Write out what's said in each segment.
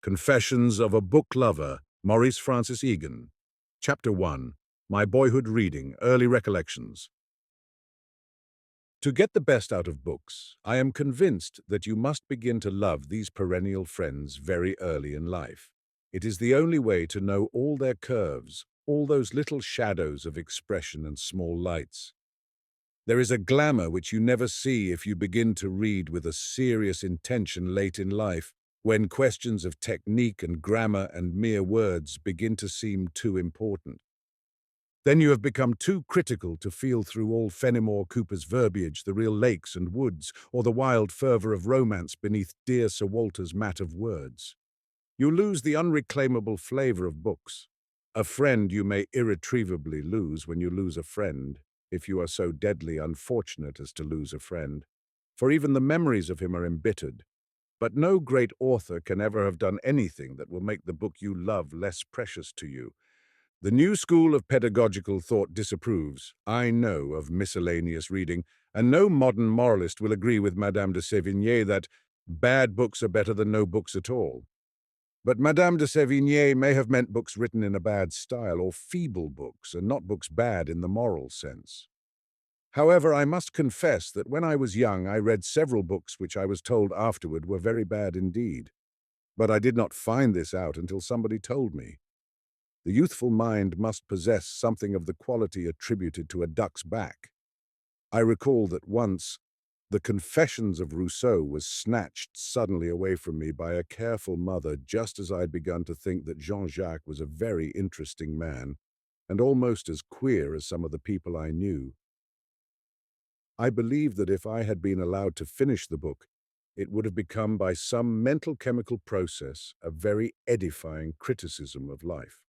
Confessions of a Book Lover, Maurice Francis Egan. Chapter 1. My Boyhood Reading, Early Recollections. To get the best out of books, I am convinced that you must begin to love these perennial friends very early in life. It is the only way to know all their curves, all those little shadows of expression and small lights. There is a glamour which you never see if you begin to read with a serious intention late in life, when questions of technique and grammar and mere words begin to seem too important. Then you have become too critical to feel through all Fenimore Cooper's verbiage, the real lakes and woods, or the wild fervour of romance beneath dear Sir Walter's mat of words. You lose the unreclaimable flavour of books. A friend you may irretrievably lose when you lose a friend, if you are so deadly unfortunate as to lose a friend, for even the memories of him are embittered. But no great author can ever have done anything that will make the book you love less precious to you. The new school of pedagogical thought disapproves, I know, of miscellaneous reading, and no modern moralist will agree with Madame de Sévigné that bad books are better than no books at all. But Madame de Sévigné may have meant books written in a bad style, or feeble books, and not books bad in the moral sense. However, I must confess that when I was young I read several books which I was told afterward were very bad indeed. But I did not find this out until somebody told me. The youthful mind must possess something of the quality attributed to a duck's back. I recall that once The Confessions of Rousseau was snatched suddenly away from me by a careful mother just as I had begun to think that Jean-Jacques was a very interesting man, and almost as queer as some of the people I knew. I believe that if I had been allowed to finish the book, it would have become by some mental chemical process a very edifying criticism of life.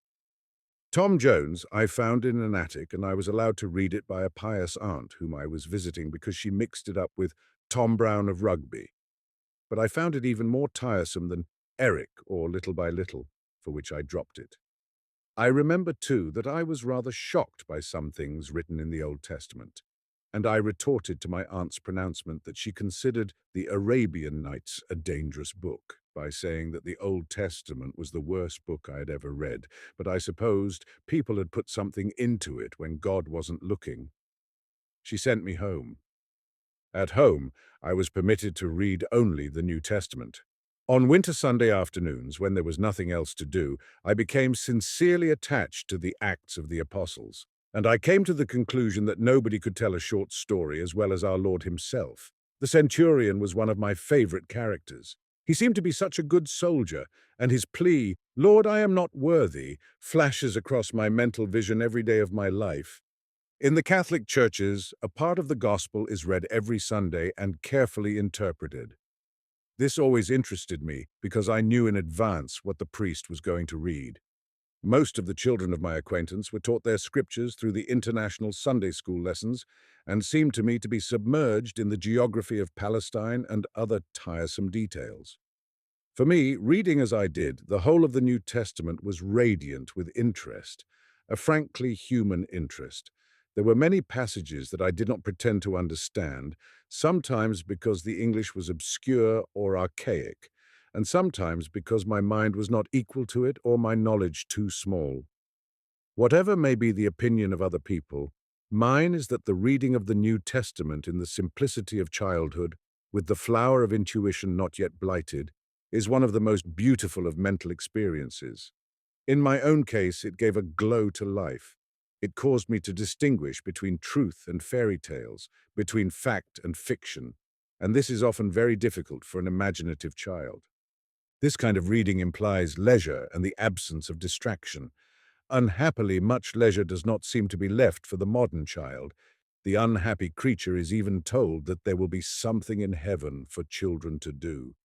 Tom Jones I found in an attic, and I was allowed to read it by a pious aunt whom I was visiting because she mixed it up with Tom Brown of Rugby. But I found it even more tiresome than Eric or Little by Little, for which I dropped it. I remember, too, that I was rather shocked by some things written in the Old Testament, and I retorted to my aunt's pronouncement that she considered the Arabian Nights a dangerous book, by saying that the Old Testament was the worst book I had ever read, but I supposed people had put something into it when God wasn't looking. She sent me home. At home, I was permitted to read only the New Testament. On winter Sunday afternoons, when there was nothing else to do, I became sincerely attached to the Acts of the Apostles, and I came to the conclusion that nobody could tell a short story as well as our Lord himself. The centurion was one of my favorite characters. He seemed to be such a good soldier, and his plea, "Lord, I am not worthy," flashes across my mental vision every day of my life. In the Catholic churches, a part of the Gospel is read every Sunday and carefully interpreted. This always interested me because I knew in advance what the priest was going to read. Most of the children of my acquaintance were taught their scriptures through the international Sunday school lessons and seemed to me to be submerged in the geography of Palestine and other tiresome details. For me, reading as I did, the whole of the New Testament was radiant with interest, a frankly human interest. There were many passages that I did not pretend to understand, sometimes because the English was obscure or archaic, and sometimes because my mind was not equal to it or my knowledge too small. Whatever may be the opinion of other people, mine is that the reading of the New Testament in the simplicity of childhood, with the flower of intuition not yet blighted, is one of the most beautiful of mental experiences. In my own case, it gave a glow to life. It caused me to distinguish between truth and fairy tales, between fact and fiction, and this is often very difficult for an imaginative child. This kind of reading implies leisure and the absence of distraction. Unhappily, much leisure does not seem to be left for the modern child. The unhappy creature is even told that there will be something in heaven for children to do.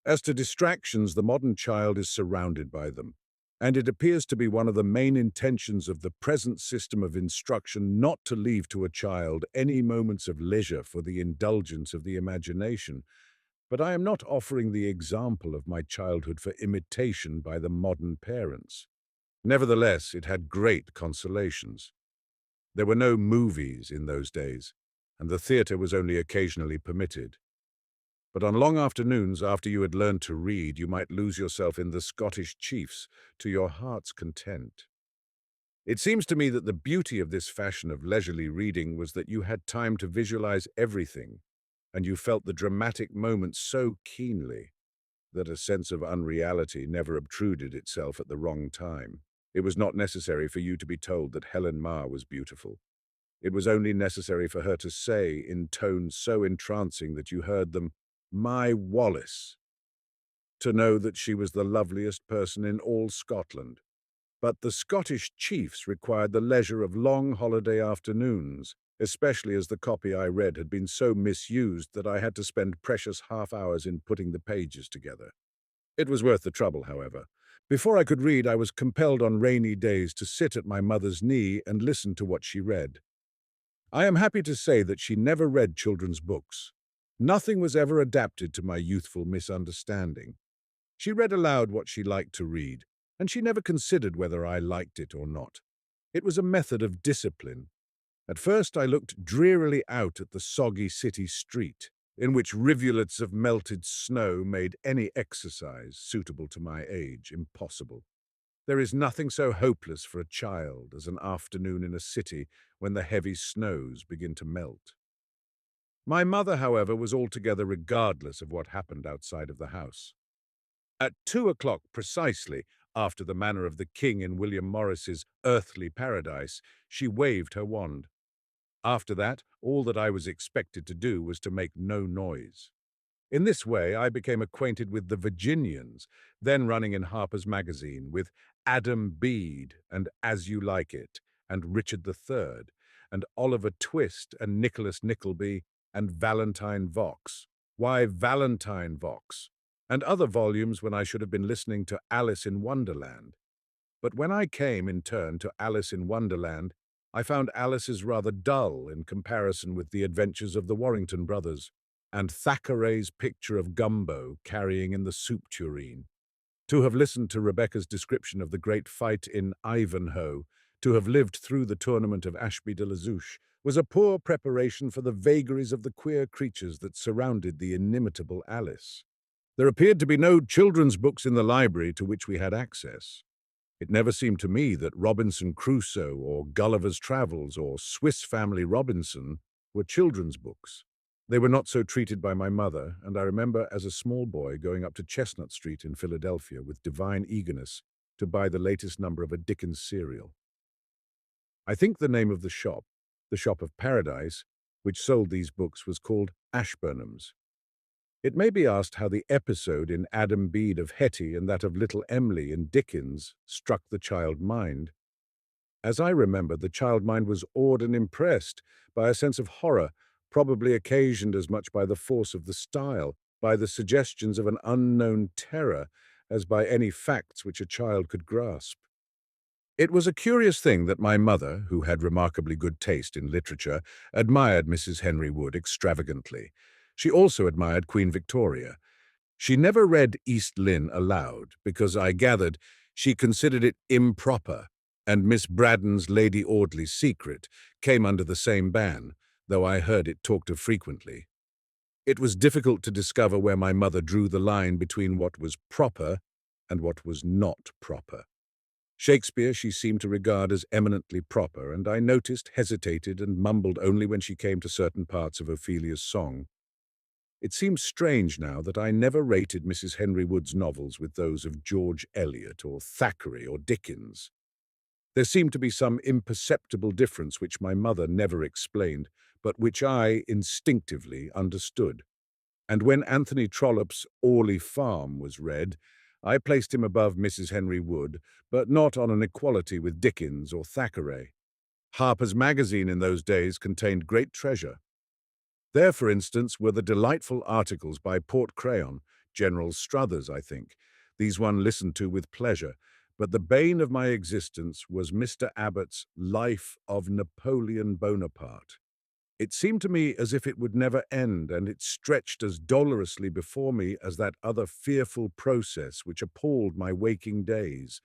As to distractions, the modern child is surrounded by them, and it appears to be one of the main intentions of the present system of instruction not to leave to a child any moments of leisure for the indulgence of the imagination. But I am not offering the example of my childhood for imitation by the modern parents. Nevertheless, it had great consolations. There were no movies in those days, and the theatre was only occasionally permitted. But on long afternoons after you had learned to read, you might lose yourself in the Scottish chiefs to your heart's content. It seems to me that the beauty of this fashion of leisurely reading was that you had time to visualize everything, and you felt the dramatic moments so keenly that a sense of unreality never obtruded itself at the wrong time. It was not necessary for you to be told that Helen Mar was beautiful. It was only necessary for her to say, in tones so entrancing that you heard them, "My Wallace," to know that she was the loveliest person in all Scotland. But the Scottish chiefs required the leisure of long holiday afternoons, especially as the copy I read had been so misused that I had to spend precious half-hours in putting the pages together. It was worth the trouble, however. Before I could read, I was compelled on rainy days to sit at my mother's knee and listen to what she read. I am happy to say that she never read children's books. Nothing was ever adapted to my youthful misunderstanding. She read aloud what she liked to read, and she never considered whether I liked it or not. It was a method of discipline. At first I looked drearily out at the soggy city street, in which rivulets of melted snow made any exercise suitable to my age impossible. There is nothing so hopeless for a child as an afternoon in a city when the heavy snows begin to melt. My mother, however, was altogether regardless of what happened outside of the house. At 2 o'clock precisely, after the manner of the king in William Morris's Earthly Paradise, she waved her wand. After that, all that I was expected to do was to make no noise. In this way, I became acquainted with the Virginians, then running in Harper's Magazine, with Adam Bede and As You Like It, and Richard III, and Oliver Twist and Nicholas Nickleby and Valentine Vox. Why Valentine Vox? And other volumes when I should have been listening to Alice in Wonderland. But when I came in turn to Alice in Wonderland, I found Alice's rather dull in comparison with the adventures of the Warrington brothers, and Thackeray's picture of Gumbo carrying in the soup tureen. To have listened to Rebecca's description of the great fight in Ivanhoe, to have lived through the tournament of Ashby de la Zouche, was a poor preparation for the vagaries of the queer creatures that surrounded the inimitable Alice. There appeared to be no children's books in the library to which we had access. It never seemed to me that Robinson Crusoe or Gulliver's Travels or Swiss Family Robinson were children's books. They were not so treated by my mother, and I remember as a small boy going up to Chestnut Street in Philadelphia with divine eagerness to buy the latest number of a Dickens serial. I think the name of the Shop of Paradise, which sold these books, was called Ashburnham's. It may be asked how the episode in Adam Bede of Hetty and that of Little Em'ly in Dickens struck the child mind. As I remember, the child mind was awed and impressed by a sense of horror, probably occasioned as much by the force of the style, by the suggestions of an unknown terror, as by any facts which a child could grasp. It was a curious thing that my mother, who had remarkably good taste in literature, admired Mrs. Henry Wood extravagantly. She also admired Queen Victoria. She never read East Lynne aloud, because I gathered she considered it improper, and Miss Braddon's Lady Audley's Secret came under the same ban, though I heard it talked of frequently. It was difficult to discover where my mother drew the line between what was proper and what was not proper. Shakespeare she seemed to regard as eminently proper, and I noticed, hesitated, and mumbled only when she came to certain parts of Ophelia's song. It seems strange now that I never rated Mrs. Henry Wood's novels with those of George Eliot or Thackeray or Dickens. There seemed to be some imperceptible difference which my mother never explained, but which I instinctively understood. And when Anthony Trollope's Orley Farm was read, I placed him above Mrs. Henry Wood, but not on an equality with Dickens or Thackeray. Harper's Magazine in those days contained great treasure. There, for instance, were the delightful articles by Port Crayon, General Struthers, I think. These one listened to with pleasure, but the bane of my existence was Mr. Abbott's Life of Napoleon Bonaparte. It seemed to me as if it would never end, and it stretched as dolorously before me as that other fearful process which appalled my waking days,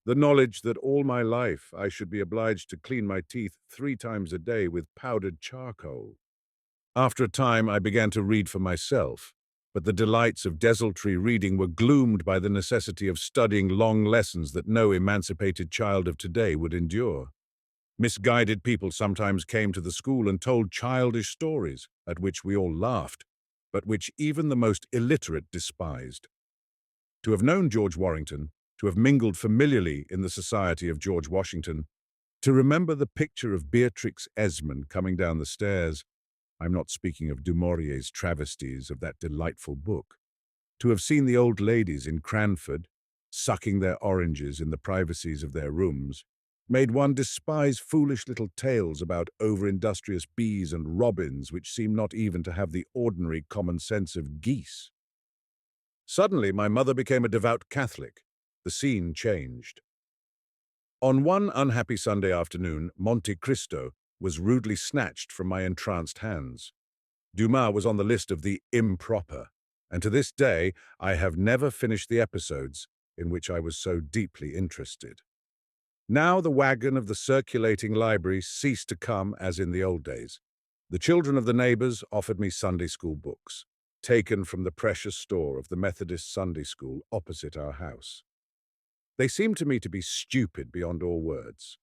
the knowledge that all my life I should be obliged to clean my teeth 3 times a day with powdered charcoal. After a time I began to read for myself, but the delights of desultory reading were gloomed by the necessity of studying long lessons that no emancipated child of today would endure. Misguided people sometimes came to the school and told childish stories, at which we all laughed, but which even the most illiterate despised. To have known George Warrington, to have mingled familiarly in the society of George Washington, to remember the picture of Beatrix Esmond coming down the stairs, I'm not speaking of Du Maurier's travesties of that delightful book, to have seen the old ladies in Cranford, sucking their oranges in the privacies of their rooms, made one despise foolish little tales about over-industrious bees and robins which seem not even to have the ordinary common sense of geese. Suddenly, my mother became a devout Catholic. The scene changed. On one unhappy Sunday afternoon, Monte Cristo was rudely snatched from my entranced hands. Dumas was on the list of the improper, and to this day I have never finished the episodes in which I was so deeply interested. Now the wagon of the circulating library ceased to come as in the old days. The children of the neighbors offered me Sunday school books, taken from the precious store of the Methodist Sunday School opposite our house. They seemed to me to be stupid beyond all words.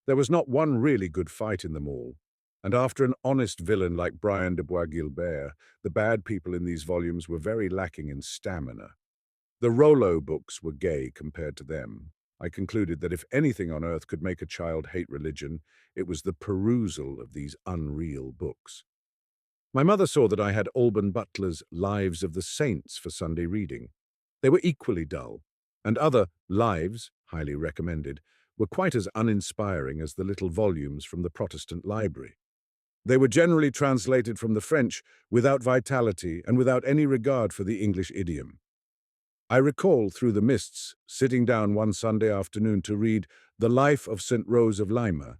There was not one really good fight in them all, and after an honest villain like Brian de Bois-Guilbert, the bad people in these volumes were very lacking in stamina. The Rollo books were gay compared to them. I concluded that if anything on earth could make a child hate religion, it was the perusal of these unreal books. My mother saw that I had Alban Butler's Lives of the Saints for Sunday reading. They were equally dull, and other Lives, highly recommended, were quite as uninspiring as the little volumes from the Protestant library. They were generally translated from the French without vitality and without any regard for the English idiom. I recall, through the mists, sitting down one Sunday afternoon to read The Life of St. Rose of Lima.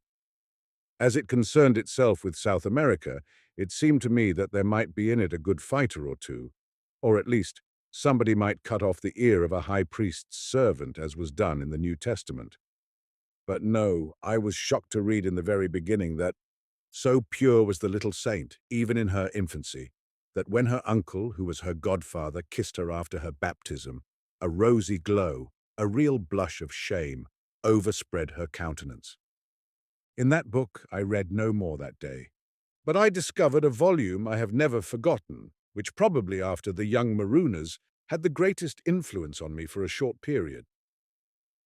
As it concerned itself with South America, it seemed to me that there might be in it a good fighter or two, or at least somebody might cut off the ear of a high priest's servant, as was done in the New Testament. But no, I was shocked to read in the very beginning that so pure was the little saint, even in her infancy, that when her uncle, who was her godfather, kissed her after her baptism, a rosy glow, a real blush of shame, overspread her countenance. In that book I read no more that day, but I discovered a volume I have never forgotten, which probably after The Young Marooners had the greatest influence on me for a short period.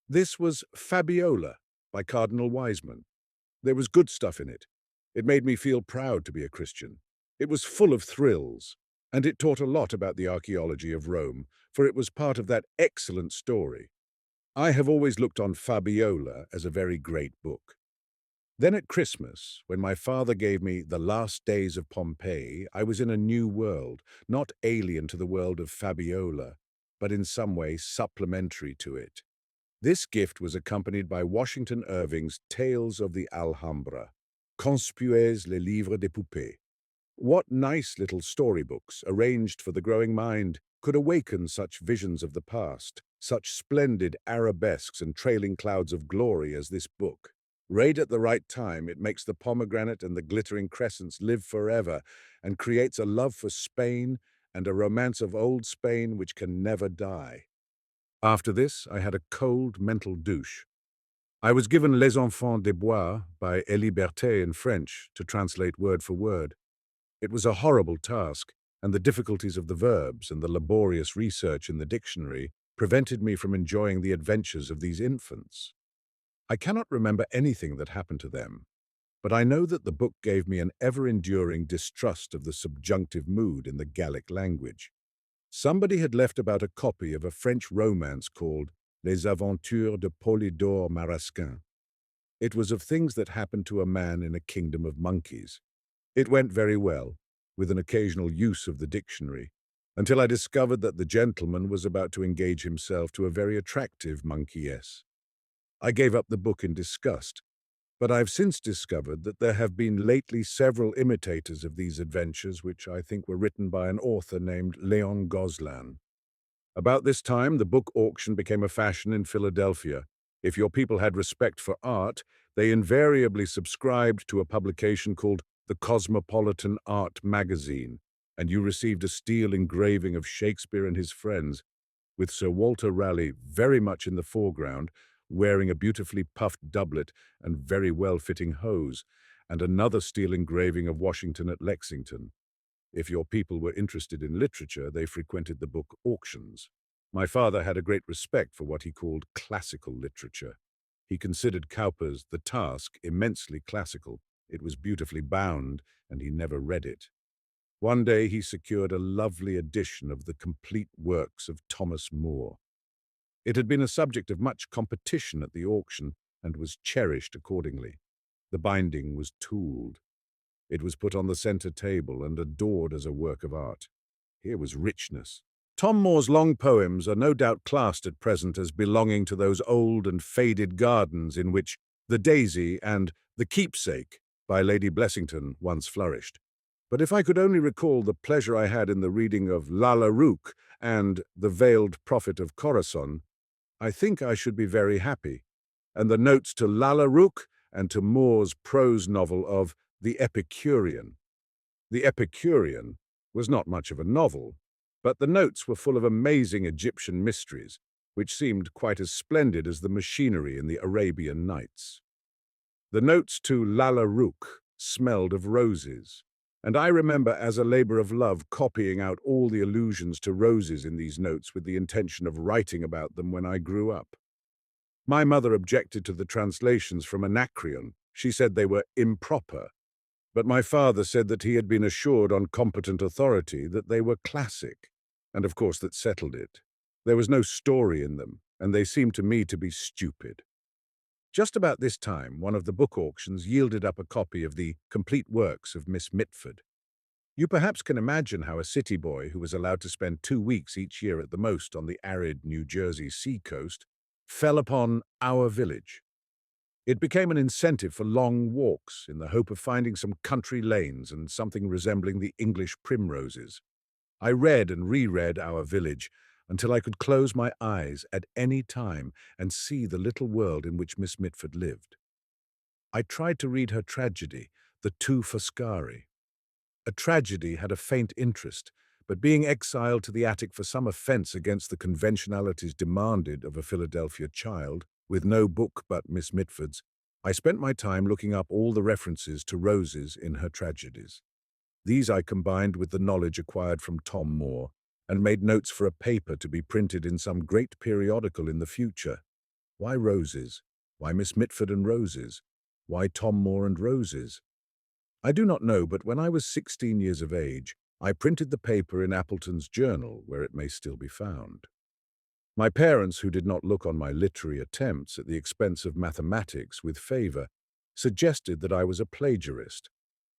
This was Fabiola by Cardinal Wiseman. There was good stuff in it. It made me feel proud to be a Christian. It was full of thrills, and it taught a lot about the archaeology of Rome, for it was part of that excellent story. I have always looked on Fabiola as a very great book. Then at Christmas, when my father gave me The Last Days of Pompeii, I was in a new world, not alien to the world of Fabiola, but in some way supplementary to it. This gift was accompanied by Washington Irving's Tales of the Alhambra, Conspuez les livres de poupées. What nice little storybooks, arranged for the growing mind, could awaken such visions of the past, such splendid arabesques and trailing clouds of glory as this book. Read at the right time, it makes the pomegranate and the glittering crescents live forever and creates a love for Spain and a romance of old Spain which can never die. After this, I had a cold mental douche. I was given Les Enfants des Bois by Elie Berthet in French to translate word for word. It was a horrible task, and the difficulties of the verbs and the laborious research in the dictionary prevented me from enjoying the adventures of these infants. I cannot remember anything that happened to them, but I know that the book gave me an ever-enduring distrust of the subjunctive mood in the Gallic language. Somebody had left about a copy of a French romance called Les Aventures de Polydore Marasquin. It was of things that happened to a man in a kingdom of monkeys. It went very well, with an occasional use of the dictionary, until I discovered that the gentleman was about to engage himself to a very attractive monkeyess. I gave up the book in disgust, but I've since discovered that there have been lately several imitators of these adventures which I think were written by an author named Léon Gozlan. About this time, the book auction became a fashion in Philadelphia. If your people had respect for art, they invariably subscribed to a publication called the Cosmopolitan Art Magazine, and you received a steel engraving of Shakespeare and his friends, with Sir Walter Raleigh very much in the foreground, wearing a beautifully puffed doublet and very well-fitting hose, and another steel engraving of Washington at Lexington. If your people were interested in literature, they frequented the book auctions. My father had a great respect for what he called classical literature. He considered Cowper's The Task immensely classical. It was beautifully bound, and he never read it. One day he secured a lovely edition of the complete works of Thomas Moore. It had been a subject of much competition at the auction and was cherished accordingly. The binding was tooled. It was put on the center table and adored as a work of art. Here was richness. Tom Moore's long poems are no doubt classed at present as belonging to those old and faded gardens in which The Daisy and The Keepsake by Lady Blessington once flourished. But if I could only recall the pleasure I had in the reading of Lalla Rookh and The Veiled Prophet of Khorasan, I think I should be very happy. And the notes to Lalla Rookh and to Moore's prose novel of The Epicurean. The Epicurean was not much of a novel, but the notes were full of amazing Egyptian mysteries, which seemed quite as splendid as the machinery in the Arabian Nights. The notes to Lalla Rookh smelled of roses, and I remember as a labor of love copying out all the allusions to roses in these notes with the intention of writing about them when I grew up. My mother objected to the translations from Anacreon. She said they were improper, but my father said that he had been assured on competent authority that they were classic, and of course that settled it. There was no story in them, and they seemed to me to be stupid. Just about this time, one of the book auctions yielded up a copy of the complete works of Miss Mitford. You perhaps can imagine how a city boy who was allowed to spend 2 weeks each year at the most on the arid New Jersey seacoast fell upon Our Village. It became an incentive for long walks in the hope of finding some country lanes and something resembling the English primroses. I read and reread Our Village until I could close my eyes at any time and see the little world in which Miss Mitford lived. I tried to read her tragedy, The Two Foscari. A tragedy had a faint interest, but being exiled to the attic for some offense against the conventionalities demanded of a Philadelphia child, with no book but Miss Mitford's, I spent my time looking up all the references to roses in her tragedies. These I combined with the knowledge acquired from Tom Moore, and made notes for a paper to be printed in some great periodical in the future. Why roses? Why Miss Mitford and roses? Why Tom Moore and roses? I do not know, but when I was 16 years of age, I printed the paper in Appleton's Journal, where it may still be found. My parents, who did not look on my literary attempts at the expense of mathematics with favor, suggested that I was a plagiarist.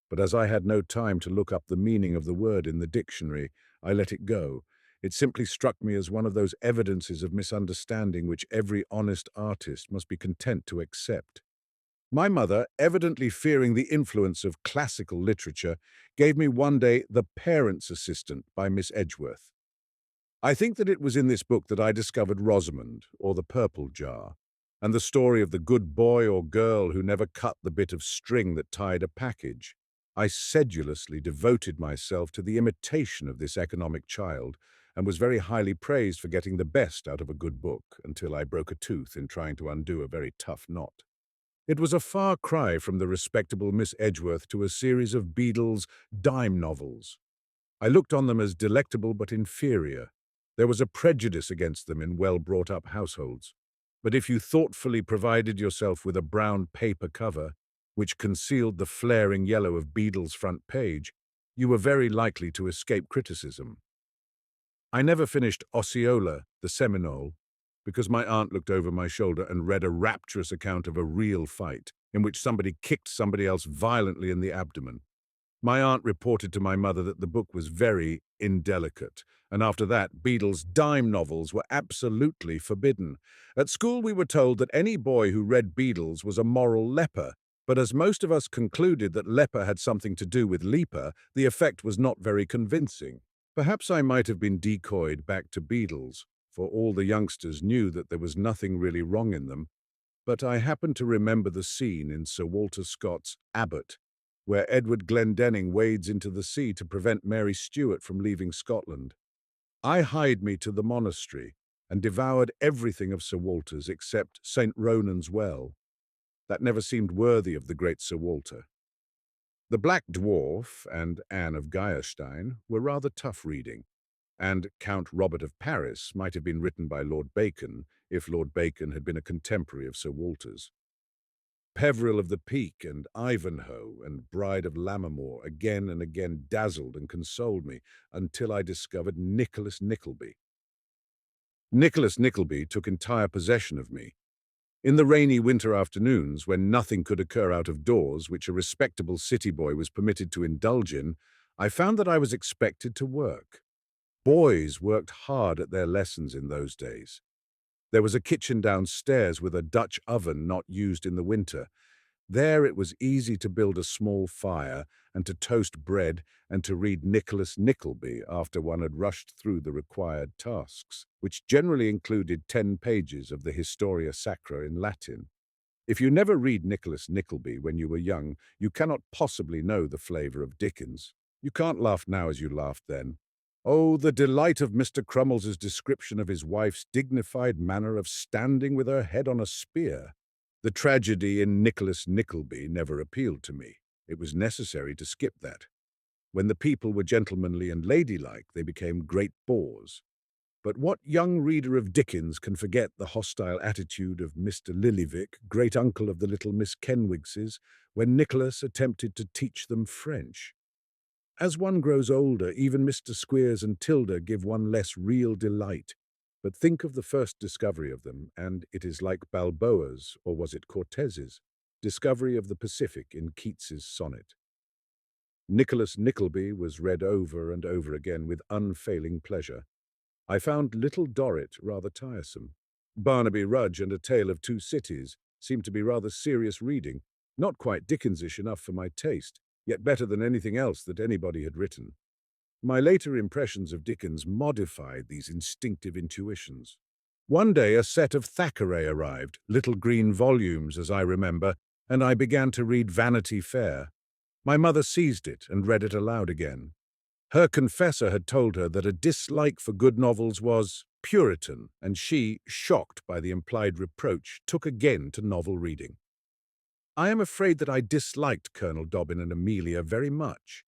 But as I had no time to look up the meaning of the word in the dictionary, I let it go. It simply struck me as one of those evidences of misunderstanding which every honest artist must be content to accept. My mother, evidently fearing the influence of classical literature, gave me one day The Parent's Assistant by Miss Edgeworth. I think that it was in this book that I discovered Rosamond, or the Purple Jar, and the story of the good boy or girl who never cut the bit of string that tied a package. I sedulously devoted myself to the imitation of this economic child, and was very highly praised for getting the best out of a good book, until I broke a tooth in trying to undo a very tough knot. It was a far cry from the respectable Miss Edgeworth to a series of Beadle's dime novels. I looked on them as delectable but inferior. There was a prejudice against them in well-brought-up households. But if you thoughtfully provided yourself with a brown paper cover, which concealed the flaring yellow of Beadle's front page, you were very likely to escape criticism. I never finished Osceola, the Seminole, because my aunt looked over my shoulder and read a rapturous account of a real fight, in which somebody kicked somebody else violently in the abdomen. My aunt reported to my mother that the book was very indelicate, and after that, Beadle's dime novels were absolutely forbidden. At school, we were told that any boy who read Beadle's was a moral leper, but as most of us concluded that leper had something to do with leaper, the effect was not very convincing. Perhaps I might have been decoyed back to Beadle's, for all the youngsters knew that there was nothing really wrong in them, but I happened to remember the scene in Sir Walter Scott's Abbott, where Edward Glendenning wades into the sea to prevent Mary Stuart from leaving Scotland. I hied me to the monastery and devoured everything of Sir Walter's except St. Ronan's Well. That never seemed worthy of the great Sir Walter. The Black Dwarf and Anne of Geierstein were rather tough reading, and Count Robert of Paris might have been written by Lord Bacon if Lord Bacon had been a contemporary of Sir Walter's. Peveril of the Peak and Ivanhoe and Bride of Lammermoor again and again dazzled and consoled me until I discovered Nicholas Nickleby. Nicholas Nickleby took entire possession of me. In the rainy winter afternoons, when nothing could occur out of doors which a respectable city boy was permitted to indulge in, I found that I was expected to work. Boys worked hard at their lessons in those days. There was a kitchen downstairs with a Dutch oven not used in the winter. There it was easy to build a small fire and to toast bread and to read Nicholas Nickleby after one had rushed through the required tasks, which generally included 10 pages of the Historia Sacra in Latin. If you never read Nicholas Nickleby when you were young, you cannot possibly know the flavour of Dickens. You can't laugh now as you laughed then. Oh, the delight of Mr. Crummles's description of his wife's dignified manner of standing with her head on a spear. The tragedy in Nicholas Nickleby never appealed to me. It was necessary to skip that. When the people were gentlemanly and ladylike, they became great bores. But what young reader of Dickens can forget the hostile attitude of Mr. Lillyvick, great-uncle of the little Miss Kenwigses, when Nicholas attempted to teach them French? As one grows older, even Mr. Squeers and Tilda give one less real delight. But think of the first discovery of them, and it is like Balboa's, or was it Cortez's, discovery of the Pacific in Keats's sonnet. Nicholas Nickleby was read over and over again with unfailing pleasure. I found Little Dorrit rather tiresome. Barnaby Rudge and A Tale of Two Cities seemed to be rather serious reading, not quite Dickensish enough for my taste, yet better than anything else that anybody had written. My later impressions of Dickens modified these instinctive intuitions. One day a set of Thackeray arrived, little green volumes as I remember, and I began to read Vanity Fair. My mother seized it and read it aloud again. Her confessor had told her that a dislike for good novels was Puritan, and she, shocked by the implied reproach, took again to novel reading. I am afraid that I disliked Colonel Dobbin and Amelia very much.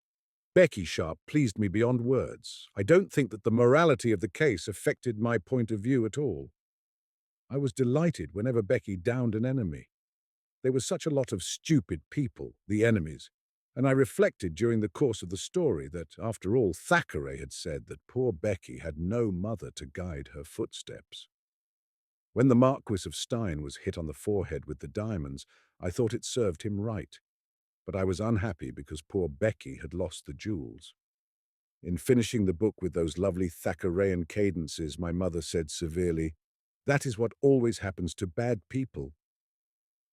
Becky Sharp pleased me beyond words. I don't think that the morality of the case affected my point of view at all. I was delighted whenever Becky downed an enemy. There was such a lot of stupid people, the enemies, and I reflected during the course of the story that, after all, Thackeray had said that poor Becky had no mother to guide her footsteps. When the Marquis of Steyne was hit on the forehead with the diamonds, I thought it served him right. But I was unhappy because poor Becky had lost the jewels. In finishing the book with those lovely Thackerayan cadences, my mother said severely, "That is what always happens to bad people."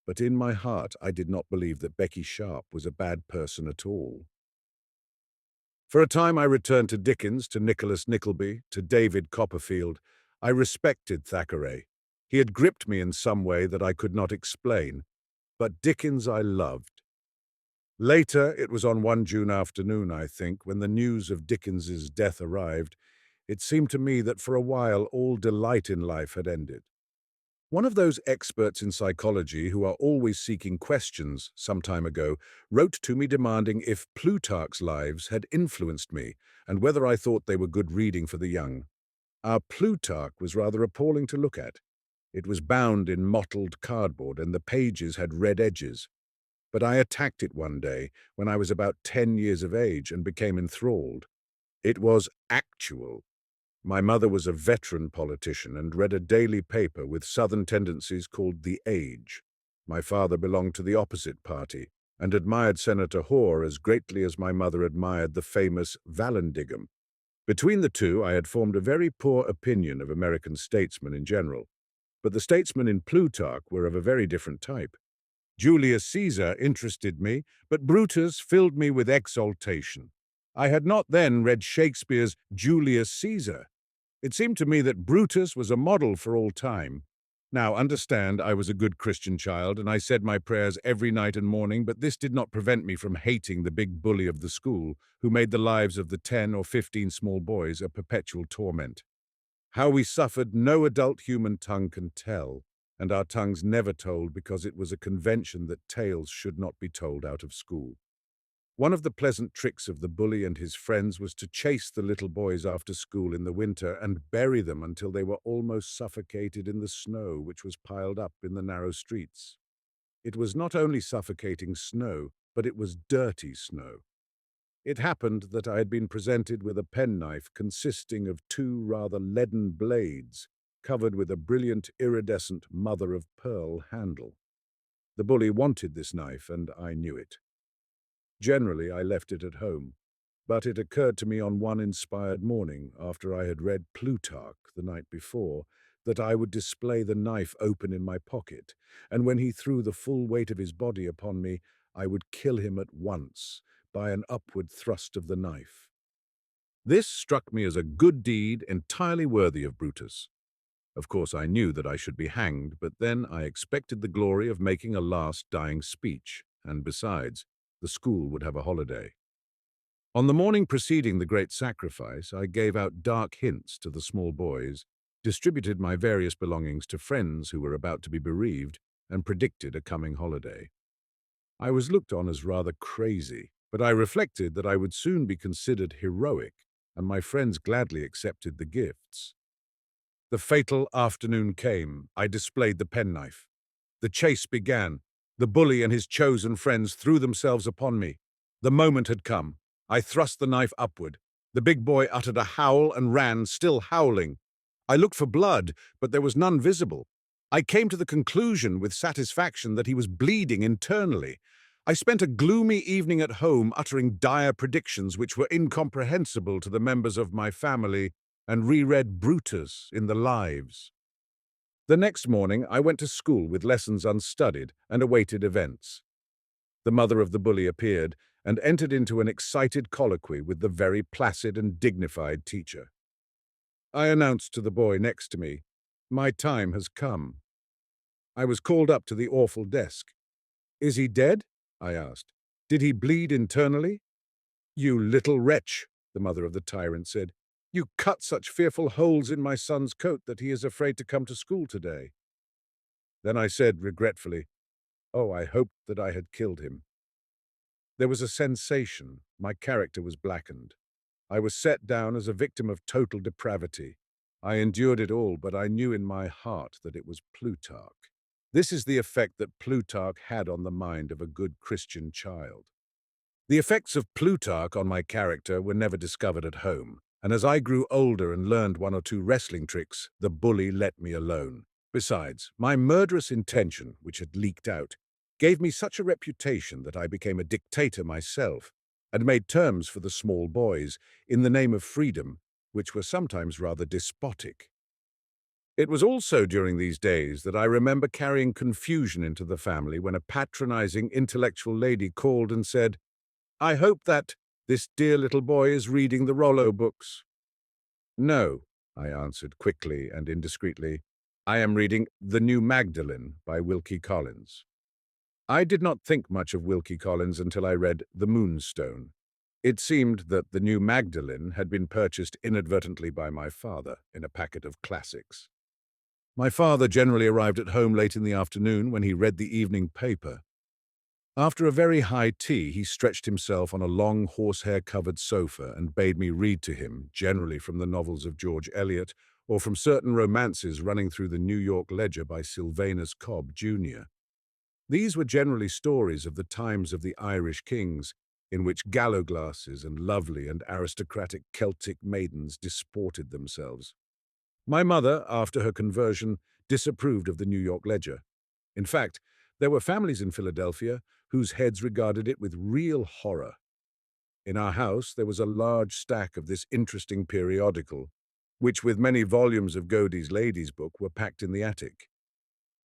But in my heart I did not believe that Becky Sharp was a bad person at all. For a time I returned to Dickens, to Nicholas Nickleby, to David Copperfield. I respected Thackeray. He had gripped me in some way that I could not explain. But Dickens I loved. Later, it was on one June afternoon, I think, when the news of Dickens's death arrived, it seemed to me that for a while all delight in life had ended. One of those experts in psychology who are always seeking questions, some time ago, wrote to me demanding if Plutarch's lives had influenced me and whether I thought they were good reading for the young. Our Plutarch was rather appalling to look at. It was bound in mottled cardboard and the pages had red edges. But I attacked it one day when I was about 10 years of age and became enthralled. It was actual. My mother was a veteran politician and read a daily paper with Southern tendencies called The Age. My father belonged to the opposite party and admired Senator Hoare as greatly as my mother admired the famous Vallandigham. Between the two, I had formed a very poor opinion of American statesmen in general. But the statesmen in Plutarch were of a very different type. Julius Caesar interested me, but Brutus filled me with exultation. I had not then read Shakespeare's Julius Caesar. It seemed to me that Brutus was a model for all time. Now, understand, I was a good Christian child, and I said my prayers every night and morning, but this did not prevent me from hating the big bully of the school, who made the lives of the 10 or 15 small boys a perpetual torment. How we suffered, no adult human tongue can tell, and our tongues never told because it was a convention that tales should not be told out of school. One of the pleasant tricks of the bully and his friends was to chase the little boys after school in the winter and bury them until they were almost suffocated in the snow which was piled up in the narrow streets. It was not only suffocating snow, but it was dirty snow. It happened that I had been presented with a penknife consisting of two rather leaden blades covered with a brilliant iridescent mother-of-pearl handle. The bully wanted this knife, and I knew it. Generally, I left it at home, but it occurred to me on one inspired morning, after I had read Plutarch the night before, that I would display the knife open in my pocket, and when he threw the full weight of his body upon me, I would kill him at once by an upward thrust of the knife. This struck me as a good deed entirely worthy of Brutus. Of course, I knew that I should be hanged, but then I expected the glory of making a last dying speech, and besides, the school would have a holiday. On the morning preceding the great sacrifice, I gave out dark hints to the small boys, distributed my various belongings to friends who were about to be bereaved, and predicted a coming holiday. I was looked on as rather crazy, but I reflected that I would soon be considered heroic, and my friends gladly accepted the gifts. The fatal afternoon came. I displayed the penknife. The chase began. The bully and his chosen friends threw themselves upon me. The moment had come. I thrust the knife upward. The big boy uttered a howl and ran, still howling. I looked for blood, but there was none visible. I came to the conclusion with satisfaction that he was bleeding internally. I spent a gloomy evening at home uttering dire predictions which were incomprehensible to the members of my family, and reread Brutus in the Lives. The next morning I went to school with lessons unstudied and awaited events. The mother of the bully appeared and entered into an excited colloquy with the very placid and dignified teacher. I announced to the boy next to me, "My time has come." I was called up to the awful desk. "Is he dead?" I asked. "Did he bleed internally?" "You little wretch," the mother of the tyrant said. "You cut such fearful holes in my son's coat that he is afraid to come to school today." Then I said regretfully, "Oh, I hoped that I had killed him." There was a sensation. My character was blackened. I was set down as a victim of total depravity. I endured it all, but I knew in my heart that it was Plutarch. This is the effect that Plutarch had on the mind of a good Christian child. The effects of Plutarch on my character were never discovered at home, and as I grew older and learned one or two wrestling tricks, the bully let me alone. Besides, my murderous intention, which had leaked out, gave me such a reputation that I became a dictator myself, and made terms for the small boys, in the name of freedom, which were sometimes rather despotic. It was also during these days that I remember carrying confusion into the family when a patronizing intellectual lady called and said, "I hope that this dear little boy is reading the Rollo books." "No," I answered quickly and indiscreetly. "I am reading The New Magdalene by Wilkie Collins." I did not think much of Wilkie Collins until I read The Moonstone. It seemed that The New Magdalene had been purchased inadvertently by my father in a packet of classics. My father generally arrived at home late in the afternoon when he read the evening paper. After a very high tea, he stretched himself on a long horsehair-covered sofa and bade me read to him, generally from the novels of George Eliot or from certain romances running through the New York Ledger by Sylvanus Cobb, Jr. These were generally stories of the times of the Irish kings, in which gallow-glasses and lovely and aristocratic Celtic maidens disported themselves. My mother, after her conversion, disapproved of the New York Ledger. In fact, there were families in Philadelphia whose heads regarded it with real horror. In our house there was a large stack of this interesting periodical, which with many volumes of Godey's Lady's Book were packed in the attic.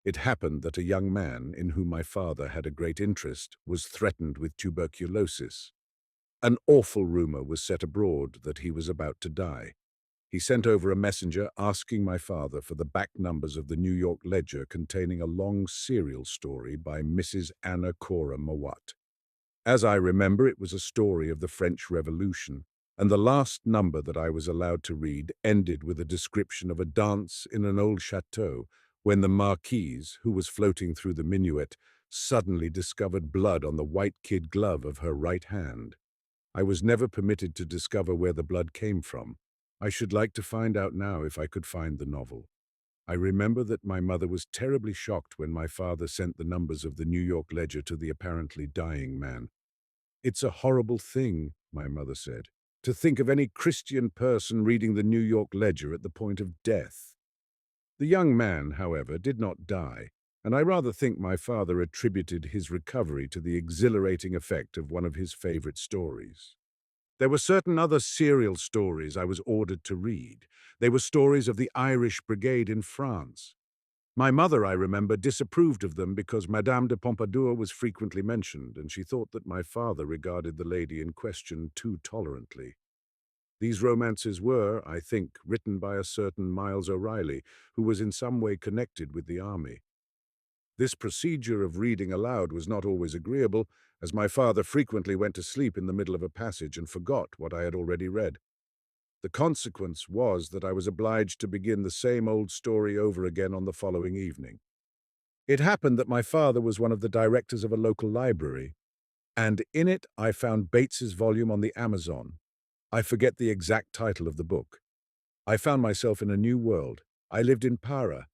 It happened that a young man, in whom my father had a great interest, was threatened with tuberculosis. An awful rumor was set abroad that he was about to die. He sent over a messenger asking my father for the back numbers of the New York Ledger containing a long serial story by Mrs. Anna Cora Mowat. As I remember, it was a story of the French Revolution, and the last number that I was allowed to read ended with a description of a dance in an old chateau when the marquise, who was floating through the minuet, suddenly discovered blood on the white kid glove of her right hand. I was never permitted to discover where the blood came from. I should like to find out now if I could find the novel. I remember that my mother was terribly shocked when my father sent the numbers of the New York Ledger to the apparently dying man. "It's a horrible thing," my mother said, "to think of any Christian person reading the New York Ledger at the point of death." The young man, however, did not die, and I rather think my father attributed his recovery to the exhilarating effect of one of his favorite stories. There were certain other serial stories I was ordered to read. They were stories of the Irish Brigade in France. My mother, I remember, disapproved of them because Madame de Pompadour was frequently mentioned, and she thought that my father regarded the lady in question too tolerantly. These romances were, I think, written by a certain Miles O'Reilly, who was in some way connected with the army. This procedure of reading aloud was not always agreeable, as my father frequently went to sleep in the middle of a passage and forgot what I had already read. The consequence was that I was obliged to begin the same old story over again on the following evening. It happened that my father was one of the directors of a local library, and in it I found Bates's volume on the Amazon. I forget the exact title of the book. I found myself in a new world. I lived in Para.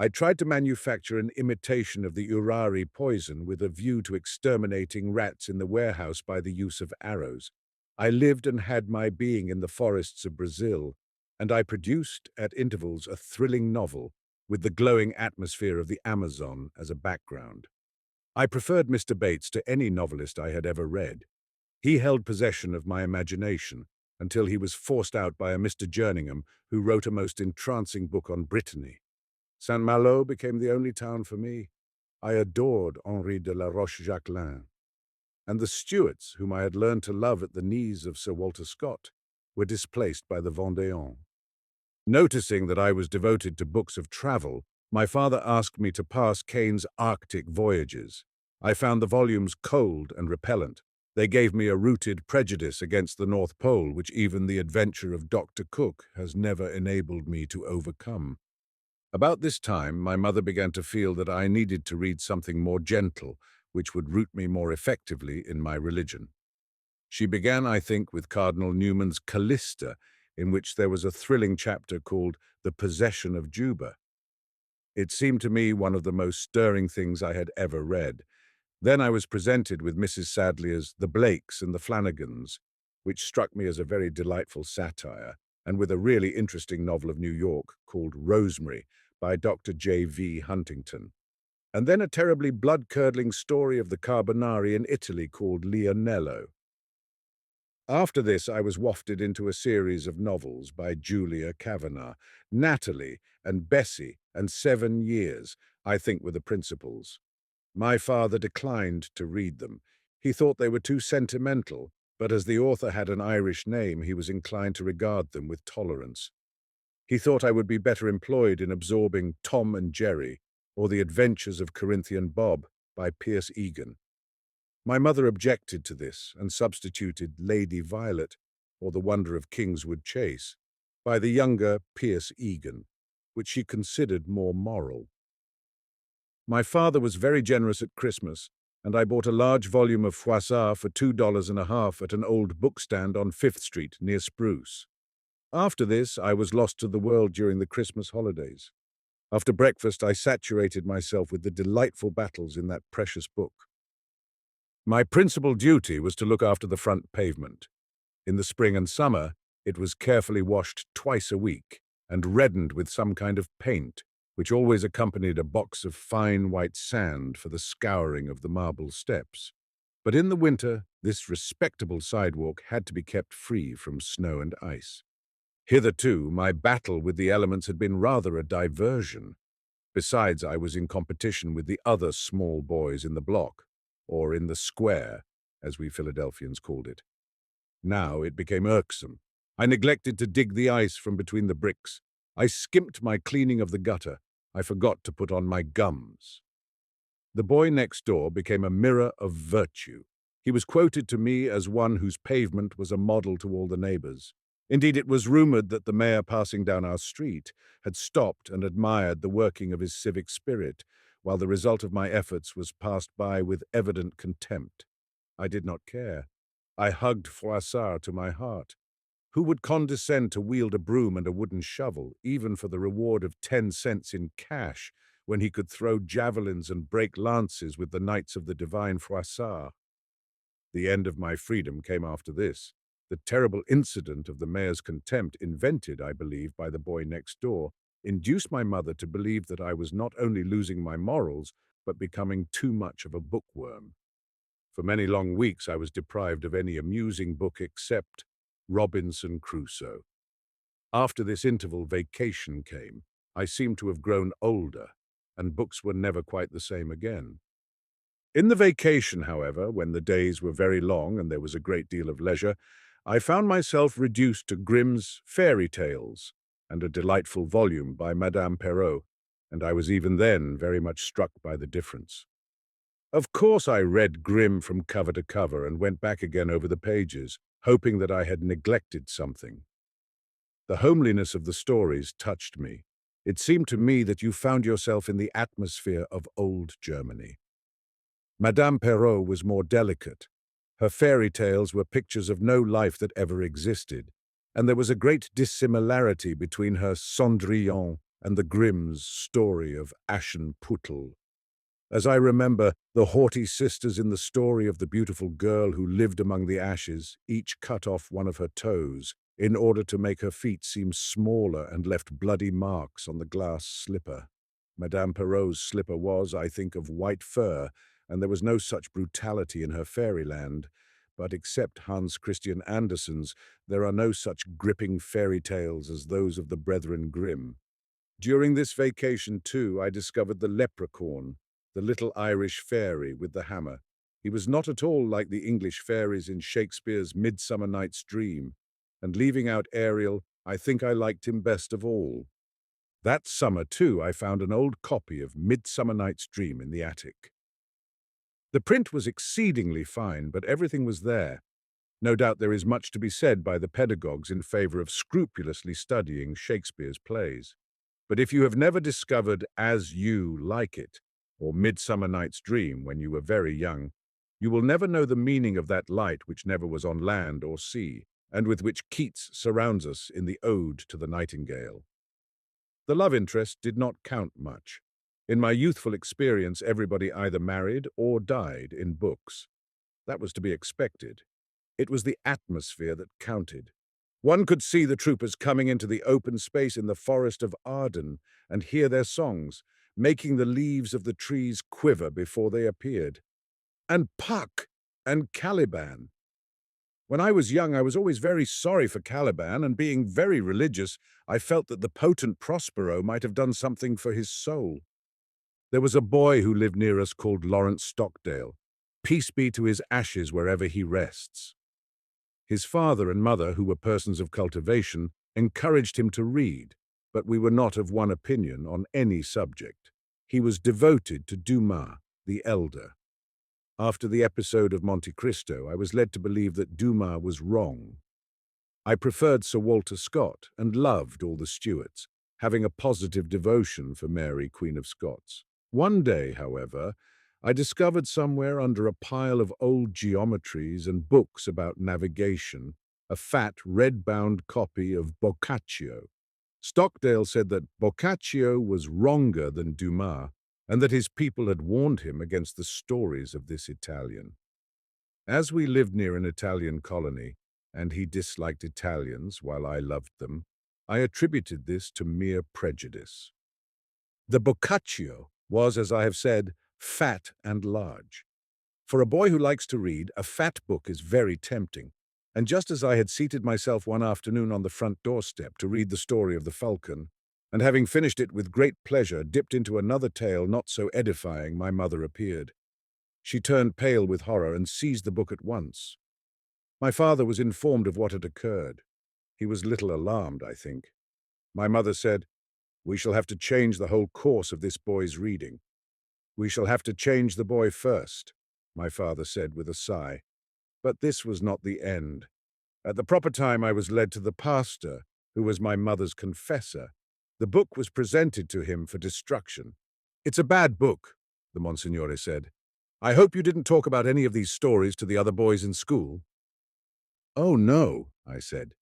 I tried to manufacture an imitation of the Urari poison with a view to exterminating rats in the warehouse by the use of arrows. I lived and had my being in the forests of Brazil, and I produced, at intervals, a thrilling novel with the glowing atmosphere of the Amazon as a background. I preferred Mr. Bates to any novelist I had ever read. He held possession of my imagination until he was forced out by a Mr. Jerningham, who wrote a most entrancing book on Brittany. Saint Malo became the only town for me. I adored Henri de la Roche-Jacquelin. And the Stuarts, whom I had learned to love at the knees of Sir Walter Scott, were displaced by the Vendéens. Noticing that I was devoted to books of travel, my father asked me to pass Kane's Arctic Voyages. I found the volumes cold and repellent. They gave me a rooted prejudice against the North Pole, which even the adventure of Dr. Cook has never enabled me to overcome. About this time, my mother began to feel that I needed to read something more gentle, which would root me more effectively in my religion. She began, I think, with Cardinal Newman's Callista, in which there was a thrilling chapter called The Possession of Juba. It seemed to me one of the most stirring things I had ever read. Then I was presented with Mrs. Sadlier's The Blakes and the Flanagans, which struck me as a very delightful satire, and with a really interesting novel of New York called Rosemary by Dr. J.V. Huntington. And then a terribly blood-curdling story of the Carbonari in Italy called Leonello. After this, I was wafted into a series of novels by Julia Kavanagh. Natalie and Bessie and 7 Years, I think, were the principals. My father declined to read them. He thought they were too sentimental, but as the author had an Irish name, he was inclined to regard them with tolerance. He thought I would be better employed in absorbing Tom and Jerry or The Adventures of Corinthian Bob by Pierce Egan. My mother objected to this and substituted Lady Violet, or The Wonder of Kingswood Chase, by the younger Pierce Egan, which she considered more moral. My father was very generous at Christmas, and I bought a large volume of Froissart for $2.50 at an old bookstand on 5th Street near Spruce. After this, I was lost to the world during the Christmas holidays. After breakfast, I saturated myself with the delightful battles in that precious book. My principal duty was to look after the front pavement. In the spring and summer, it was carefully washed twice a week and reddened with some kind of paint, which always accompanied a box of fine white sand for the scouring of the marble steps. But in the winter, this respectable sidewalk had to be kept free from snow and ice. Hitherto, my battle with the elements had been rather a diversion. Besides, I was in competition with the other small boys in the block, or in the square, as we Philadelphians called it. Now it became irksome. I neglected to dig the ice from between the bricks. I skimped my cleaning of the gutter. I forgot to put on my gums. The boy next door became a mirror of virtue. He was quoted to me as one whose pavement was a model to all the neighbors. Indeed, it was rumored that the mayor passing down our street had stopped and admired the working of his civic spirit, while the result of my efforts was passed by with evident contempt. I did not care. I hugged Froissart to my heart. Who would condescend to wield a broom and a wooden shovel, even for the reward of 10 cents in cash, when he could throw javelins and break lances with the knights of the divine Froissart? The end of my freedom came after this. The terrible incident of the mayor's contempt, invented, I believe, by the boy next door, induced my mother to believe that I was not only losing my morals, but becoming too much of a bookworm. For many long weeks I was deprived of any amusing book except Robinson Crusoe. After this interval, vacation came. I seemed to have grown older, and books were never quite the same again. In the vacation, however, when the days were very long and there was a great deal of leisure, I found myself reduced to Grimm's Fairy Tales and a delightful volume by Madame Perrault, and I was even then very much struck by the difference. Of course I read Grimm from cover to cover and went back again over the pages, hoping that I had neglected something. The homeliness of the stories touched me. It seemed to me that you found yourself in the atmosphere of old Germany. Madame Perrault was more delicate. Her fairy tales were pictures of no life that ever existed, and there was a great dissimilarity between her Cendrillon and the Grimm's story of Aschenputtel. As I remember, the haughty sisters in the story of the beautiful girl who lived among the ashes each cut off one of her toes in order to make her feet seem smaller and left bloody marks on the glass slipper. Madame Perrault's slipper was, I think, of white fur, and there was no such brutality in her fairyland, but except Hans Christian Andersen's, there are no such gripping fairy tales as those of the Brethren Grimm. During this vacation, too, I discovered the leprechaun, the little Irish fairy with the hammer. He was not at all like the English fairies in Shakespeare's Midsummer Night's Dream, and leaving out Ariel, I think I liked him best of all. That summer, too, I found an old copy of Midsummer Night's Dream in the attic. The print was exceedingly fine, but everything was there. No doubt there is much to be said by the pedagogues in favor of scrupulously studying Shakespeare's plays. But if you have never discovered As You Like It, or Midsummer Night's Dream when you were very young, you will never know the meaning of that light which never was on land or sea, and with which Keats surrounds us in the Ode to the Nightingale. The love interest did not count much. In my youthful experience, everybody either married or died in books. That was to be expected. It was the atmosphere that counted. One could see the troopers coming into the open space in the forest of Arden and hear their songs, making the leaves of the trees quiver before they appeared. And Puck and Caliban. When I was young, I was always very sorry for Caliban, and being very religious, I felt that the potent Prospero might have done something for his soul. There was a boy who lived near us called Lawrence Stockdale. Peace be to his ashes wherever he rests. His father and mother, who were persons of cultivation, encouraged him to read, but we were not of one opinion on any subject. He was devoted to Dumas, the elder. After the episode of Monte Cristo, I was led to believe that Dumas was wrong. I preferred Sir Walter Scott and loved all the Stuarts, having a positive devotion for Mary, Queen of Scots. One day, however, I discovered somewhere under a pile of old geometries and books about navigation a fat, red-bound copy of Boccaccio. Stockdale said that Boccaccio was wronger than Dumas, and that his people had warned him against the stories of this Italian. As we lived near an Italian colony, and he disliked Italians while I loved them, I attributed this to mere prejudice. The Boccaccio was, as I have said, fat and large. For a boy who likes to read, a fat book is very tempting, and just as I had seated myself one afternoon on the front doorstep to read the story of the falcon, and having finished it with great pleasure dipped into another tale not so edifying, my mother appeared. She turned pale with horror and seized the book at once. My father was informed of what had occurred. He was little alarmed, I think. My mother said, "We shall have to change the whole course of this boy's reading. We shall have to change the boy first," my father said with a sigh. But this was not the end. At the proper time, I was led to the pastor, who was my mother's confessor. The book was presented to him for destruction. "It's a bad book," the Monsignore said. "I hope you didn't talk about any of these stories to the other boys in school." "Oh, no," I said.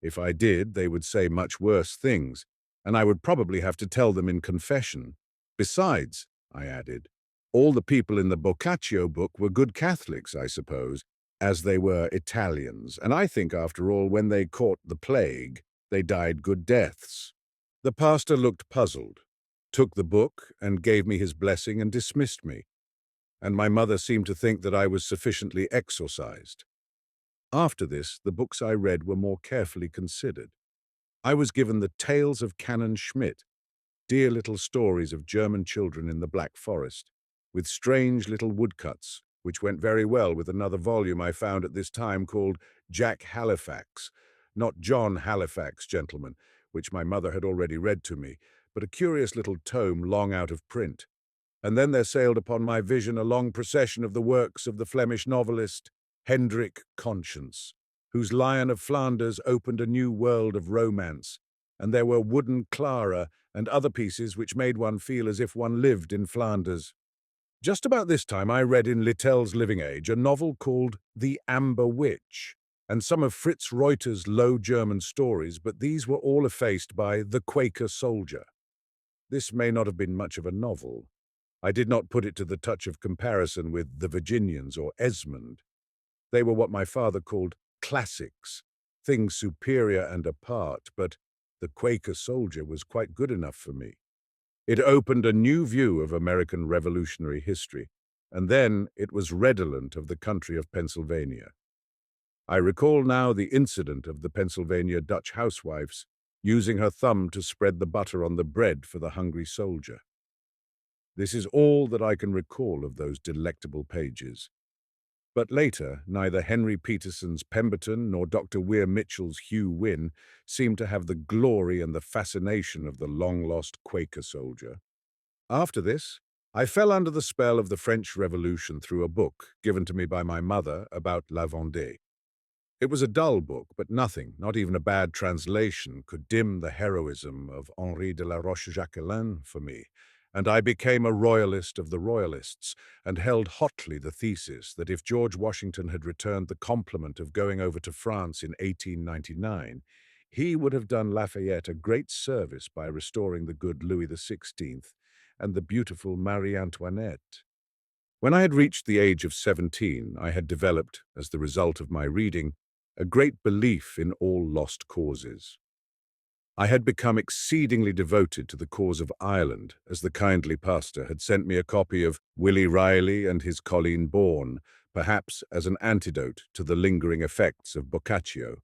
"If I did, they would say much worse things, and I would probably have to tell them in confession. Besides," I added, "all the people in the Boccaccio book were good Catholics, I suppose, as they were Italians, and I think, after all, when they caught the plague, they died good deaths." The pastor looked puzzled, took the book, and gave me his blessing and dismissed me, and my mother seemed to think that I was sufficiently exorcised. After this, the books I read were more carefully considered. I was given the Tales of Canon Schmidt, dear little stories of German children in the Black Forest, with strange little woodcuts, which went very well with another volume I found at this time called Jack Halifax, not John Halifax, gentlemen, which my mother had already read to me, but a curious little tome long out of print. And then there sailed upon my vision a long procession of the works of the Flemish novelist Hendrik Conscience, whose Lion of Flanders opened a new world of romance, and there were Wooden Clara and other pieces which made one feel as if one lived in Flanders. Just about this time I read in Littell's Living Age a novel called The Amber Witch, and some of Fritz Reuter's Low German stories, but these were all effaced by The Quaker Soldier. This may not have been much of a novel. I did not put it to the touch of comparison with The Virginians or Esmond. They were what my father called classics, things superior and apart, but The Quaker Soldier was quite good enough for me. It opened a new view of American Revolutionary history, and then it was redolent of the country of Pennsylvania. I recall now the incident of the Pennsylvania Dutch housewife's using her thumb to spread the butter on the bread for the hungry soldier. This is all that I can recall of those delectable pages. But later, neither Henry Peterson's Pemberton nor Dr. Weir Mitchell's Hugh Wynne seemed to have the glory and the fascination of the long-lost Quaker Soldier. After this, I fell under the spell of the French Revolution through a book given to me by my mother about La Vendée. It was a dull book, but nothing, not even a bad translation, could dim the heroism of Henri de la Roche-Jacquelin for me, and I became a royalist of the royalists, and held hotly the thesis that if George Washington had returned the compliment of going over to France in 1899, he would have done Lafayette a great service by restoring the good Louis XVI and the beautiful Marie Antoinette. When I had reached the age of 17, I had developed, as the result of my reading, a great belief in all lost causes. I had become exceedingly devoted to the cause of Ireland, as the kindly pastor had sent me a copy of Willie Riley and his Colleen Bawn, perhaps as an antidote to the lingering effects of Boccaccio.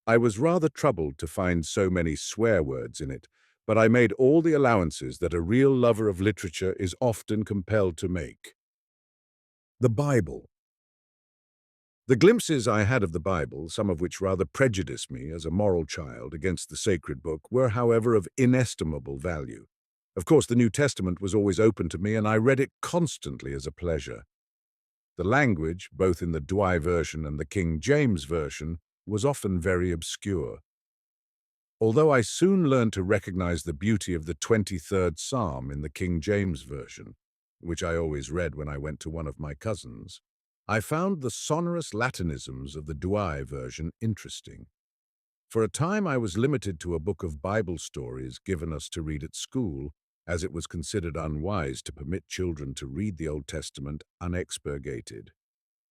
I was rather troubled to find so many swear words in it, but I made all the allowances that a real lover of literature is often compelled to make. The Bible. The glimpses I had of the Bible, some of which rather prejudiced me as a moral child against the sacred book, were, however, of inestimable value. Of course, the New Testament was always open to me, and I read it constantly as a pleasure. The language, both in the Douai version and the King James version, was often very obscure. Although I soon learned to recognize the beauty of the 23rd Psalm in the King James version, which I always read when I went to one of my cousins, I found the sonorous Latinisms of the Douai version interesting. For a time I was limited to a book of Bible stories given us to read at school, as it was considered unwise to permit children to read the Old Testament unexpurgated.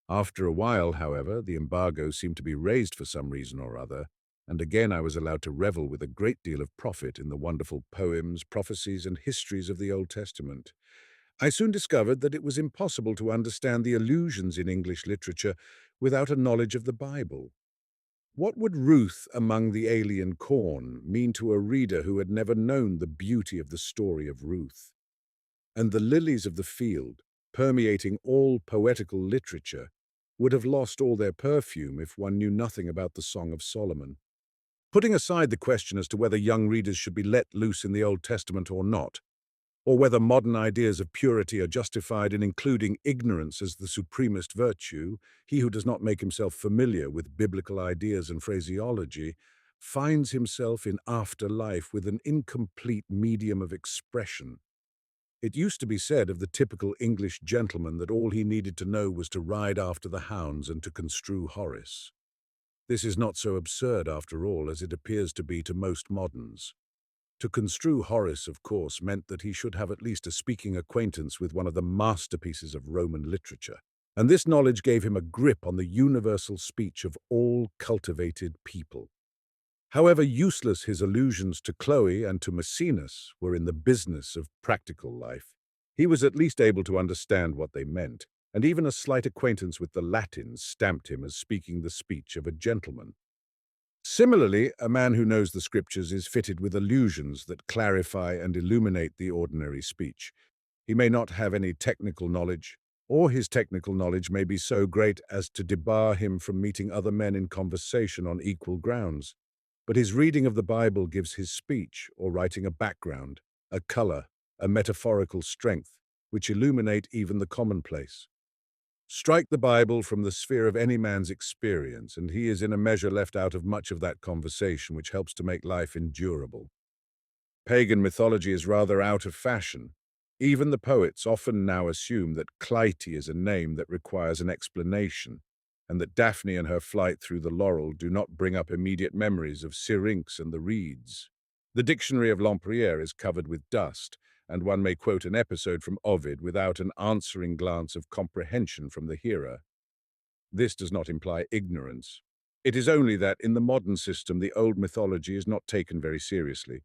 After a while, however, the embargo seemed to be raised for some reason or other, and again I was allowed to revel with a great deal of profit in the wonderful poems, prophecies, and histories of the Old Testament. I soon discovered that it was impossible to understand the allusions in English literature without a knowledge of the Bible. What would Ruth among the alien corn mean to a reader who had never known the beauty of the story of Ruth? And the lilies of the field, permeating all poetical literature, would have lost all their perfume if one knew nothing about the Song of Solomon. Putting aside the question as to whether young readers should be let loose in the Old Testament or not, or whether modern ideas of purity are justified in including ignorance as the supremest virtue, he who does not make himself familiar with biblical ideas and phraseology finds himself in after life with an incomplete medium of expression. It used to be said of the typical English gentleman that all he needed to know was to ride after the hounds and to construe Horace. This is not so absurd, after all, as it appears to be to most moderns. To construe Horace, of course, meant that he should have at least a speaking acquaintance with one of the masterpieces of Roman literature, and this knowledge gave him a grip on the universal speech of all cultivated people. However useless his allusions to Chloe and to Maecenas were in the business of practical life, he was at least able to understand what they meant, and even a slight acquaintance with the Latin stamped him as speaking the speech of a gentleman. Similarly, a man who knows the scriptures is fitted with allusions that clarify and illuminate the ordinary speech. He may not have any technical knowledge, or his technical knowledge may be so great as to debar him from meeting other men in conversation on equal grounds. But his reading of the Bible gives his speech or writing a background, a color, a metaphorical strength, which illuminate even the commonplace. Strike the Bible from the sphere of any man's experience, and he is in a measure left out of much of that conversation which helps to make life endurable. Pagan mythology is rather out of fashion. Even the poets often now assume that Clytie is a name that requires an explanation, and that Daphne and her flight through the laurel do not bring up immediate memories of Syrinx and the reeds. The dictionary of Lempriere is covered with dust, and one may quote an episode from Ovid without an answering glance of comprehension from the hearer. This does not imply ignorance. It is only that in the modern system the old mythology is not taken very seriously.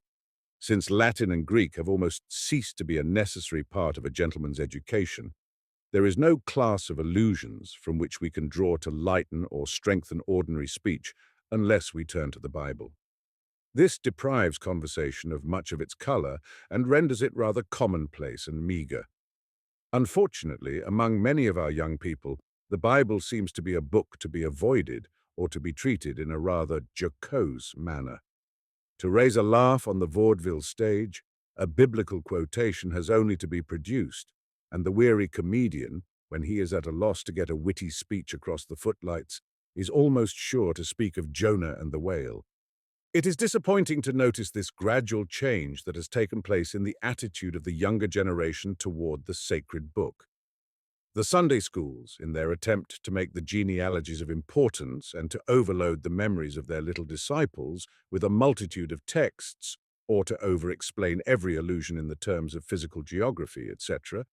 Since Latin and Greek have almost ceased to be a necessary part of a gentleman's education, there is no class of allusions from which we can draw to lighten or strengthen ordinary speech unless we turn to the Bible. This deprives conversation of much of its color and renders it rather commonplace and meager. Unfortunately, among many of our young people, the Bible seems to be a book to be avoided or to be treated in a rather jocose manner. To raise a laugh on the vaudeville stage, a biblical quotation has only to be produced, and the weary comedian, when he is at a loss to get a witty speech across the footlights, is almost sure to speak of Jonah and the whale. It is disappointing to notice this gradual change that has taken place in the attitude of the younger generation toward the sacred book. The Sunday schools, in their attempt to make the genealogies of importance and to overload the memories of their little disciples with a multitude of texts, or to over-explain every allusion in the terms of physical geography, etc.,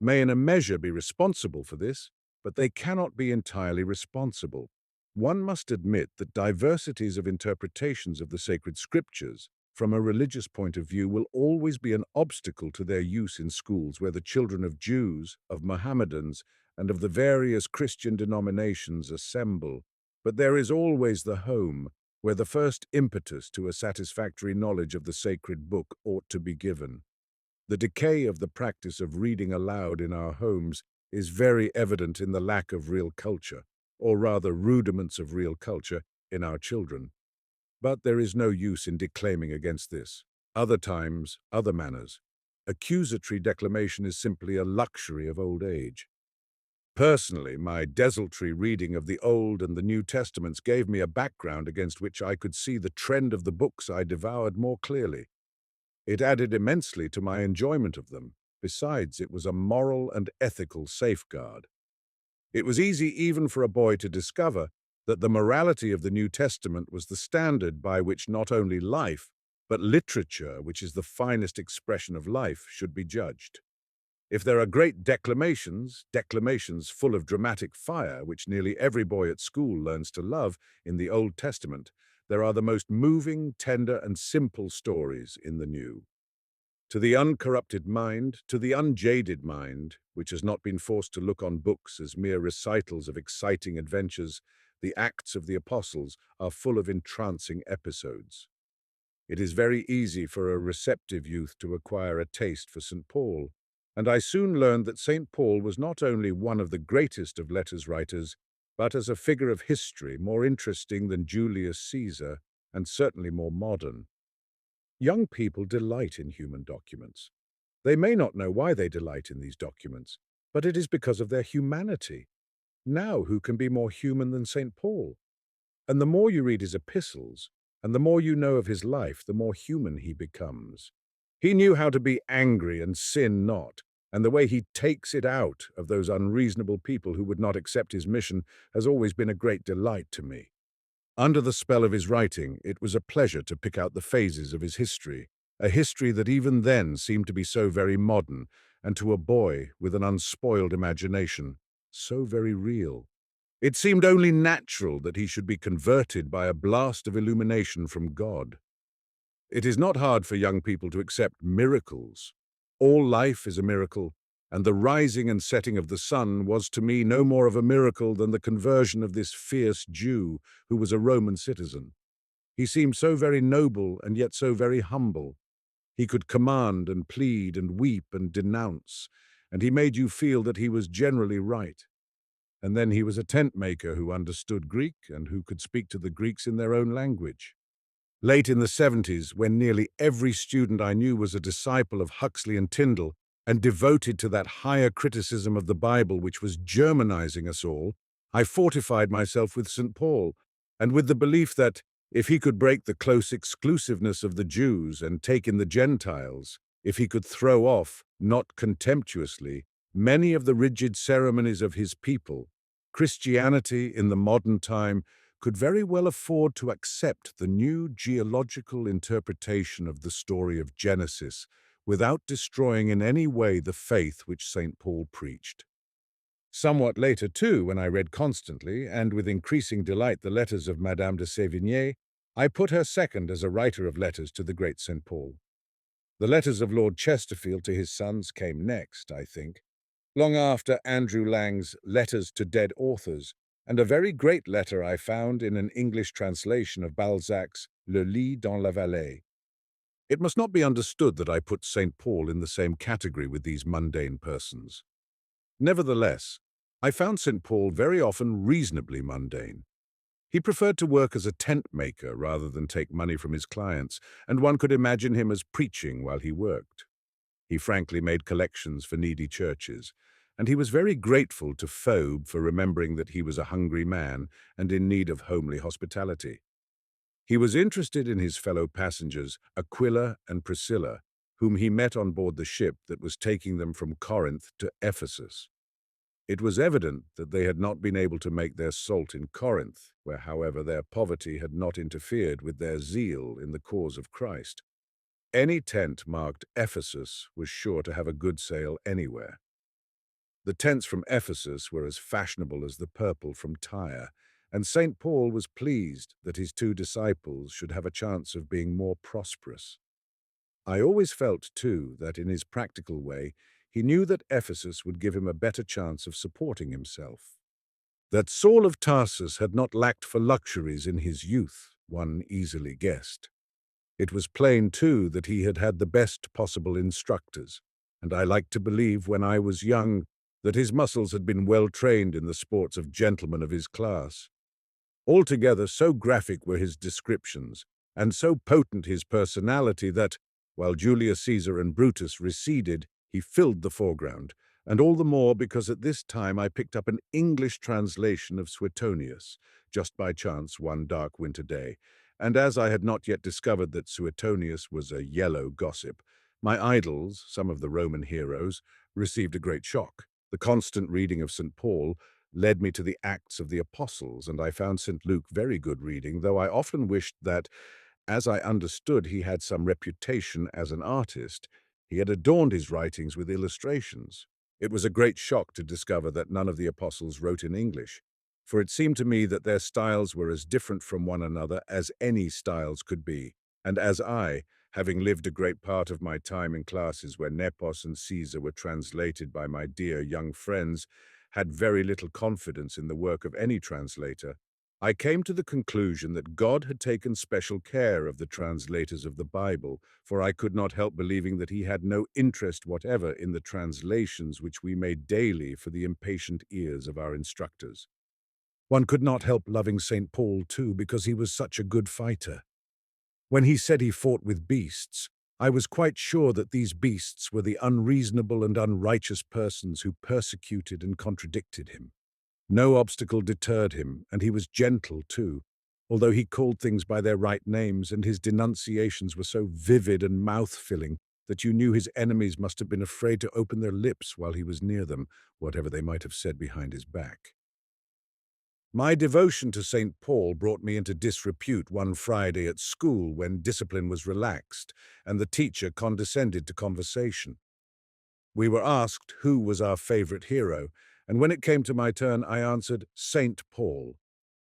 may in a measure be responsible for this, but they cannot be entirely responsible. One must admit that diversities of interpretations of the sacred scriptures, from a religious point of view, will always be an obstacle to their use in schools where the children of Jews, of Mohammedans, and of the various Christian denominations assemble. But there is always the home, where the first impetus to a satisfactory knowledge of the sacred book ought to be given. The decay of the practice of reading aloud in our homes is very evident in the lack of real culture, or rather rudiments of real culture, in our children. But there is no use in declaiming against this. Other times, other manners. Accusatory declamation is simply a luxury of old age. Personally, my desultory reading of the Old and the New Testaments gave me a background against which I could see the trend of the books I devoured more clearly. It added immensely to my enjoyment of them. Besides, it was a moral and ethical safeguard. It was easy even for a boy to discover that the morality of the New Testament was the standard by which not only life, but literature, which is the finest expression of life, should be judged. If there are great declamations full of dramatic fire, which nearly every boy at school learns to love in the Old Testament, there are the most moving, tender, and simple stories in the New. To the uncorrupted mind, to the unjaded mind, which has not been forced to look on books as mere recitals of exciting adventures, the Acts of the Apostles are full of entrancing episodes. It is very easy for a receptive youth to acquire a taste for St. Paul, and I soon learned that St. Paul was not only one of the greatest of letters writers, but as a figure of history more interesting than Julius Caesar and certainly more modern. Young people delight in human documents. They may not know why they delight in these documents, but it is because of their humanity. Now, who can be more human than St. Paul? And the more you read his epistles, and the more you know of his life, the more human he becomes. He knew how to be angry and sin not, and the way he takes it out of those unreasonable people who would not accept his mission has always been a great delight to me. Under the spell of his writing, it was a pleasure to pick out the phases of his history, a history that even then seemed to be so very modern, and to a boy with an unspoiled imagination, so very real. It seemed only natural that he should be converted by a blast of illumination from God. It is not hard for young people to accept miracles. All life is a miracle, and the rising and setting of the sun was to me no more of a miracle than the conversion of this fierce Jew who was a Roman citizen. He seemed so very noble and yet so very humble. He could command and plead and weep and denounce, and he made you feel that he was generally right. And then he was a tent maker who understood Greek and who could speak to the Greeks in their own language. Late in the 70s, when nearly every student I knew was a disciple of Huxley and Tyndall and devoted to that higher criticism of the Bible which was Germanizing us all, I fortified myself with St. Paul and with the belief that if he could break the close exclusiveness of the Jews and take in the Gentiles, if he could throw off, not contemptuously, many of the rigid ceremonies of his people, Christianity in the modern time could very well afford to accept the new geological interpretation of the story of Genesis without destroying in any way the faith which St. Paul preached. Somewhat later, too, when I read constantly, and with increasing delight, the letters of Madame de Sévigné, I put her second as a writer of letters to the great St. Paul. The letters of Lord Chesterfield to his sons came next, I think, long after Andrew Lang's Letters to Dead Authors, and a very great letter I found in an English translation of Balzac's Le Lit dans la Vallée. It must not be understood that I put St. Paul in the same category with these mundane persons. Nevertheless, I found St. Paul very often reasonably mundane. He preferred to work as a tent maker rather than take money from his clients, and one could imagine him as preaching while he worked. He frankly made collections for needy churches, and he was very grateful to Phoebe for remembering that he was a hungry man and in need of homely hospitality. He was interested in his fellow passengers, Aquila and Priscilla, whom he met on board the ship that was taking them from Corinth to Ephesus. It was evident that they had not been able to make their salt in Corinth, where, however, their poverty had not interfered with their zeal in the cause of Christ. Any tent marked Ephesus was sure to have a good sale anywhere. The tents from Ephesus were as fashionable as the purple from Tyre, and St. Paul was pleased that his two disciples should have a chance of being more prosperous. I always felt, too, that in his practical way, he knew that Ephesus would give him a better chance of supporting himself. That Saul of Tarsus had not lacked for luxuries in his youth, one easily guessed. It was plain, too, that he had had the best possible instructors, and I liked to believe when I was young that his muscles had been well trained in the sports of gentlemen of his class. Altogether, so graphic were his descriptions, and so potent his personality that, while Julius Caesar and Brutus receded, he filled the foreground, and all the more because at this time I picked up an English translation of Suetonius, just by chance one dark winter day, and as I had not yet discovered that Suetonius was a yellow gossip, my idols, some of the Roman heroes, received a great shock. The constant reading of St. Paul led me to the Acts of the Apostles, and I found St. Luke very good reading, though I often wished that, as I understood he had some reputation as an artist, he had adorned his writings with illustrations. It was a great shock to discover that none of the apostles wrote in English, for it seemed to me that their styles were as different from one another as any styles could be, and as I, having lived a great part of my time in classes where Nepos and Caesar were translated by my dear young friends, had very little confidence in the work of any translator, I came to the conclusion that God had taken special care of the translators of the Bible, for I could not help believing that he had no interest whatever in the translations which we made daily for the impatient ears of our instructors. One could not help loving St. Paul, too, because he was such a good fighter. When he said he fought with beasts, I was quite sure that these beasts were the unreasonable and unrighteous persons who persecuted and contradicted him. No obstacle deterred him, and he was gentle too, although he called things by their right names, and his denunciations were so vivid and mouth-filling that you knew his enemies must have been afraid to open their lips while he was near them, whatever they might have said behind his back. My devotion to St. Paul brought me into disrepute one Friday at school when discipline was relaxed and the teacher condescended to conversation. We were asked who was our favorite hero, and when it came to my turn, I answered St. Paul,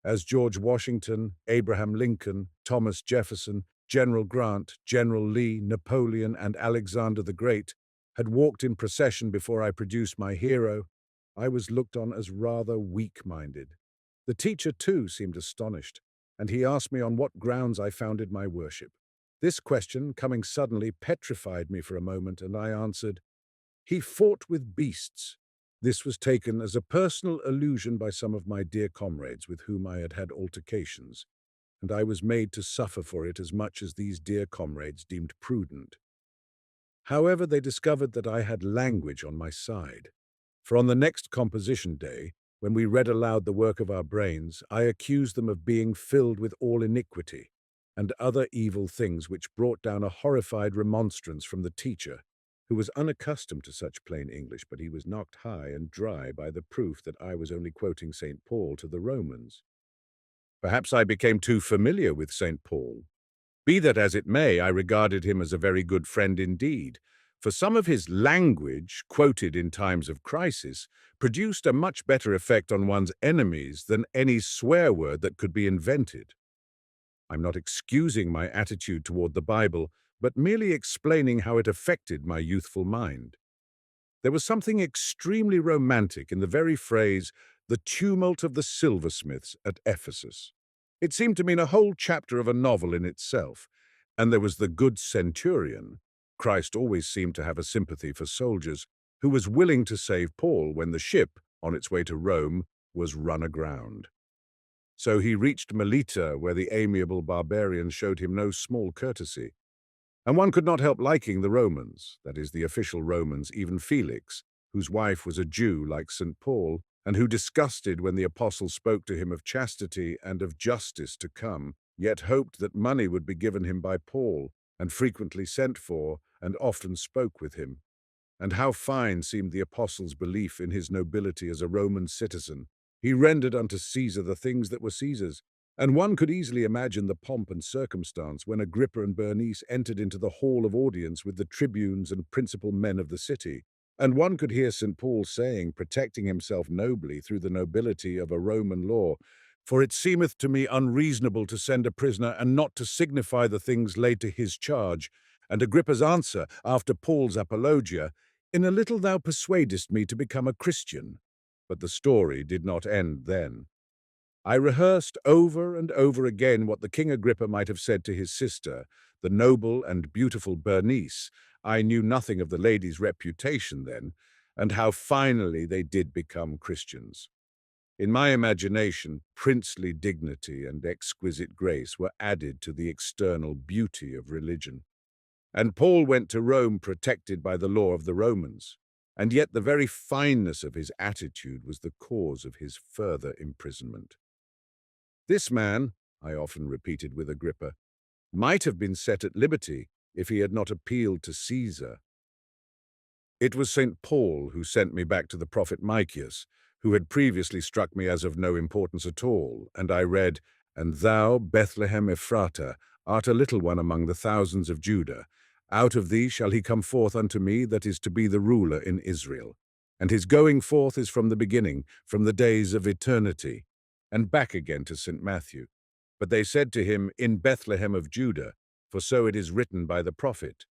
as George Washington, Abraham Lincoln, Thomas Jefferson, General Grant, General Lee, Napoleon, and Alexander the Great had walked in procession before I produced my hero. I was looked on as rather weak-minded. The teacher, too, seemed astonished, and he asked me on what grounds I founded my worship. This question, coming suddenly, petrified me for a moment, and I answered, "He fought with beasts." This was taken as a personal allusion by some of my dear comrades with whom I had had altercations, and I was made to suffer for it as much as these dear comrades deemed prudent. However, they discovered that I had language on my side, for on the next composition day, when we read aloud the work of our brains, I accused them of being filled with all iniquity and other evil things which brought down a horrified remonstrance from the teacher, who was unaccustomed to such plain English, but he was knocked high and dry by the proof that I was only quoting St. Paul to the Romans. Perhaps I became too familiar with St. Paul. Be that as it may, I regarded him as a very good friend indeed, for some of his language, quoted in times of crisis, produced a much better effect on one's enemies than any swear word that could be invented. I'm not excusing my attitude toward the Bible, but merely explaining how it affected my youthful mind. There was something extremely romantic in the very phrase, "the tumult of the silversmiths at Ephesus." It seemed to mean a whole chapter of a novel in itself, and there was the good centurion. Christ always seemed to have a sympathy for soldiers, who was willing to save Paul when the ship, on its way to Rome, was run aground. So he reached Melita, where the amiable barbarians showed him no small courtesy. And one could not help liking the Romans, that is, the official Romans, even Felix, whose wife was a Jew like St. Paul, and who disgusted when the apostle spoke to him of chastity and of justice to come, yet hoped that money would be given him by Paul, and frequently sent for, and often spoke with him. And how fine seemed the apostle's belief in his nobility as a Roman citizen. He rendered unto Caesar the things that were Caesar's, and one could easily imagine the pomp and circumstance when Agrippa and Bernice entered into the hall of audience with the tribunes and principal men of the city. And one could hear St. Paul saying, protecting himself nobly through the nobility of a Roman law, "For it seemeth to me unreasonable to send a prisoner and not to signify the things laid to his charge." And Agrippa's answer, after Paul's apologia, "In a little thou persuadest me to become a Christian." But the story did not end then. I rehearsed over and over again what the King Agrippa might have said to his sister, the noble and beautiful Bernice. I knew nothing of the lady's reputation then, and how finally they did become Christians. In my imagination, princely dignity and exquisite grace were added to the external beauty of religion. And Paul went to Rome protected by the law of the Romans, and yet the very fineness of his attitude was the cause of his further imprisonment. This man, I often repeated with Agrippa, might have been set at liberty if he had not appealed to Caesar. It was St. Paul who sent me back to the prophet Micheas, who had previously struck me as of no importance at all, and I read, "And thou, Bethlehem Ephratah, art a little one among the thousands of Judah. Out of thee shall he come forth unto me that is to be the ruler in Israel. And his going forth is from the beginning, from the days of eternity." And back again to St. Matthew. "But they said to him, In Bethlehem of Judah, for so it is written by the prophet.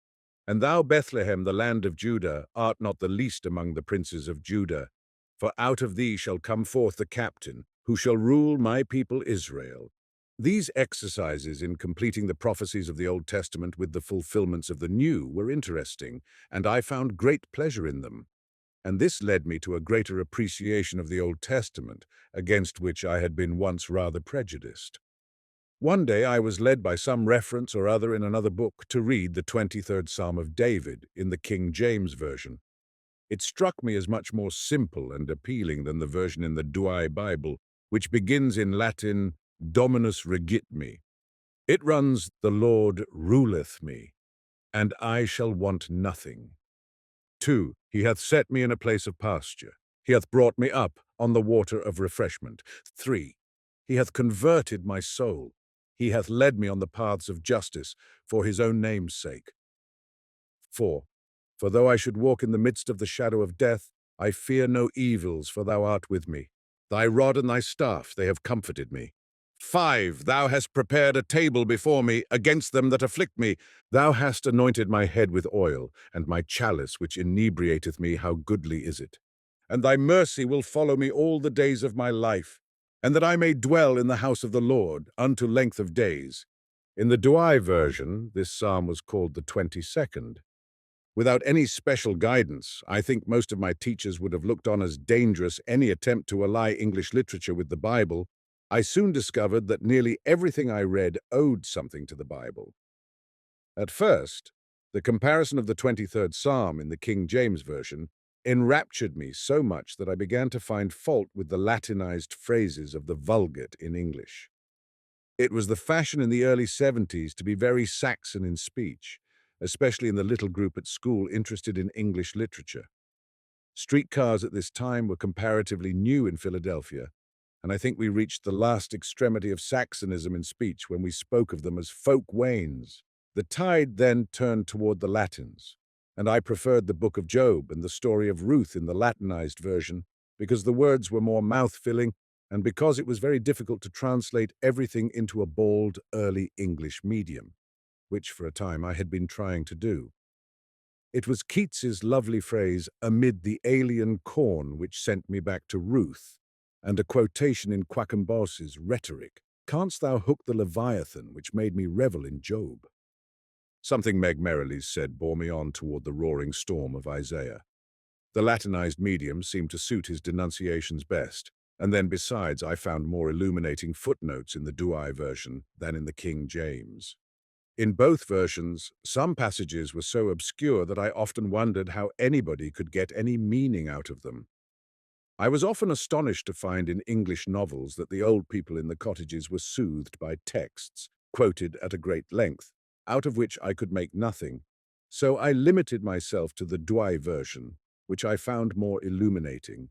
And thou, Bethlehem, the land of Judah, art not the least among the princes of Judah. For out of thee shall come forth the captain, who shall rule my people Israel." These exercises in completing the prophecies of the Old Testament with the fulfillments of the New were interesting, and I found great pleasure in them. And this led me to a greater appreciation of the Old Testament, against which I had been once rather prejudiced. One day I was led by some reference or other in another book to read the 23rd Psalm of David in the King James Version. It struck me as much more simple and appealing than the version in the Douai Bible, which begins in Latin, Dominus regit me. It runs, The Lord ruleth me, and I shall want nothing. 2. He hath set me in a place of pasture. He hath brought me up on the water of refreshment. 3. He hath converted my soul. He hath led me on the paths of justice for his own name's sake. 4. For though I should walk in the midst of the shadow of death, I fear no evils, for thou art with me. Thy rod and thy staff, they have comforted me. 5. Thou hast prepared a table before me against them that afflict me. Thou hast anointed my head with oil, and my chalice which inebriateth me, how goodly is it. And thy mercy will follow me all the days of my life, and that I may dwell in the house of the Lord unto length of days. In the Douai version, this psalm was called the 22nd. Without any special guidance, I think most of my teachers would have looked on as dangerous any attempt to ally English literature with the Bible. I soon discovered that nearly everything I read owed something to the Bible. At first, the comparison of the 23rd Psalm in the King James Version enraptured me so much that I began to find fault with the Latinized phrases of the Vulgate in English. It was the fashion in the early 70s to be very Saxon in speech, especially in the little group at school interested in English literature. Streetcars at this time were comparatively new in Philadelphia, and I think we reached the last extremity of Saxonism in speech when we spoke of them as folk wains. The tide then turned toward the Latins, and I preferred the Book of Job and the story of Ruth in the Latinized version because the words were more mouth-filling and because it was very difficult to translate everything into a bald, early English medium, which for a time I had been trying to do. It was Keats's lovely phrase, amid the alien corn, which sent me back to Ruth, and a quotation in Quackenbos's Rhetoric, canst thou hook the Leviathan, which made me revel in Job? Something Meg Merrilies said bore me on toward the roaring storm of Isaiah. The Latinized medium seemed to suit his denunciations best, and then besides I found more illuminating footnotes in the Douai version than in the King James. In both versions, some passages were so obscure that I often wondered how anybody could get any meaning out of them. I was often astonished to find in English novels that the old people in the cottages were soothed by texts, quoted at a great length, out of which I could make nothing, so I limited myself to the Douai version, which I found more illuminating.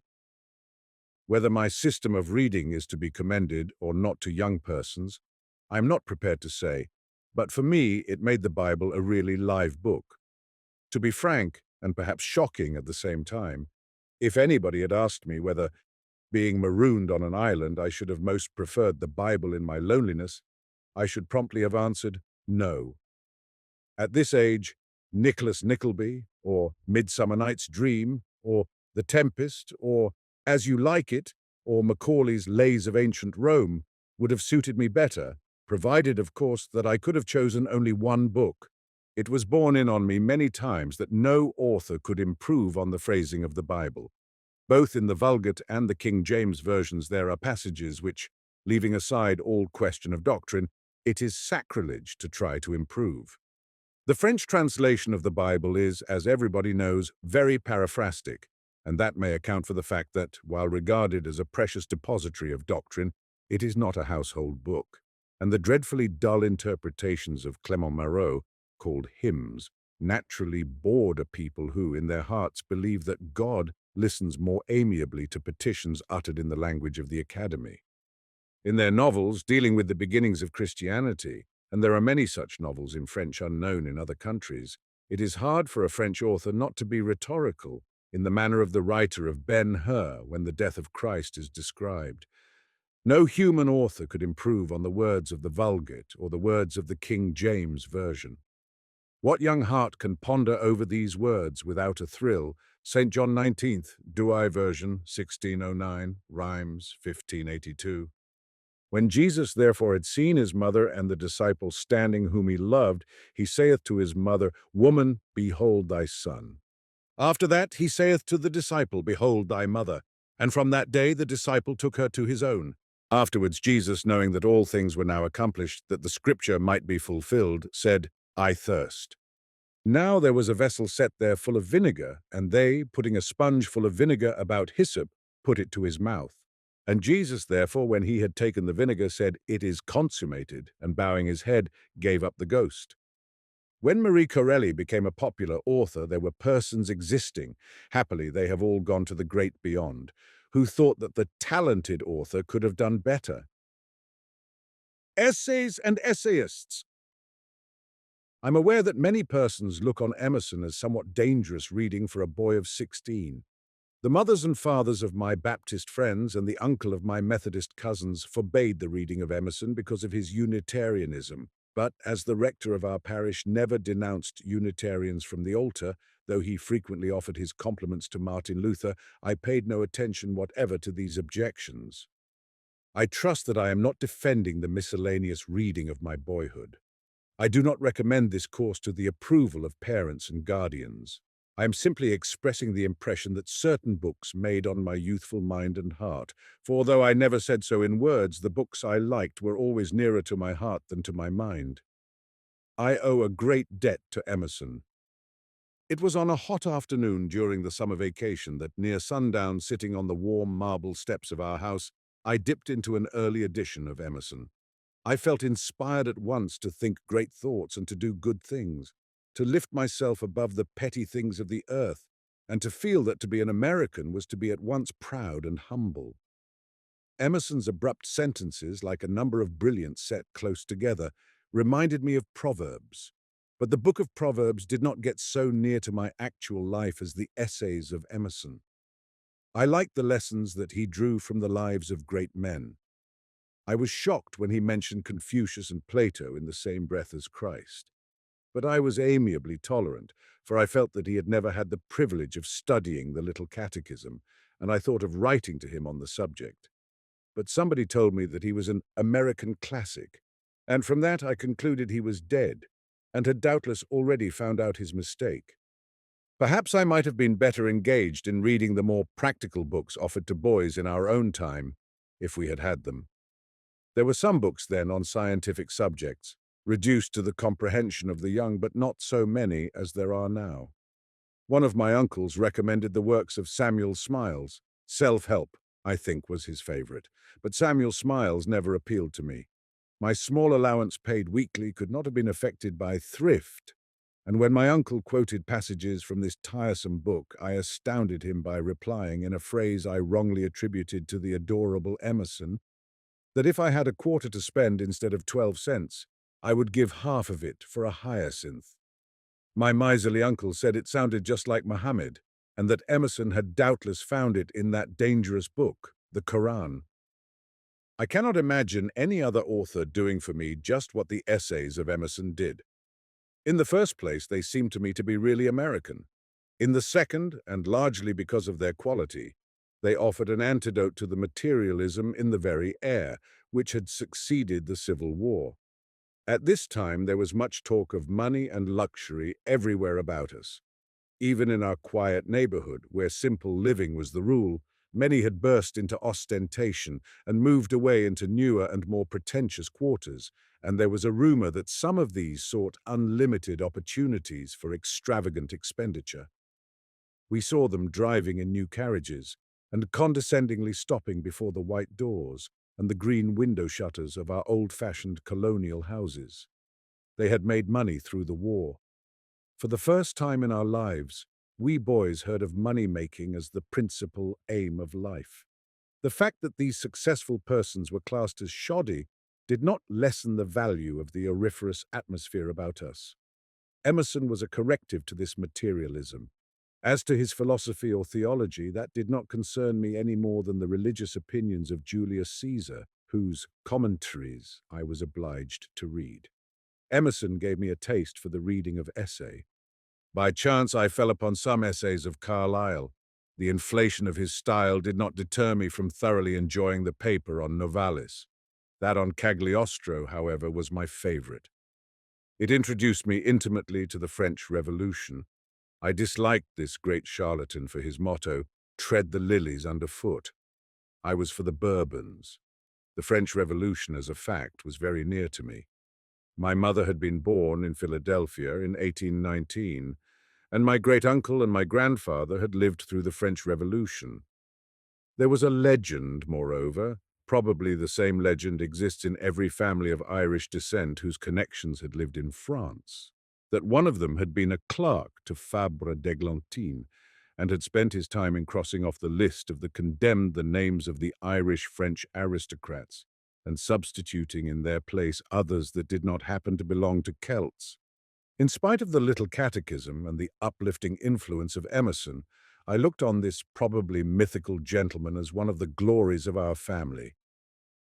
Whether my system of reading is to be commended or not to young persons, I am not prepared to say, but for me it made the Bible a really live book. To be frank, and perhaps shocking at the same time, if anybody had asked me whether, being marooned on an island, I should have most preferred the Bible in my loneliness, I should promptly have answered no. At this age, Nicholas Nickleby, or Midsummer Night's Dream, or The Tempest, or As You Like It, or Macaulay's Lays of Ancient Rome would have suited me better, provided, of course, that I could have chosen only one book. It was borne in on me many times that no author could improve on the phrasing of the Bible. Both in the Vulgate and the King James versions there are passages which, leaving aside all question of doctrine, it is sacrilege to try to improve. The French translation of the Bible is, as everybody knows, very paraphrastic, and that may account for the fact that, while regarded as a precious depository of doctrine, it is not a household book, and the dreadfully dull interpretations of Clement Marot, called hymns, naturally bored a people who, in their hearts, believe that God listens more amiably to petitions uttered in the language of the Academy. In their novels dealing with the beginnings of Christianity, and there are many such novels in French unknown in other countries, it is hard for a French author not to be rhetorical in the manner of the writer of Ben-Hur when the death of Christ is described. No human author could improve on the words of the Vulgate or the words of the King James Version. What young heart can ponder over these words without a thrill? St. John 19th, Douai version, 1609, Rhymes, 1582. When Jesus therefore had seen his mother and the disciple standing whom he loved, he saith to his mother, Woman, behold thy son. After that he saith to the disciple, Behold thy mother. And from that day the disciple took her to his own. Afterwards, Jesus, knowing that all things were now accomplished, that the scripture might be fulfilled, said, I thirst. Now there was a vessel set there full of vinegar, and they, putting a sponge full of vinegar about hyssop, put it to his mouth. And Jesus, therefore, when he had taken the vinegar, said, It is consummated, and bowing his head, gave up the ghost. When Marie Corelli became a popular author, there were persons existing, happily they have all gone to the great beyond, who thought that the talented author could have done better. Essays and essayists. I'm aware that many persons look on Emerson as somewhat dangerous reading for a boy of 16. The mothers and fathers of my Baptist friends and the uncle of my Methodist cousins forbade the reading of Emerson because of his Unitarianism, but as the rector of our parish never denounced Unitarians from the altar, though he frequently offered his compliments to Martin Luther, I paid no attention whatever to these objections. I trust that I am not defending the miscellaneous reading of my boyhood. I do not recommend this course to the approval of parents and guardians. I am simply expressing the impression that certain books made on my youthful mind and heart, for although I never said so in words, the books I liked were always nearer to my heart than to my mind. I owe a great debt to Emerson. It was on a hot afternoon during the summer vacation that near sundown, sitting on the warm marble steps of our house, I dipped into an early edition of Emerson. I felt inspired at once to think great thoughts and to do good things, to lift myself above the petty things of the earth, and to feel that to be an American was to be at once proud and humble. Emerson's abrupt sentences, like a number of brilliants set close together, reminded me of Proverbs. But the book of Proverbs did not get so near to my actual life as the essays of Emerson. I liked the lessons that he drew from the lives of great men. I was shocked when he mentioned Confucius and Plato in the same breath as Christ. But I was amiably tolerant, for I felt that he had never had the privilege of studying the little catechism, and I thought of writing to him on the subject. But somebody told me that he was an American classic, and from that I concluded he was dead, and had doubtless already found out his mistake. Perhaps I might have been better engaged in reading the more practical books offered to boys in our own time, if we had had them. There were some books then on scientific subjects, reduced to the comprehension of the young, but not so many as there are now. One of my uncles recommended the works of Samuel Smiles. Self-help, I think, was his favorite, but Samuel Smiles never appealed to me. My small allowance paid weekly could not have been affected by thrift, and when my uncle quoted passages from this tiresome book, I astounded him by replying in a phrase I wrongly attributed to the adorable Emerson, that if I had a quarter to spend instead of 12 cents, I would give half of it for a hyacinth. My miserly uncle said it sounded just like Muhammad, and that Emerson had doubtless found it in that dangerous book, the Koran. I cannot imagine any other author doing for me just what the essays of Emerson did. In the first place, they seemed to me to be really American. In the second, and largely because of their quality, they offered an antidote to the materialism in the very air, which had succeeded the Civil War. At this time, there was much talk of money and luxury everywhere about us. Even in our quiet neighborhood, where simple living was the rule, many had burst into ostentation and moved away into newer and more pretentious quarters, and there was a rumor that some of these sought unlimited opportunities for extravagant expenditure. We saw them driving in new carriages, and condescendingly stopping before the white doors and the green window shutters of our old-fashioned colonial houses. They had made money through the war. For the first time in our lives, we boys heard of money-making as the principal aim of life. The fact that these successful persons were classed as shoddy did not lessen the value of the auriferous atmosphere about us. Emerson was a corrective to this materialism. As to his philosophy or theology, that did not concern me any more than the religious opinions of Julius Caesar, whose commentaries I was obliged to read. Emerson gave me a taste for the reading of essay. By chance I fell upon some essays of Carlyle. The inflation of his style did not deter me from thoroughly enjoying the paper on Novalis. That on Cagliostro, however, was my favorite. It introduced me intimately to the French Revolution. I disliked this great charlatan for his motto, "Tread the lilies underfoot." I was for the Bourbons. The French Revolution, as a fact, was very near to me. My mother had been born in Philadelphia in 1819, and my great-uncle and my grandfather had lived through the French Revolution. There was a legend, moreover, probably the same legend exists in every family of Irish descent whose connections had lived in France, that one of them had been a clerk to Fabre d'Eglantine and had spent his time in crossing off the list of the condemned the names of the Irish French aristocrats and substituting in their place others that did not happen to belong to Celts. In spite of the little catechism and the uplifting influence of Emerson, I looked on this probably mythical gentleman as one of the glories of our family.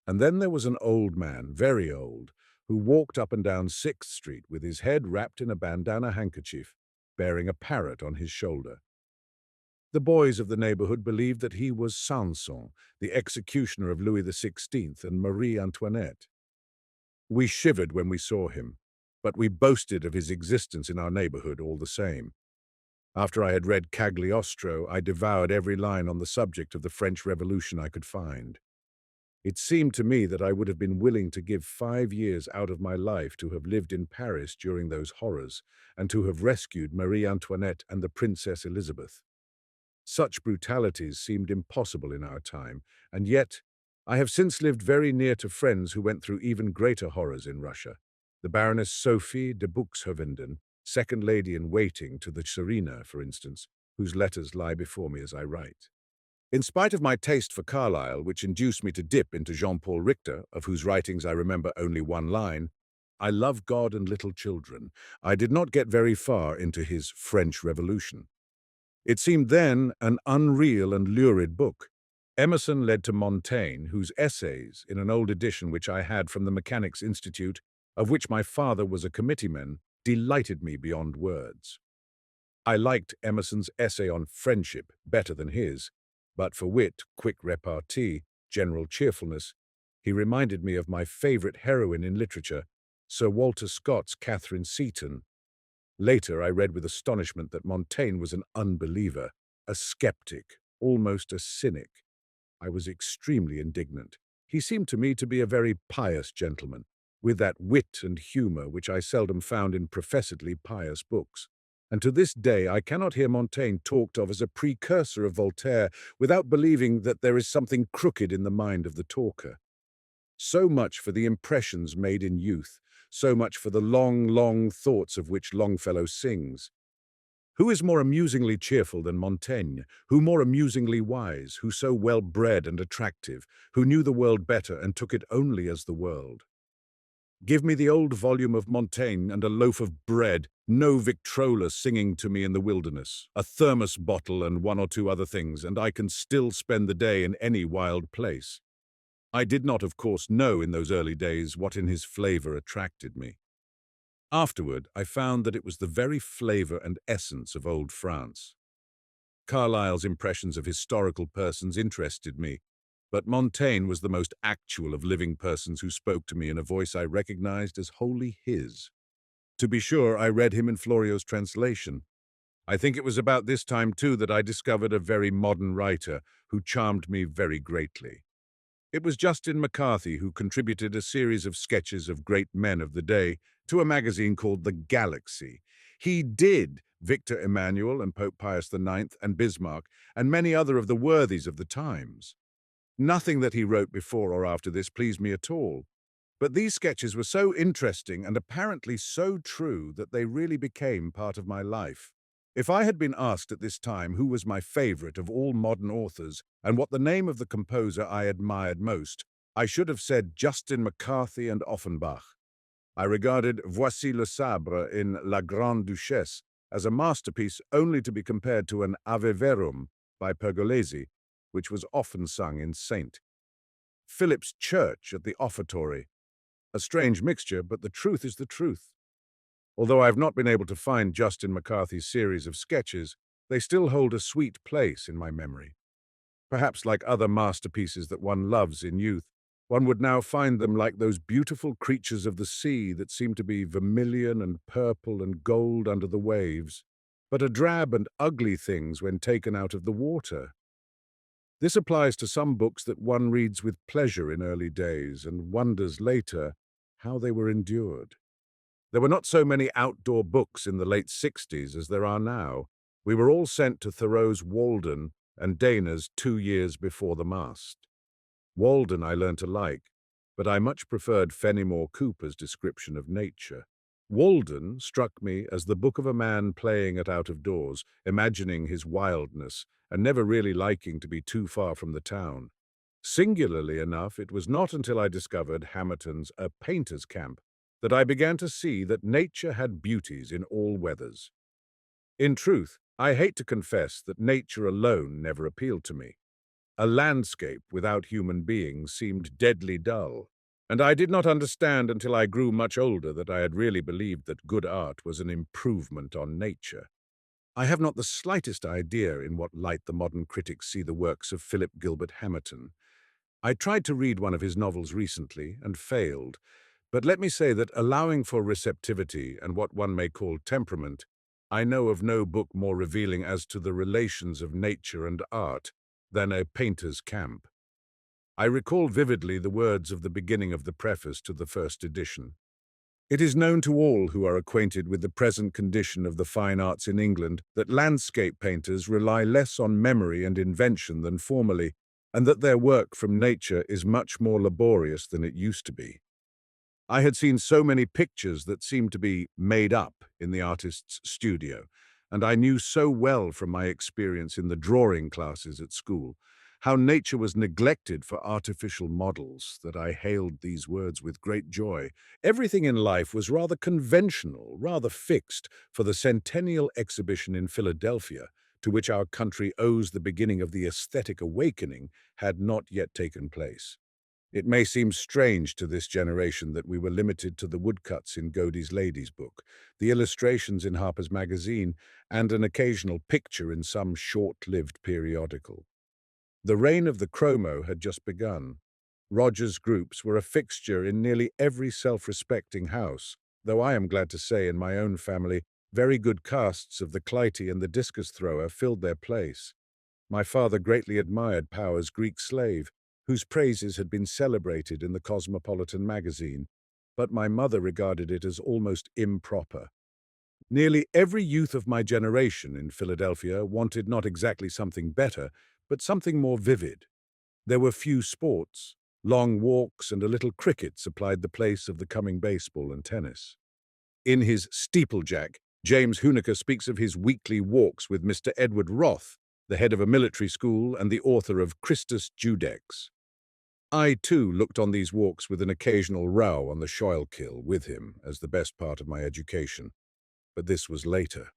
And then there was an old man, very old, who walked up and down 6th Street with his head wrapped in a bandana handkerchief, bearing a parrot on his shoulder. The boys of the neighborhood believed that he was Sanson, the executioner of Louis XVI and Marie Antoinette. We shivered when we saw him, but we boasted of his existence in our neighborhood all the same. After I had read Cagliostro, I devoured every line on the subject of the French Revolution I could find. It seemed to me that I would have been willing to give 5 years out of my life to have lived in Paris during those horrors, and to have rescued Marie Antoinette and the Princess Elizabeth. Such brutalities seemed impossible in our time, and yet I have since lived very near to friends who went through even greater horrors in Russia. The Baroness Sophie de Buxhovenden, second lady in waiting to the Tsarina, for instance, whose letters lie before me as I write. In spite of my taste for Carlyle, which induced me to dip into Jean-Paul Richter, of whose writings I remember only one line, I love God and little children, I did not get very far into his French Revolution. It seemed then an unreal and lurid book. Emerson led to Montaigne, whose essays, in an old edition which I had from the Mechanics' Institute, of which my father was a committeeman, delighted me beyond words. I liked Emerson's essay on friendship better than his, but for wit, quick repartee, general cheerfulness, he reminded me of my favorite heroine in literature, Sir Walter Scott's Catherine Seton. Later, I read with astonishment that Montaigne was an unbeliever, a skeptic, almost a cynic. I was extremely indignant. He seemed to me to be a very pious gentleman, with that wit and humour which I seldom found in professedly pious books. And to this day I cannot hear Montaigne talked of as a precursor of Voltaire without believing that there is something crooked in the mind of the talker. So much for the impressions made in youth, so much for the long, long thoughts of which Longfellow sings. Who is more amusingly cheerful than Montaigne? Who more amusingly wise? Who so well bred and attractive? Who knew the world better and took it only as the world? Give me the old volume of Montaigne and a loaf of bread, no Victrola singing to me in the wilderness, a thermos bottle and one or two other things, and I can still spend the day in any wild place. I did not, of course, know in those early days what in his flavour attracted me. Afterward, I found that it was the very flavour and essence of old France. Carlyle's impressions of historical persons interested me, but Montaigne was the most actual of living persons who spoke to me in a voice I recognized as wholly his. To be sure, I read him in Florio's translation. I think it was about this time, too, that I discovered a very modern writer who charmed me very greatly. It was Justin McCarthy who contributed a series of sketches of great men of the day to a magazine called The Galaxy. He did Victor Emmanuel and Pope Pius IX and Bismarck and many other of the worthies of the times. Nothing that he wrote before or after this pleased me at all, but these sketches were so interesting and apparently so true that they really became part of my life. If I had been asked at this time who was my favorite of all modern authors and what the name of the composer I admired most, I should have said Justin McCarthy and Offenbach. I regarded Voici le sabre in La Grande Duchesse as a masterpiece only to be compared to an Ave Verum by Pergolesi, which was often sung in St. Philip's Church at the offertory. A strange mixture, but the truth is the truth. Although I have not been able to find Justin McCarthy's series of sketches, they still hold a sweet place in my memory. Perhaps like other masterpieces that one loves in youth, one would now find them like those beautiful creatures of the sea that seem to be vermilion and purple and gold under the waves, but are drab and ugly things when taken out of the water. This applies to some books that one reads with pleasure in early days and wonders later how they were endured. There were not so many outdoor books in the late 60s as there are now. We were all sent to Thoreau's Walden and Dana's 2 Years Before the Mast. Walden I learned to like, but I much preferred Fenimore Cooper's description of nature. Walden struck me as the book of a man playing at out of doors, imagining his wildness, and never really liking to be too far from the town. Singularly enough, it was not until I discovered Hamerton's A Painter's Camp that I began to see that nature had beauties in all weathers. In truth, I hate to confess that nature alone never appealed to me. A landscape without human beings seemed deadly dull, and I did not understand until I grew much older that I had really believed that good art was an improvement on nature. I have not the slightest idea in what light the modern critics see the works of Philip Gilbert Hamerton. I tried to read one of his novels recently and failed, but let me say that allowing for receptivity and what one may call temperament, I know of no book more revealing as to the relations of nature and art than A Painter's Camp. I recall vividly the words of the beginning of the preface to the first edition. It is known to all who are acquainted with the present condition of the fine arts in England that landscape painters rely less on memory and invention than formerly, and that their work from nature is much more laborious than it used to be. I had seen so many pictures that seemed to be made up in the artist's studio, and I knew so well from my experience in the drawing classes at school how nature was neglected for artificial models that I hailed these words with great joy. Everything in life was rather conventional, rather fixed, for the centennial exhibition in Philadelphia, to which our country owes the beginning of the aesthetic awakening, had not yet taken place. It may seem strange to this generation that we were limited to the woodcuts in Godey's Lady's Book, the illustrations in Harper's Magazine, and an occasional picture in some short-lived periodical. The reign of the chromo had just begun. Rogers groups were a fixture in nearly every self-respecting house, though I am glad to say in my own family, very good casts of the Clytie and the discus thrower filled their place. My father greatly admired Power's Greek Slave, whose praises had been celebrated in the Cosmopolitan magazine, but my mother regarded it as almost improper. Nearly every youth of my generation in Philadelphia wanted not exactly something better, but something more vivid. There were few sports. Long walks and a little cricket supplied the place of the coming baseball and tennis. In his Steeplejack, James Huneker speaks of his weekly walks with Mr. Edward Roth, the head of a military school and the author of Christus Judex. I, too, looked on these walks with an occasional row on the Schuylkill with him as the best part of my education, but this was later.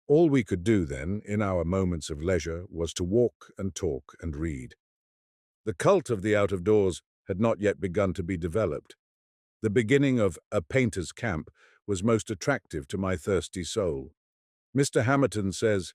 All we could do then, in our moments of leisure, was to walk and talk and read. The cult of the out-of-doors had not yet begun to be developed. The beginning of A Painter's Camp was most attractive to my thirsty soul. Mr. Hamerton says,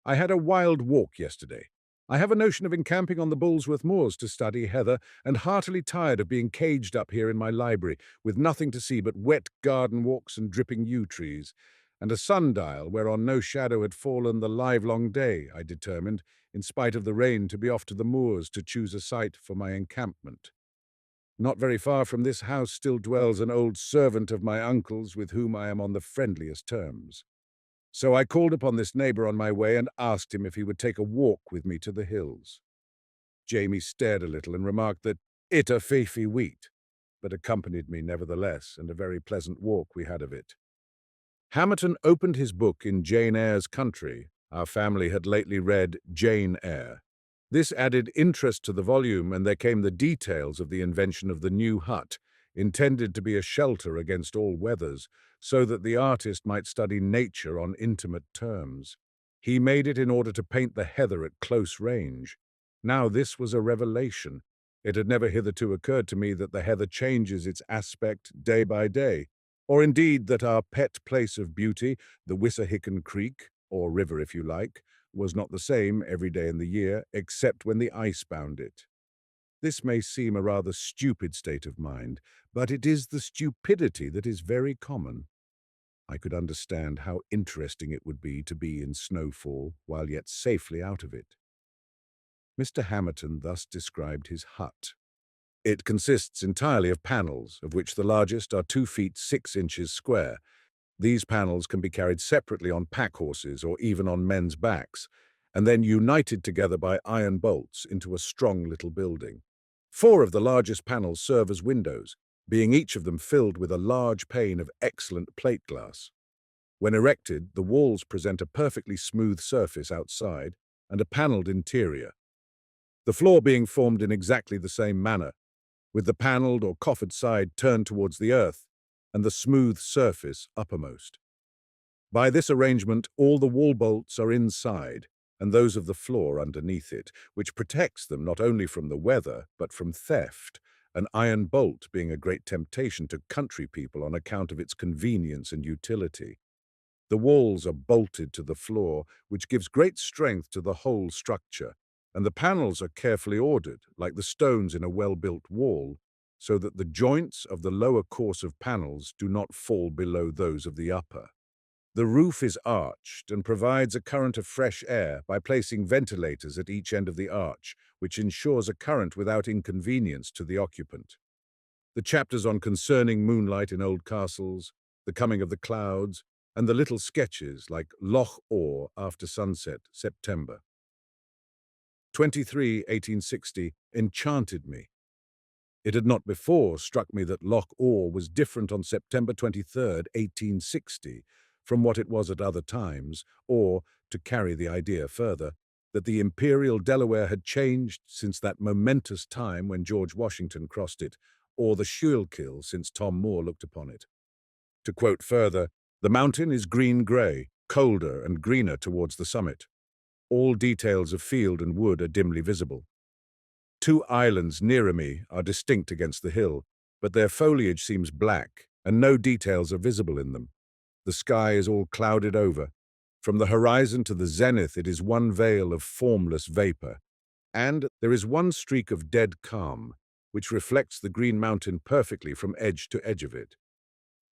"I had a wild walk yesterday. I have a notion of encamping on the Bullsworth Moors to study heather, and heartily tired of being caged up here in my library, with nothing to see but wet garden walks and dripping yew trees, and a sundial whereon no shadow had fallen the livelong day. I determined, in spite of the rain, to be off to the moors to choose a site for my encampment. Not very far from this house still dwells an old servant of my uncle's with whom I am on the friendliest terms. So I called upon this neighbor on my way and asked him if he would take a walk with me to the hills. Jamie stared a little and remarked that it a feify wheat, but accompanied me nevertheless, and a very pleasant walk we had of it. Hamerton opened his book in Jane Eyre's country. Our family had lately read Jane Eyre. This added interest to the volume, and there came the details of the invention of the new hut, intended to be a shelter against all weathers, so that the artist might study nature on intimate terms. He made it in order to paint the heather at close range. Now this was a revelation. It had never hitherto occurred to me that the heather changes its aspect day by day, or indeed that our pet place of beauty, the Wissahickon Creek, or river if you like, was not the same every day in the year, except when the ice bound it. This may seem a rather stupid state of mind, but it is the stupidity that is very common. I could understand how interesting it would be to be in snowfall while yet safely out of it. Mr. Hamerton thus described his hut. It consists entirely of panels, of which the largest are 2 feet 6 inches square. These panels can be carried separately on pack horses or even on men's backs, and then united together by iron bolts into a strong little building. 4 of the largest panels serve as windows, being each of them filled with a large pane of excellent plate glass. When erected, the walls present a perfectly smooth surface outside and a panelled interior, the floor being formed in exactly the same manner, with the panelled or coffered side turned towards the earth and the smooth surface uppermost. By this arrangement, all the wall bolts are inside and those of the floor underneath it, which protects them not only from the weather but from theft, an iron bolt being a great temptation to country people on account of its convenience and utility. The walls are bolted to the floor, which gives great strength to the whole structure, and the panels are carefully ordered, like the stones in a well-built wall, so that the joints of the lower course of panels do not fall below those of the upper. The roof is arched and provides a current of fresh air by placing ventilators at each end of the arch, which ensures a current without inconvenience to the occupant. The chapters on concerning moonlight in old castles, the coming of the clouds, and the little sketches like Loch Orr after sunset, September 23, 1860, enchanted me. It had not before struck me that Loch Orr was different on September 23, 1860, from what it was at other times, or, to carry the idea further, that the Imperial Delaware had changed since that momentous time when George Washington crossed it, or the Schuylkill since Tom Moore looked upon it. To quote further, the mountain is green-grey, colder and greener towards the summit. All details of field and wood are dimly visible. 2 islands nearer me are distinct against the hill, but their foliage seems black, and no details are visible in them. The sky is all clouded over. From the horizon to the zenith it is one veil of formless vapour, and there is one streak of dead calm, which reflects the green mountain perfectly from edge to edge of it.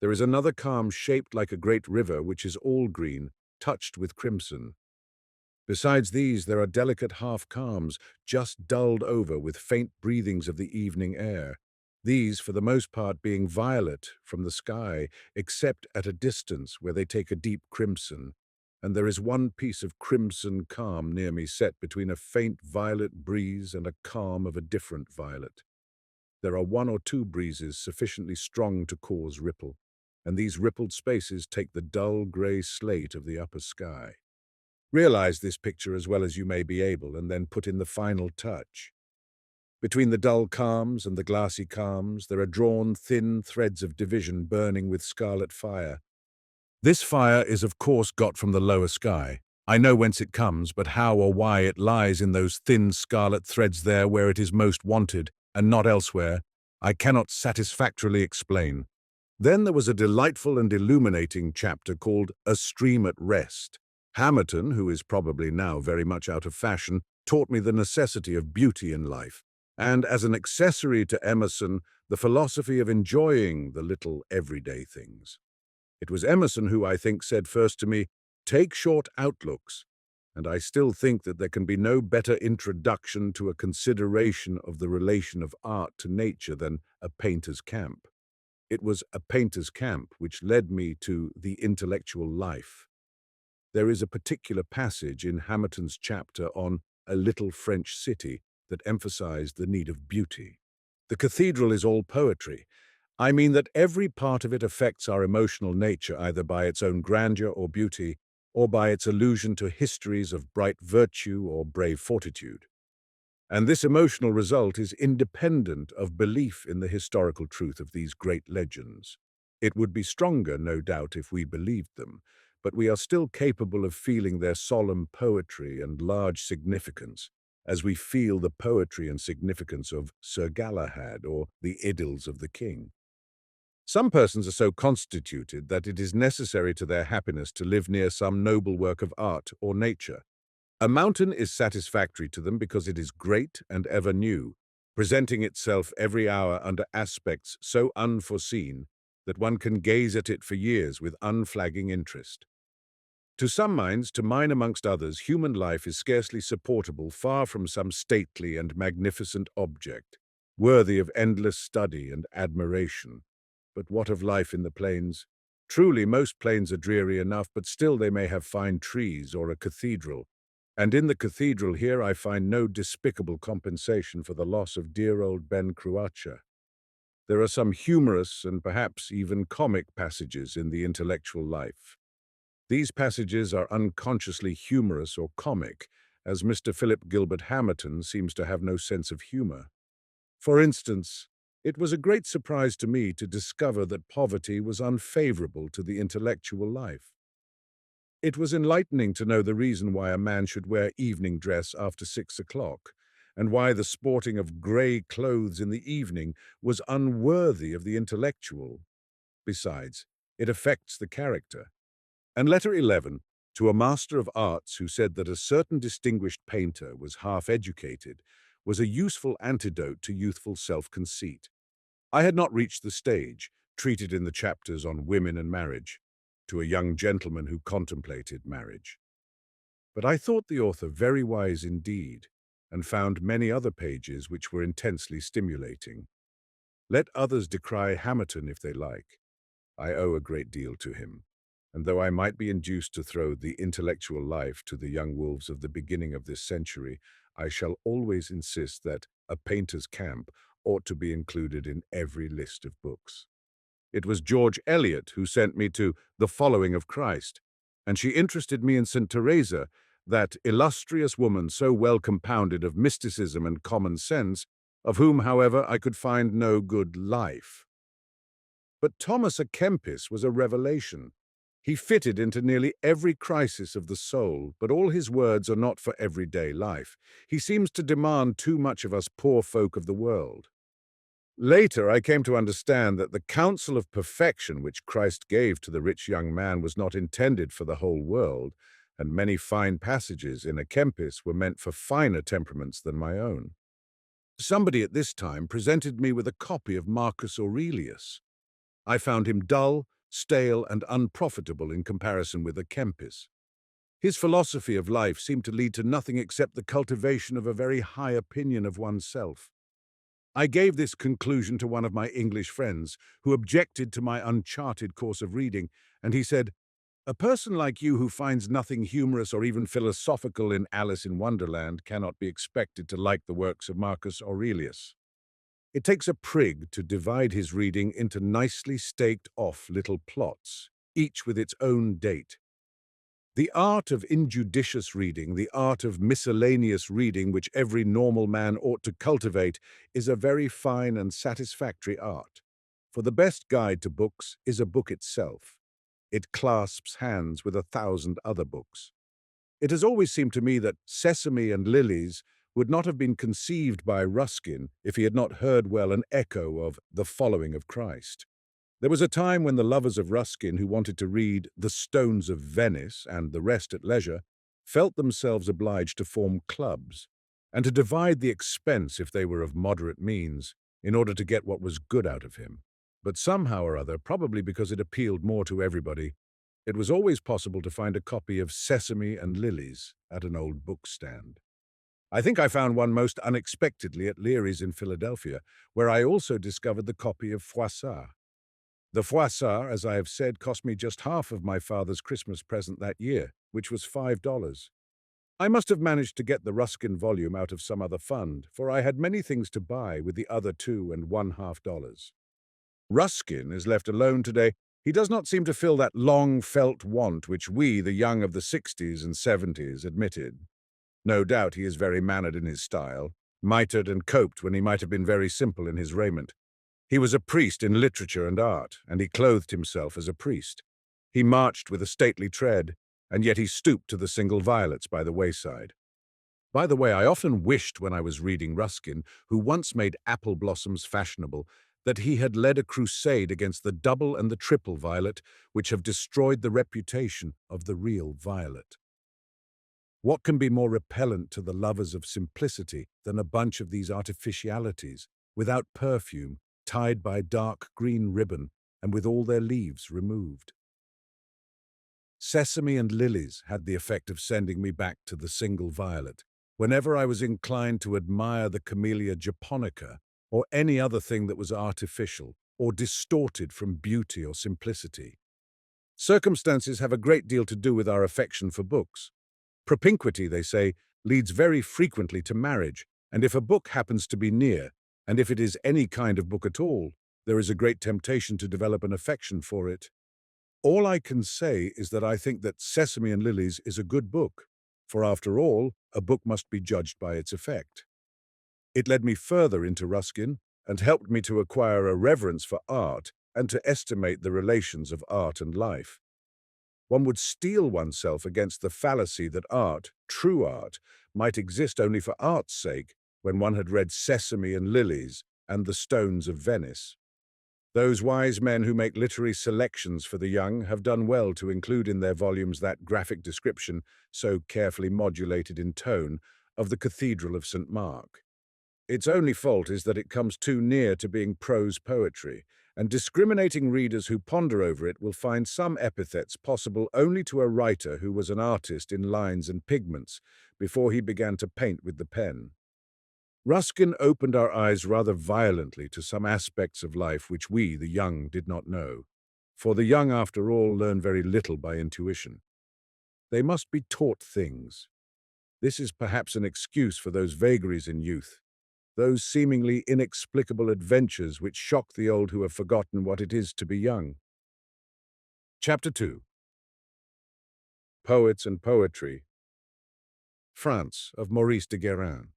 There is another calm shaped like a great river, which is all green, touched with crimson. Besides these, there are delicate half-calms, just dulled over with faint breathings of the evening air, these for the most part being violet from the sky, except at a distance where they take a deep crimson, and there is one piece of crimson calm near me set between a faint violet breeze and a calm of a different violet. There are 1 or 2 breezes sufficiently strong to cause ripple, and these rippled spaces take the dull grey slate of the upper sky. Realize this picture as well as you may be able, and then put in the final touch. Between the dull calms and the glassy calms, there are drawn thin threads of division burning with scarlet fire. This fire is of course got from the lower sky. I know whence it comes, but how or why it lies in those thin scarlet threads there where it is most wanted, and not elsewhere, I cannot satisfactorily explain. Then there was a delightful and illuminating chapter called A Stream at Rest. Hamerton, who is probably now very much out of fashion, taught me the necessity of beauty in life, and as an accessory to Emerson, the philosophy of enjoying the little everyday things. It was Emerson who, I think, said first to me, "Take short outlooks," and I still think that there can be no better introduction to a consideration of the relation of art to nature than A Painter's Camp. It was A Painter's Camp which led me to The Intellectual Life. There is a particular passage in Hamerton's chapter on A Little French City that emphasized the need of beauty. The cathedral is all poetry. I mean that every part of it affects our emotional nature either by its own grandeur or beauty, or by its allusion to histories of bright virtue or brave fortitude. And this emotional result is independent of belief in the historical truth of these great legends. It would be stronger, no doubt, if we believed them, but we are still capable of feeling their solemn poetry and large significance, as we feel the poetry and significance of Sir Galahad or the Idylls of the King. Some persons are so constituted that it is necessary to their happiness to live near some noble work of art or nature. A mountain is satisfactory to them because it is great and ever new, presenting itself every hour under aspects so unforeseen that one can gaze at it for years with unflagging interest. To some minds, to mine amongst others, human life is scarcely supportable, far from some stately and magnificent object, worthy of endless study and admiration. But what of life in the plains? Truly, most plains are dreary enough, but still they may have fine trees or a cathedral. And in the cathedral here I find no despicable compensation for the loss of dear old Ben Cruaccia. There are some humorous and perhaps even comic passages in the intellectual life. These passages are unconsciously humorous or comic, as Mr. Philip Gilbert Hamerton seems to have no sense of humor. For instance, it was a great surprise to me to discover that poverty was unfavorable to the intellectual life. It was enlightening to know the reason why a man should wear evening dress after 6 o'clock, and why the sporting of grey clothes in the evening was unworthy of the intellectual. Besides, it affects the character. And letter 11, to a master of arts who said that a certain distinguished painter was half-educated, was a useful antidote to youthful self-conceit. I had not reached the stage, treated in the chapters on women and marriage, to a young gentleman who contemplated marriage. But I thought the author very wise indeed, and found many other pages which were intensely stimulating. Let others decry Hamerton if they like. I owe a great deal to him, and though I might be induced to throw the intellectual life to the young wolves of the beginning of this century, I shall always insist that A Painter's Camp ought to be included in every list of books. It was George Eliot who sent me to The Following of Christ, and she interested me in St. Teresa, that illustrious woman so well compounded of mysticism and common sense, of whom, however, I could find no good life. But Thomas à Kempis was a revelation. He fitted into nearly every crisis of the soul, but all his words are not for everyday life. He seems to demand too much of us poor folk of the world. Later, I came to understand that the counsel of perfection which Christ gave to the rich young man was not intended for the whole world, and many fine passages in à Kempis were meant for finer temperaments than my own. Somebody at this time presented me with a copy of Marcus Aurelius. I found him dull, stale, and unprofitable in comparison with à Kempis. His philosophy of life seemed to lead to nothing except the cultivation of a very high opinion of oneself. I gave this conclusion to one of my English friends, who objected to my uncharted course of reading, and he said, "A person like you who finds nothing humorous or even philosophical in Alice in Wonderland cannot be expected to like the works of Marcus Aurelius. It takes a prig to divide his reading into nicely staked-off little plots, each with its own date. The art of injudicious reading, the art of miscellaneous reading which every normal man ought to cultivate, is a very fine and satisfactory art. For the best guide to books is a book itself. It clasps hands with 1,000 other books. It has always seemed to me that Sesame and Lilies would not have been conceived by Ruskin if he had not heard well an echo of The Following of Christ. There was a time when the lovers of Ruskin who wanted to read The Stones of Venice and the rest at leisure felt themselves obliged to form clubs and to divide the expense if they were of moderate means in order to get what was good out of him. But somehow or other, probably because it appealed more to everybody, it was always possible to find a copy of Sesame and Lilies at an old bookstand. I think I found one most unexpectedly at Leary's in Philadelphia, where I also discovered the copy of Froissart. The Froissart, as I have said, cost me just half of my father's Christmas present that year, which was $5. I must have managed to get the Ruskin volume out of some other fund, for I had many things to buy with the other $2.50. Ruskin is left alone today. He does not seem to fill that long-felt want which we, the young of the 60s and 70s, admitted. No doubt he is very mannered in his style, mitred and coped when he might have been very simple in his raiment. He was a priest in literature and art, and he clothed himself as a priest. He marched with a stately tread, and yet he stooped to the single violets by the wayside. By the way, I often wished when I was reading Ruskin, who once made apple blossoms fashionable, that he had led a crusade against the double and the triple violet, which have destroyed the reputation of the real violet. What can be more repellent to the lovers of simplicity than a bunch of these artificialities, without perfume, tied by dark green ribbon, and with all their leaves removed? Sesame and lilies had the effect of sending me back to the single violet. Whenever I was inclined to admire the camellia japonica, or any other thing that was artificial, or distorted from beauty or simplicity. Circumstances have a great deal to do with our affection for books. Propinquity, they say, leads very frequently to marriage, and if a book happens to be near, and if it is any kind of book at all, there is a great temptation to develop an affection for it. All I can say is that I think that Sesame and Lilies is a good book, for after all, a book must be judged by its effect. It led me further into Ruskin and helped me to acquire a reverence for art and to estimate the relations of art and life. One would steel oneself against the fallacy that art, true art, might exist only for art's sake when one had read Sesame and Lilies and The Stones of Venice. Those wise men who make literary selections for the young have done well to include in their volumes that graphic description, so carefully modulated in tone, of the Cathedral of St. Mark. Its only fault is that it comes too near to being prose poetry, and discriminating readers who ponder over it will find some epithets possible only to a writer who was an artist in lines and pigments before he began to paint with the pen. Ruskin opened our eyes rather violently to some aspects of life which we, the young, did not know. For the young, after all, learn very little by intuition. They must be taught things. This is perhaps an excuse for those vagaries in youth, those seemingly inexplicable adventures which shock the old who have forgotten what it is to be young. Chapter 2. Poets and Poetry. France, of Maurice de Guérin.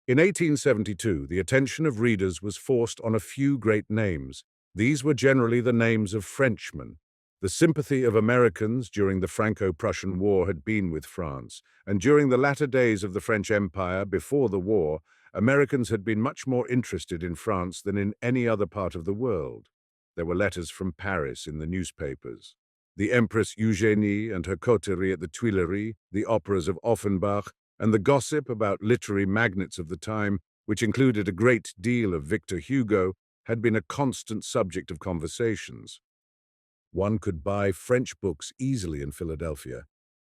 In 1872, the attention of readers was forced on a few great names. These were generally the names of Frenchmen. The sympathy of Americans during the Franco-Prussian War had been with France, and during the latter days of the French Empire, before the war, Americans had been much more interested in France than in any other part of the world. There were letters from Paris in the newspapers. The Empress Eugénie and her coterie at the Tuileries, the operas of Offenbach, and the gossip about literary magnates of the time, which included a great deal of Victor Hugo, had been a constant subject of conversations. One could buy French books easily in Philadelphia,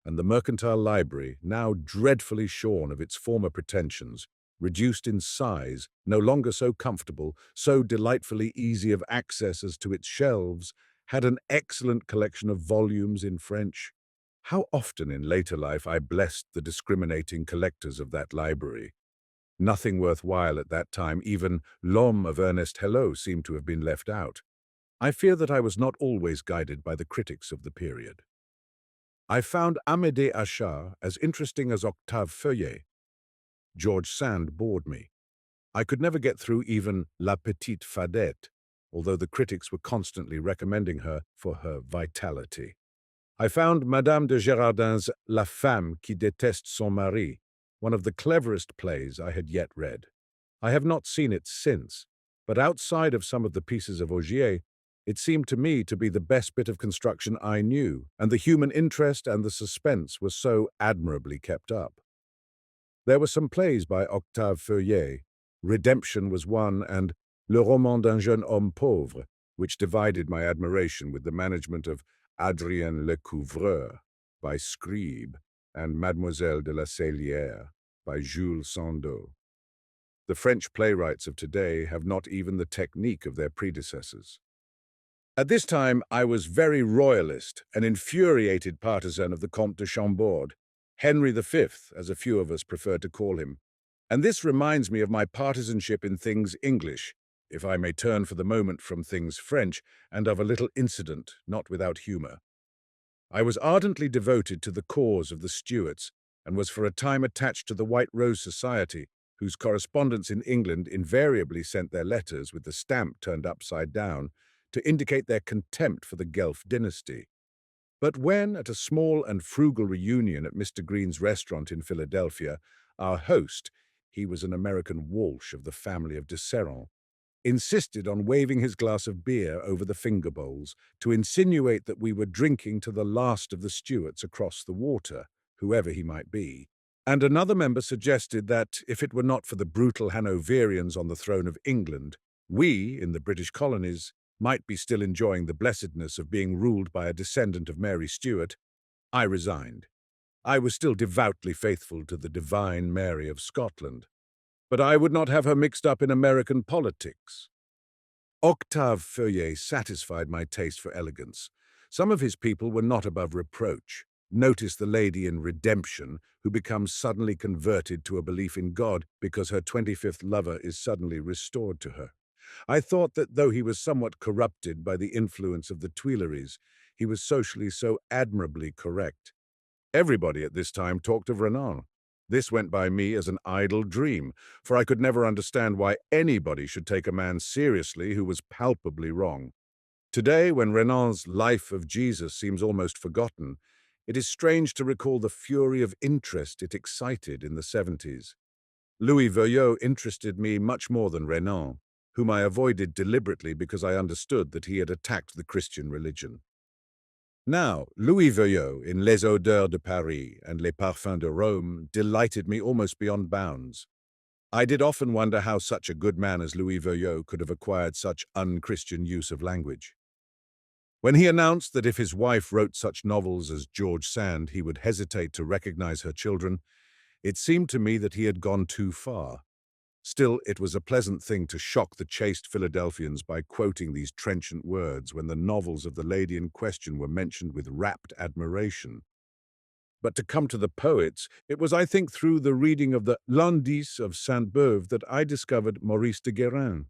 and the Mercantile Library, now dreadfully shorn of its former pretensions, reduced in size, no longer so comfortable, so delightfully easy of access as to its shelves, had an excellent collection of volumes in French. How often in later life I blessed the discriminating collectors of that library. Nothing worthwhile at that time, even L'Homme of Ernest Hello, seemed to have been left out. I fear that I was not always guided by the critics of the period. I found Amédée Achard as interesting as Octave Feuillet. George Sand bored me. I could never get through even La Petite Fadette, although the critics were constantly recommending her for her vitality. I found Madame de Girardin's La Femme qui déteste son mari, one of the cleverest plays I had yet read. I have not seen it since, but outside of some of the pieces of Augier, it seemed to me to be the best bit of construction I knew, and the human interest and the suspense were so admirably kept up. There were some plays by Octave Feuillet. Redemption was one, and Le Roman d'un jeune homme pauvre, which divided my admiration with the management of Adrien Lecouvreur by Scribe and Mademoiselle de la Cellière by Jules Sandeau. The French playwrights of today have not even the technique of their predecessors. At this time, I was very royalist, an infuriated partisan of the Comte de Chambord, Henry V, as a few of us preferred to call him. And this reminds me of my partisanship in things English, if I may turn for the moment from things French, and of a little incident, not without humour. I was ardently devoted to the cause of the Stuarts, and was for a time attached to the White Rose Society, whose correspondents in England invariably sent their letters with the stamp turned upside down, to indicate their contempt for the Guelph dynasty. But when, at a small and frugal reunion at Mr. Green's restaurant in Philadelphia, our host, he was an American Walsh of the family of de Serron, insisted on waving his glass of beer over the finger bowls to insinuate that we were drinking to the last of the Stuarts across the water, whoever he might be, and another member suggested that, if it were not for the brutal Hanoverians on the throne of England, we, in the British colonies, might be still enjoying the blessedness of being ruled by a descendant of Mary Stuart, I resigned. I was still devoutly faithful to the divine Mary of Scotland, but I would not have her mixed up in American politics. Octave Feuillet satisfied my taste for elegance. Some of his people were not above reproach. Notice the lady in Redemption who becomes suddenly converted to a belief in God because her 25th lover is suddenly restored to her. I thought that though he was somewhat corrupted by the influence of the Tuileries, he was socially so admirably correct. Everybody at this time talked of Renan. This went by me as an idle dream, for I could never understand why anybody should take a man seriously who was palpably wrong. Today, when Renan's Life of Jesus seems almost forgotten, it is strange to recall the fury of interest it excited in the 70s. Louis Veuillot interested me much more than Renan, whom I avoided deliberately because I understood that he had attacked the Christian religion. Now, Louis Veuillot in Les Odeurs de Paris and Les Parfums de Rome delighted me almost beyond bounds. I did often wonder how such a good man as Louis Veuillot could have acquired such unchristian use of language. When he announced that if his wife wrote such novels as George Sand, he would hesitate to recognize her children, it seemed to me that he had gone too far. Still, it was a pleasant thing to shock the chaste Philadelphians by quoting these trenchant words when the novels of the lady in question were mentioned with rapt admiration. But to come to the poets, it was, I think, through the reading of the L'Indice of Sainte-Beuve that I discovered Maurice de Guérin.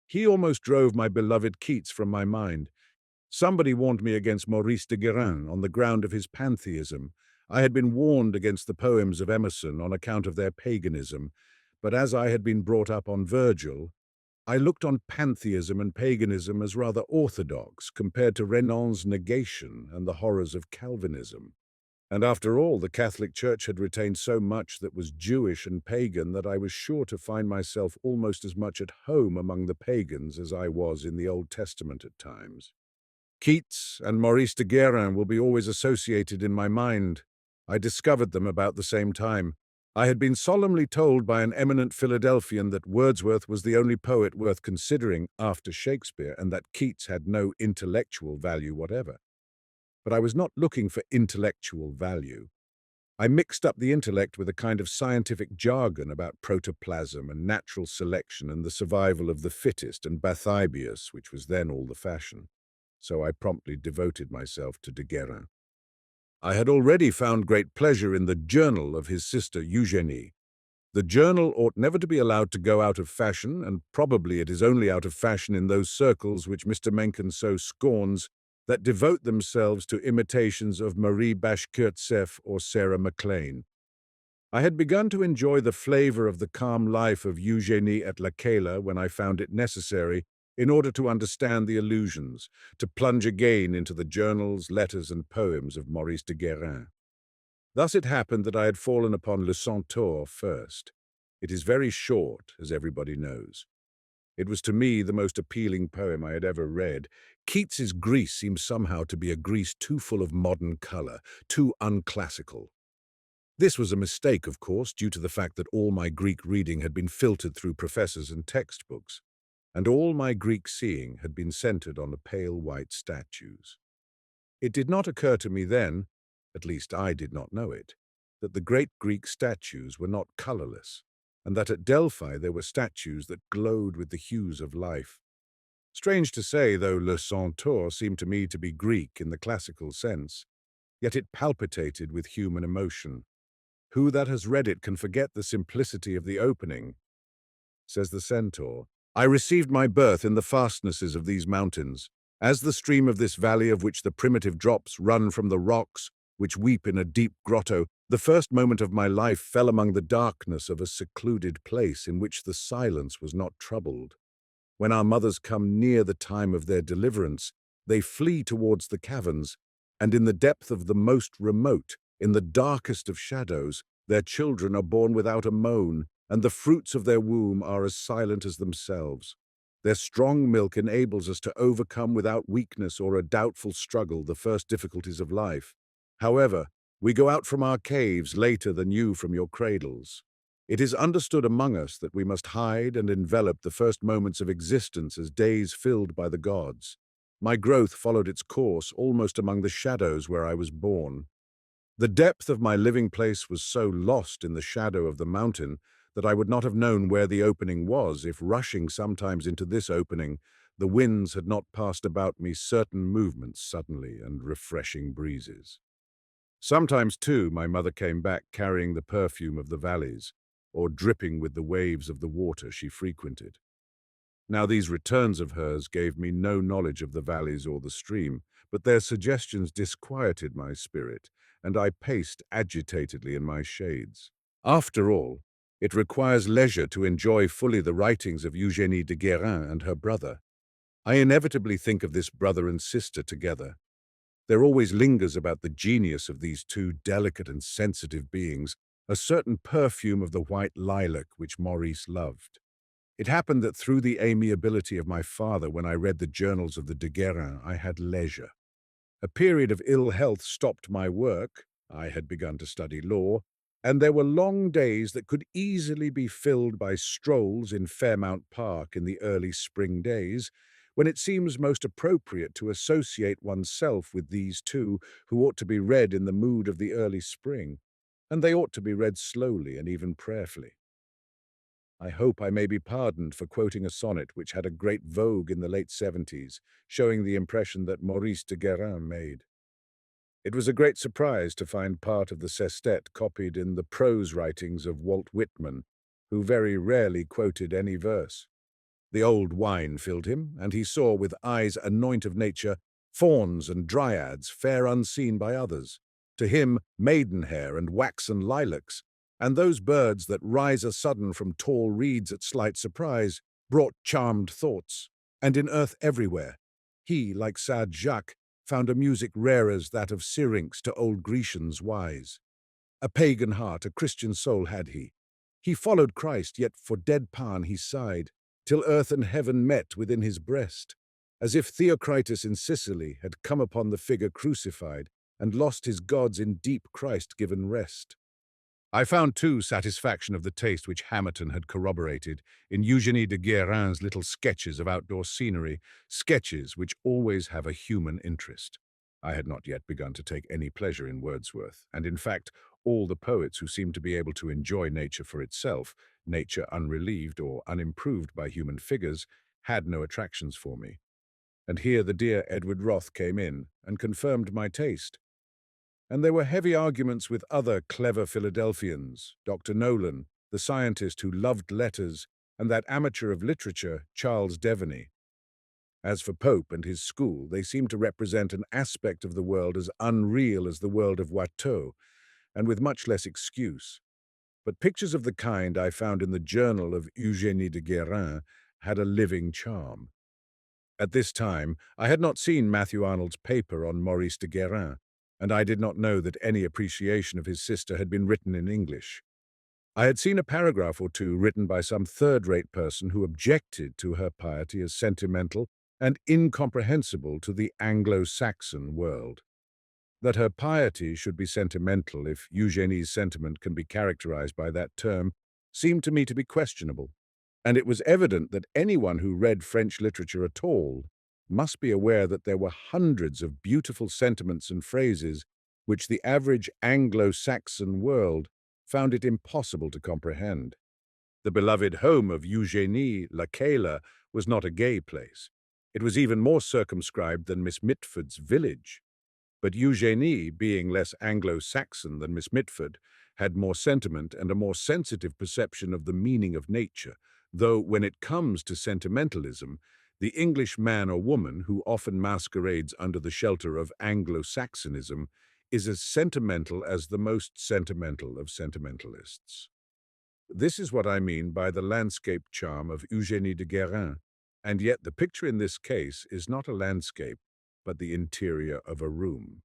He almost drove my beloved Keats from my mind. Somebody warned me against Maurice de Guérin on the ground of his pantheism. I had been warned against the poems of Emerson on account of their paganism, but as I had been brought up on Virgil, I looked on pantheism and paganism as rather orthodox compared to Renan's negation and the horrors of Calvinism. And after all, the Catholic Church had retained so much that was Jewish and pagan that I was sure to find myself almost as much at home among the pagans as I was in the Old Testament at times. Keats and Maurice de Guérin will be always associated in my mind. I discovered them about the same time. I had been solemnly told by an eminent Philadelphian that Wordsworth was the only poet worth considering after Shakespeare and that Keats had no intellectual value whatever. But I was not looking for intellectual value. I mixed up the intellect with a kind of scientific jargon about protoplasm and natural selection and the survival of the fittest and Bathybius, which was then all the fashion. So I promptly devoted myself to de Guérin. I had already found great pleasure in the journal of his sister Eugénie. The journal ought never to be allowed to go out of fashion, and probably it is only out of fashion in those circles which Mr. Mencken so scorns, that devote themselves to imitations of Marie Bashkirtseff or Sarah MacLean. I had begun to enjoy the flavor of the calm life of Eugénie at La Cala when I found it necessary, in order to understand the allusions, to plunge again into the journals, letters, and poems of Maurice de Guérin. Thus it happened that I had fallen upon Le Centaure first. It is very short, as everybody knows. It was to me the most appealing poem I had ever read. Keats's Greece seemed somehow to be a Greece too full of modern color, too unclassical. This was a mistake, of course, due to the fact that all my Greek reading had been filtered through professors and textbooks, and all my Greek seeing had been centered on the pale white statues. It did not occur to me then, at least I did not know it, that the great Greek statues were not colorless, and that at Delphi there were statues that glowed with the hues of life. Strange to say, though Le Centaure seemed to me to be Greek in the classical sense, yet it palpitated with human emotion. Who that has read it can forget the simplicity of the opening? Says the centaur, I received my birth in the fastnesses of these mountains, as the stream of this valley of which the primitive drops run from the rocks, which weep in a deep grotto. The first moment of my life fell among the darkness of a secluded place in which the silence was not troubled. When our mothers come near the time of their deliverance, they flee towards the caverns, and in the depth of the most remote, in the darkest of shadows, their children are born without a moan, and the fruits of their womb are as silent as themselves. Their strong milk enables us to overcome without weakness or a doubtful struggle the first difficulties of life. However, we go out from our caves later than you from your cradles. It is understood among us that we must hide and envelop the first moments of existence as days filled by the gods. My growth followed its course almost among the shadows where I was born. The depth of my living place was so lost in the shadow of the mountain that I would not have known where the opening was if, rushing sometimes into this opening, the winds had not passed about me certain movements suddenly and refreshing breezes. Sometimes, too, my mother came back carrying the perfume of the valleys, or dripping with the waves of the water she frequented. Now these returns of hers gave me no knowledge of the valleys or the stream, but their suggestions disquieted my spirit, and I paced agitatedly in my shades. After all, it requires leisure to enjoy fully the writings of Eugénie de Guérin and her brother. I inevitably think of this brother and sister together. There always lingers about the genius of these two delicate and sensitive beings a certain perfume of the white lilac which Maurice loved. It happened that through the amiability of my father, when I read the journals of the de Guérin, I had leisure. A period of ill health stopped my work. I had begun to study law, and there were long days that could easily be filled by strolls in Fairmount Park in the early spring days, when it seems most appropriate to associate oneself with these two who ought to be read in the mood of the early spring, and they ought to be read slowly and even prayerfully. I hope I may be pardoned for quoting a sonnet which had a great vogue in the late 70s, showing the impression that Maurice de Guérin made. It was a great surprise to find part of the sestet copied in the prose writings of Walt Whitman, who very rarely quoted any verse. The old wine filled him, and he saw with eyes anoint of nature fauns and dryads fair unseen by others. To him maidenhair and waxen lilacs, and those birds that rise a sudden from tall reeds at slight surprise, brought charmed thoughts. And in earth everywhere, he, like sad Jacques, found a music rare as that of Syrinx to old Grecians wise. A pagan heart, a Christian soul had he. He followed Christ, yet for dead Pan he sighed, till earth and heaven met within his breast, as if Theocritus in Sicily had come upon the figure crucified, and lost his gods in deep Christ-given rest. I found, too, satisfaction of the taste which Hamerton had corroborated in Eugénie de Guérin's little sketches of outdoor scenery, sketches which always have a human interest. I had not yet begun to take any pleasure in Wordsworth, and in fact, all the poets who seemed to be able to enjoy nature for itself, nature unrelieved or unimproved by human figures, had no attractions for me. And here the dear Edward Roth came in and confirmed my taste. And there were heavy arguments with other clever Philadelphians, Dr. Nolan, the scientist who loved letters, and that amateur of literature, Charles Devaney. As for Pope and his school, they seemed to represent an aspect of the world as unreal as the world of Watteau, and with much less excuse. But pictures of the kind I found in the journal of Eugénie de Guérin had a living charm. At this time, I had not seen Matthew Arnold's paper on Maurice de Guérin, and I did not know that any appreciation of his sister had been written in English. I had seen a paragraph or two written by some third-rate person who objected to her piety as sentimental and incomprehensible to the Anglo-Saxon world. That her piety should be sentimental, if Eugénie's sentiment can be characterized by that term, seemed to me to be questionable, and it was evident that anyone who read French literature at all must be aware that there were hundreds of beautiful sentiments and phrases which the average Anglo-Saxon world found it impossible to comprehend. The beloved home of Eugénie La Cayla was not a gay place. It was even more circumscribed than Miss Mitford's village. But Eugénie, being less Anglo-Saxon than Miss Mitford, had more sentiment and a more sensitive perception of the meaning of nature, though when it comes to sentimentalism, the English man or woman, who often masquerades under the shelter of Anglo-Saxonism, is as sentimental as the most sentimental of sentimentalists. This is what I mean by the landscape charm of Eugénie de Guérin, and yet the picture in this case is not a landscape, but the interior of a room.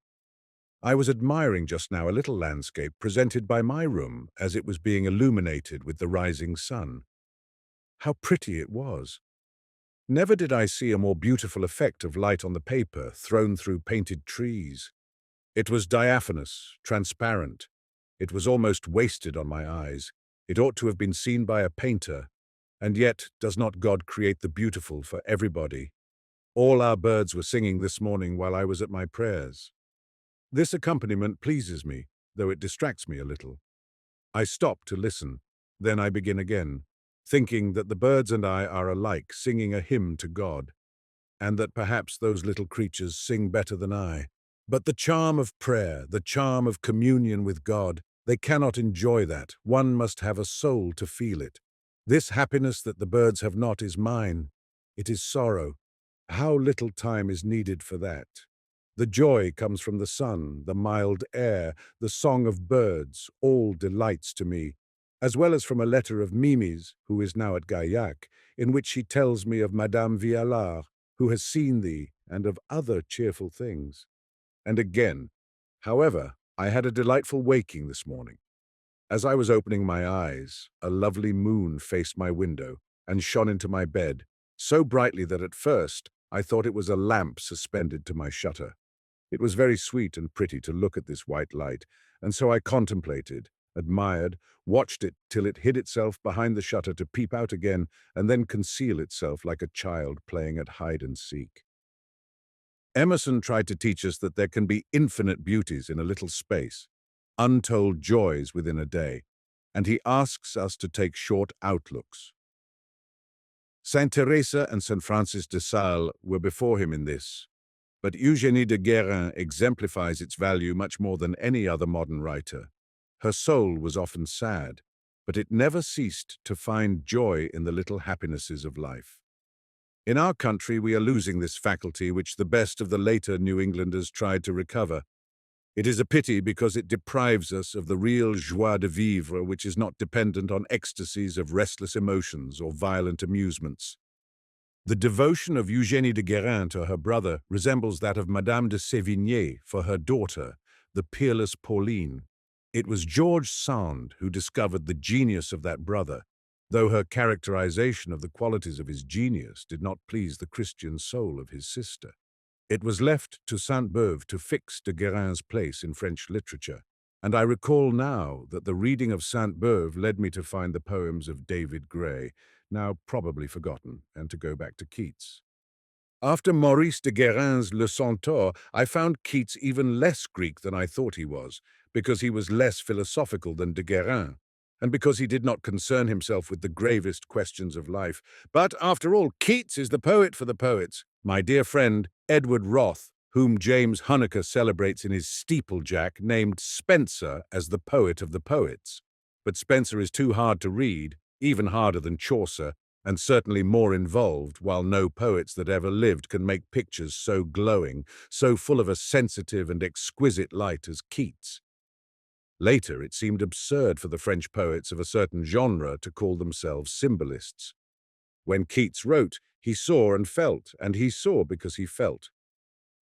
I was admiring just now a little landscape presented by my room as it was being illuminated with the rising sun. How pretty it was! Never did I see a more beautiful effect of light on the paper thrown through painted trees. It was diaphanous, transparent. It was almost wasted on my eyes. It ought to have been seen by a painter. And yet, does not God create the beautiful for everybody? All our birds were singing this morning while I was at my prayers. This accompaniment pleases me, though it distracts me a little. I stop to listen. Then I begin again, thinking that the birds and I are alike, singing a hymn to God, and that perhaps those little creatures sing better than I. But the charm of prayer, the charm of communion with God, they cannot enjoy that. One must have a soul to feel it. This happiness that the birds have not is mine. It is sorrow. How little time is needed for that. The joy comes from the sun, the mild air, the song of birds, all delights to me, as well as from a letter of Mimi's, who is now at Gaillac, in which she tells me of Madame Vialard, who has seen thee, and of other cheerful things. And again, however, I had a delightful waking this morning. As I was opening my eyes, a lovely moon faced my window and shone into my bed, so brightly that at first I thought it was a lamp suspended to my shutter. It was very sweet and pretty to look at this white light, and so I contemplated, admired, watched it till it hid itself behind the shutter to peep out again and then conceal itself like a child playing at hide and seek. Emerson tried to teach us that there can be infinite beauties in a little space, untold joys within a day, and he asks us to take short outlooks. Saint Teresa and Saint Francis de Sales were before him in this, but Eugénie de Guérin exemplifies its value much more than any other modern writer. Her soul was often sad, but it never ceased to find joy in the little happinesses of life. In our country, we are losing this faculty which the best of the later New Englanders tried to recover. It is a pity because it deprives us of the real joie de vivre which is not dependent on ecstasies of restless emotions or violent amusements. The devotion of Eugénie de Guérin to her brother resembles that of Madame de Sévigné for her daughter, the peerless Pauline. It was George Sand who discovered the genius of that brother, though her characterization of the qualities of his genius did not please the Christian soul of his sister. It was left to Sainte-Beuve to fix de Guérin's place in French literature, and I recall now that the reading of Sainte-Beuve led me to find the poems of David Gray, now probably forgotten, and to go back to Keats. After Maurice de Guérin's Le Centaure, I found Keats even less Greek than I thought he was, because he was less philosophical than de Guérin, and because he did not concern himself with the gravest questions of life. But, after all, Keats is the poet for the poets. My dear friend, Edward Roth, whom James Huneker celebrates in his Steeplejack, named Spenser as the poet of the poets. But Spenser is too hard to read, even harder than Chaucer, and certainly more involved, while no poets that ever lived can make pictures so glowing, so full of a sensitive and exquisite light as Keats. Later, it seemed absurd for the French poets of a certain genre to call themselves symbolists. When Keats wrote, he saw and felt, and he saw because he felt.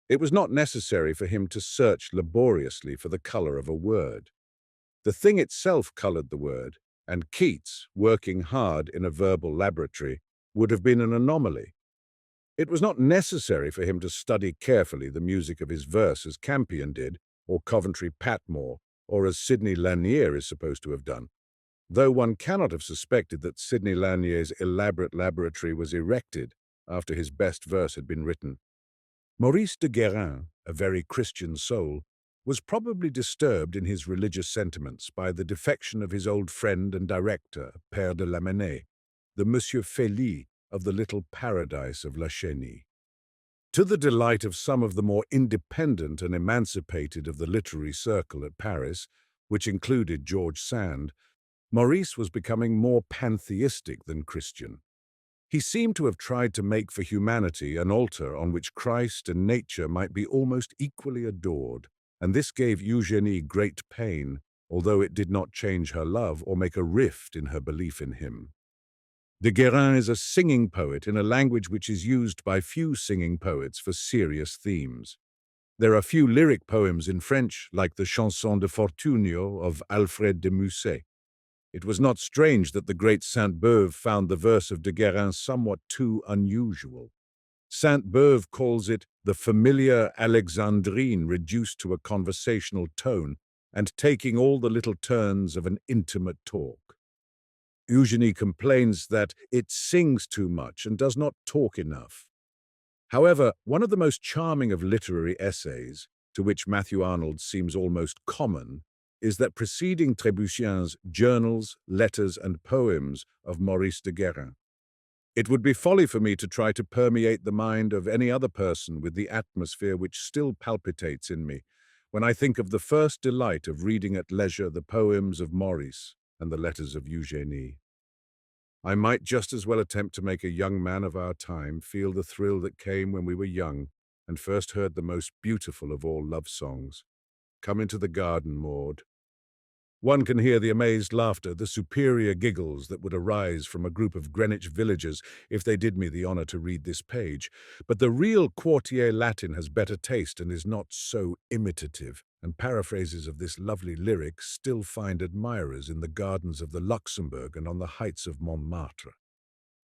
It was not necessary for him to search laboriously for the color of a word. The thing itself colored the word, and Keats, working hard in a verbal laboratory, would have been an anomaly. It was not necessary for him to study carefully the music of his verse as Campion did, or Coventry Patmore, or as Sidney Lanier is supposed to have done, though one cannot have suspected that Sidney Lanier's elaborate laboratory was erected after his best verse had been written. Maurice de Guérin, a very Christian soul, was probably disturbed in his religious sentiments by the defection of his old friend and director, Père de Lamennais, the Monsieur Félix of the little paradise of La Chénie. To the delight of some of the more independent and emancipated of the literary circle at Paris, which included George Sand, Maurice was becoming more pantheistic than Christian. He seemed to have tried to make for humanity an altar on which Christ and nature might be almost equally adored, and this gave Eugénie great pain, although it did not change her love or make a rift in her belief in him. De Guérin is a singing poet in a language which is used by few singing poets for serious themes. There are few lyric poems in French like the Chanson de Fortunio of Alfred de Musset. It was not strange that the great Sainte-Beuve found the verse of de Guérin somewhat too unusual. Sainte-Beuve calls it the familiar Alexandrine reduced to a conversational tone and taking all the little turns of an intimate talk. Eugenie complains that it sings too much and does not talk enough. However, one of the most charming of literary essays, to which Matthew Arnold seems almost common, is that preceding Trébuchen's Journals, Letters and Poems of Maurice de Guérin. It would be folly for me to try to permeate the mind of any other person with the atmosphere which still palpitates in me when I think of the first delight of reading at leisure the poems of Maurice and the letters of Eugenie. I might just as well attempt to make a young man of our time feel the thrill that came when we were young and first heard the most beautiful of all love songs. Come into the garden, Maud. One can hear the amazed laughter, the superior giggles that would arise from a group of Greenwich villagers if they did me the honour to read this page. But the real courtier Latin has better taste and is not so imitative, and paraphrases of this lovely lyric still find admirers in the gardens of the Luxembourg and on the heights of Montmartre.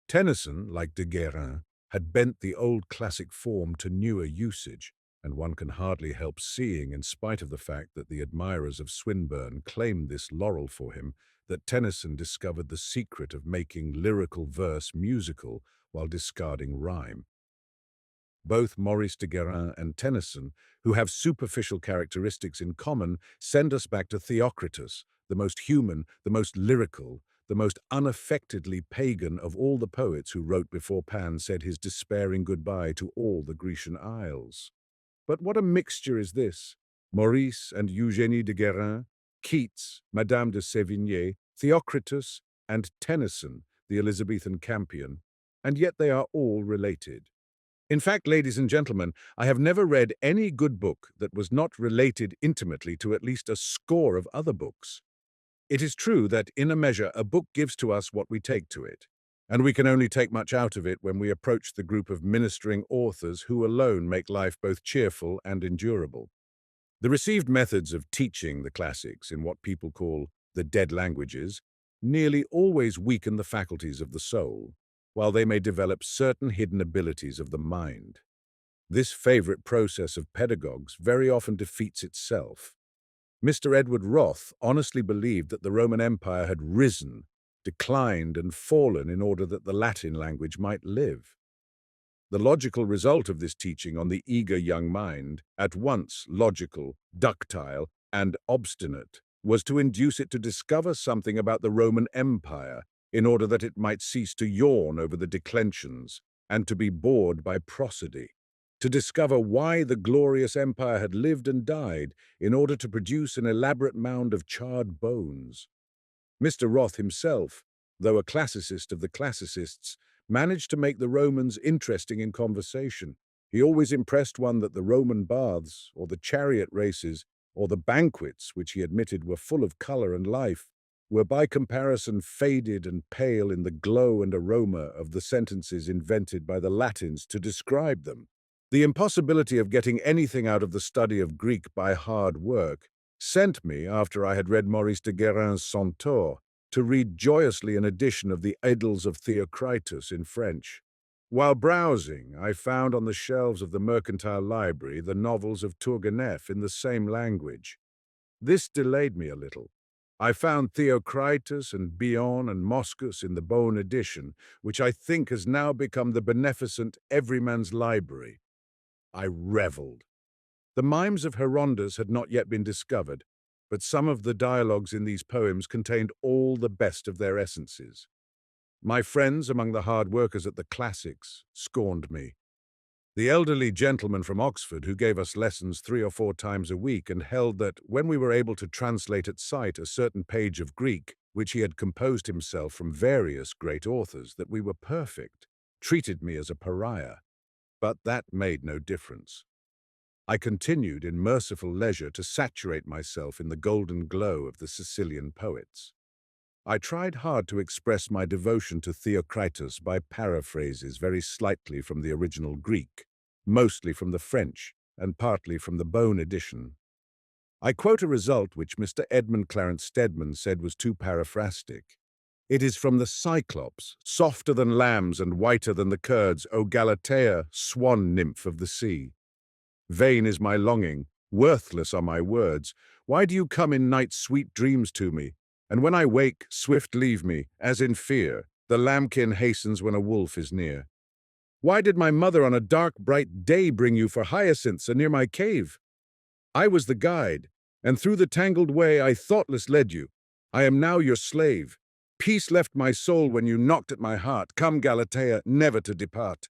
Tennyson, like de Guérin, had bent the old classic form to newer usage, and one can hardly help seeing, in spite of the fact that the admirers of Swinburne claimed this laurel for him, that Tennyson discovered the secret of making lyrical verse musical while discarding rhyme. Both Maurice de Guérin and Tennyson, who have superficial characteristics in common, send us back to Theocritus, the most human, the most lyrical, the most unaffectedly pagan of all the poets who wrote before Pan said his despairing goodbye to all the Grecian isles. But what a mixture is this! Maurice and Eugenie de Guérin, Keats, Madame de Sévigné, Theocritus, and Tennyson, the Elizabethan Campion, and yet they are all related. In fact, ladies and gentlemen, I have never read any good book that was not related intimately to at least a score of other books. It is true that, in a measure, a book gives to us what we take to it, and we can only take much out of it when we approach the group of ministering authors who alone make life both cheerful and endurable. The received methods of teaching the classics in what people call the dead languages nearly always weaken the faculties of the soul, while they may develop certain hidden abilities of the mind. This favorite process of pedagogues very often defeats itself. Mr. Edward Roth honestly believed that the Roman Empire had risen, declined, and fallen in order that the Latin language might live. The logical result of this teaching on the eager young mind, at once logical, ductile, and obstinate, was to induce it to discover something about the Roman Empire in order that it might cease to yawn over the declensions and to be bored by prosody, to discover why the glorious empire had lived and died in order to produce an elaborate mound of charred bones. Mr. Roth himself, though a classicist of the classicists, managed to make the Romans interesting in conversation. He always impressed one that the Roman baths, or the chariot races, or the banquets, which he admitted were full of colour and life, were by comparison faded and pale in the glow and aroma of the sentences invented by the Latins to describe them. The impossibility of getting anything out of the study of Greek by hard work sent me, after I had read Maurice de Guérin's Centaure, to read joyously an edition of the Idylls of Theocritus in French. While browsing, I found on the shelves of the Mercantile Library the novels of Turgenev in the same language. This delayed me a little. I found Theocritus and Bion and Moschus in the Beaune edition, which I think has now become the beneficent Everyman's Library. I revelled. The mimes of Herondas had not yet been discovered, but some of the dialogues in these poems contained all the best of their essences. My friends among the hard workers at the classics scorned me. The elderly gentleman from Oxford who gave us lessons 3 or 4 times a week and held that, when we were able to translate at sight a certain page of Greek, which he had composed himself from various great authors, that we were perfect, treated me as a pariah. But that made no difference. I continued in merciful leisure to saturate myself in the golden glow of the Sicilian poets. I tried hard to express my devotion to Theocritus by paraphrases very slightly from the original Greek, mostly from the French, and partly from the Beaune edition. I quote a result which Mr. Edmund Clarence Stedman said was too paraphrastic. It is from the Cyclops, softer than lambs and whiter than the curds, O Galatea, swan nymph of the sea. Vain is my longing, worthless are my words. Why do you come in night's sweet dreams to me? And when I wake, swift leave me, as in fear. The lambkin hastens when a wolf is near. Why did my mother on a dark, bright day bring you for hyacinths anear my cave? I was the guide, and through the tangled way I thoughtless led you. I am now your slave. Peace left my soul when you knocked at my heart. Come, Galatea, never to depart.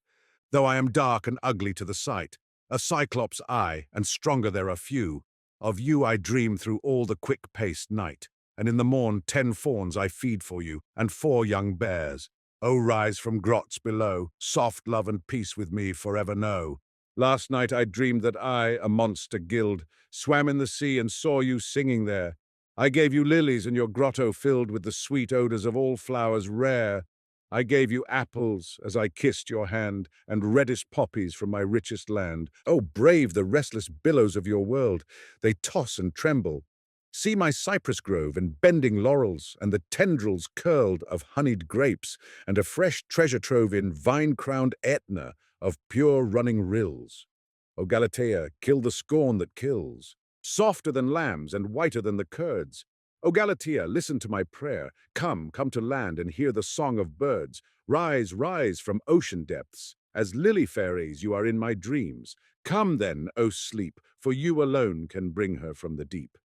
Though I am dark and ugly to the sight, a cyclops eye, and stronger there are few. Of you I dream through all the quick-paced night, and in the morn 10 fawns I feed for you, and 4 young bears. O rise from grots below, soft love and peace with me forever know. Last night I dreamed that I, a monster guild, swam in the sea and saw you singing there. I gave you lilies and your grotto filled with the sweet odors of all flowers rare. I gave you apples as I kissed your hand, and reddest poppies from my richest land. Oh, brave the restless billows of your world, they toss and tremble. See my cypress grove and bending laurels, and the tendrils curled of honeyed grapes, and a fresh treasure trove in vine-crowned Etna of pure running rills. O Galatea, kill the scorn that kills, softer than lambs and whiter than the curds. O Galatea, listen to my prayer. Come to land and hear the song of birds. Rise, rise from ocean depths. As lily fairies you are in my dreams. Come then, O sleep, for you alone can bring her from the deep.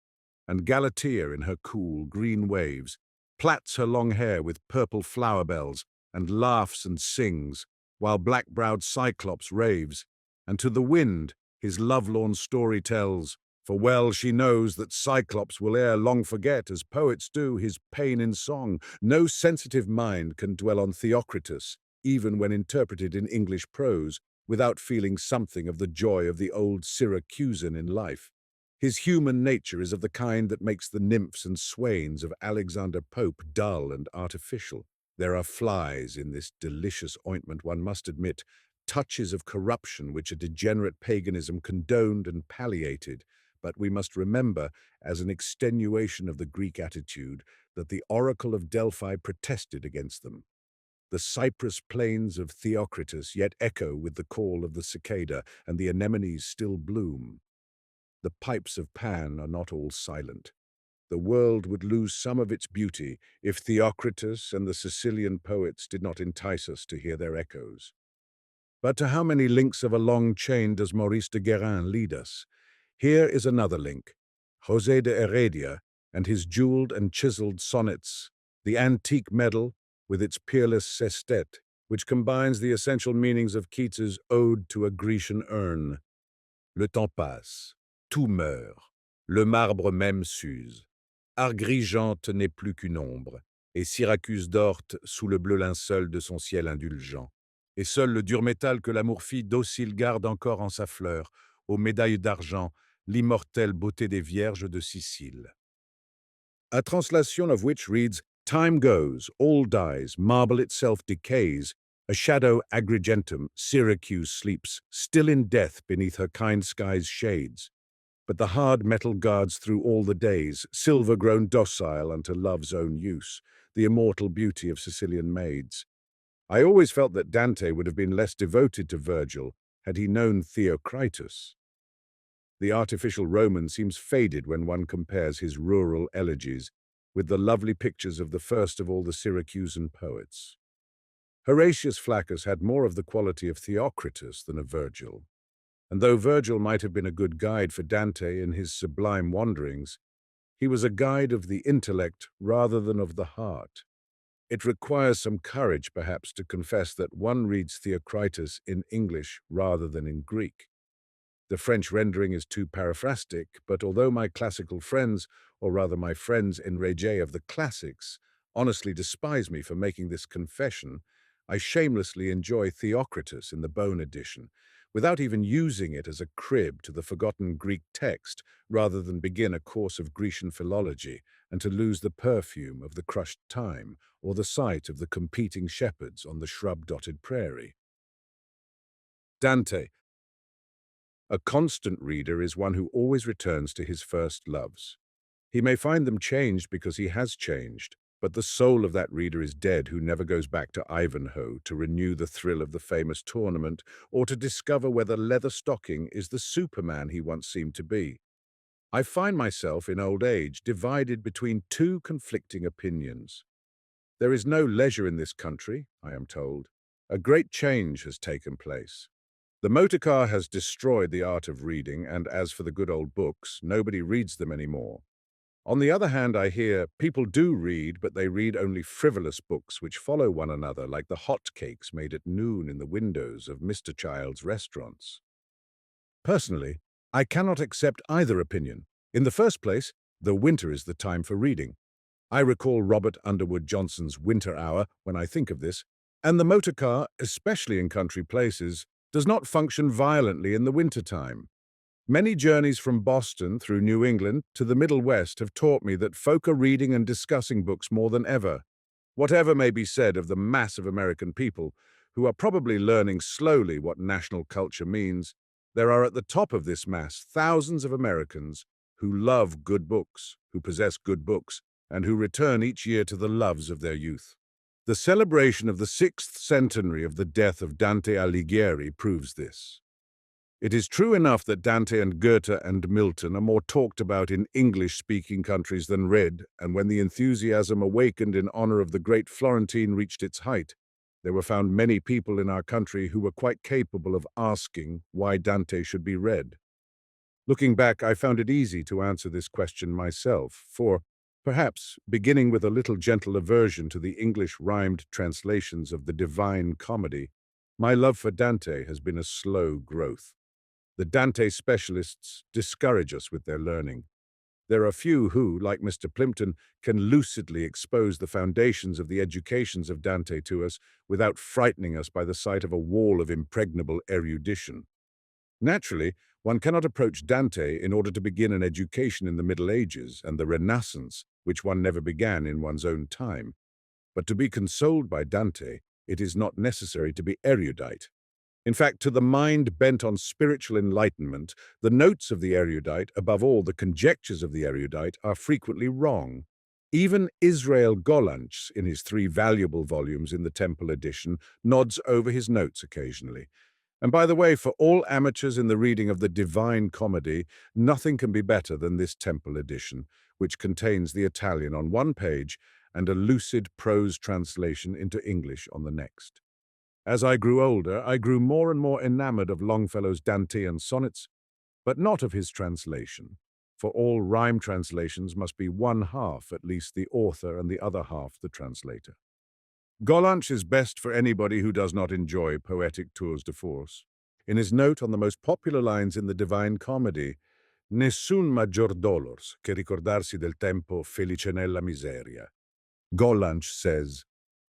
And Galatea in her cool, green waves plats her long hair with purple flower bells and laughs and sings, while black-browed Cyclops raves, and to the wind his lovelorn story tells. For well she knows that Cyclops will ere long forget, as poets do, his pain in song. No sensitive mind can dwell on Theocritus, even when interpreted in English prose, without feeling something of the joy of the old Syracusan in life. His human nature is of the kind that makes the nymphs and swains of Alexander Pope dull and artificial. There are flies in this delicious ointment, one must admit, touches of corruption which a degenerate paganism condoned and palliated, but we must remember, as an extenuation of the Greek attitude, that the oracle of Delphi protested against them. The cypress plains of Theocritus yet echo with the call of the cicada, and the anemones still bloom. The pipes of Pan are not all silent. The world would lose some of its beauty if Theocritus and the Sicilian poets did not entice us to hear their echoes. But to how many links of a long chain does Maurice de Guérin lead us? Here is another link, José de Heredia and his jeweled and chiseled sonnets, the antique medal with its peerless sestet, which combines the essential meanings of Keats's Ode to a Grecian Urn. Le temps passe, tout meurt, le marbre même s'use. Agrigente n'est plus qu'une ombre, et Syracuse dort sous le bleu linceul de son ciel indulgent. Et seul le dur métal que l'amour fit docile garde encore en sa fleur, aux médailles d'argent, l'immortelle beauté des vierges de Sicile. A translation of which reads, Time goes, all dies, marble itself decays, a shadow Agrigentum, Syracuse sleeps, still in death beneath her kind sky's shades. But the hard metal guards through all the days, silver grown docile unto love's own use, the immortal beauty of Sicilian maids. I always felt that Dante would have been less devoted to Virgil had he known Theocritus. The artificial Roman seems faded when one compares his rural elegies with the lovely pictures of the first of all the Syracusan poets. Horatius Flaccus had more of the quality of Theocritus than of Virgil, and though Virgil might have been a good guide for Dante in his sublime wanderings, he was a guide of the intellect rather than of the heart. It requires some courage, perhaps, to confess that one reads Theocritus in English rather than in Greek. The French rendering is too paraphrastic, but although my classical friends, or rather my friends enragés of the classics, honestly despise me for making this confession, I shamelessly enjoy Theocritus in the Bone edition, without even using it as a crib to the forgotten Greek text, rather than begin a course of Grecian philology and to lose the perfume of the crushed thyme or the sight of the competing shepherds on the shrub-dotted prairie. Dante. A constant reader is one who always returns to his first loves. He may find them changed because he has changed, but the soul of that reader is dead who never goes back to Ivanhoe to renew the thrill of the famous tournament or to discover whether Leather Stocking is the Superman he once seemed to be. I find myself in old age divided between two conflicting opinions. There is no leisure in this country, I am told. A great change has taken place. The motor car has destroyed the art of reading, and as for the good old books, nobody reads them anymore. On the other hand, I hear people do read, but they read only frivolous books which follow one another, like the hot cakes made at noon in the windows of Mr. Child's restaurants. Personally, I cannot accept either opinion. In the first place, the winter is the time for reading. I recall Robert Underwood Johnson's Winter Hour when I think of this, and the motor car, especially in country places, does not function violently in the winter time. Many journeys from Boston through New England to the Middle West have taught me that folk are reading and discussing books more than ever. Whatever may be said of the mass of American people, who are probably learning slowly what national culture means, there are at the top of this mass thousands of Americans who love good books, who possess good books, and who return each year to the loves of their youth. The celebration of the 6th centenary of the death of Dante Alighieri proves this. It is true enough that Dante and Goethe and Milton are more talked about in English-speaking countries than read, and when the enthusiasm awakened in honor of the great Florentine reached its height, there were found many people in our country who were quite capable of asking why Dante should be read. Looking back, I found it easy to answer this question myself, for, perhaps, beginning with a little gentle aversion to the English rhymed translations of the Divine Comedy, my love for Dante has been a slow growth. The Dante specialists discourage us with their learning. There are few who, like Mr. Plimpton, can lucidly expose the foundations of the educations of Dante to us without frightening us by the sight of a wall of impregnable erudition. Naturally, one cannot approach Dante in order to begin an education in the Middle Ages and the Renaissance, which one never began in one's own time. But to be consoled by Dante, it is not necessary to be erudite. In fact, to the mind bent on spiritual enlightenment, the notes of the erudite, above all the conjectures of the erudite, are frequently wrong. Even Israel Gollancz, in his 3 valuable volumes in the Temple edition, nods over his notes occasionally. And by the way, for all amateurs in the reading of the Divine Comedy, nothing can be better than this Temple edition, which contains the Italian on one page and a lucid prose translation into English on the next. As I grew older, I grew more and more enamored of Longfellow's Dantean sonnets, but not of his translation, for all rhyme translations must be one half at least the author and the other half the translator. Gollancz is best for anybody who does not enjoy poetic tours de force. In his note on the most popular lines in the Divine Comedy, Nessun maggior dolors che ricordarsi del tempo felice nella miseria, Gollancz says,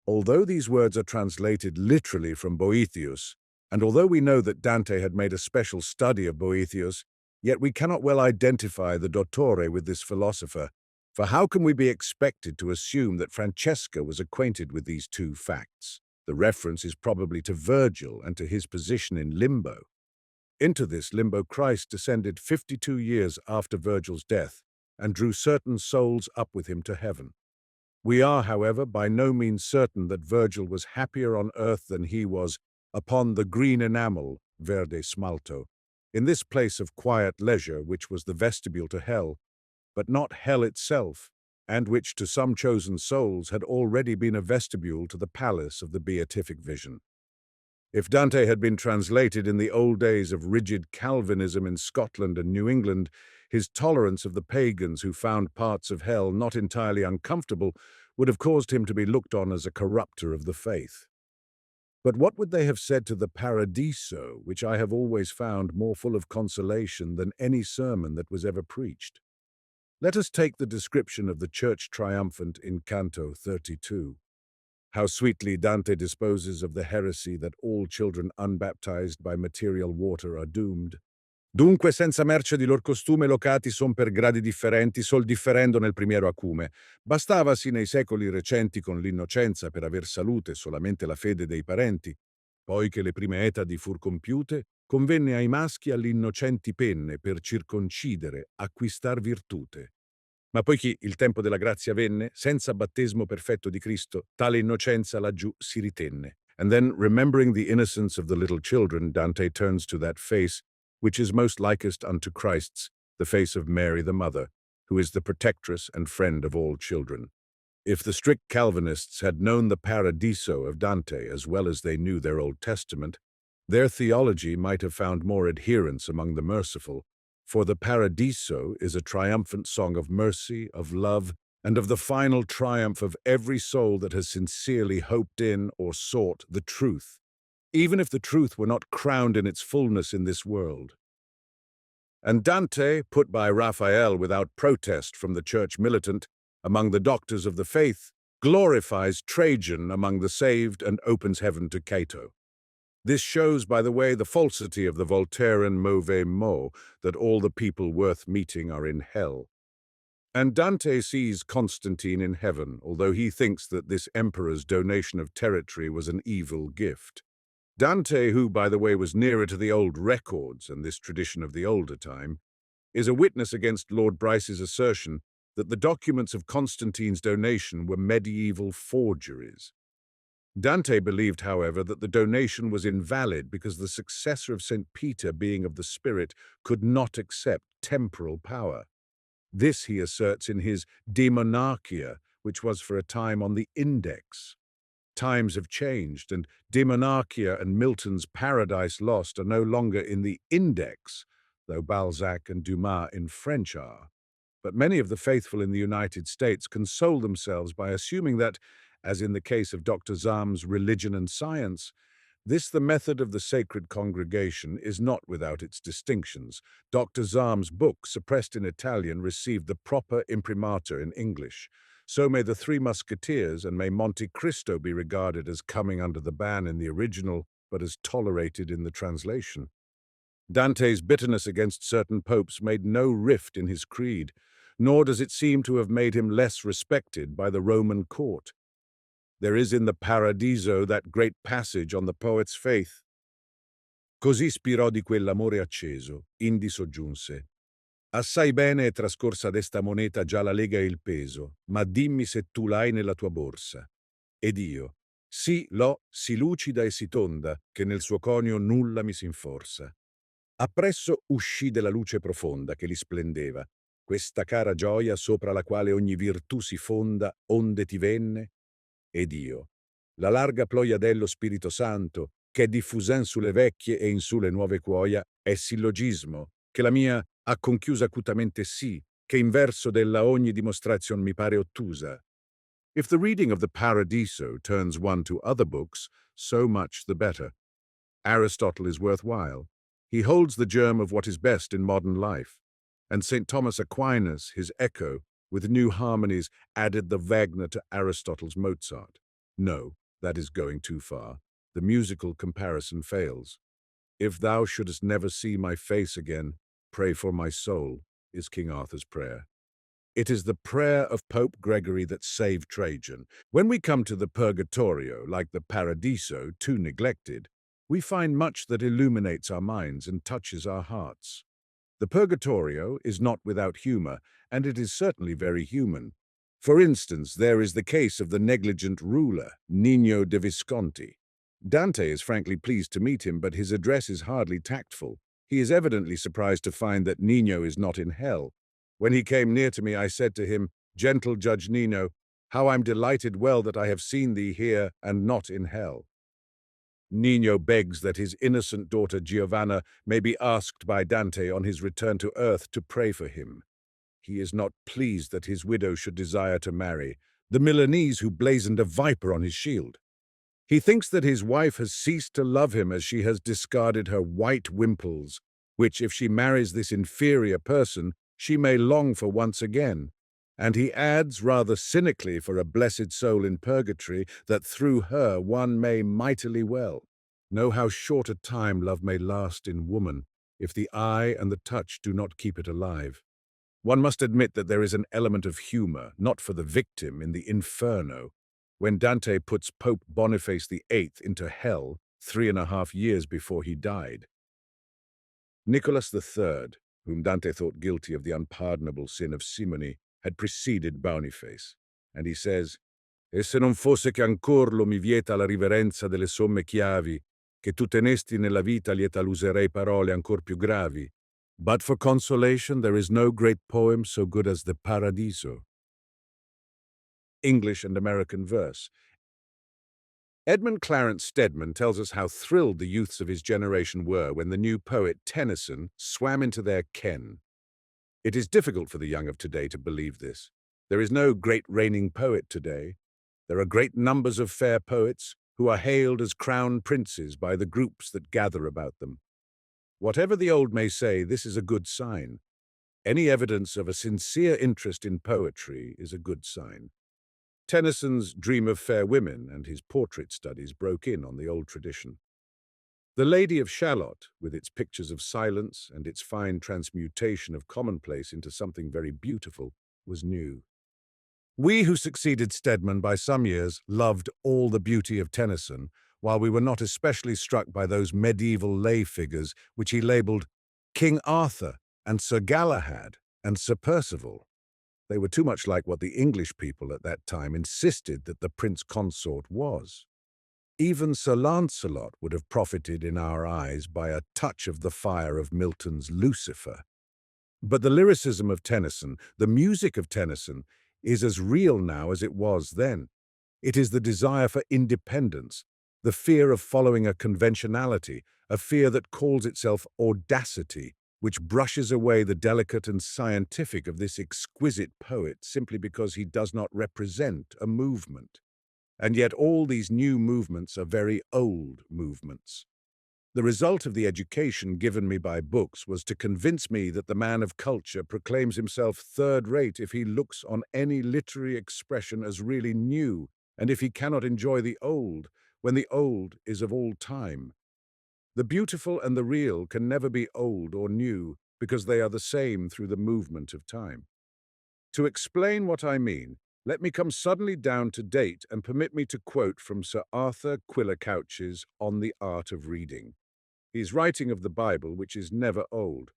although these words are translated literally from Boethius, and although we know that Dante had made a special study of Boethius, yet we cannot well identify the dottore with this philosopher, for how can we be expected to assume that Francesca was acquainted with these two facts? The reference is probably to Virgil and to his position in limbo. Into this limbo Christ descended 52 years after Virgil's death and drew certain souls up with him to heaven. We are, however, by no means certain that Virgil was happier on earth than he was upon the green enamel, verde smalto, in this place of quiet leisure which was the vestibule to hell, but not hell itself, and which to some chosen souls had already been a vestibule to the palace of the beatific vision. If Dante had been translated in the old days of rigid Calvinism in Scotland and New England, his tolerance of the pagans who found parts of hell not entirely uncomfortable would have caused him to be looked on as a corrupter of the faith. But what would they have said to the Paradiso, which I have always found more full of consolation than any sermon that was ever preached? Let us take the description of the Church Triumphant in Canto 32. How sweetly Dante disposes of the heresy that all children unbaptized by material water are doomed. Dunque, senza merce di lor costume locati son per gradi differenti, sol differendo nel primiero acume. Bastavasi nei secoli recenti con l'innocenza per aver salute solamente la fede dei parenti. Poi che le prime etadi fur compiute, convenne ai maschi all'innocenti penne per circoncidere, acquistar virtute. Ma poiché il tempo della grazia venne, senza battesimo perfetto di Cristo, tale innocenza laggiù si ritenne. And then, remembering the innocence of the little children, Dante turns to that face, which is most likest unto Christ's, the face of Mary the Mother, who is the protectress and friend of all children. If the strict Calvinists had known the Paradiso of Dante as well as they knew their Old Testament, their theology might have found more adherents among the merciful, for the Paradiso is a triumphant song of mercy, of love, and of the final triumph of every soul that has sincerely hoped in or sought the truth, even if the truth were not crowned in its fullness in this world. And Dante, put by Raphael without protest from the church militant, among the doctors of the faith, glorifies Trajan among the saved and opens heaven to Cato. This shows, by the way, the falsity of the Voltairean mauvais mot that all the people worth meeting are in hell. And Dante sees Constantine in heaven, although he thinks that this emperor's donation of territory was an evil gift. Dante, who, by the way, was nearer to the old records and this tradition of the older time, is a witness against Lord Bryce's assertion that the documents of Constantine's donation were medieval forgeries. Dante believed, however, that the donation was invalid because the successor of St. Peter, being of the Spirit, could not accept temporal power. This he asserts in his De Monarchia, which was for a time on the Index. Times have changed, and De Monarchia and Milton's Paradise Lost are no longer in the Index, though Balzac and Dumas in French are. But many of the faithful in the United States console themselves by assuming that, as in the case of Dr. Zam's Religion and Science, this the method of the sacred congregation is not without its distinctions. Dr. Zam's book, suppressed in Italian, received the proper imprimatur in English. So may the Three Musketeers and may Monte Cristo be regarded as coming under the ban in the original, but as tolerated in the translation. Dante's bitterness against certain popes made no rift in his creed, nor does it seem to have made him less respected by the Roman court. There is in the Paradiso that great passage on the poet's faith. Così spirò di quell'amore acceso, indi soggiunse. Assai bene è trascorsa d'esta moneta già la lega e il peso, ma dimmi se tu l'hai nella tua borsa. Ed io, sì, l'ho, sì lucida e sì tonda, che nel suo conio nulla mi s'inforsa. Appresso uscì della luce profonda che li splendeva, questa cara gioia sopra la quale ogni virtù si fonda, onde ti venne. Ed io, la larga ploia dello Spirito Santo, che è diffusen sulle vecchie e in sulle nuove cuoia, è sillogismo, che la mia ha conchiusa acutamente sì, che in verso della ogni dimostrazion mi pare ottusa. If the reading of the Paradiso turns one to other books, so much the better. Aristotle is worthwhile. He holds the germ of what is best in modern life. And St. Thomas Aquinas, his echo, with new harmonies, added the Wagner to Aristotle's Mozart. No, that is going too far. The musical comparison fails. If thou shouldest never see my face again, pray for my soul, is King Arthur's prayer. It is the prayer of Pope Gregory that saved Trajan. When we come to the Purgatorio, like the Paradiso, too neglected, we find much that illuminates our minds and touches our hearts. The Purgatorio is not without humor, and it is certainly very human. For instance, there is the case of the negligent ruler, Nino de Visconti. Dante is frankly pleased to meet him, but his address is hardly tactful. He is evidently surprised to find that Nino is not in hell. When he came near to me, I said to him, "Gentle Judge Nino, how I'm delighted well that I have seen thee here and not in hell." Nino begs that his innocent daughter Giovanna may be asked by Dante on his return to earth to pray for him. He is not pleased that his widow should desire to marry the Milanese who blazoned a viper on his shield. He thinks that his wife has ceased to love him as she has discarded her white wimples, which, if she marries this inferior person, she may long for once again. And he adds, rather cynically for a blessed soul in purgatory, that through her one may mightily well know how short a time love may last in woman, if the eye and the touch do not keep it alive. One must admit that there is an element of humor, not for the victim, in the Inferno, when Dante puts Pope Boniface VIII into hell 3.5 years before he died. Nicholas III, whom Dante thought guilty of the unpardonable sin of simony, had preceded Boniface, and he says, «E se non fosse che ancor lo mi vieta la riverenza delle somme chiavi, che tu tenesti nella vita lieta l'userei parole ancor più gravi. But for consolation, there is no great poem so good as the Paradiso. English and American verse. Edmund Clarence Stedman tells us how thrilled the youths of his generation were when the new poet Tennyson swam into their ken. It is difficult for the young of today to believe this. There is no great reigning poet today. There are great numbers of fair poets who are hailed as crown princes by the groups that gather about them. Whatever the old may say, this is a good sign. Any evidence of a sincere interest in poetry is a good sign. Tennyson's Dream of Fair Women and his portrait studies broke in on the old tradition. The Lady of Shalott, with its pictures of silence and its fine transmutation of commonplace into something very beautiful, was new. We who succeeded Stedman by some years loved all the beauty of Tennyson, while we were not especially struck by those medieval lay figures which he labelled King Arthur and Sir Galahad and Sir Percival. They were too much like what the English people at that time insisted that the prince consort was. Even Sir Lancelot would have profited in our eyes by a touch of the fire of Milton's Lucifer. But the lyricism of Tennyson, the music of Tennyson, is as real now as it was then. It is the desire for independence, the fear of following a conventionality, a fear that calls itself audacity, which brushes away the delicate and scientific of this exquisite poet simply because he does not represent a movement. And yet all these new movements are very old movements. The result of the education given me by books was to convince me that the man of culture proclaims himself third-rate if he looks on any literary expression as really new, and if he cannot enjoy the old, when the old is of all time. The beautiful and the real can never be old or new, because they are the same through the movement of time. To explain what I mean, let me come suddenly down to date and permit me to quote from Sir Arthur Quiller Couch's On the Art of Reading. He's writing of the Bible, which is never old.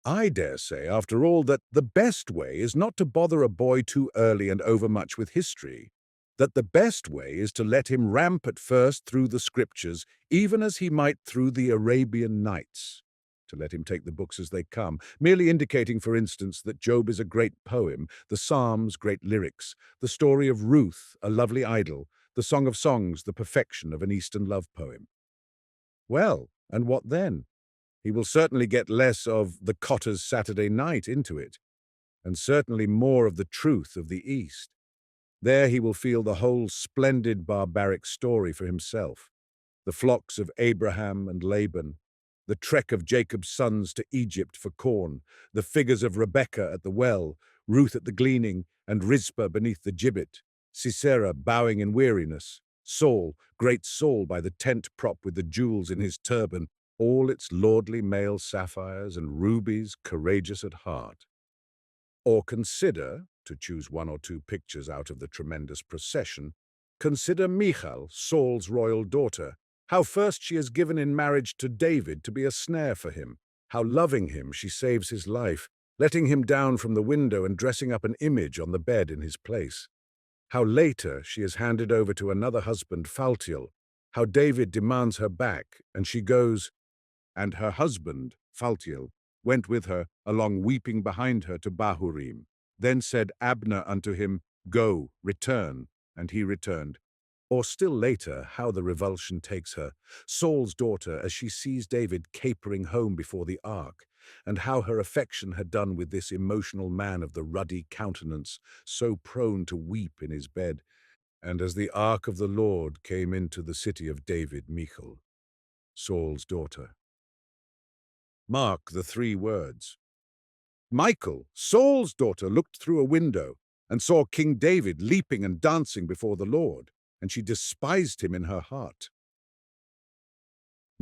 I dare say, after all, that the best way is not to bother a boy too early and overmuch with history, that the best way is to let him ramp at first through the scriptures, even as he might through the Arabian Nights, to let him take the books as they come, merely indicating, for instance, that Job is a great poem, the Psalms great lyrics, the story of Ruth a lovely idyll, the Song of Songs the perfection of an Eastern love poem. Well, and what then? He will certainly get less of the Cotter's Saturday Night into it, and certainly more of the truth of the East. There he will feel the whole splendid barbaric story for himself, the flocks of Abraham and Laban, the trek of Jacob's sons to Egypt for corn, the figures of Rebekah at the well, Ruth at the gleaning, and Rizpah beneath the gibbet, Sisera bowing in weariness, Saul, great Saul by the tent prop with the jewels in his turban, all its lordly male sapphires and rubies courageous at heart. Or consider, to choose one or two pictures out of the tremendous procession, consider Michal, Saul's royal daughter, how first she is given in marriage to David to be a snare for him, how loving him she saves his life, letting him down from the window and dressing up an image on the bed in his place. How later she is handed over to another husband, Phaltiel, how David demands her back, and she goes, and her husband, Phaltiel, went with her, along weeping behind her to Bahurim. Then said Abner unto him, Go, return, and he returned. Or still later, how the revulsion takes her, Saul's daughter, as she sees David capering home before the ark, and how her affection had done with this emotional man of the ruddy countenance, so prone to weep in his bed, and as the ark of the Lord came into the city of David, Michal, Saul's daughter. Mark the three words. Michal, Saul's daughter, looked through a window and saw King David leaping and dancing before the Lord, and she despised him in her heart.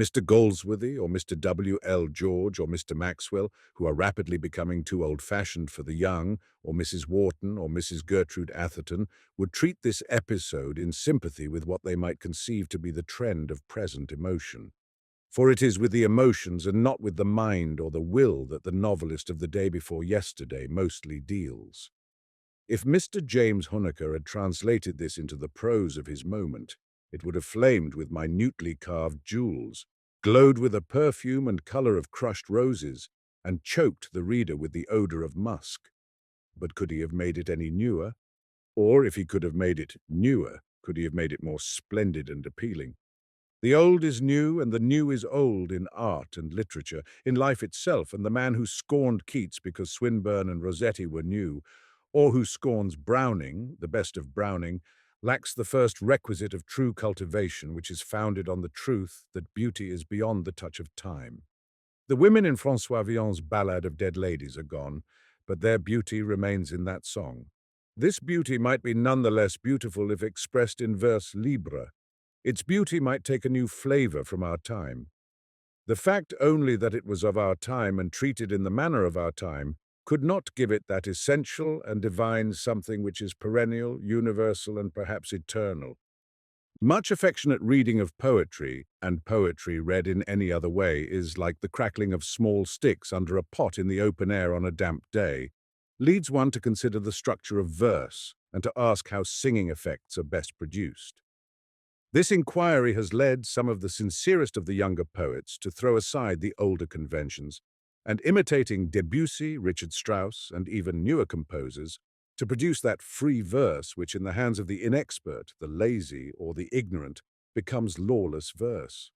Mr. Goldsworthy or Mr. W. L. George or Mr. Maxwell, who are rapidly becoming too old-fashioned for the young, or Mrs. Wharton or Mrs. Gertrude Atherton, would treat this episode in sympathy with what they might conceive to be the trend of present emotion. For it is with the emotions and not with the mind or the will that the novelist of the day before yesterday mostly deals. If Mr. James Huneker had translated this into the prose of his moment, it would have flamed with minutely carved jewels, glowed with a perfume and color of crushed roses, and choked the reader with the odor of musk. But could he have made it any newer? Or, if he could have made it newer, could he have made it more splendid and appealing? The old is new and the new is old in art and literature, in life itself, and the man who scorned Keats because Swinburne and Rossetti were new, or who scorns Browning, the best of Browning, lacks the first requisite of true cultivation, which is founded on the truth that beauty is beyond the touch of time. The women in François Villon's Ballad of Dead Ladies are gone, but their beauty remains in that song. This beauty might be none the less beautiful if expressed in verse libre. Its beauty might take a new flavor from our time. The fact only that it was of our time and treated in the manner of our time could not give it that essential and divine something which is perennial, universal, and perhaps eternal. Much affectionate reading of poetry, and poetry read in any other way, is like the crackling of small sticks under a pot in the open air on a damp day, leads one to consider the structure of verse and to ask how singing effects are best produced. This inquiry has led some of the sincerest of the younger poets to throw aside the older conventions and, imitating Debussy, Richard Strauss, and even newer composers, to produce that free verse which in the hands of the inexpert, the lazy, or the ignorant becomes lawless verse.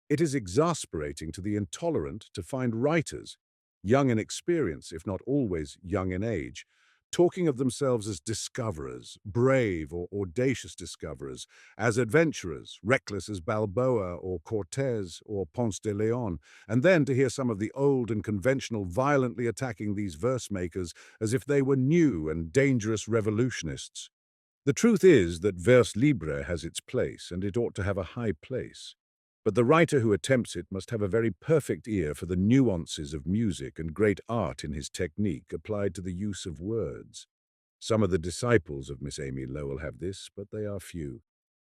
It is exasperating to the intolerant to find writers, young in experience, if not always young in age, talking of themselves as discoverers, brave or audacious discoverers, as adventurers, reckless as Balboa or Cortez or Ponce de Leon, and then to hear some of the old and conventional violently attacking these verse-makers as if they were new and dangerous revolutionists. The truth is that vers libre has its place, and it ought to have a high place. But the writer who attempts it must have a very perfect ear for the nuances of music and great art in his technique applied to the use of words. Some of the disciples of Miss Amy Lowell have this, but they are few.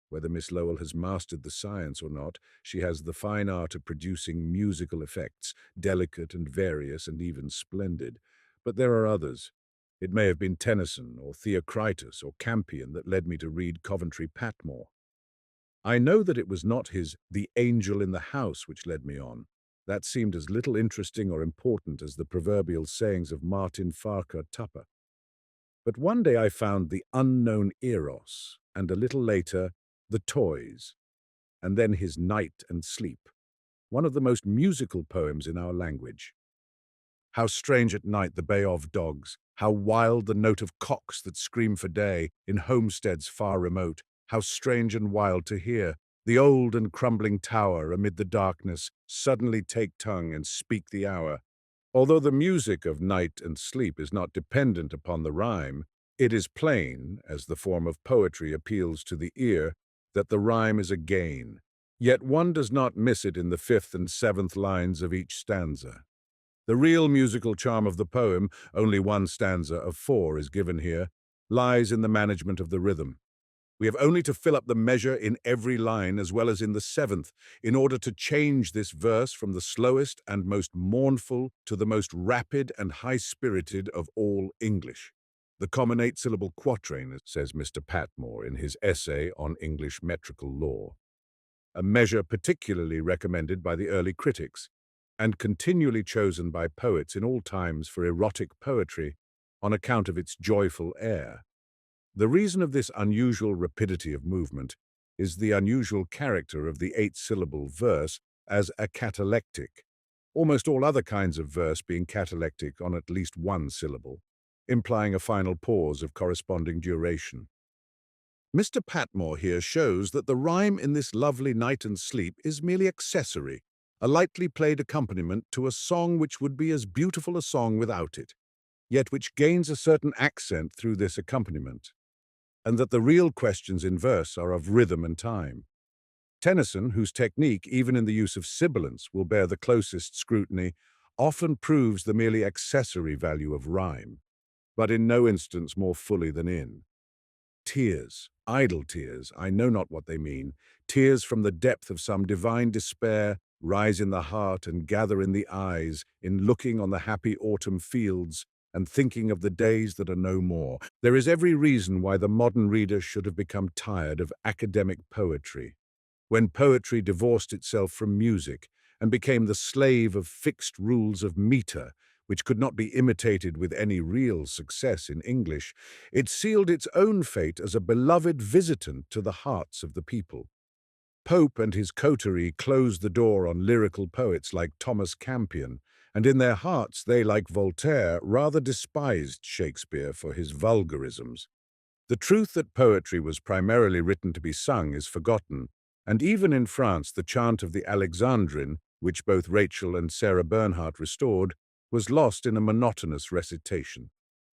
Whether Miss Lowell has mastered the science or not, she has the fine art of producing musical effects, delicate and various and even splendid. But there are others. It may have been Tennyson or Theocritus or Campion that led me to read Coventry Patmore. I know that it was not his The Angel in the House which led me on. That seemed as little interesting or important as the proverbial sayings of Martin Farquhar Tupper. But one day I found The Unknown Eros, and a little later, The Toys, and then his Night and Sleep, one of the most musical poems in our language. How strange at night the bay of dogs, how wild the note of cocks that scream for day in homesteads far remote, how strange and wild to hear the old and crumbling tower amid the darkness suddenly take tongue and speak the hour. Although the music of Night and Sleep is not dependent upon the rhyme, it is plain, as the form of poetry appeals to the ear, that the rhyme is a gain. Yet one does not miss it in the 5th and 7th lines of each stanza. The real musical charm of the poem, only one stanza of 4 is given here, lies in the management of the rhythm. We have only to fill up the measure in every line as well as in the 7th in order to change this verse from the slowest and most mournful to the most rapid and high-spirited of all English. The common 8-syllable quatrain, says Mr. Patmore in his essay on English metrical law, a measure particularly recommended by the early critics, and continually chosen by poets in all times for erotic poetry on account of its joyful air. The reason of this unusual rapidity of movement is the unusual character of the 8-syllable verse as a catalectic, almost all other kinds of verse being catalectic on at least one syllable, implying a final pause of corresponding duration. Mr. Patmore here shows that the rhyme in this lovely Night and Sleep is merely accessory, a lightly played accompaniment to a song which would be as beautiful a song without it, yet which gains a certain accent through this accompaniment, and that the real questions in verse are of rhythm and time. Tennyson, whose technique, even in the use of sibilants, will bear the closest scrutiny, often proves the merely accessory value of rhyme, but in no instance more fully than in tears, idle tears, I know not what they mean, tears from the depth of some divine despair rise in the heart and gather in the eyes, in looking on the happy autumn fields, and thinking of the days that are no more. There is every reason why the modern reader should have become tired of academic poetry, when poetry divorced itself from music and became the slave of fixed rules of meter, which could not be imitated with any real success in English, it sealed its own fate as a beloved visitant to the hearts of the people. Pope and his coterie closed the door on lyrical poets like Thomas Campion, and in their hearts they, like Voltaire, rather despised Shakespeare for his vulgarisms. The truth that poetry was primarily written to be sung is forgotten, and even in France the chant of the Alexandrine, which both Rachel and Sarah Bernhardt restored, was lost in a monotonous recitation.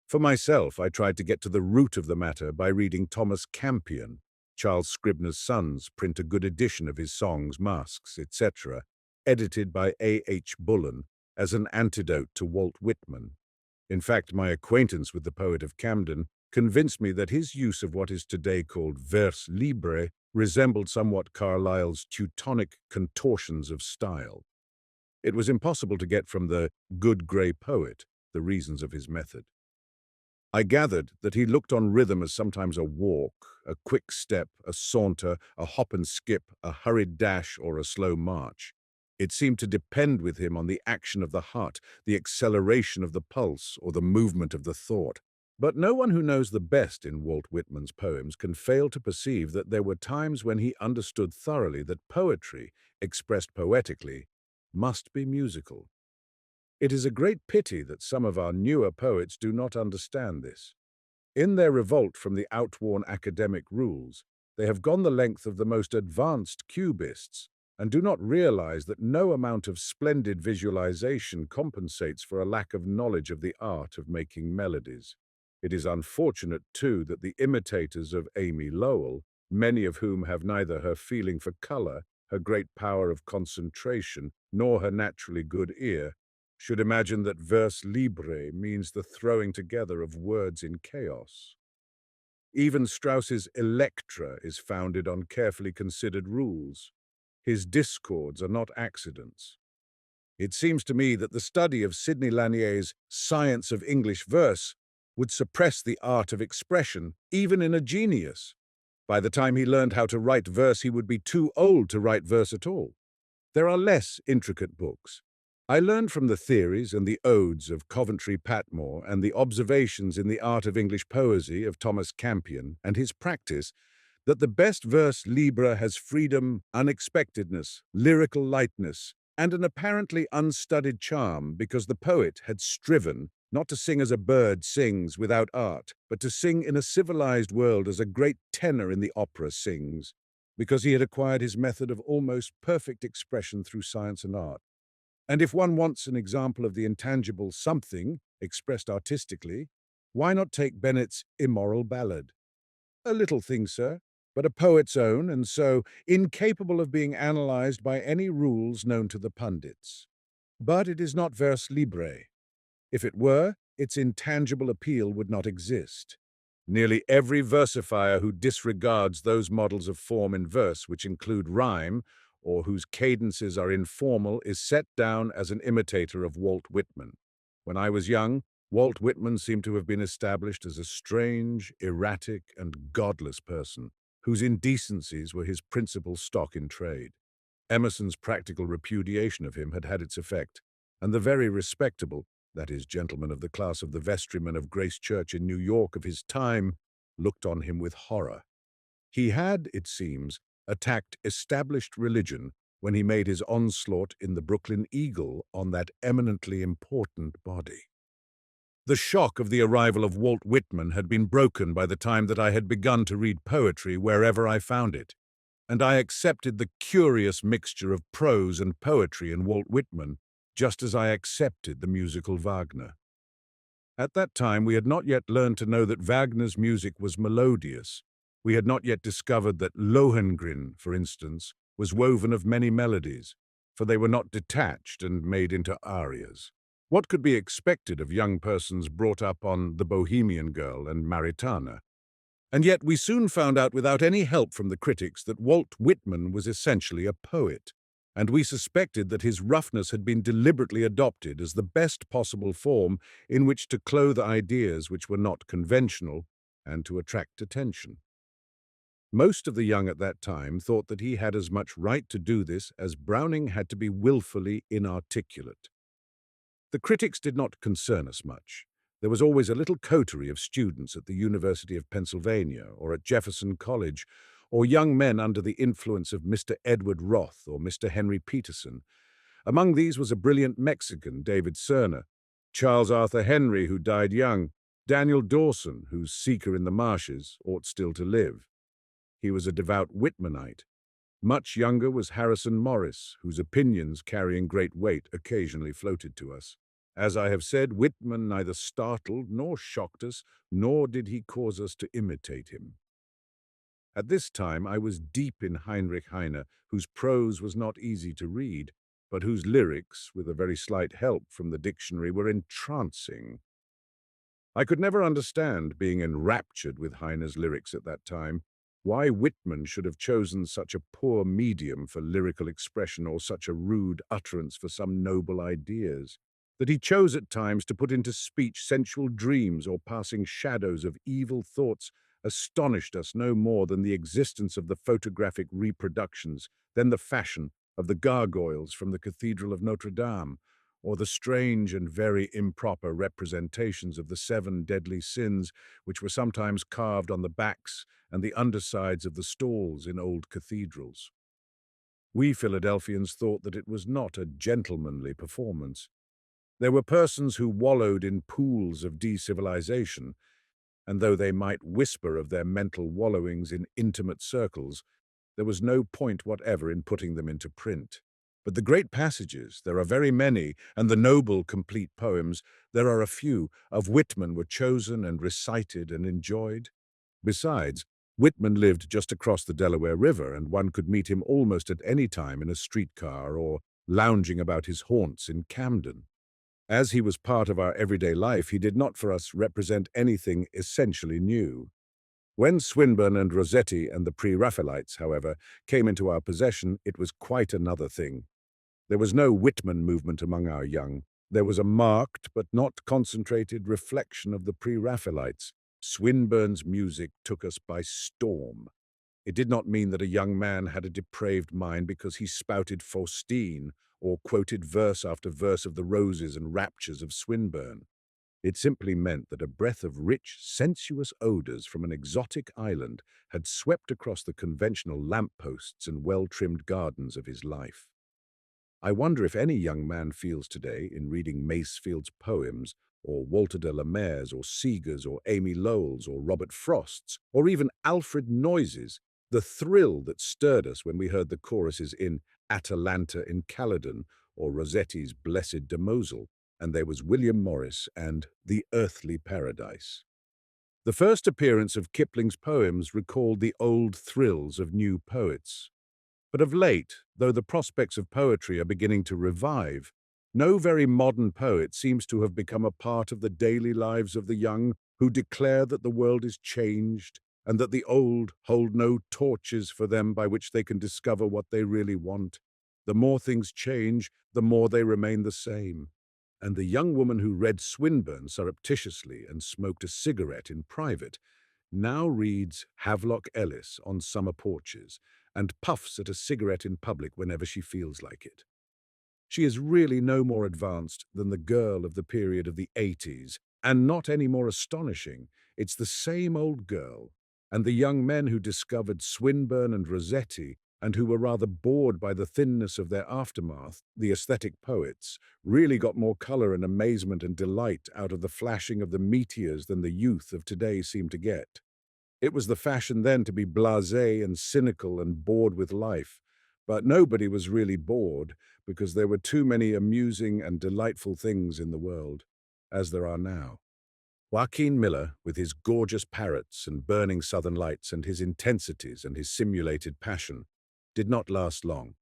For myself, I tried to get to the root of the matter by reading Thomas Campion. Charles Scribner's sons print a good edition of his songs, masques, etc., edited by A. H. Bullen as an antidote to Walt Whitman. In fact, my acquaintance with the poet of Camden convinced me that his use of what is today called vers libre resembled somewhat Carlyle's Teutonic contortions of style. It was impossible to get from the good grey poet the reasons of his method. I gathered that he looked on rhythm as sometimes a walk, a quick step, a saunter, a hop and skip, a hurried dash, or a slow march. It seemed to depend with him on the action of the heart, the acceleration of the pulse, or the movement of the thought. But no one who knows the best in Walt Whitman's poems can fail to perceive that there were times when he understood thoroughly that poetry, expressed poetically, must be musical. It is a great pity that some of our newer poets do not understand this. In their revolt from the outworn academic rules, they have gone the length of the most advanced cubists and do not realize that no amount of splendid visualization compensates for a lack of knowledge of the art of making melodies. It is unfortunate, too, that the imitators of Amy Lowell, many of whom have neither her feeling for color, her great power of concentration, nor her naturally good ear, should imagine that vers libre means the throwing together of words in chaos. Even Strauss's Electra is founded on carefully considered rules. His discords are not accidents. It seems to me that the study of Sidney Lanier's Science of English Verse would suppress the art of expression, even in a genius. By the time he learned how to write verse, he would be too old to write verse at all. There are less intricate books. I learned from the theories and the odes of Coventry Patmore and the observations in the art of English poesy of Thomas Campion and his practice that the best vers libre has freedom, unexpectedness, lyrical lightness, and an apparently unstudied charm because the poet had striven not to sing as a bird sings without art, but to sing in a civilized world as a great tenor in the opera sings, because he had acquired his method of almost perfect expression through science and art. And if one wants an example of the intangible something expressed artistically, why not take Bennett's Immoral Ballad? A little thing, sir, but a poet's own, and so incapable of being analyzed by any rules known to the pundits. But it is not vers libre. If it were, its intangible appeal would not exist. Nearly every versifier who disregards those models of form in verse which include rhyme, or whose cadences are informal, is set down as an imitator of Walt Whitman. When I was young, Walt Whitman seemed to have been established as a strange, erratic, and godless person, whose indecencies were his principal stock in trade. Emerson's practical repudiation of him had had its effect, and the very respectable, that is, gentlemen of the class of the vestrymen of Grace Church in New York of his time, looked on him with horror. He had, it seems, attacked established religion when he made his onslaught in the Brooklyn Eagle on that eminently important body. The shock of the arrival of Walt Whitman had been broken by the time that I had begun to read poetry wherever I found it, and I accepted the curious mixture of prose and poetry in Walt Whitman, just as I accepted the musical Wagner. At that time, we had not yet learned to know that Wagner's music was melodious. We had not yet discovered that Lohengrin, for instance, was woven of many melodies, for they were not detached and made into arias. What could be expected of young persons brought up on The Bohemian Girl and Maritana? And yet we soon found out without any help from the critics that Walt Whitman was essentially a poet, and we suspected that his roughness had been deliberately adopted as the best possible form in which to clothe ideas which were not conventional and to attract attention. Most of the young at that time thought that he had as much right to do this as Browning had to be willfully inarticulate. The critics did not concern us much. There was always a little coterie of students at the University of Pennsylvania or at Jefferson College, or young men under the influence of Mr. Edward Roth or Mr. Henry Peterson. Among these was a brilliant Mexican, David Cerner, Charles Arthur Henry, who died young, Daniel Dawson, whose Seeker in the Marshes ought still to live. He was a devout Whitmanite. Much younger was Harrison Morris, whose opinions, carrying great weight, occasionally floated to us. As I have said, Whitman neither startled nor shocked us, nor did he cause us to imitate him. At this time I was deep in Heinrich Heine, whose prose was not easy to read, but whose lyrics, with a very slight help from the dictionary, were entrancing. I could never understand, being enraptured with Heine's lyrics at that time, why Whitman should have chosen such a poor medium for lyrical expression or such a rude utterance for some noble ideas. That he chose at times to put into speech sensual dreams or passing shadows of evil thoughts astonished us no more than the existence of the photographic reproductions, than the fashion of the gargoyles from the Cathedral of Notre Dame, or the strange and very improper representations of the 7 deadly sins which were sometimes carved on the backs and the undersides of the stalls in old cathedrals. We Philadelphians thought that it was not a gentlemanly performance. There were persons who wallowed in pools of decivilization, and though they might whisper of their mental wallowings in intimate circles, there was no point whatever in putting them into print. But the great passages, there are very many, and the noble, complete poems, there are a few, of Whitman were chosen and recited and enjoyed. Besides, Whitman lived just across the Delaware River, and one could meet him almost at any time in a streetcar or lounging about his haunts in Camden. As he was part of our everyday life, he did not for us represent anything essentially new. When Swinburne and Rossetti and the Pre-Raphaelites, however, came into our possession, it was quite another thing. There was no Whitman movement among our young. There was a marked but not concentrated reflection of the Pre-Raphaelites. Swinburne's music took us by storm. It did not mean that a young man had a depraved mind because he spouted Faustine or quoted verse after verse of the roses and raptures of Swinburne. It simply meant that a breath of rich, sensuous odors from an exotic island had swept across the conventional lampposts and well-trimmed gardens of his life. I wonder if any young man feels today, in reading Masefield's poems, or Walter de la Mare's, or Seeger's, or Amy Lowell's, or Robert Frost's, or even Alfred Noyes's, the thrill that stirred us when we heard the choruses in Atalanta in Caledon, or Rossetti's Blessed Damozel, and there was William Morris and The Earthly Paradise. The first appearance of Kipling's poems recalled the old thrills of new poets. But of late, though the prospects of poetry are beginning to revive, no very modern poet seems to have become a part of the daily lives of the young who declare that the world is changed and that the old hold no torches for them by which they can discover what they really want. The more things change, the more they remain the same. And the young woman who read Swinburne surreptitiously and smoked a cigarette in private now reads Havelock Ellis on summer porches and puffs at a cigarette in public whenever she feels like it. She is really no more advanced than the girl of the period of the 80s, and not any more astonishing. It's the same old girl, and the young men who discovered Swinburne and Rossetti, and who were rather bored by the thinness of their aftermath, the aesthetic poets, really got more color and amazement and delight out of the flashing of the meteors than the youth of today seem to get. It was the fashion then to be blasé and cynical and bored with life, but nobody was really bored because there were too many amusing and delightful things in the world, as there are now. Joaquin Miller, with his gorgeous parrots and burning southern lights and his intensities and his simulated passion, did not last long.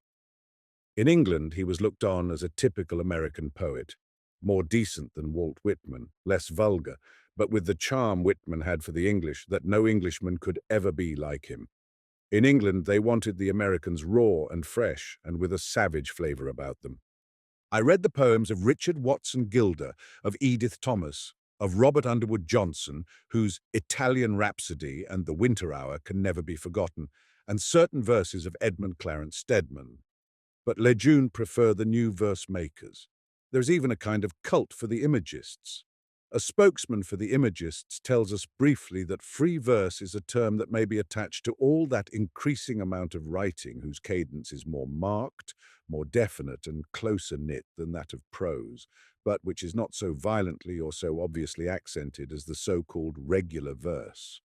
In England, he was looked on as a typical American poet, more decent than Walt Whitman, less vulgar, but with the charm Whitman had for the English that no Englishman could ever be like him. In England, they wanted the Americans raw and fresh and with a savage flavor about them. I read the poems of Richard Watson Gilder, of Edith Thomas, of Robert Underwood Johnson, whose Italian Rhapsody and The Winter Hour can never be forgotten, and certain verses of Edmund Clarence Stedman. But Lejeune prefer the new verse makers. There's even a kind of cult for the imagists. A spokesman for the imagists tells us briefly that free verse is a term that may be attached to all that increasing amount of writing whose cadence is more marked, more definite and closer knit than that of prose, but which is not so violently or so obviously accented as the so-called regular verse.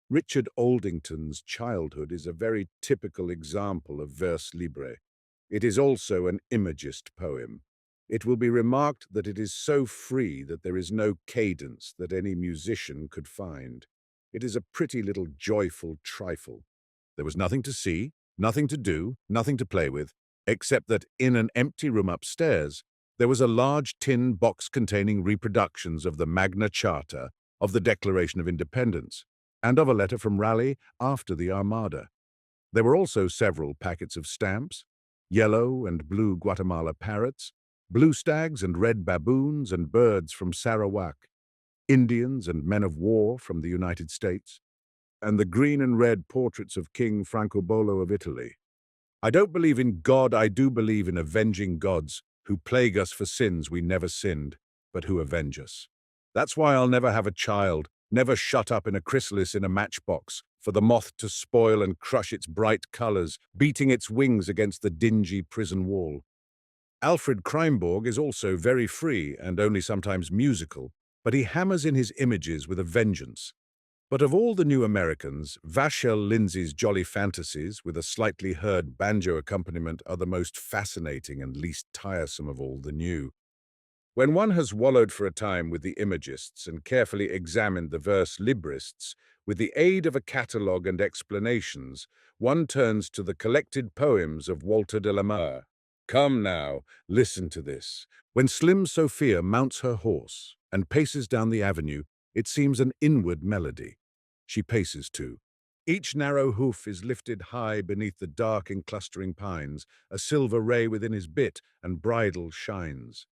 Richard Aldington's Childhood is a very typical example of vers libre. It is also an imagist poem. It will be remarked that it is so free that there is no cadence that any musician could find. It is a pretty little joyful trifle. There was nothing to see, nothing to do, nothing to play with, except that in an empty room upstairs, there was a large tin box containing reproductions of the Magna Charta, of the Declaration of Independence, and of a letter from Raleigh after the Armada. There were also several packets of stamps, yellow and blue Guatemala parrots, blue stags and red baboons and birds from Sarawak, Indians and men of war from the United States, and the green and red portraits of King Francobolo of Italy. I don't believe in God, I do believe in avenging gods who plague us for sins we never sinned, but who avenge us. That's why I'll never have a child, never shut up in a chrysalis in a matchbox, for the moth to spoil and crush its bright colors, beating its wings against the dingy prison wall. Alfred Kreimborg is also very free and only sometimes musical, but he hammers in his images with a vengeance. But of all the new Americans, Vachel Lindsay's jolly fantasies with a slightly heard banjo accompaniment are the most fascinating and least tiresome of all the new. When one has wallowed for a time with the imagists and carefully examined the verse librists, with the aid of a catalogue and explanations, one turns to the collected poems of Walter de la Mare. Come now, listen to this. When slim Sophia mounts her horse and paces down the avenue, it seems an inward melody. She paces too. Each narrow hoof is lifted high beneath the dark enclustering pines, a silver ray within his bit and bridle shines.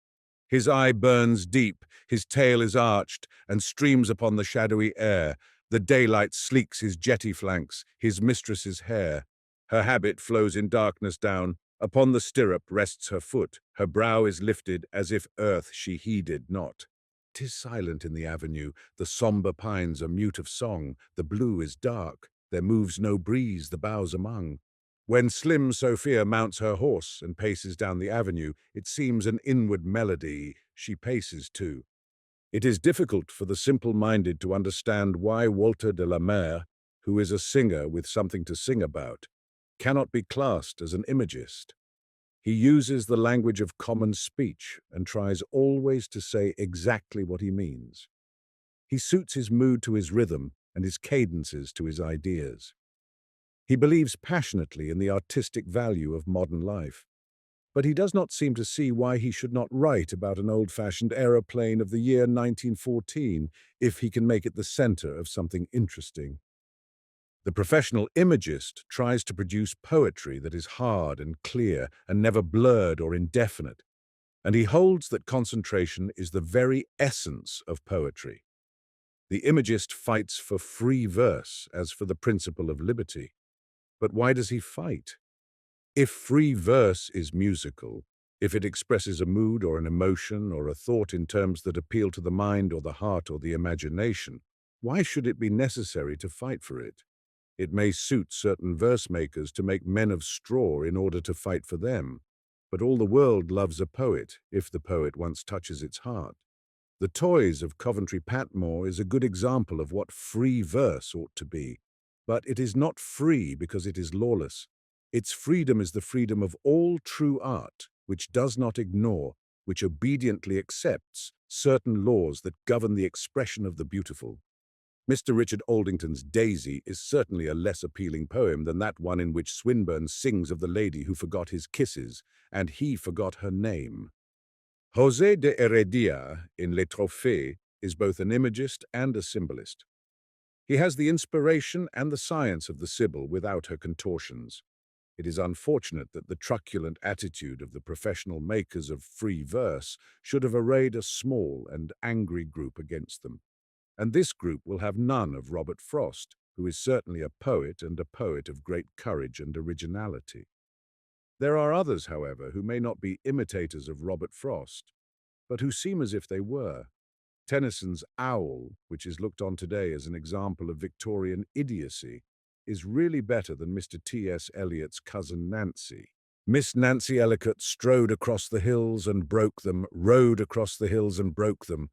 His eye burns deep, his tail is arched, and streams upon the shadowy air. The daylight sleeks his jetty flanks, his mistress's hair. Her habit flows in darkness down, upon the stirrup rests her foot, her brow is lifted as if earth she heeded not. 'Tis silent in the avenue, the sombre pines are mute of song, the blue is dark, there moves no breeze the boughs among. When slim Sophia mounts her horse and paces down the avenue, it seems an inward melody, she paces too. It is difficult for the simple-minded to understand why Walter de la Mare, who is a singer with something to sing about, cannot be classed as an imagist. He uses the language of common speech and tries always to say exactly what he means. He suits his mood to his rhythm and his cadences to his ideas. He believes passionately in the artistic value of modern life, but he does not seem to see why he should not write about an old-fashioned aeroplane of the year 1914 if he can make it the center of something interesting. The professional imagist tries to produce poetry that is hard and clear and never blurred or indefinite, and he holds that concentration is the very essence of poetry. The imagist fights for free verse as for the principle of liberty. But why does he fight? If free verse is musical, if it expresses a mood or an emotion or a thought in terms that appeal to the mind or the heart or the imagination, why should it be necessary to fight for it? It may suit certain verse makers to make men of straw in order to fight for them, but all the world loves a poet if the poet once touches its heart. The Toys of Coventry Patmore is a good example of what free verse ought to be, but it is not free because it is lawless. Its freedom is the freedom of all true art, which does not ignore, which obediently accepts certain laws that govern the expression of the beautiful. Mr. Richard Aldington's Daisy is certainly a less appealing poem than that one in which Swinburne sings of the lady who forgot his kisses, and he forgot her name. José de Heredia, in Les Trophées, is both an imagist and a symbolist. He has the inspiration and the science of the Sibyl without her contortions. It is unfortunate that the truculent attitude of the professional makers of free verse should have arrayed a small and angry group against them. And this group will have none of Robert Frost, who is certainly a poet and a poet of great courage and originality. There are others, however, who may not be imitators of Robert Frost, but who seem as if they were. Tennyson's Owl, which is looked on today as an example of Victorian idiocy, is really better than Mr. T.S. Eliot's Cousin Nancy. Miss Nancy Ellicott strode across the hills and broke them, rode across the hills and broke them,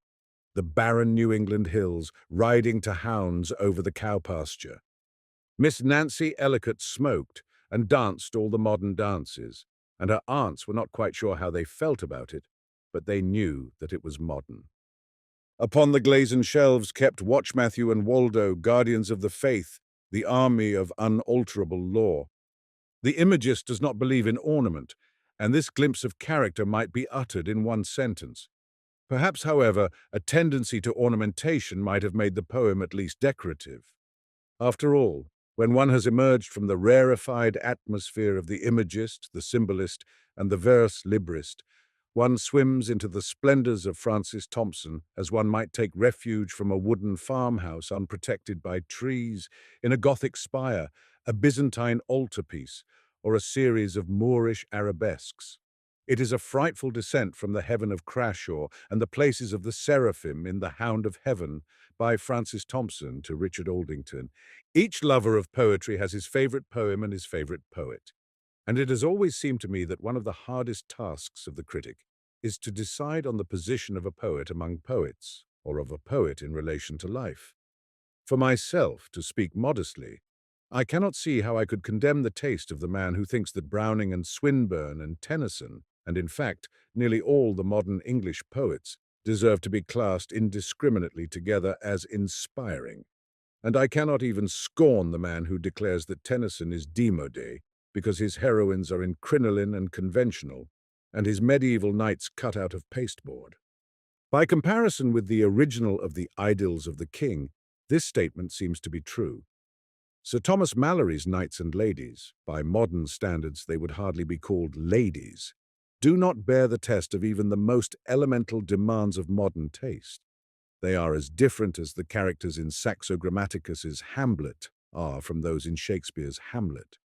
the barren New England hills, riding to hounds over the cow pasture. Miss Nancy Ellicott smoked and danced all the modern dances, and her aunts were not quite sure how they felt about it, but they knew that it was modern. Upon the glazed shelves kept Watch Matthew and Waldo, guardians of the faith, the army of unalterable law. The imagist does not believe in ornament, and this glimpse of character might be uttered in one sentence. Perhaps, however, a tendency to ornamentation might have made the poem at least decorative. After all, when one has emerged from the rarefied atmosphere of the imagist, the symbolist, and the verse librist, one swims into the splendors of Francis Thompson as one might take refuge from a wooden farmhouse unprotected by trees, in a Gothic spire, a Byzantine altarpiece, or a series of Moorish arabesques. It is a frightful descent from the heaven of Crashaw and the places of the seraphim in The Hound of Heaven by Francis Thompson to Richard Aldington. Each lover of poetry has his favorite poem and his favorite poet. And it has always seemed to me that one of the hardest tasks of the critic is to decide on the position of a poet among poets, or of a poet in relation to life. For myself, to speak modestly, I cannot see how I could condemn the taste of the man who thinks that Browning and Swinburne and Tennyson, and in fact nearly all the modern English poets, deserve to be classed indiscriminately together as inspiring. And I cannot even scorn the man who declares that Tennyson is démodé, because his heroines are in crinoline and conventional, and his medieval knights cut out of pasteboard. By comparison with the original of the Idylls of the King, this statement seems to be true. Sir Thomas Malory's Knights and Ladies, by modern standards they would hardly be called ladies, do not bear the test of even the most elemental demands of modern taste. They are as different as the characters in Saxo Grammaticus's Hamlet are from those in Shakespeare's Hamlet.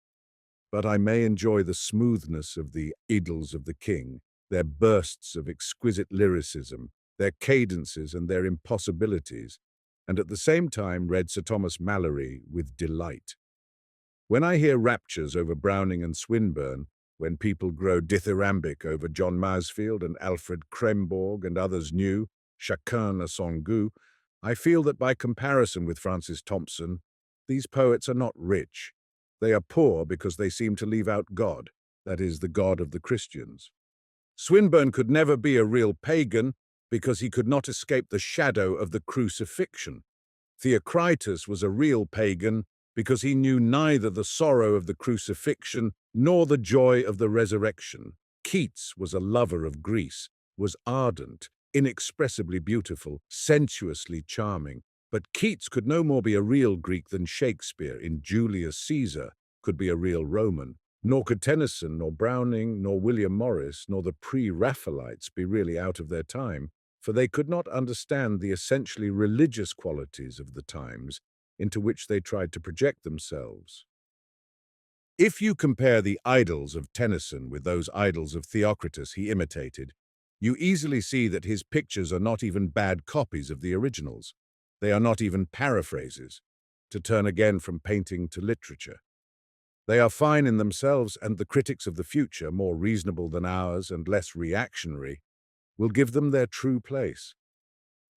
But I may enjoy the smoothness of the Idylls of the King, their bursts of exquisite lyricism, their cadences and their impossibilities, and at the same time read Sir Thomas Malory with delight. When I hear raptures over Browning and Swinburne, when people grow dithyrambic over John Masefield and Alfred Kremborg and others new, chacun à son goût, I feel that by comparison with Francis Thompson, these poets are not rich. They are poor because they seem to leave out God, that is, the God of the Christians. Swinburne could never be a real pagan because he could not escape the shadow of the crucifixion. Theocritus was a real pagan because he knew neither the sorrow of the crucifixion nor the joy of the resurrection. Keats was a lover of Greece, was ardent, inexpressibly beautiful, sensuously charming. But Keats could no more be a real Greek than Shakespeare in Julius Caesar could be a real Roman, nor could Tennyson, nor Browning, nor William Morris, nor the pre-Raphaelites be really out of their time, for they could not understand the essentially religious qualities of the times into which they tried to project themselves. If you compare the Idylls of Tennyson with those Idylls of Theocritus he imitated, you easily see that his pictures are not even bad copies of the originals. They are not even paraphrases, to turn again from painting to literature. They are fine in themselves, and the critics of the future, more reasonable than ours and less reactionary, will give them their true place.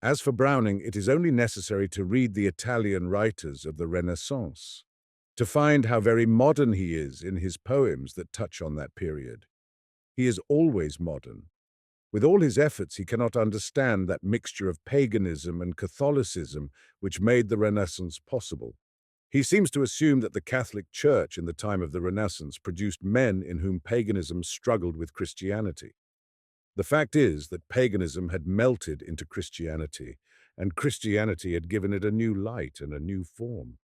As for Browning, it is only necessary to read the Italian writers of the Renaissance to find how very modern he is in his poems that touch on that period. He is always modern. With all his efforts, he cannot understand that mixture of paganism and Catholicism which made the Renaissance possible. He seems to assume that the Catholic Church in the time of the Renaissance produced men in whom paganism struggled with Christianity. The fact is that paganism had melted into Christianity, and Christianity had given it a new light and a new form.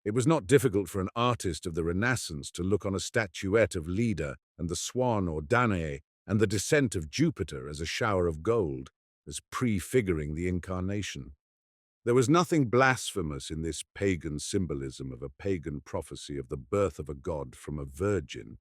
It was not difficult for an artist of the Renaissance to look on a statuette of Leda and the Swan or Danae and the descent of Jupiter as a shower of gold, as prefiguring the incarnation. There was nothing blasphemous in this pagan symbolism of a pagan prophecy of the birth of a god from a virgin.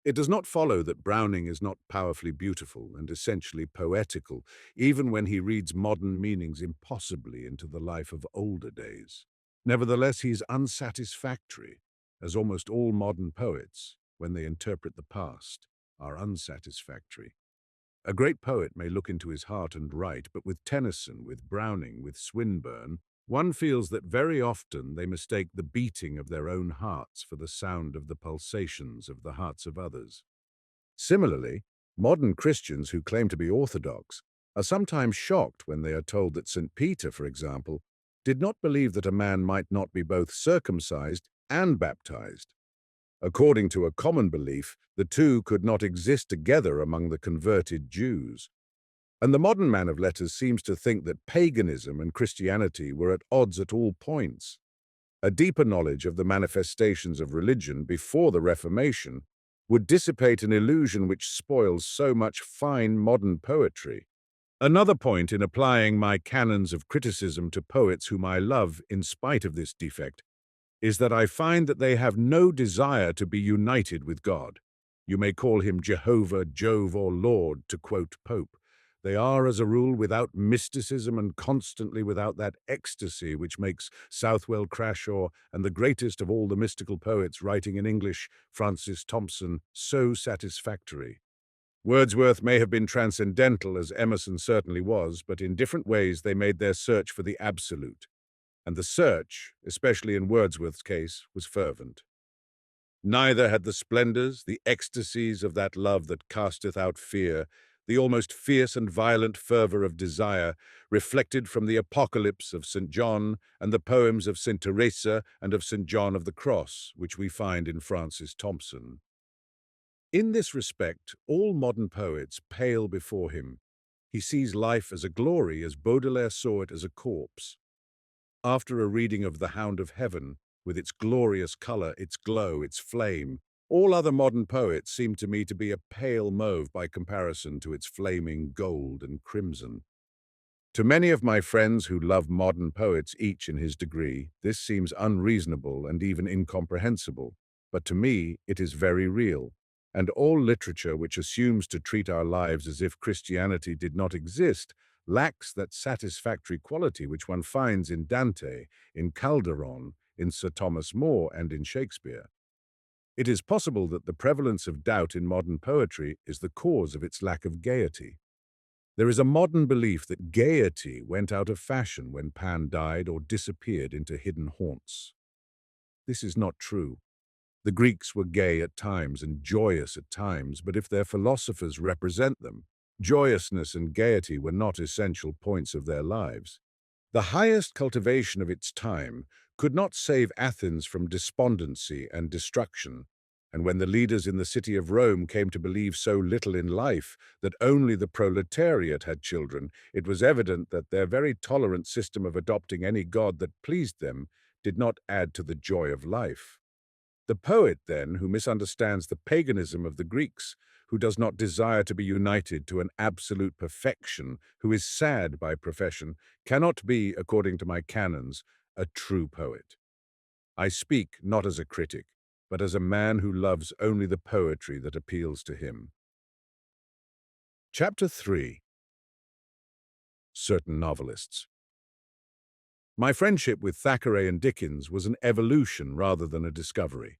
It does not follow that Browning is not powerfully beautiful and essentially poetical, even when he reads modern meanings impossibly into the life of older days. Nevertheless, he is unsatisfactory, as almost all modern poets, when they interpret the past, are unsatisfactory. A great poet may look into his heart and write, but with Tennyson, with Browning, with Swinburne, one feels that very often they mistake the beating of their own hearts for the sound of the pulsations of the hearts of others. Similarly, modern Christians who claim to be orthodox are sometimes shocked when they are told that St. Peter, for example, did not believe that a man might not be both circumcised and baptized. According to a common belief, the two could not exist together among the converted Jews. And the modern man of letters seems to think that paganism and Christianity were at odds at all points. A deeper knowledge of the manifestations of religion before the Reformation would dissipate an illusion which spoils so much fine modern poetry. Another point in applying my canons of criticism to poets whom I love in spite of this defect is that I find that they have no desire to be united with God. You may call him Jehovah, Jove, or Lord, to quote Pope. They are, as a rule, without mysticism and constantly without that ecstasy which makes Southwell Crashaw and the greatest of all the mystical poets writing in English, Francis Thompson, so satisfactory. Wordsworth may have been transcendental, as Emerson certainly was, but in different ways they made their search for the absolute. And the search, especially in Wordsworth's case, was fervent. Neither had the splendors, the ecstasies of that love that casteth out fear, the almost fierce and violent fervor of desire, reflected from the Apocalypse of St. John and the poems of St. Teresa and of St. John of the Cross, which we find in Francis Thompson. In this respect, all modern poets pale before him. He sees life as a glory as Baudelaire saw it as a corpse. After a reading of The Hound of Heaven, with its glorious color, its glow, its flame, all other modern poets seem to me to be a pale mauve by comparison to its flaming gold and crimson. To many of my friends who love modern poets, each in his degree, this seems unreasonable and even incomprehensible, but to me it is very real. And all literature which assumes to treat our lives as if Christianity did not exist lacks that satisfactory quality which one finds in Dante, in Calderon, in Sir Thomas More, and in Shakespeare. It is possible that the prevalence of doubt in modern poetry is the cause of its lack of gaiety. There is a modern belief that gaiety went out of fashion when Pan died or disappeared into hidden haunts. This is not true. The Greeks were gay at times and joyous at times, but if their philosophers represent them, joyousness and gaiety were not essential points of their lives. The highest cultivation of its time could not save Athens from despondency and destruction, and when the leaders in the city of Rome came to believe so little in life that only the proletariat had children, it was evident that their very tolerant system of adopting any god that pleased them did not add to the joy of life. The poet, then, who misunderstands the paganism of the Greeks, who does not desire to be united to an absolute perfection, who is sad by profession, cannot be, according to my canons, a true poet. I speak not as a critic, but as a man who loves only the poetry that appeals to him. Chapter 3. Certain Novelists. My friendship with Thackeray and Dickens was an evolution rather than a discovery.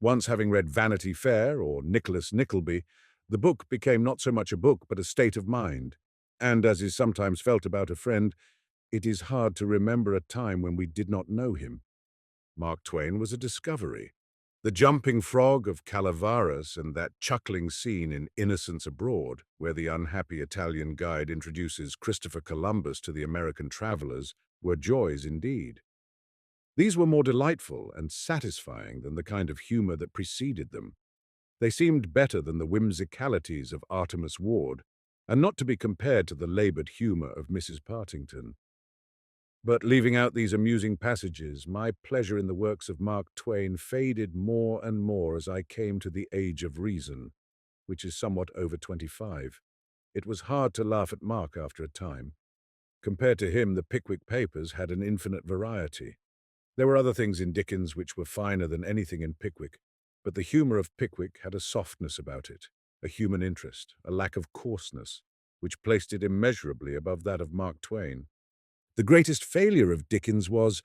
Once having read Vanity Fair or Nicholas Nickleby, the book became not so much a book but a state of mind. And as is sometimes felt about a friend, it is hard to remember a time when we did not know him. Mark Twain was a discovery. The jumping frog of Calaveras and that chuckling scene in Innocents Abroad, where the unhappy Italian guide introduces Christopher Columbus to the American travelers, were joys indeed. These were more delightful and satisfying than the kind of humor that preceded them. They seemed better than the whimsicalities of Artemus Ward, and not to be compared to the labored humor of Mrs. Partington. But leaving out these amusing passages, my pleasure in the works of Mark Twain faded more and more as I came to the age of reason, which is somewhat over 25. It was hard to laugh at Mark after a time. Compared to him, the Pickwick Papers had an infinite variety. There were other things in Dickens which were finer than anything in Pickwick, but the humour of Pickwick had a softness about it, a human interest, a lack of coarseness, which placed it immeasurably above that of Mark Twain. The greatest failure of Dickens was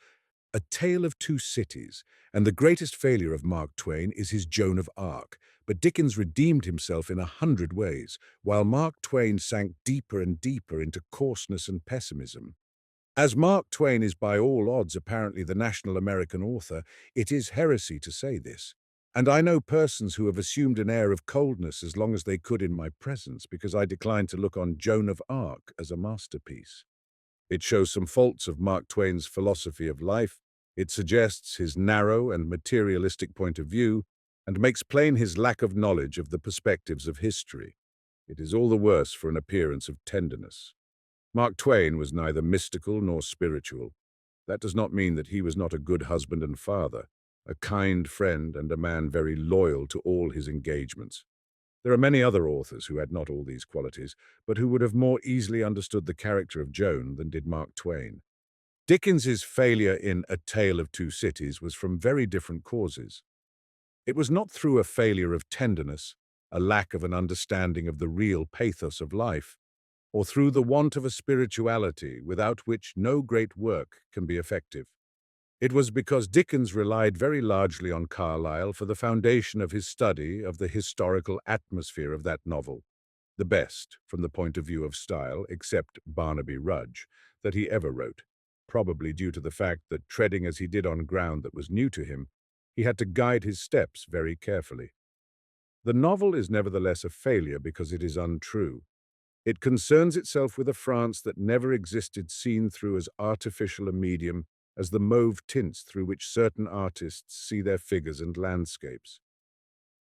A Tale of Two Cities, and the greatest failure of Mark Twain is his Joan of Arc. But Dickens redeemed himself in 100 ways, while Mark Twain sank deeper and deeper into coarseness and pessimism. As Mark Twain is by all odds apparently the national American author, it is heresy to say this. And I know persons who have assumed an air of coldness as long as they could in my presence because I declined to look on Joan of Arc as a masterpiece. It shows some faults of Mark Twain's philosophy of life. It suggests his narrow and materialistic point of view and makes plain his lack of knowledge of the perspectives of history. It is all the worse for an appearance of tenderness. Mark Twain was neither mystical nor spiritual. That does not mean that he was not a good husband and father, a kind friend, and a man very loyal to all his engagements. There are many other authors who had not all these qualities, but who would have more easily understood the character of Joan than did Mark Twain. Dickens's failure in A Tale of Two Cities was from very different causes. It was not through a failure of tenderness, a lack of an understanding of the real pathos of life, or through the want of a spirituality without which no great work can be effective. It was because Dickens relied very largely on Carlyle for the foundation of his study of the historical atmosphere of that novel, the best, from the point of view of style, except Barnaby Rudge, that he ever wrote, probably due to the fact that, treading as he did on ground that was new to him, he had to guide his steps very carefully. The novel is nevertheless a failure because it is untrue. It concerns itself with a France that never existed, seen through as artificial a medium as the mauve tints through which certain artists see their figures and landscapes.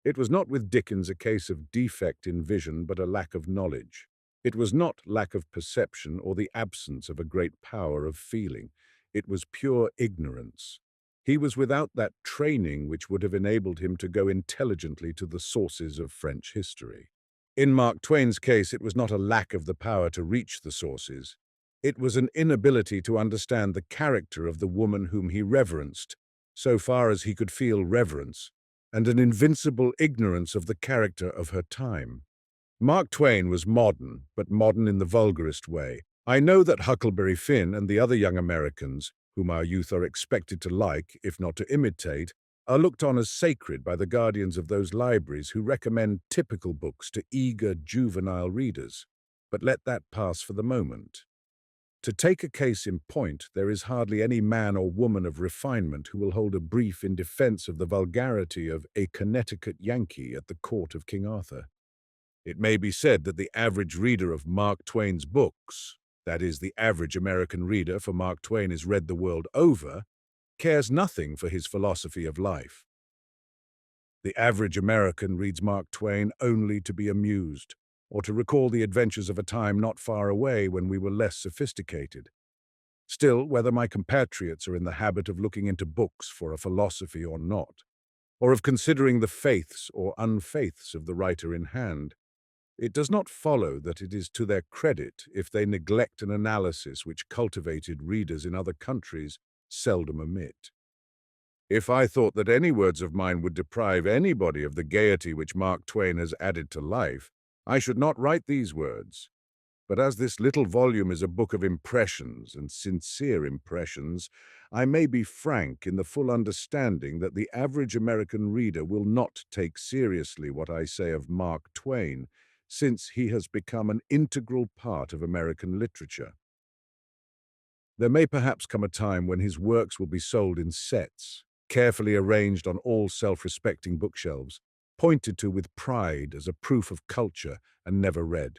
It was not with Dickens a case of defect in vision, but a lack of knowledge. It was not lack of perception or the absence of a great power of feeling. It was pure ignorance. He was without that training which would have enabled him to go intelligently to the sources of French history. In Mark Twain's case, it was not a lack of the power to reach the sources. It was an inability to understand the character of the woman whom he reverenced, so far as he could feel reverence, and an invincible ignorance of the character of her time. Mark Twain was modern, but modern in the vulgarest way. I know that Huckleberry Finn and the other young Americans, whom our youth are expected to like, if not to imitate, are looked on as sacred by the guardians of those libraries who recommend typical books to eager, juvenile readers. But let that pass for the moment. To take a case in point, there is hardly any man or woman of refinement who will hold a brief in defense of the vulgarity of a Connecticut Yankee at the court of King Arthur. It may be said that the average reader of Mark Twain's books, that is, the average American reader, for Mark Twain has read the world over, cares nothing for his philosophy of life. The average American reads Mark Twain only to be amused, or to recall the adventures of a time not far away when we were less sophisticated. Still, whether my compatriots are in the habit of looking into books for a philosophy or not, or of considering the faiths or unfaiths of the writer in hand, it does not follow that it is to their credit if they neglect an analysis which cultivated readers in other countries seldom omit. If I thought that any words of mine would deprive anybody of the gaiety which Mark Twain has added to life, I should not write these words. But as this little volume is a book of impressions and sincere impressions, I may be frank in the full understanding that the average American reader will not take seriously what I say of Mark Twain, since he has become an integral part of American literature. There may perhaps come a time when his works will be sold in sets, carefully arranged on all self-respecting bookshelves, pointed to with pride as a proof of culture and never read.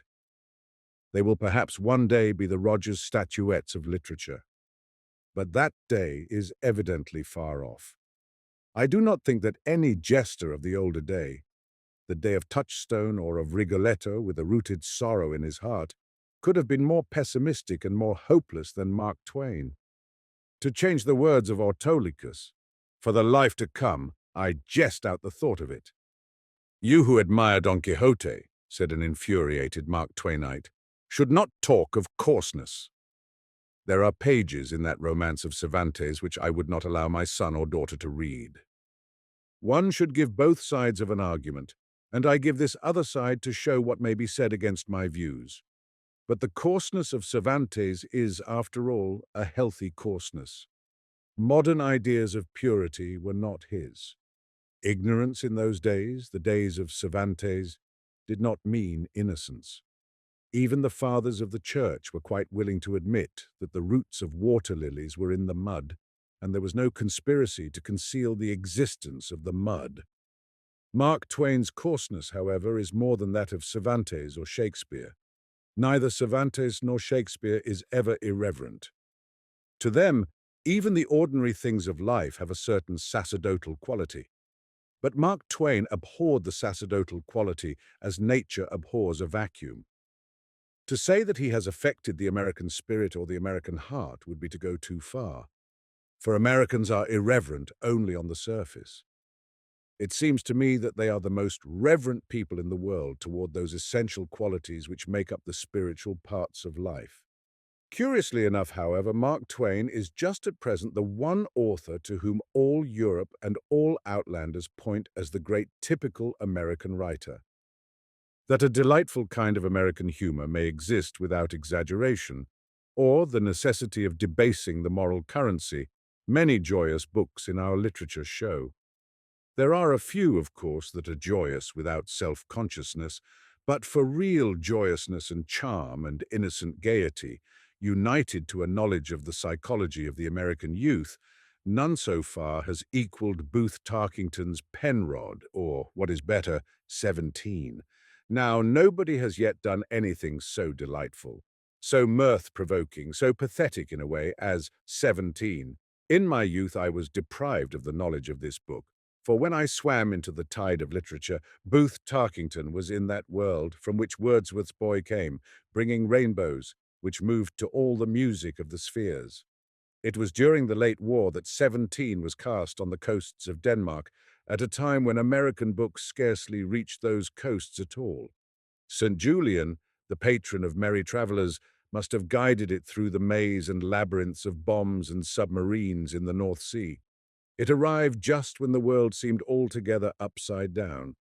They will perhaps one day be the Rogers statuettes of literature. But that day is evidently far off. I do not think that any jester of the older day, the day of Touchstone or of Rigoletto with a rooted sorrow in his heart, could have been more pessimistic and more hopeless than Mark Twain. To change the words of Autolycus, for the life to come, I jest out the thought of it. You who admire Don Quixote, said an infuriated Mark Twainite, should not talk of coarseness. There are pages in that romance of Cervantes which I would not allow my son or daughter to read. One should give both sides of an argument, and I give this other side to show what may be said against my views. But the coarseness of Cervantes is, after all, a healthy coarseness. Modern ideas of purity were not his. Ignorance in those days, the days of Cervantes, did not mean innocence. Even the fathers of the church were quite willing to admit that the roots of water lilies were in the mud, and there was no conspiracy to conceal the existence of the mud. Mark Twain's coarseness, however, is more than that of Cervantes or Shakespeare. Neither Cervantes nor Shakespeare is ever irreverent. To them, even the ordinary things of life have a certain sacerdotal quality. But Mark Twain abhorred the sacerdotal quality as nature abhors a vacuum. To say that he has affected the American spirit or the American heart would be to go too far, for Americans are irreverent only on the surface. It seems to me that they are the most reverent people in the world toward those essential qualities which make up the spiritual parts of life. Curiously enough, however, Mark Twain is just at present the one author to whom all Europe and all outlanders point as the great typical American writer. That a delightful kind of American humor may exist without exaggeration, or the necessity of debasing the moral currency, many joyous books in our literature show. There are a few, of course, that are joyous without self-consciousness, but for real joyousness and charm and innocent gaiety, united to a knowledge of the psychology of the American youth, none so far has equaled Booth Tarkington's Penrod, or, what is better, 17. Now, nobody has yet done anything so delightful, so mirth-provoking, so pathetic in a way as 17. In my youth I was deprived of the knowledge of this book, for when I swam into the tide of literature, Booth Tarkington was in that world from which Wordsworth's boy came, bringing rainbows, which moved to all the music of the spheres. It was during the late war that 17 was cast on the coasts of Denmark, at a time when American books scarcely reached those coasts at all. St. Julian, the patron of merry travelers, must have guided it through the maze and labyrinths of bombs and submarines in the North Sea. It arrived just when the world seemed altogether upside down,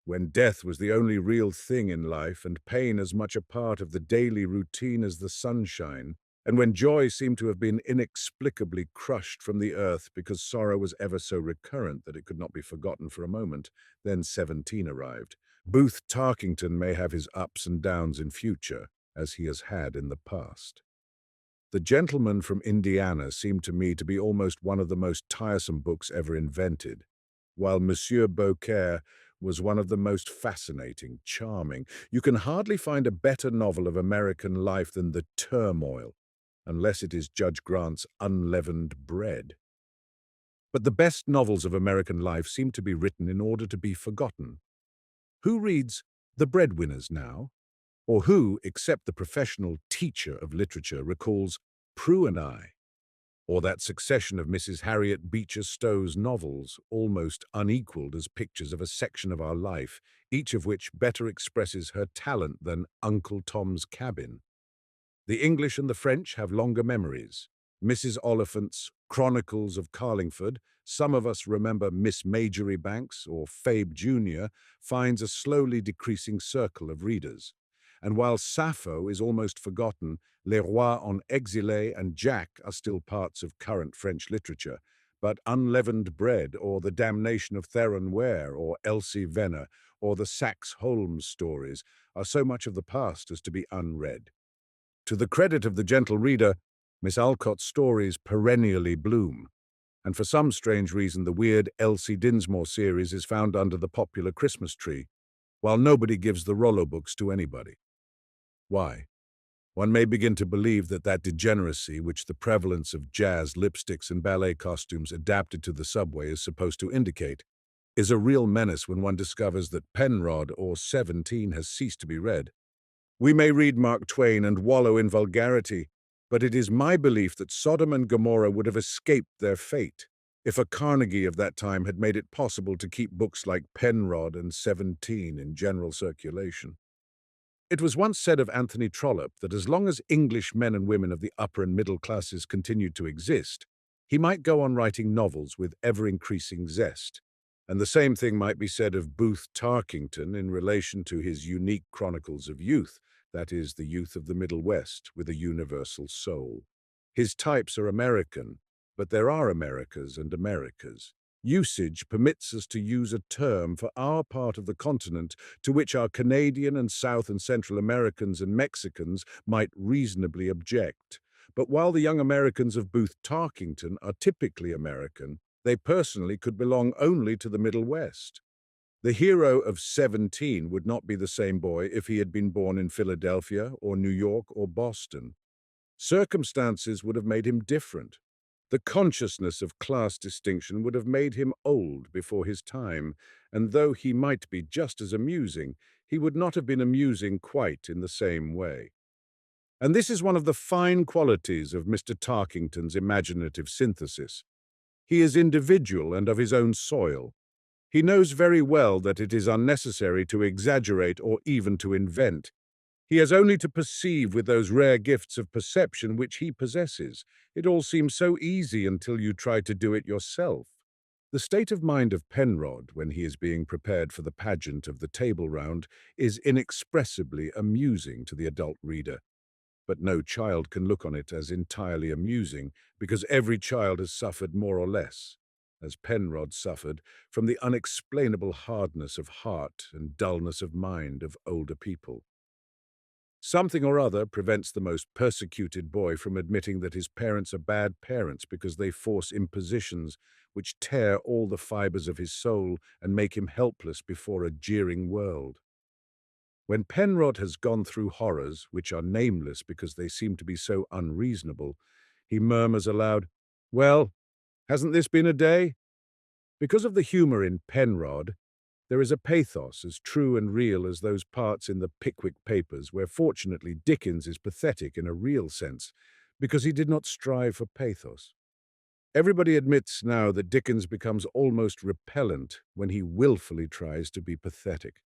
when death was the only real thing in life and pain as much a part of the daily routine as the sunshine, and when joy seemed to have been inexplicably crushed from the earth because sorrow was ever so recurrent that it could not be forgotten for a moment. Then 17 arrived. Booth Tarkington may have his ups and downs in future, as he has had in the past. The Gentleman from Indiana seemed to me to be almost one of the most tiresome books ever invented, while Monsieur Beaucaire was one of the most fascinating, charming. You can hardly find a better novel of American life than The Turmoil, unless it is Judge Grant's Unleavened Bread. But the best novels of American life seem to be written in order to be forgotten. Who reads The Breadwinners now? Or who, except the professional teacher of literature, recalls Prue and I? Or that succession of Mrs. Harriet Beecher Stowe's novels, almost unequaled as pictures of a section of our life, each of which better expresses her talent than Uncle Tom's Cabin? The English and the French have longer memories. Mrs. Oliphant's Chronicles of Carlingford, some of us remember Miss Marjoribanks or Fabe Jr., finds a slowly decreasing circle of readers. And while Sappho is almost forgotten, Les Rois en Exilé and Jack are still parts of current French literature, but Unleavened Bread or The Damnation of Theron Ware or Elsie Venner or the Saxe Holmes stories are so much of the past as to be unread. To the credit of the gentle reader, Miss Alcott's stories perennially bloom, and for some strange reason the weird Elsie Dinsmore series is found under the popular Christmas tree, while nobody gives the Rollo books to anybody. Why? One may begin to believe that degeneracy which the prevalence of jazz lipsticks and ballet costumes adapted to the subway is supposed to indicate is a real menace when one discovers that Penrod or 17 has ceased to be read. We may read Mark Twain and wallow in vulgarity, But it is my belief that Sodom and Gomorrah would have escaped their fate if a Carnegie of that time had made it possible to keep books like Penrod and 17 in general circulation. It was once said of Anthony Trollope that as long as English men and women of the upper and middle classes continued to exist, he might go on writing novels with ever-increasing zest. And the same thing might be said of Booth Tarkington in relation to his unique chronicles of youth, that is, the youth of the Middle West with a universal soul. His types are American, but there are Americas and Americas. Usage permits us to use a term for our part of the continent to which our Canadian and South and Central Americans and Mexicans might reasonably object. But while the young Americans of Booth Tarkington are typically American, they personally could belong only to the Middle West. The hero of 17 would not be the same boy if he had been born in Philadelphia or New York or Boston. Circumstances would have made him different. The consciousness of class distinction would have made him old before his time, and though he might be just as amusing, he would not have been amusing quite in the same way. And this is one of the fine qualities of Mr. Tarkington's imaginative synthesis. He is individual and of his own soil. He knows very well that it is unnecessary to exaggerate or even to invent. He has only to perceive with those rare gifts of perception which he possesses. It all seems so easy until you try to do it yourself. The state of mind of Penrod, when he is being prepared for the pageant of the Table Round, is inexpressibly amusing to the adult reader. But no child can look on it as entirely amusing, because every child has suffered more or less, as Penrod suffered, from the unexplainable hardness of heart and dullness of mind of older people. Something or other prevents the most persecuted boy from admitting that his parents are bad parents because they force impositions which tear all the fibers of his soul and make him helpless before a jeering world. When Penrod has gone through horrors which are nameless because they seem to be so unreasonable, he murmurs aloud, "Well, hasn't this been a day?" Because of the humor in Penrod, there is a pathos as true and real as those parts in the Pickwick Papers where fortunately Dickens is pathetic in a real sense, because he did not strive for pathos. Everybody admits now that Dickens becomes almost repellent when he willfully tries to be pathetic.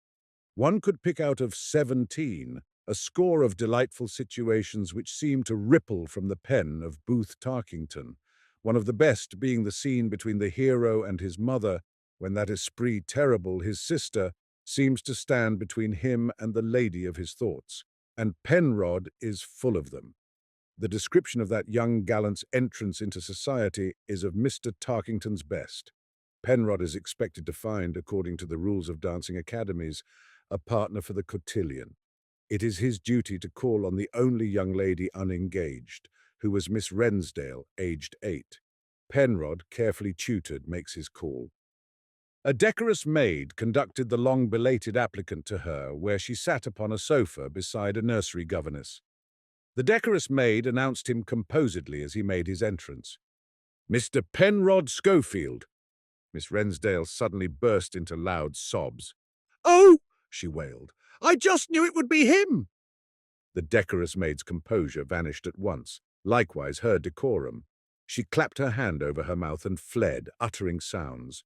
One could pick out of 17 a score of delightful situations which seem to ripple from the pen of Booth Tarkington, one of the best being the scene between the hero and his mother, when that esprit terrible, his sister, seems to stand between him and the lady of his thoughts, and Penrod is full of them. The description of that young gallant's entrance into society is of Mr. Tarkington's best. Penrod is expected to find, according to the rules of dancing academies, a partner for the cotillion. It is his duty to call on the only young lady unengaged, who was Miss Rensdale, aged 8. Penrod, carefully tutored, makes his call. A decorous maid conducted the long-belated applicant to her, where she sat upon a sofa beside a nursery governess. The decorous maid announced him composedly as he made his entrance. "Mr. Penrod Schofield." Miss Rensdale suddenly burst into loud sobs. "Oh!" she wailed. "I just knew it would be him!" The decorous maid's composure vanished at once, likewise her decorum. She clapped her hand over her mouth and fled, uttering sounds.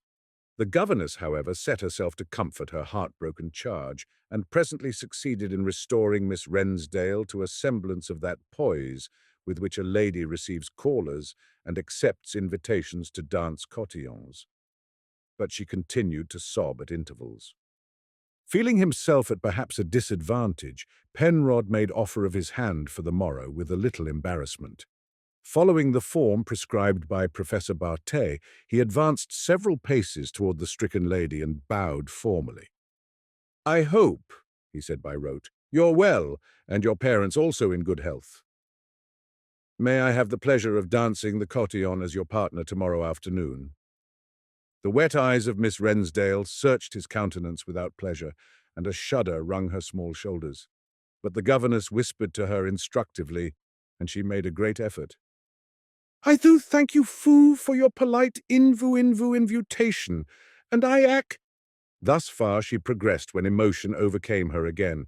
The governess, however, set herself to comfort her heartbroken charge, and presently succeeded in restoring Miss Rensdale to a semblance of that poise with which a lady receives callers and accepts invitations to dance cotillons. But she continued to sob at intervals. Feeling himself at perhaps a disadvantage, Penrod made offer of his hand for the morrow with a little embarrassment. Following the form prescribed by Professor Bartet, he advanced several paces toward the stricken lady and bowed formally. "I hope," he said by rote, "you're well, and your parents also in good health. May I have the pleasure of dancing the cotillon as your partner tomorrow afternoon?" The wet eyes of Miss Rensdale searched his countenance without pleasure, and a shudder wrung her small shoulders. But the governess whispered to her instructively, and she made a great effort. "I do thank you, foo, for your polite invitation, and I ac—" Thus far she progressed when emotion overcame her again.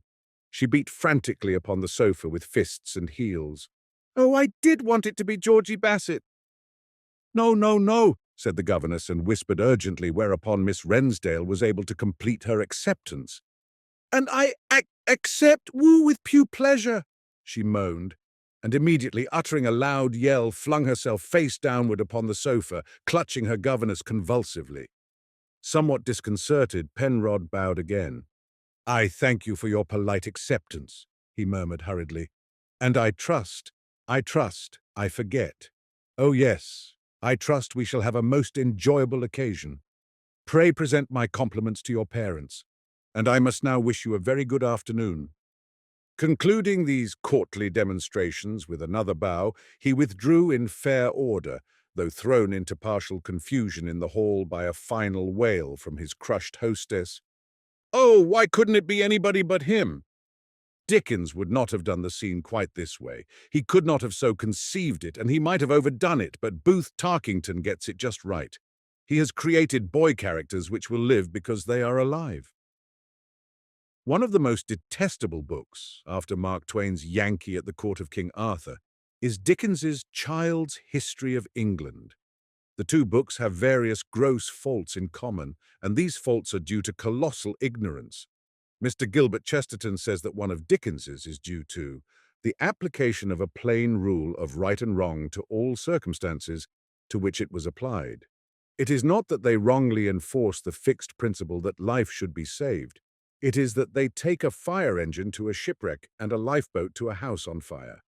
She beat frantically upon the sofa with fists and heels. "Oh, I did want it to be Georgie Bassett." "No, no, no," said the governess and whispered urgently, whereupon Miss Rensdale was able to complete her acceptance. "And I accept, woo with pure pleasure," she moaned, and immediately, uttering a loud yell, flung herself face downward upon the sofa, clutching her governess convulsively. Somewhat disconcerted, Penrod bowed again. "I thank you for your polite acceptance," he murmured hurriedly. "And I trust, I forget. Oh yes, I trust we shall have a most enjoyable occasion. Pray present my compliments to your parents, and I must now wish you a very good afternoon." Concluding these courtly demonstrations with another bow, he withdrew in fair order, though thrown into partial confusion in the hall by a final wail from his crushed hostess. "Oh, why couldn't it be anybody but him?" Dickens would not have done the scene quite this way. He could not have so conceived it, and he might have overdone it, but Booth Tarkington gets it just right. He has created boy characters which will live because they are alive. One of the most detestable books, after Mark Twain's Yankee at the Court of King Arthur, is Dickens's Child's History of England. The two books have various gross faults in common, and these faults are due to colossal ignorance. Mr. Gilbert Chesterton says that one of Dickens's is due to the application of a plain rule of right and wrong to all circumstances to which it was applied. It is not that they wrongly enforce the fixed principle that life should be saved. It is that they take a fire engine to a shipwreck and a lifeboat to a house on fire.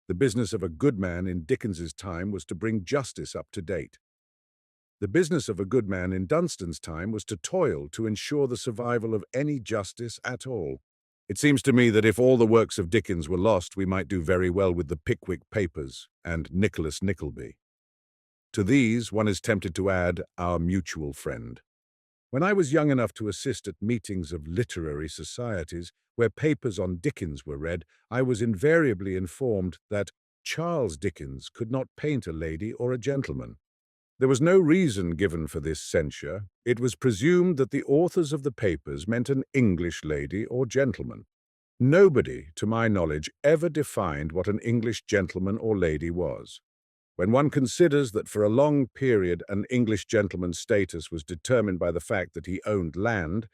The business of a good man in Dickens's time was to bring justice up to date. The business of a good man in Dunstan's time was to toil to ensure the survival of any justice at all. It seems to me that if all the works of Dickens were lost, we might do very well with the Pickwick Papers and Nicholas Nickleby. To these, one is tempted to add Our Mutual Friend. When I was young enough to assist at meetings of literary societies where papers on Dickens were read, I was invariably informed that Charles Dickens could not paint a lady or a gentleman. There was no reason given for this censure. It was presumed that the authors of the papers meant an English lady or gentleman. Nobody, to my knowledge, ever defined what an English gentleman or lady was. When one considers that for a long period an English gentleman's status was determined by the fact that he owned land,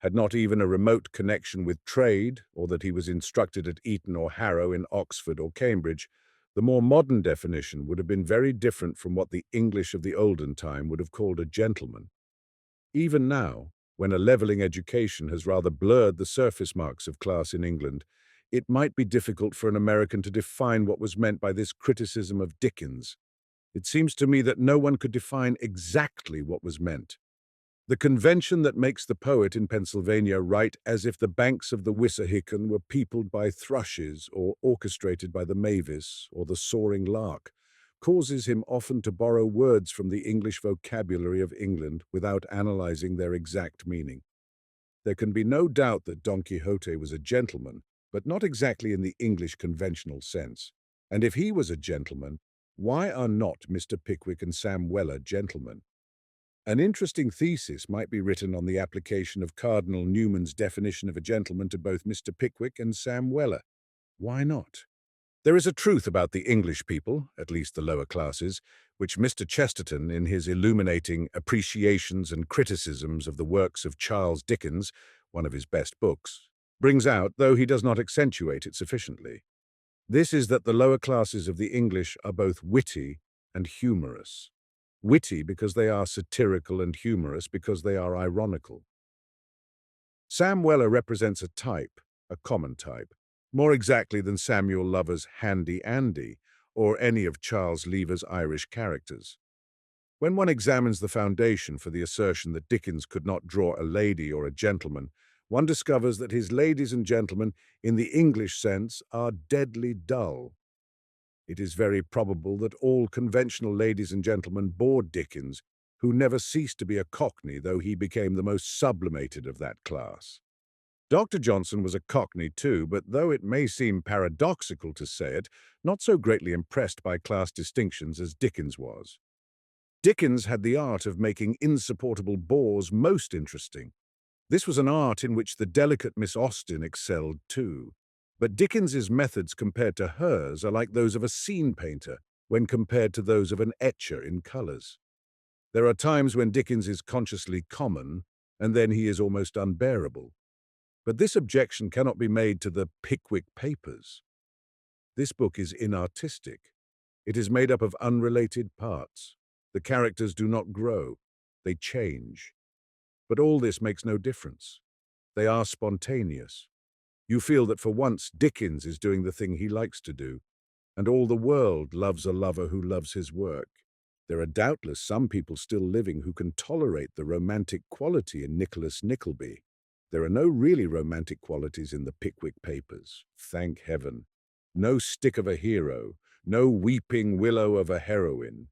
had not even a remote connection with trade, or that he was instructed at Eton or Harrow in Oxford or Cambridge, the more modern definition would have been very different from what the English of the olden time would have called a gentleman. Even now, when a levelling education has rather blurred the surface marks of class in England, it might be difficult for an American to define what was meant by this criticism of Dickens. It seems to me that no one could define exactly what was meant. The convention that makes the poet in Pennsylvania write as if the banks of the Wissahickon were peopled by thrushes or orchestrated by the mavis or the soaring lark causes him often to borrow words from the English vocabulary of England without analyzing their exact meaning. There can be no doubt that Don Quixote was a gentleman, but not exactly in the English conventional sense. And if he was a gentleman, why are not Mr. Pickwick and Sam Weller gentlemen? An interesting thesis might be written on the application of Cardinal Newman's definition of a gentleman to both Mr. Pickwick and Sam Weller. Why not? There is a truth about the English people, at least the lower classes, which Mr. Chesterton, in his illuminating appreciations and criticisms of the works of Charles Dickens, one of his best books, brings out, though he does not accentuate it sufficiently. This is that the lower classes of the English are both witty and humorous. Witty because they are satirical and humorous because they are ironical. Sam Weller represents a type, a common type, more exactly than Samuel Lover's Handy Andy or any of Charles Lever's Irish characters. When one examines the foundation for the assertion that Dickens could not draw a lady or a gentleman, one discovers that his ladies and gentlemen, in the English sense, are deadly dull. It is very probable that all conventional ladies and gentlemen bored Dickens, who never ceased to be a Cockney, though he became the most sublimated of that class. Dr. Johnson was a Cockney too, but though it may seem paradoxical to say it, not so greatly impressed by class distinctions as Dickens was. Dickens had the art of making insupportable bores most interesting. This was an art in which the delicate Miss Austen excelled too. But Dickens's methods compared to hers are like those of a scene painter when compared to those of an etcher in colours. There are times when Dickens is consciously common, and then he is almost unbearable. But this objection cannot be made to the Pickwick Papers. This book is inartistic. It is made up of unrelated parts. The characters do not grow, they change. But all this makes no difference. They are spontaneous. You feel that for once Dickens is doing the thing he likes to do, and all the world loves a lover who loves his work. There are doubtless some people still living who can tolerate the romantic quality in Nicholas Nickleby. There are no really romantic qualities in the Pickwick Papers, thank heaven. No stick of a hero, no weeping willow of a heroine.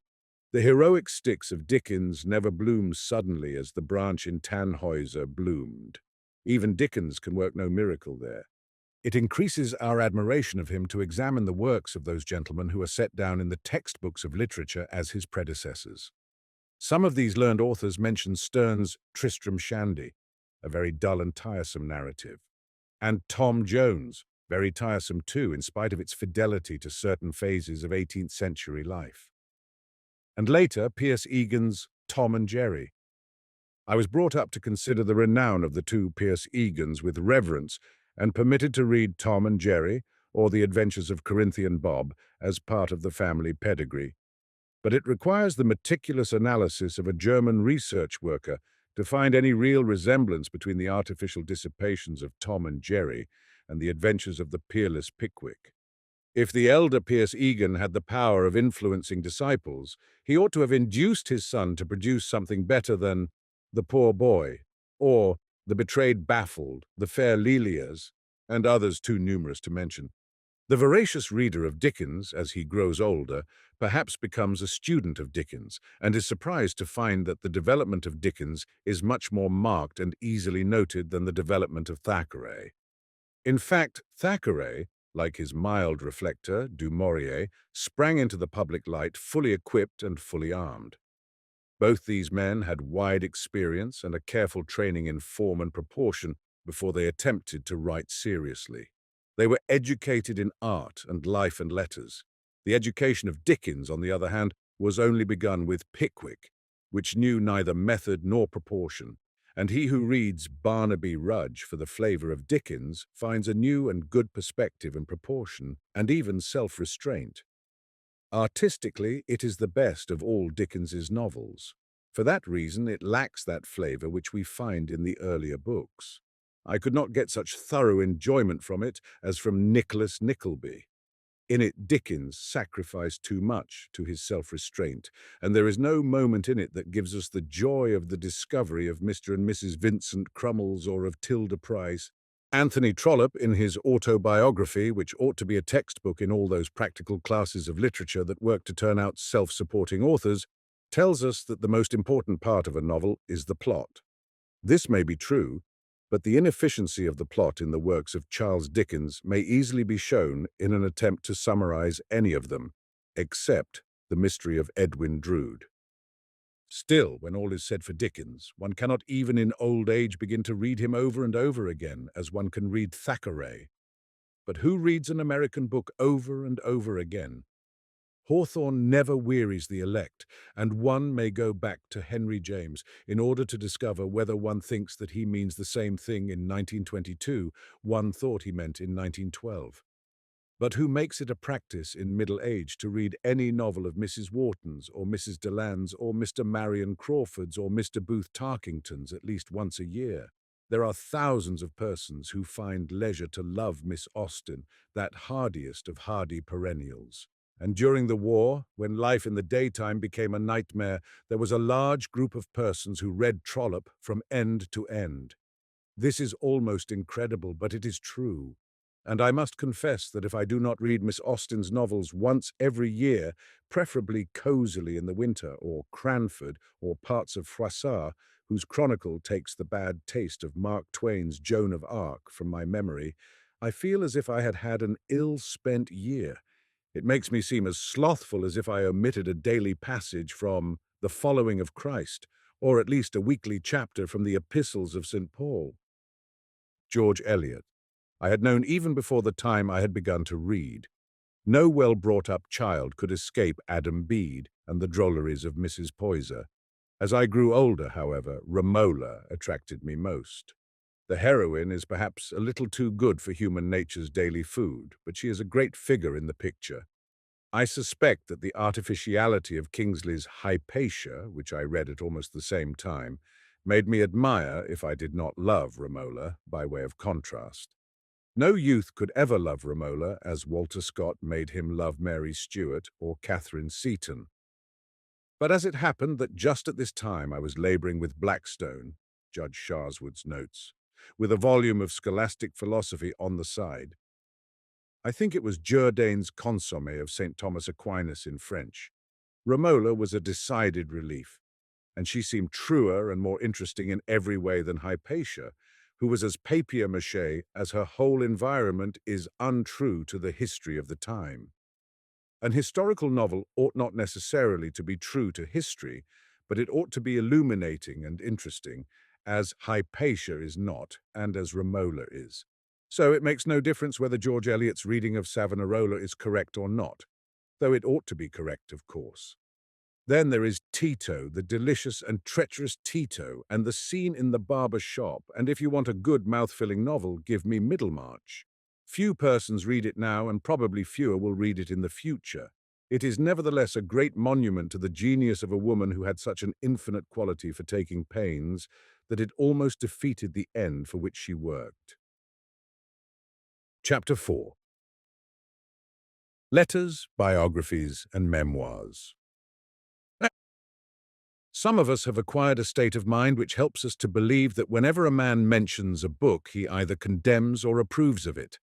The heroic sticks of Dickens never bloom suddenly as the branch in Tannhäuser bloomed. Even Dickens can work no miracle there. It increases our admiration of him to examine the works of those gentlemen who are set down in the textbooks of literature as his predecessors. Some of these learned authors mention Sterne's Tristram Shandy, a very dull and tiresome narrative, and Tom Jones, very tiresome too, in spite of its fidelity to certain phases of 18th century life. And later, Pierce Egan's Tom and Jerry. I was brought up to consider the renown of the two Pierce Egans with reverence and permitted to read Tom and Jerry, or The Adventures of Corinthian Bob, as part of the family pedigree. But it requires the meticulous analysis of a German research worker to find any real resemblance between the artificial dissipations of Tom and Jerry and the adventures of the peerless Pickwick. If the elder Pierce Egan had the power of influencing disciples, he ought to have induced his son to produce something better than The Poor Boy, or The Betrayed Baffled, The Fair Lelias, and others too numerous to mention. The voracious reader of Dickens, as he grows older, perhaps becomes a student of Dickens, and is surprised to find that the development of Dickens is much more marked and easily noted than the development of Thackeray. In fact, Thackeray, like his mild reflector, Du Maurier, sprang into the public light fully equipped and fully armed. Both these men had wide experience and a careful training in form and proportion before they attempted to write seriously. They were educated in art and life and letters. The education of Dickens, on the other hand, was only begun with Pickwick, which knew neither method nor proportion, and he who reads Barnaby Rudge for the flavour of Dickens finds a new and good perspective and proportion, and even self-restraint. Artistically, it is the best of all Dickens's novels. For that reason, it lacks that flavour which we find in the earlier books. I could not get such thorough enjoyment from it as from Nicholas Nickleby. In it, Dickens sacrificed too much to his self-restraint, and there is no moment in it that gives us the joy of the discovery of Mr. and Mrs. Vincent Crummles or of Tilda Price. Anthony Trollope, in his autobiography, which ought to be a textbook in all those practical classes of literature that work to turn out self-supporting authors, tells us that the most important part of a novel is the plot. This may be true, but the inefficiency of the plot in the works of Charles Dickens may easily be shown in an attempt to summarize any of them, except The Mystery of Edwin Drood. Still, when all is said for Dickens, one cannot even in old age begin to read him over and over again, as one can read Thackeray. But who reads an American book over and over again? Hawthorne never wearies the elect, and one may go back to Henry James in order to discover whether one thinks that he means the same thing in 1922 one thought he meant in 1912. But who makes it a practice in middle age to read any novel of Mrs. Wharton's or Mrs. Deland's or Mr. Marion Crawford's or Mr. Booth Tarkington's at least once a year? There are thousands of persons who find leisure to love Miss Austen, that hardiest of hardy perennials. And during the war, when life in the daytime became a nightmare, there was a large group of persons who read Trollope from end to end. This is almost incredible, but it is true. And I must confess that if I do not read Miss Austen's novels once every year, preferably cosily in the winter, or Cranford, or parts of Froissart, whose chronicle takes the bad taste of Mark Twain's Joan of Arc from my memory, I feel as if I had had an ill-spent year. It makes me seem as slothful as if I omitted a daily passage from The Following of Christ, or at least a weekly chapter from the Epistles of St. Paul. George Eliot. I had known even before the time I had begun to read. No well-brought-up child could escape Adam Bede and the drolleries of Mrs. Poyser. As I grew older, however, Romola attracted me most. The heroine is perhaps a little too good for human nature's daily food, but she is a great figure in the picture. I suspect that the artificiality of Kingsley's Hypatia, which I read at almost the same time, made me admire, if I did not love, Romola, by way of contrast. No youth could ever love Romola as Walter Scott made him love Mary Stuart or Catherine Seton. But as it happened that just at this time I was labouring with Blackstone, Judge Sharswood's notes, with a volume of scholastic philosophy on the side. I think it was Jourdain's Consommé of St. Thomas Aquinas in French. Romola was a decided relief, and she seemed truer and more interesting in every way than Hypatia, who was as papier-mâché as her whole environment is untrue to the history of the time. An historical novel ought not necessarily to be true to history, but it ought to be illuminating and interesting, as Hypatia is not, and as Romola is. So it makes no difference whether George Eliot's reading of Savonarola is correct or not, though it ought to be correct, of course. Then there is Tito, the delicious and treacherous Tito, and the scene in the barber shop, and if you want a good mouth-filling novel, give me Middlemarch. Few persons read it now, and probably fewer will read it in the future. It is nevertheless a great monument to the genius of a woman who had such an infinite quality for taking pains that it almost defeated the end for which she worked. Chapter 4. Letters, Biographies, and Memoirs. Some of us have acquired a state of mind which helps us to believe that whenever a man mentions a book, he either condemns or approves of it.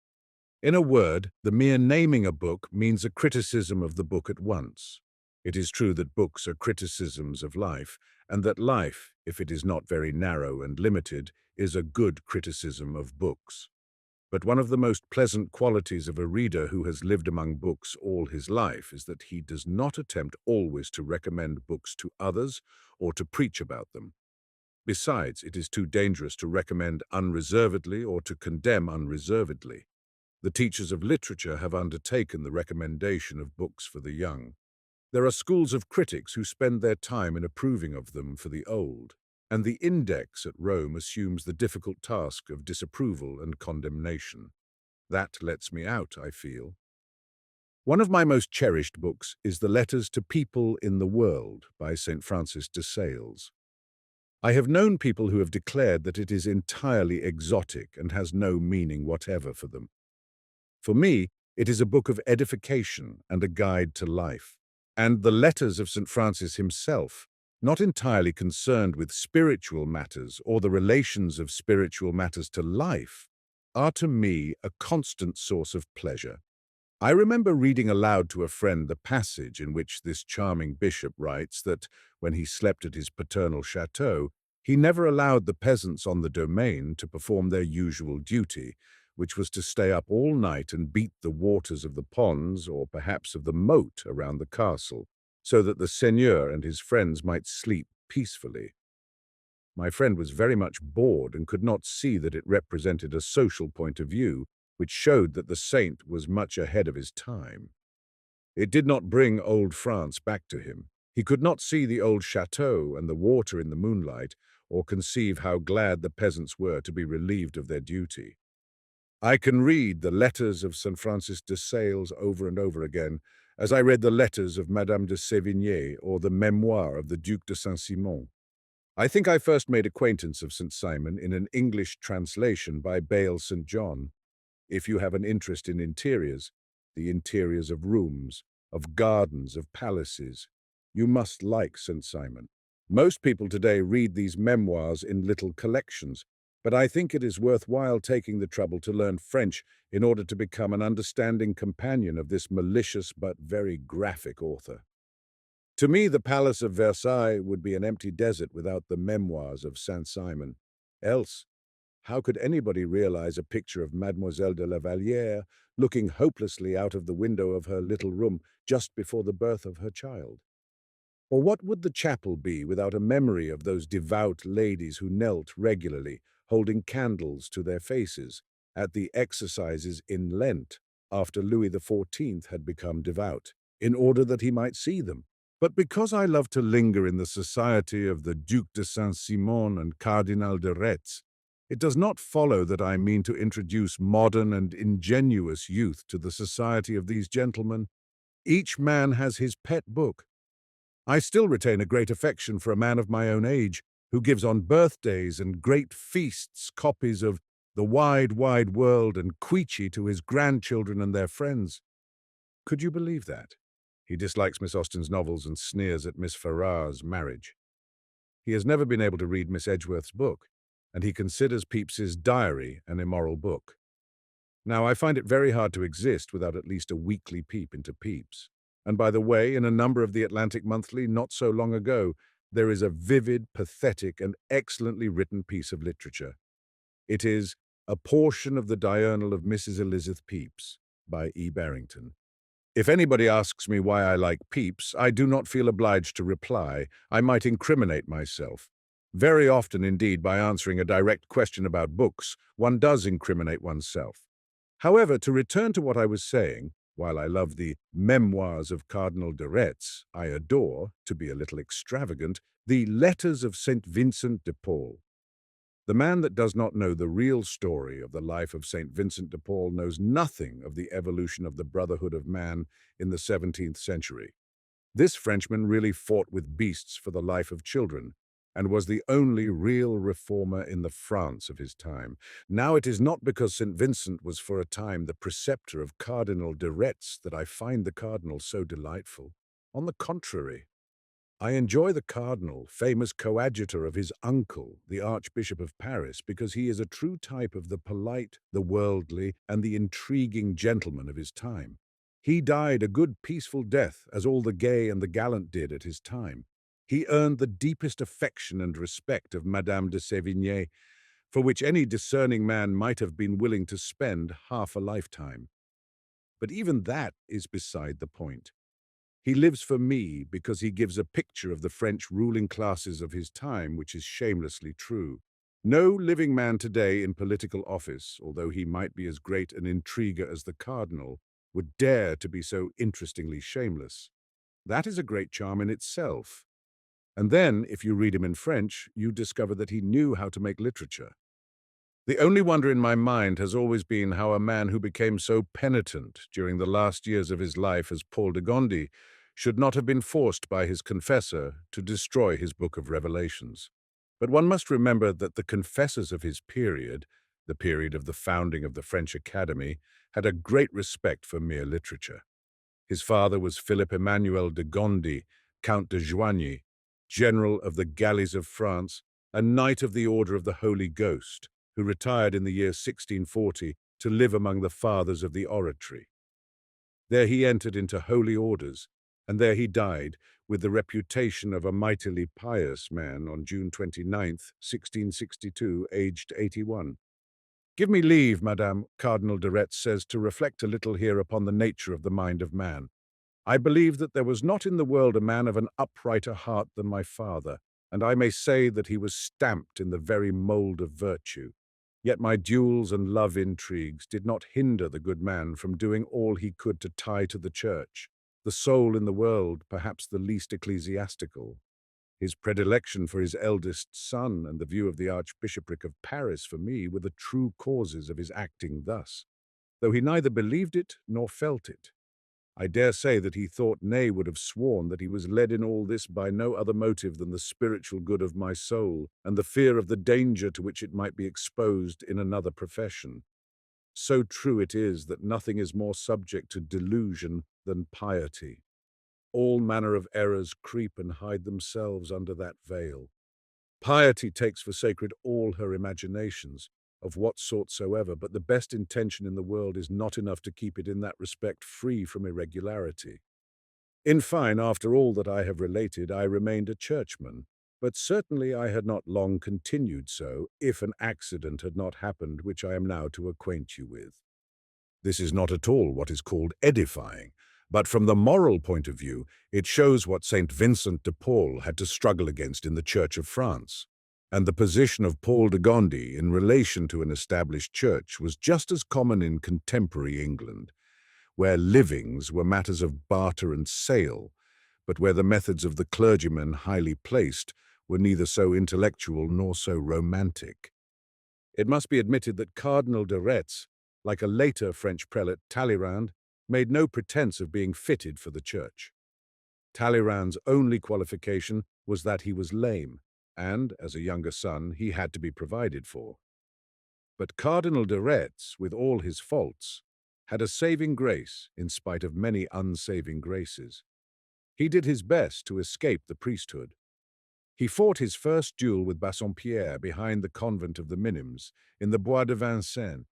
In a word, the mere naming a book means a criticism of the book at once. It is true that books are criticisms of life, and that life, if it is not very narrow and limited, is a good criticism of books. But one of the most pleasant qualities of a reader who has lived among books all his life is that he does not attempt always to recommend books to others or to preach about them. Besides, it is too dangerous to recommend unreservedly or to condemn unreservedly. The teachers of literature have undertaken the recommendation of books for the young. There are schools of critics who spend their time in approving of them for the old, and the index at Rome assumes the difficult task of disapproval and condemnation. That lets me out, I feel. One of my most cherished books is The Letters to People in the World by St. Francis de Sales. I have known people who have declared that it is entirely exotic and has no meaning whatever for them. For me, it is a book of edification and a guide to life. And the letters of St. Francis himself, not entirely concerned with spiritual matters or the relations of spiritual matters to life, are to me a constant source of pleasure. I remember reading aloud to a friend the passage in which this charming bishop writes that, when he slept at his paternal chateau, he never allowed the peasants on the domain to perform their usual duty, which was to stay up all night and beat the waters of the ponds or perhaps of the moat around the castle, so that the seigneur and his friends might sleep peacefully. My friend was very much bored and could not see that it represented a social point of view, which showed that the saint was much ahead of his time. It did not bring old France back to him. He could not see the old chateau and the water in the moonlight, or conceive how glad the peasants were to be relieved of their duty. I can read the letters of St. Francis de Sales over and over again, as I read the letters of Madame de Sévigné or the memoir of the Duc de Saint-Simon. I think I first made acquaintance of St. Simon in an English translation by Bale St. John. If you have an interest in interiors, the interiors of rooms, of gardens, of palaces, you must like St. Simon. Most people today read these memoirs in little collections, but I think it is worthwhile taking the trouble to learn French in order to become an understanding companion of this malicious but very graphic author. To me, the Palace of Versailles would be an empty desert without the memoirs of Saint-Simon. Else, how could anybody realize a picture of Mademoiselle de la Vallière looking hopelessly out of the window of her little room just before the birth of her child? Or what would the chapel be without a memory of those devout ladies who knelt regularly, holding candles to their faces, at the exercises in Lent after Louis XIV had become devout, in order that he might see them. But because I love to linger in the society of the Duc de Saint-Simon and Cardinal de Retz, it does not follow that I mean to introduce modern and ingenuous youth to the society of these gentlemen. Each man has his pet book. I still retain a great affection for a man of my own age, who gives on birthdays and great feasts copies of The Wide, Wide World and Queechy to his grandchildren and their friends. Could you believe that? He dislikes Miss Austen's novels and sneers at Miss Farrar's marriage. He has never been able to read Miss Edgeworth's book, and he considers Pepys's diary an immoral book. Now, I find it very hard to exist without at least a weekly peep into Pepys. And by the way, in a number of the Atlantic Monthly not so long ago, there is a vivid, pathetic, and excellently written piece of literature. It is A Portion of the Diurnal of Mrs. Elizabeth Pepys by E. Barrington. If anybody asks me why I like Pepys, I do not feel obliged to reply. I might incriminate myself. Very often, indeed, by answering a direct question about books, one does incriminate oneself. However, to return to what I was saying, while I love the Memoirs of Cardinal de Retz, I adore, to be a little extravagant, the Letters of St. Vincent de Paul. The man that does not know the real story of the life of St. Vincent de Paul knows nothing of the evolution of the brotherhood of man in the 17th century. This Frenchman really fought with beasts for the life of children, and was the only real reformer in the France of his time. Now, it is not because St. Vincent was for a time the preceptor of Cardinal de Retz that I find the cardinal so delightful. On the contrary, I enjoy the cardinal, famous coadjutor of his uncle, the Archbishop of Paris, because he is a true type of the polite, the worldly, and the intriguing gentleman of his time. He died a good peaceful death, as all the gay and the gallant did at his time. He earned the deepest affection and respect of Madame de Sévigné, for which any discerning man might have been willing to spend half a lifetime. But even that is beside the point. He lives for me because he gives a picture of the French ruling classes of his time which is shamelessly true. No living man today in political office, although he might be as great an intriguer as the cardinal, would dare to be so interestingly shameless. That is a great charm in itself. And then, if you read him in French, you discover that he knew how to make literature. The only wonder in my mind has always been how a man who became so penitent during the last years of his life as Paul de Gondi should not have been forced by his confessor to destroy his book of Revelations. But one must remember that the confessors of his period, the period of the founding of the French Academy, had a great respect for mere literature. His father was Philip Emmanuel de Gondi, Count de Joigny, General of the Galleys of France, and Knight of the Order of the Holy Ghost, who retired in the year 1640 to live among the fathers of the oratory. There he entered into holy orders, and there he died, with the reputation of a mightily pious man on June 29th, 1662, aged 81. Give me leave, Madame, Cardinal de Retz says, to reflect a little here upon the nature of the mind of man. I believe that there was not in the world a man of an uprighter heart than my father, and I may say that he was stamped in the very mould of virtue. Yet my duels and love intrigues did not hinder the good man from doing all he could to tie to the church, the soul in the world, perhaps the least ecclesiastical. His predilection for his eldest son and the view of the Archbishopric of Paris for me were the true causes of his acting thus, though he neither believed it nor felt it. I dare say that he thought, nay, would have sworn, that he was led in all this by no other motive than the spiritual good of my soul and the fear of the danger to which it might be exposed in another profession. So true it is that nothing is more subject to delusion than piety. All manner of errors creep and hide themselves under that veil. Piety takes for sacred all her imaginations, of what sort soever, but the best intention in the world is not enough to keep it in that respect free from irregularity. In fine, after all that I have related, I remained a churchman, but certainly I had not long continued so, if an accident had not happened which I am now to acquaint you with. This is not at all what is called edifying, but from the moral point of view, it shows what St. Vincent de Paul had to struggle against in the Church of France. And the position of Paul de Gondi in relation to an established church was just as common in contemporary England, where livings were matters of barter and sale, but where the methods of the clergyman highly placed were neither so intellectual nor so romantic. It must be admitted that Cardinal de Retz, like a later French prelate Talleyrand, made no pretense of being fitted for the church. Talleyrand's only qualification was that he was lame, and, as a younger son, he had to be provided for. But Cardinal de Retz, with all his faults, had a saving grace in spite of many unsaving graces. He did his best to escape the priesthood. He fought his first duel with Bassompierre behind the convent of the Minims in the Bois de Vincennes,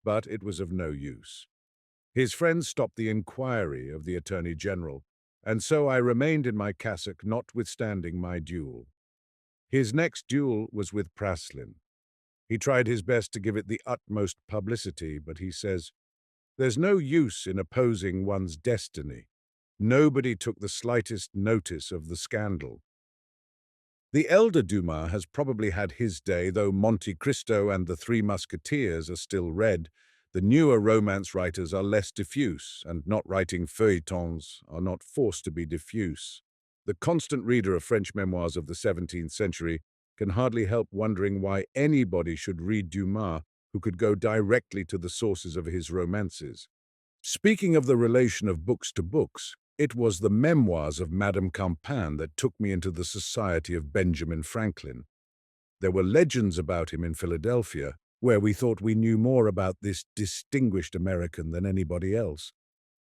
but it was of no use. His friends stopped the inquiry of the Attorney General, and so I remained in my cassock notwithstanding my duel. His next duel was with Praslin. He tried his best to give it the utmost publicity, but he says, "There's no use in opposing one's destiny. Nobody took the slightest notice of the scandal." The elder Dumas has probably had his day, though Monte Cristo and the Three Musketeers are still read. The newer romance writers are less diffuse, and not writing feuilletons are not forced to be diffuse. The constant reader of French memoirs of the 17th century can hardly help wondering why anybody should read Dumas who could go directly to the sources of his romances. Speaking of the relation of books to books, it was the memoirs of Madame Campan that took me into the society of Benjamin Franklin. There were legends about him in Philadelphia, where we thought we knew more about this distinguished American than anybody else.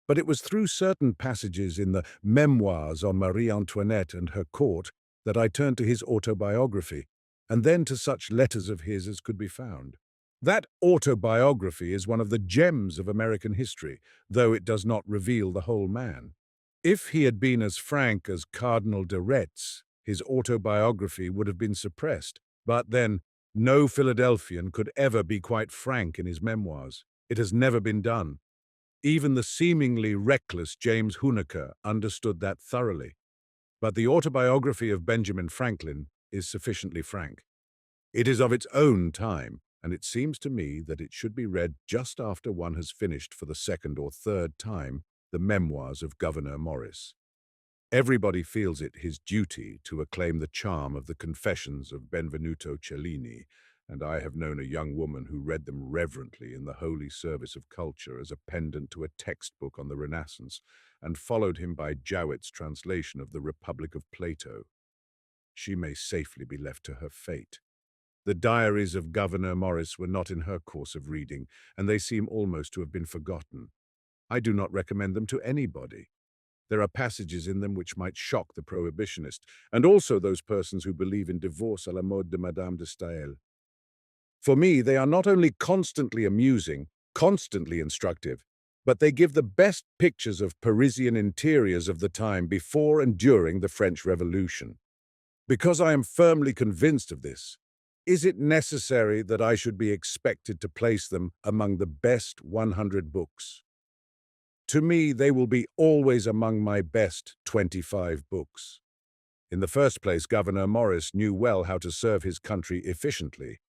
But it was through certain passages in the Memoirs on Marie Antoinette and her court that I turned to his autobiography, and then to such letters of his as could be found. That autobiography is one of the gems of American history, though it does not reveal the whole man. If he had been as frank as Cardinal de Retz, his autobiography would have been suppressed. But then, no Philadelphian could ever be quite frank in his memoirs. It has never been done. Even the seemingly reckless James Huneker understood that thoroughly. But the autobiography of Benjamin Franklin is sufficiently frank. It is of its own time, and it seems to me that it should be read just after one has finished for the second or third time the memoirs of Gouverneur Morris. Everybody feels it his duty to acclaim the charm of the Confessions of Benvenuto Cellini, and I have known a young woman who read them reverently in the holy service of culture as a pendant to a textbook on the Renaissance, and followed him by Jowett's translation of the Republic of Plato. She may safely be left to her fate. The diaries of Gouverneur Morris were not in her course of reading, and they seem almost to have been forgotten. I do not recommend them to anybody. There are passages in them which might shock the prohibitionist, and also those persons who believe in divorce à la mode de Madame de Staël. For me, they are not only constantly amusing, constantly instructive, but they give the best pictures of Parisian interiors of the time before and during the French Revolution. Because I am firmly convinced of this, is it necessary that I should be expected to place them among the best 100 books? To me, they will be always among my best 25 books. In the first place, Gouverneur Morris knew well how to serve his country efficiently,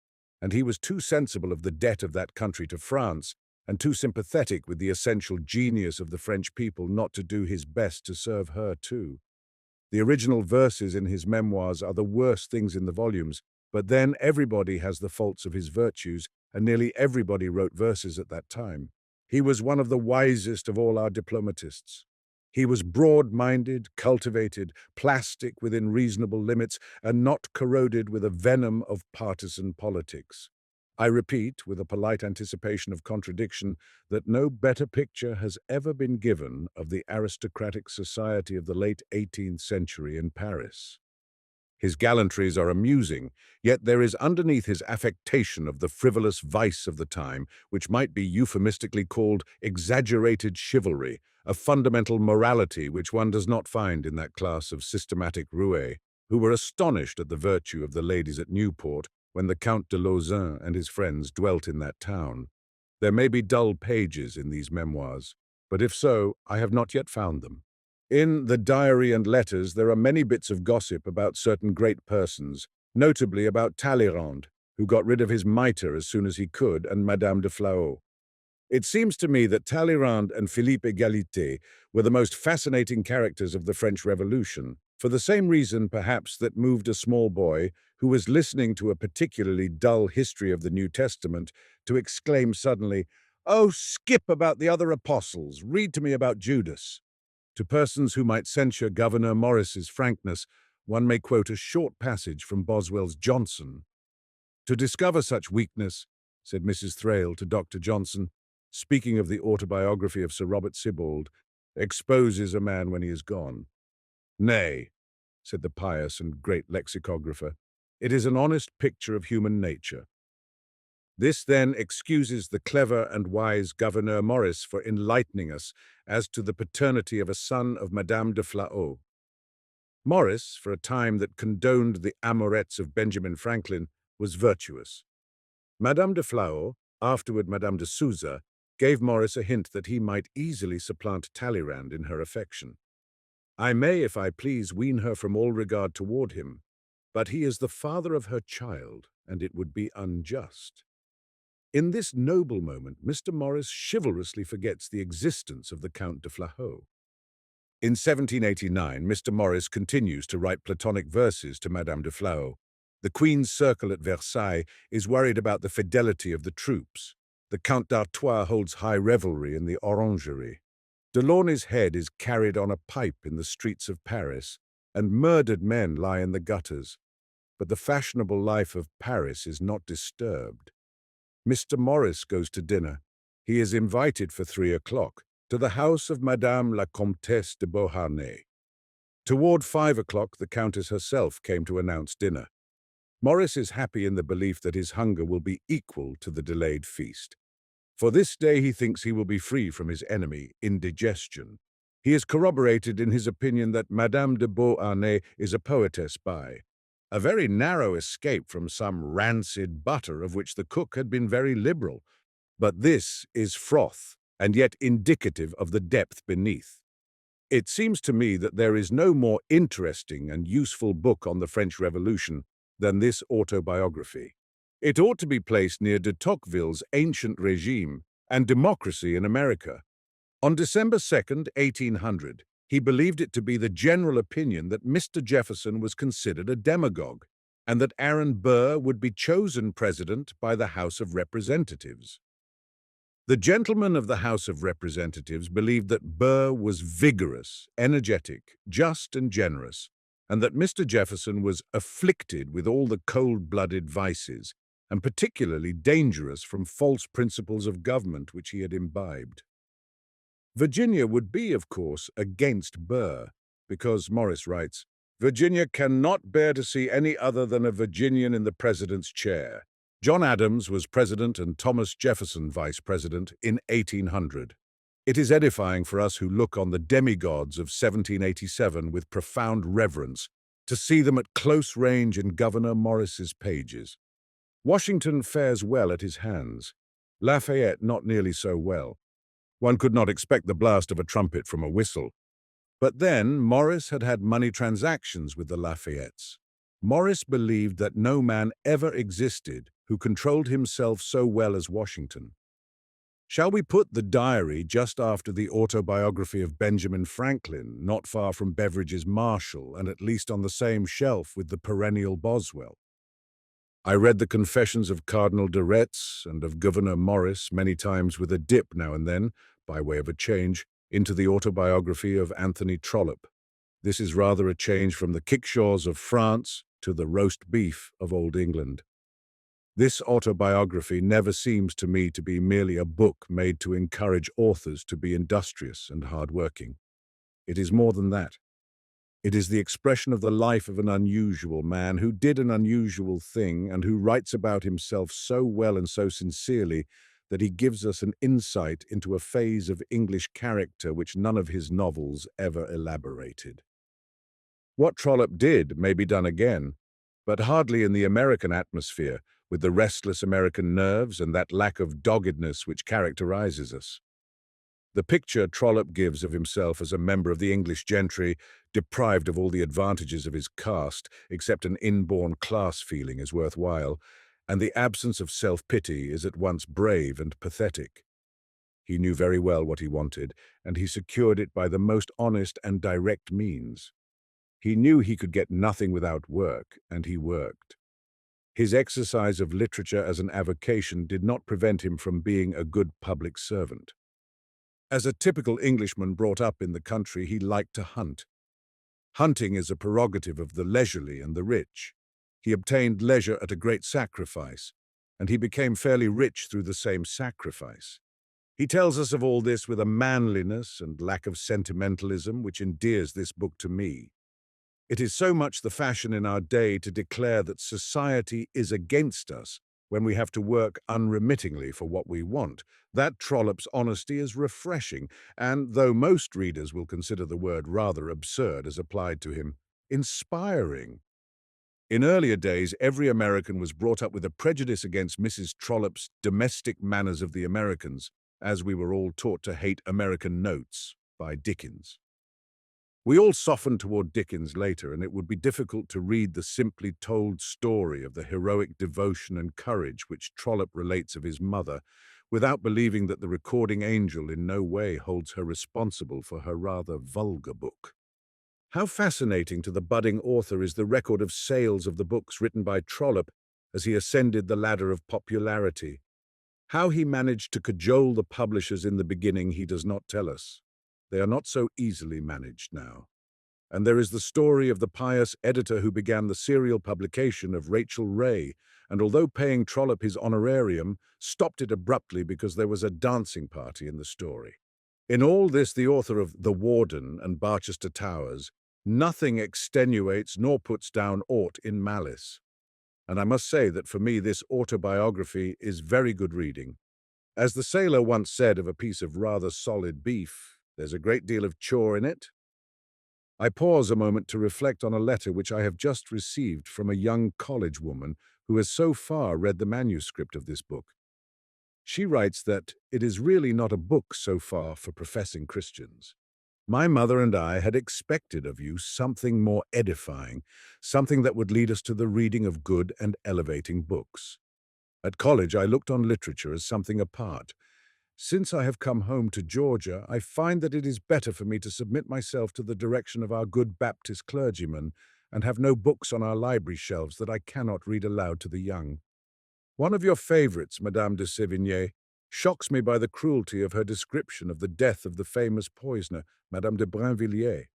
and he was too sensible of the debt of that country to France, and too sympathetic with the essential genius of the French people not to do his best to serve her too. The original verses in his memoirs are the worst things in the volumes, but then everybody has the faults of his virtues, and nearly everybody wrote verses at that time. He was one of the wisest of all our diplomatists. He was broad-minded, cultivated, plastic within reasonable limits, and not corroded with a venom of partisan politics. I repeat, with a polite anticipation of contradiction, that no better picture has ever been given of the aristocratic society of the late 18th century in Paris. His gallantries are amusing, yet there is underneath his affectation of the frivolous vice of the time, which might be euphemistically called exaggerated chivalry, a fundamental morality which one does not find in that class of systematic roués who were astonished at the virtue of the ladies at Newport when the Count de Lauzun and his friends dwelt in that town. There may be dull pages in these memoirs, but if so, I have not yet found them. In the diary and letters there are many bits of gossip about certain great persons, notably about Talleyrand, who got rid of his mitre as soon as he could, and Madame de Flahault. It seems to me that Talleyrand and Philippe Égalité were the most fascinating characters of the French Revolution, for the same reason, perhaps, that moved a small boy who was listening to a particularly dull history of the New Testament to exclaim suddenly, "Oh, skip about the other apostles, read to me about Judas." To persons who might censure Gouverneur Morris's frankness, one may quote a short passage from Boswell's Johnson. "To discover such weakness," said Mrs. Thrale to Dr. Johnson, speaking of the autobiography of Sir Robert Sibbald, "exposes a man when he is gone." "Nay," said the pious and great lexicographer, "it is an honest picture of human nature." This, then, excuses the clever and wise Gouverneur Morris for enlightening us as to the paternity of a son of Madame de Flahault. Morris, for a time that condoned the amourettes of Benjamin Franklin, was virtuous. Madame de Flahault, afterward Madame de Souza, gave Morris a hint that he might easily supplant Talleyrand in her affection. "I may, if I please, wean her from all regard toward him, but he is the father of her child, and it would be unjust." In this noble moment, Mr. Morris chivalrously forgets the existence of the Count de Flahault. In 1789, Mr. Morris continues to write Platonic verses to Madame de Flahault. The Queen's circle at Versailles is worried about the fidelity of the troops. The Count d'Artois holds high revelry in the orangery. Delaunay's head is carried on a pipe in the streets of Paris, and murdered men lie in the gutters. But the fashionable life of Paris is not disturbed. Mr. Morris goes to dinner. He is invited for 3 o'clock to the house of Madame la Comtesse de Beauharnais. Toward 5 o'clock, the Countess herself came to announce dinner. Morris is happy in the belief that his hunger will be equal to the delayed feast. For this day he thinks he will be free from his enemy, indigestion. He is corroborated in his opinion that Madame de Beauharnais is a poetess by a very narrow escape from some rancid butter of which the cook had been very liberal. But this is froth, and yet indicative of the depth beneath. It seems to me that there is no more interesting and useful book on the French Revolution than this autobiography. It ought to be placed near de Tocqueville's Ancient Regime and Democracy in America. On December 2nd, 1800, he believed it to be the general opinion that Mr. Jefferson was considered a demagogue, and that Aaron Burr would be chosen president by the House of Representatives. The gentlemen of the House of Representatives believed that Burr was vigorous, energetic, just, and generous, and that Mr. Jefferson was afflicted with all the cold-blooded vices, and particularly dangerous from false principles of government which he had imbibed. Virginia would be, of course, against Burr, because, Morris writes, "Virginia cannot bear to see any other than a Virginian in the president's chair." John Adams was president and Thomas Jefferson vice president in 1800. It is edifying for us who look on the demigods of 1787 with profound reverence to see them at close range in Gouverneur Morris's pages. Washington fares well at his hands. Lafayette not nearly so well. One could not expect the blast of a trumpet from a whistle. But then Morris had had money transactions with the Lafayettes. Morris believed that no man ever existed who controlled himself so well as Washington. Shall we put the diary just after the autobiography of Benjamin Franklin, not far from Beveridge's Marshall, and at least on the same shelf with the perennial Boswell? I read the Confessions of Cardinal de Retz and of Gouverneur Morris many times with a dip now and then, by way of a change, into the autobiography of Anthony Trollope. This is rather a change from the kickshaws of France to the roast beef of Old England. This autobiography never seems to me to be merely a book made to encourage authors to be industrious and hard-working. It is more than that. It is the expression of the life of an unusual man who did an unusual thing and who writes about himself so well and so sincerely that he gives us an insight into a phase of English character which none of his novels ever elaborated. What Trollope did may be done again, but hardly in the American atmosphere, with the restless American nerves and that lack of doggedness which characterizes us. The picture Trollope gives of himself as a member of the English gentry deprived of all the advantages of his caste, except an inborn class feeling is worthwhile, and the absence of self-pity is at once brave and pathetic. He knew very well what he wanted, and he secured it by the most honest and direct means. He knew he could get nothing without work, and he worked. His exercise of literature as an avocation did not prevent him from being a good public servant. As a typical Englishman brought up in the country, he liked to hunt. Hunting is a prerogative of the leisurely and the rich. He obtained leisure at a great sacrifice, and he became fairly rich through the same sacrifice. He tells us of all this with a manliness and lack of sentimentalism which endears this book to me. It is so much the fashion in our day to declare that society is against us when we have to work unremittingly for what we want. That Trollope's honesty is refreshing, and though most readers will consider the word rather absurd as applied to him, inspiring. In earlier days, every American was brought up with a prejudice against Mrs. Trollope's domestic manners of the Americans, as we were all taught to hate American Notes by Dickens. We all softened toward Dickens later, and it would be difficult to read the simply told story of the heroic devotion and courage which Trollope relates of his mother, without believing that the recording angel in no way holds her responsible for her rather vulgar book. How fascinating to the budding author is the record of sales of the books written by Trollope as he ascended the ladder of popularity. How he managed to cajole the publishers in the beginning he does not tell us. They are not so easily managed now. And there is the story of the pious editor who began the serial publication of Rachel Ray, and although paying Trollope his honorarium, stopped it abruptly because there was a dancing party in the story. In all this, the author of The Warden and Barchester Towers, nothing extenuates nor puts down aught in malice. And I must say that for me this autobiography is very good reading. As the sailor once said of a piece of rather solid beef, there's a great deal of chore in it. I pause a moment to reflect on a letter which I have just received from a young college woman who has so far read the manuscript of this book. She writes that it is really not a book so far for professing Christians. My mother and I had expected of you something more edifying, something that would lead us to the reading of good and elevating books. At college, I looked on literature as something apart. Since I have come home to Georgia, I find that it is better for me to submit myself to the direction of our good Baptist clergyman and have no books on our library shelves that I cannot read aloud to the young. One of your favorites, Madame de Sévigné, shocks me by the cruelty of her description of the death of the famous poisoner, Madame de Brinvilliers,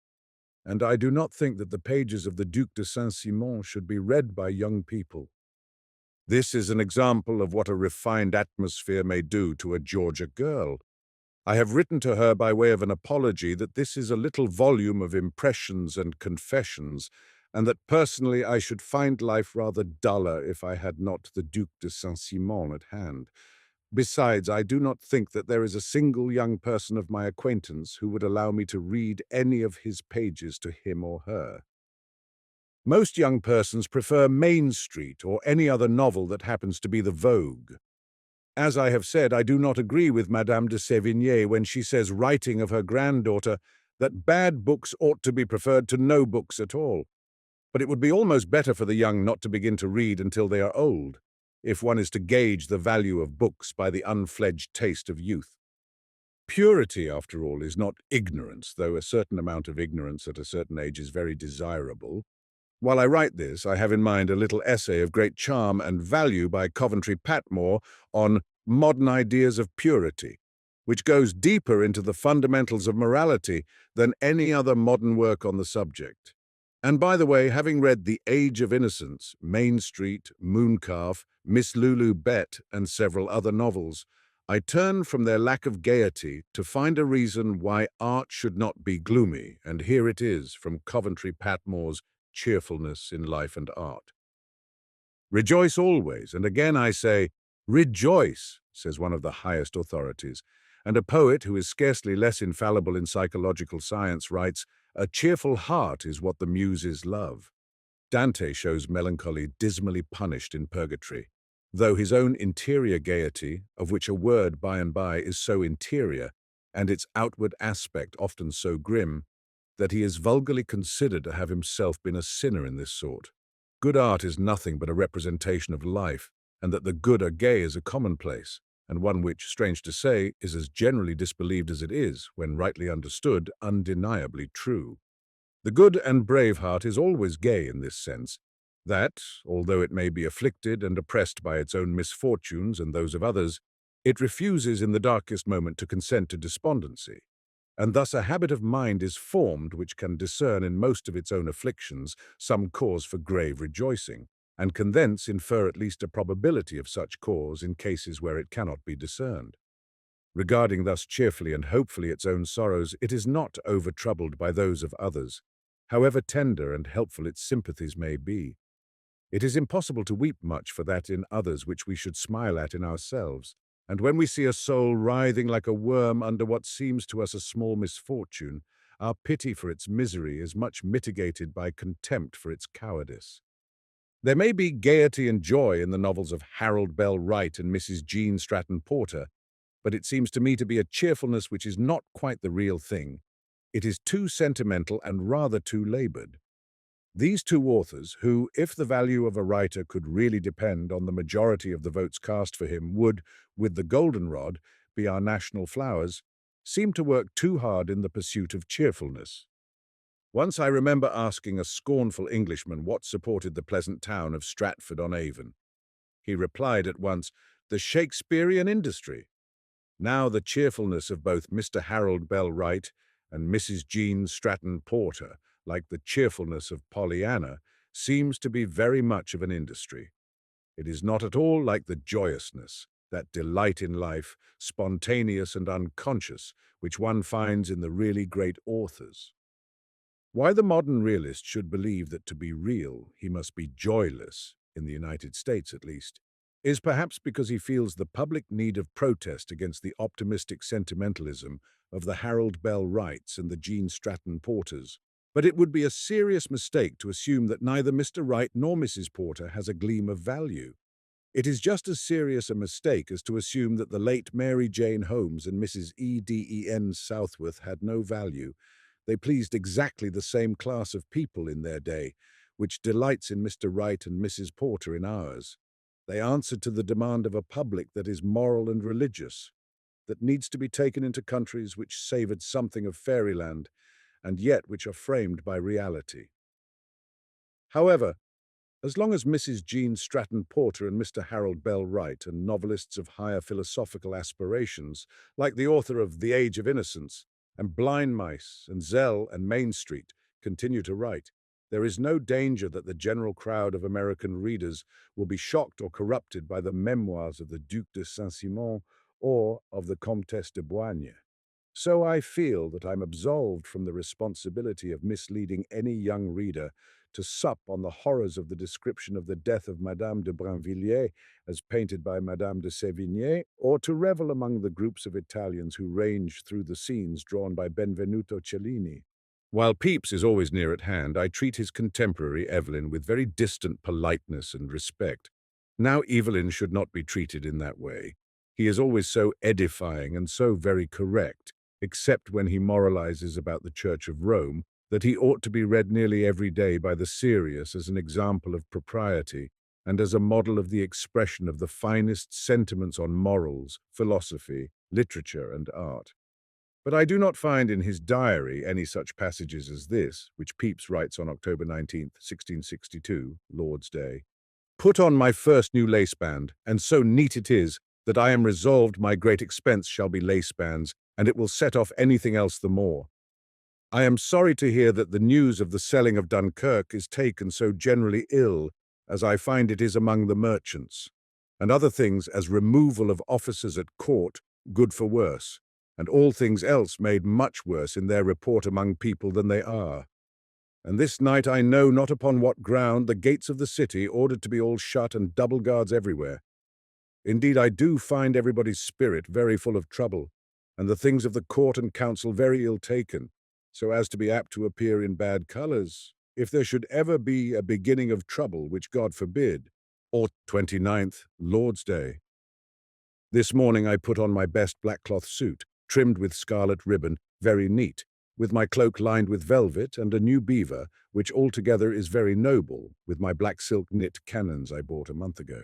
and I do not think that the pages of the Duc de Saint-Simon should be read by young people. This is an example of what a refined atmosphere may do to a Georgia girl. I have written to her by way of an apology that this is a little volume of impressions and confessions, and that personally I should find life rather duller if I had not the Duc de Saint-Simon at hand. Besides, I do not think that there is a single young person of my acquaintance who would allow me to read any of his pages to him or her. Most young persons prefer Main Street or any other novel that happens to be the vogue. As I have said, I do not agree with Madame de Sévigné when she says, writing of her granddaughter, that bad books ought to be preferred to no books at all. But it would be almost better for the young not to begin to read until they are old, if one is to gauge the value of books by the unfledged taste of youth. Purity, after all, is not ignorance, though a certain amount of ignorance at a certain age is very desirable. While I write this, I have in mind a little essay of great charm and value by Coventry Patmore on modern ideas of purity, which goes deeper into the fundamentals of morality than any other modern work on the subject. And by the way, having read The Age of Innocence, Main Street, Mooncalf, Miss Lulu Bett, and several other novels, I turn from their lack of gaiety to find a reason why art should not be gloomy, and here it is from Coventry Patmore's Cheerfulness in Life and Art. Rejoice always, and again I say, rejoice, says one of the highest authorities, and a poet who is scarcely less infallible in psychological science writes, a cheerful heart is what the muses love. Dante shows melancholy dismally punished in purgatory, though his own interior gaiety, of which a word by and by is so interior, and its outward aspect often so grim, that he is vulgarly considered to have himself been a sinner in this sort. Good art is nothing but a representation of life, and that the good are gay is a commonplace, and one which, strange to say, is as generally disbelieved as it is, when rightly understood, undeniably true. The good and brave heart is always gay in this sense, that, although it may be afflicted and oppressed by its own misfortunes and those of others, it refuses in the darkest moment to consent to despondency. And thus a habit of mind is formed which can discern in most of its own afflictions some cause for grave rejoicing, and can thence infer at least a probability of such cause in cases where it cannot be discerned. Regarding thus cheerfully and hopefully its own sorrows, it is not over-troubled by those of others, however tender and helpful its sympathies may be. It is impossible to weep much for that in others which we should smile at in ourselves, and when we see a soul writhing like a worm under what seems to us a small misfortune, our pity for its misery is much mitigated by contempt for its cowardice. There may be gaiety and joy in the novels of Harold Bell Wright and Mrs. Jean Stratton Porter, but it seems to me to be a cheerfulness which is not quite the real thing. It is too sentimental and rather too labored. These two authors, who, if the value of a writer could really depend on the majority of the votes cast for him, would, with the goldenrod, be our national flowers, seem to work too hard in the pursuit of cheerfulness. Once I remember asking a scornful Englishman what supported the pleasant town of Stratford-on-Avon. He replied at once, "The Shakespearean industry." Now the cheerfulness of both Mr. Harold Bell Wright and Mrs. Jean Stratton Porter, like the cheerfulness of Pollyanna, seems to be very much of an industry. It is not at all like the joyousness, that delight in life, spontaneous and unconscious, which one finds in the really great authors. Why the modern realist should believe that to be real he must be joyless, in the United States at least, is perhaps because he feels the public need of protest against the optimistic sentimentalism of the Harold Bell Wrights and the Jean Stratton Porters. But it would be a serious mistake to assume that neither Mr. Wright nor Mrs. Porter has a gleam of value. It is just as serious a mistake as to assume that the late Mary Jane Holmes and Mrs. Eden Southworth had no value. They pleased exactly the same class of people in their day, which delights in Mr. Wright and Mrs. Porter in ours. They answered to the demand of a public that is moral and religious, that needs to be taken into countries which savored something of fairyland, and yet which are framed by reality. However, as long as Mrs. Jean Stratton Porter and Mr. Harold Bell Wright are novelists of higher philosophical aspirations, like the author of The Age of Innocence, and Blind Mice, and Zell, and Main Street, continue to write, there is no danger that the general crowd of American readers will be shocked or corrupted by the memoirs of the Duc de Saint-Simon or of the Comtesse de Boigne. So I feel that I'm absolved from the responsibility of misleading any young reader to sup on the horrors of the description of the death of Madame de Brinvilliers as painted by Madame de Sévigné, or to revel among the groups of Italians who range through the scenes drawn by Benvenuto Cellini. While Pepys is always near at hand, I treat his contemporary Evelyn with very distant politeness and respect. Now Evelyn should not be treated in that way. He is always so edifying and so very correct, except when he moralizes about the Church of Rome, that he ought to be read nearly every day by the serious as an example of propriety and as a model of the expression of the finest sentiments on morals, philosophy, literature, and art. But I do not find in his diary any such passages as this, which Pepys writes on October 19, 1662, Lord's Day. Put on my first new laceband, and so neat it is, that I am resolved my great expense shall be lacebands, and it will set off anything else the more. I am sorry to hear that the news of the selling of Dunkirk is taken so generally ill, as I find it is among the merchants, and other things as removal of officers at court, good for worse, and all things else made much worse in their report among people than they are. And this night I know not upon what ground the gates of the city ordered to be all shut and double guards everywhere. Indeed, I do find everybody's spirit very full of trouble, and the things of the court and council very ill taken, so as to be apt to appear in bad colours, if there should ever be a beginning of trouble, which God forbid, or 29th, Lord's Day. This morning I put on my best black cloth suit, trimmed with scarlet ribbon, very neat, with my cloak lined with velvet and a new beaver, which altogether is very noble, with my black silk knit cannons I bought a month ago.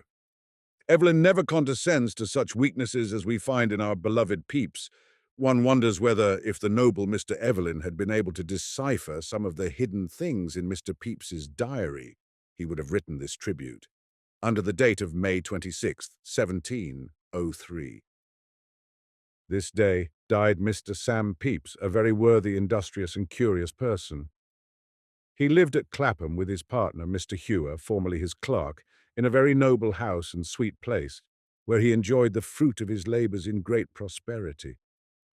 Evelyn never condescends to such weaknesses as we find in our beloved Pepys. One wonders whether, if the noble Mr. Evelyn had been able to decipher some of the hidden things in Mr. Pepys's diary, he would have written this tribute, under the date of May 26th, 1703. This day died Mr. Sam Pepys, a very worthy, industrious, and curious person. He lived at Clapham with his partner, Mr. Hewer, formerly his clerk, in a very noble house and sweet place, where he enjoyed the fruit of his labours in great prosperity.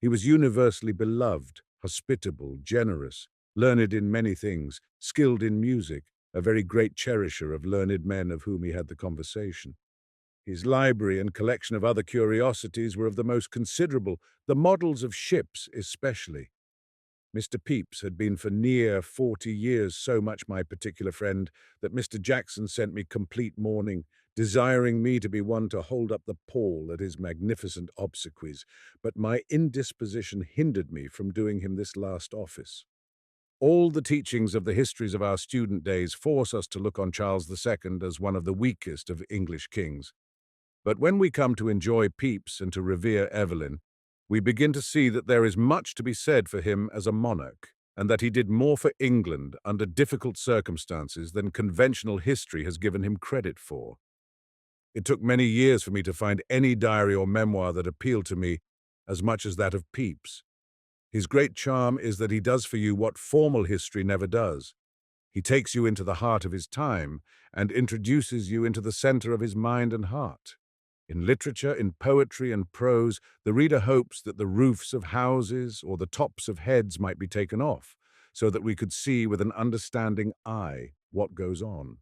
He was universally beloved, hospitable, generous, learned in many things, skilled in music, a very great cherisher of learned men of whom he had the conversation. His library and collection of other curiosities were of the most considerable, the models of ships especially. Mr. Pepys had been for near 40 years so much my particular friend that Mr. Jackson sent me complete mourning, desiring me to be one to hold up the pall at his magnificent obsequies, but my indisposition hindered me from doing him this last office. All the teachings of the histories of our student days force us to look on Charles II as one of the weakest of English kings. But when we come to enjoy Pepys and to revere Evelyn, we begin to see that there is much to be said for him as a monarch, and that he did more for England under difficult circumstances than conventional history has given him credit for. It took many years for me to find any diary or memoir that appealed to me as much as that of Pepys. His great charm is that he does for you what formal history never does. He takes you into the heart of his time and introduces you into the center of his mind and heart. In literature, in poetry and prose, the reader hopes that the roofs of houses or the tops of heads might be taken off, so that we could see with an understanding eye what goes on.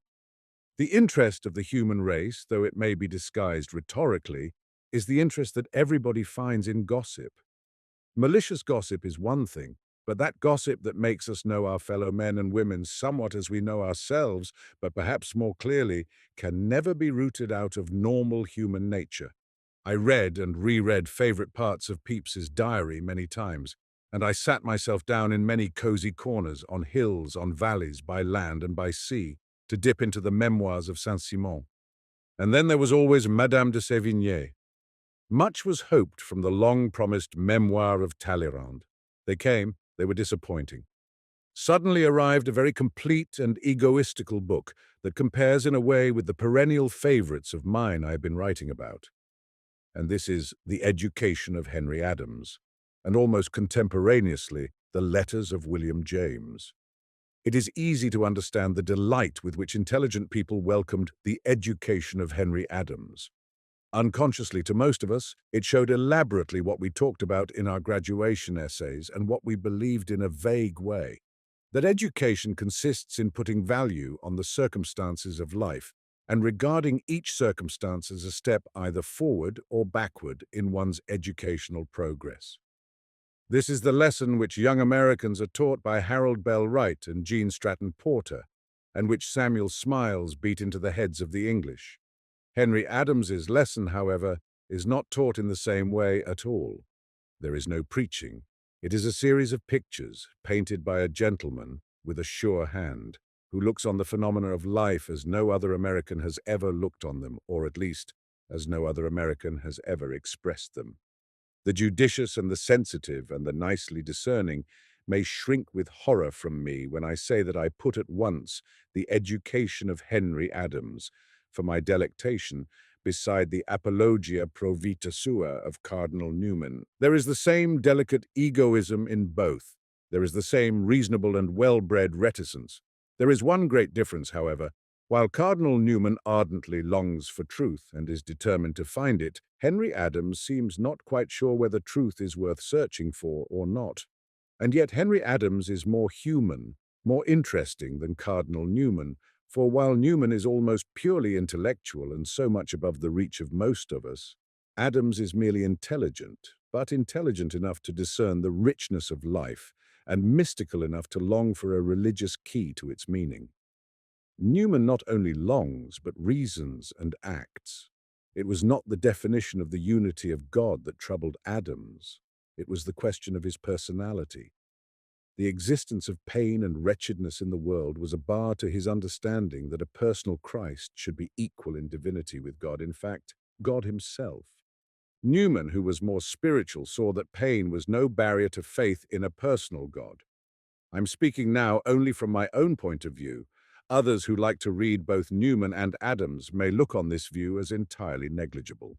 The interest of the human race, though it may be disguised rhetorically, is the interest that everybody finds in gossip. Malicious gossip is one thing, but that gossip that makes us know our fellow men and women somewhat as we know ourselves, but perhaps more clearly, can never be rooted out of normal human nature. I read and reread favorite parts of Pepys's diary many times, and I sat myself down in many cozy corners, on hills, on valleys, by land and by sea, to dip into the memoirs of Saint-Simon. And then there was always Madame de Sévigné. Much was hoped from the long-promised memoir of Talleyrand. They came, they were disappointing. Suddenly arrived a very complete and egoistical book that compares in a way with the perennial favorites of mine I have been writing about. And this is The Education of Henry Adams, and almost contemporaneously, The Letters of William James. It is easy to understand the delight with which intelligent people welcomed The Education of Henry Adams. Unconsciously to most of us, it showed elaborately what we talked about in our graduation essays and what we believed in a vague way. That education consists in putting value on the circumstances of life and regarding each circumstance as a step either forward or backward in one's educational progress. This is the lesson which young Americans are taught by Harold Bell Wright and Gene Stratton Porter, and which Samuel Smiles beat into the heads of the English. Henry Adams's lesson, however, is not taught in the same way at all. There is no preaching. It is a series of pictures painted by a gentleman with a sure hand, who looks on the phenomena of life as no other American has ever looked on them, or at least as no other American has ever expressed them. The judicious and the sensitive and the nicely discerning may shrink with horror from me when I say that I put at once The Education of Henry Adams, for my delectation, beside the Apologia pro vita sua of Cardinal Newman. There is the same delicate egoism in both. There is the same reasonable and well-bred reticence. There is one great difference, however. While Cardinal Newman ardently longs for truth and is determined to find it, Henry Adams seems not quite sure whether truth is worth searching for or not. And yet Henry Adams is more human, more interesting than Cardinal Newman, for while Newman is almost purely intellectual and so much above the reach of most of us, Adams is merely intelligent, but intelligent enough to discern the richness of life and mystical enough to long for a religious key to its meaning. Newman not only longs, but reasons and acts. It was not the definition of the unity of God that troubled Adams. It was the question of his personality. The existence of pain and wretchedness in the world was a bar to his understanding that a personal Christ should be equal in divinity with God, in fact, God himself. Newman, who was more spiritual, saw that pain was no barrier to faith in a personal God. I'm speaking now only from my own point of view. Others who like to read both Newman and Adams may look on this view as entirely negligible.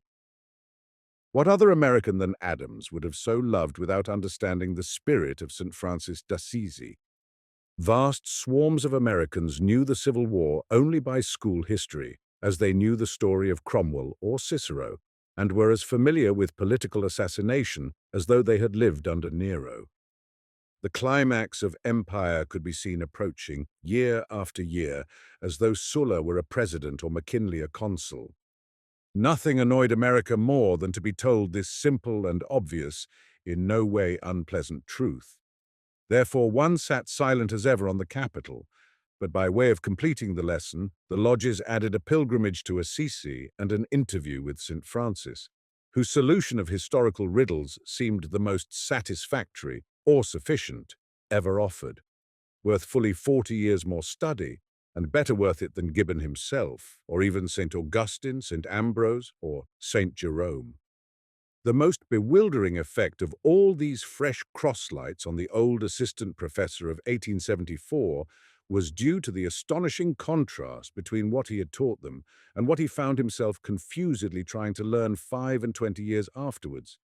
What other American than Adams would have so loved without understanding the spirit of St. Francis d'Assisi? Vast swarms of Americans knew the Civil War only by school history, as they knew the story of Cromwell or Cicero, and were as familiar with political assassination as though they had lived under Nero. The climax of empire could be seen approaching, year after year, as though Sulla were a president or McKinley a consul. Nothing annoyed America more than to be told this simple and obvious, in no way unpleasant truth. Therefore one sat silent as ever on the Capitol, but by way of completing the lesson, the lodges added a pilgrimage to Assisi and an interview with St. Francis, whose solution of historical riddles seemed the most satisfactory or sufficient ever offered, worth fully 40 years more study, and better worth it than Gibbon himself, or even St. Augustine, St. Ambrose, or St. Jerome. The most bewildering effect of all these fresh crosslights on the old assistant professor of 1874 was due to the astonishing contrast between what he had taught them and what he found himself confusedly trying to learn 25 years afterwards,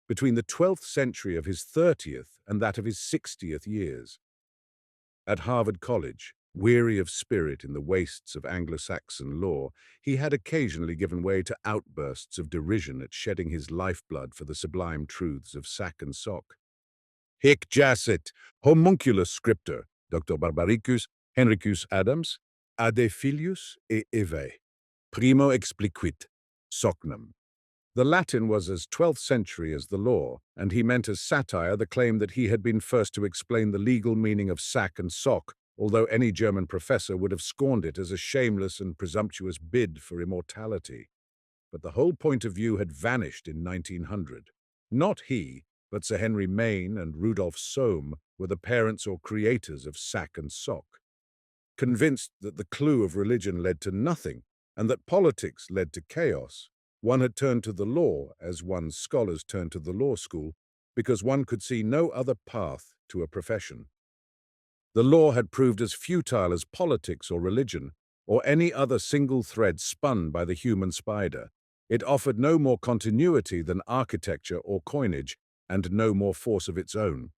between the 12th century of his 30th and that of his 60th years. At Harvard College, weary of spirit in the wastes of Anglo-Saxon law, he had occasionally given way to outbursts of derision at shedding his lifeblood for the sublime truths of sack and sock. Hic jacet homunculus scriptor, Dr. Barbaricus Henricus Adams, ade filius et eve. Primo expliquit, socnum. The Latin was as 12th century as the law, and he meant as satire the claim that he had been first to explain the legal meaning of sack and sock, although any German professor would have scorned it as a shameless and presumptuous bid for immortality. But the whole point of view had vanished in 1900. Not he, but Sir Henry Maine and Rudolph Sohm were the parents or creators of sack and sock. Convinced that the clue of religion led to nothing, and that politics led to chaos, one had turned to the law, as one's scholars turned to the law school, because one could see no other path to a profession. The law had proved as futile as politics or religion, or any other single thread spun by the human spider. It offered no more continuity than architecture or coinage, and no more force of its own.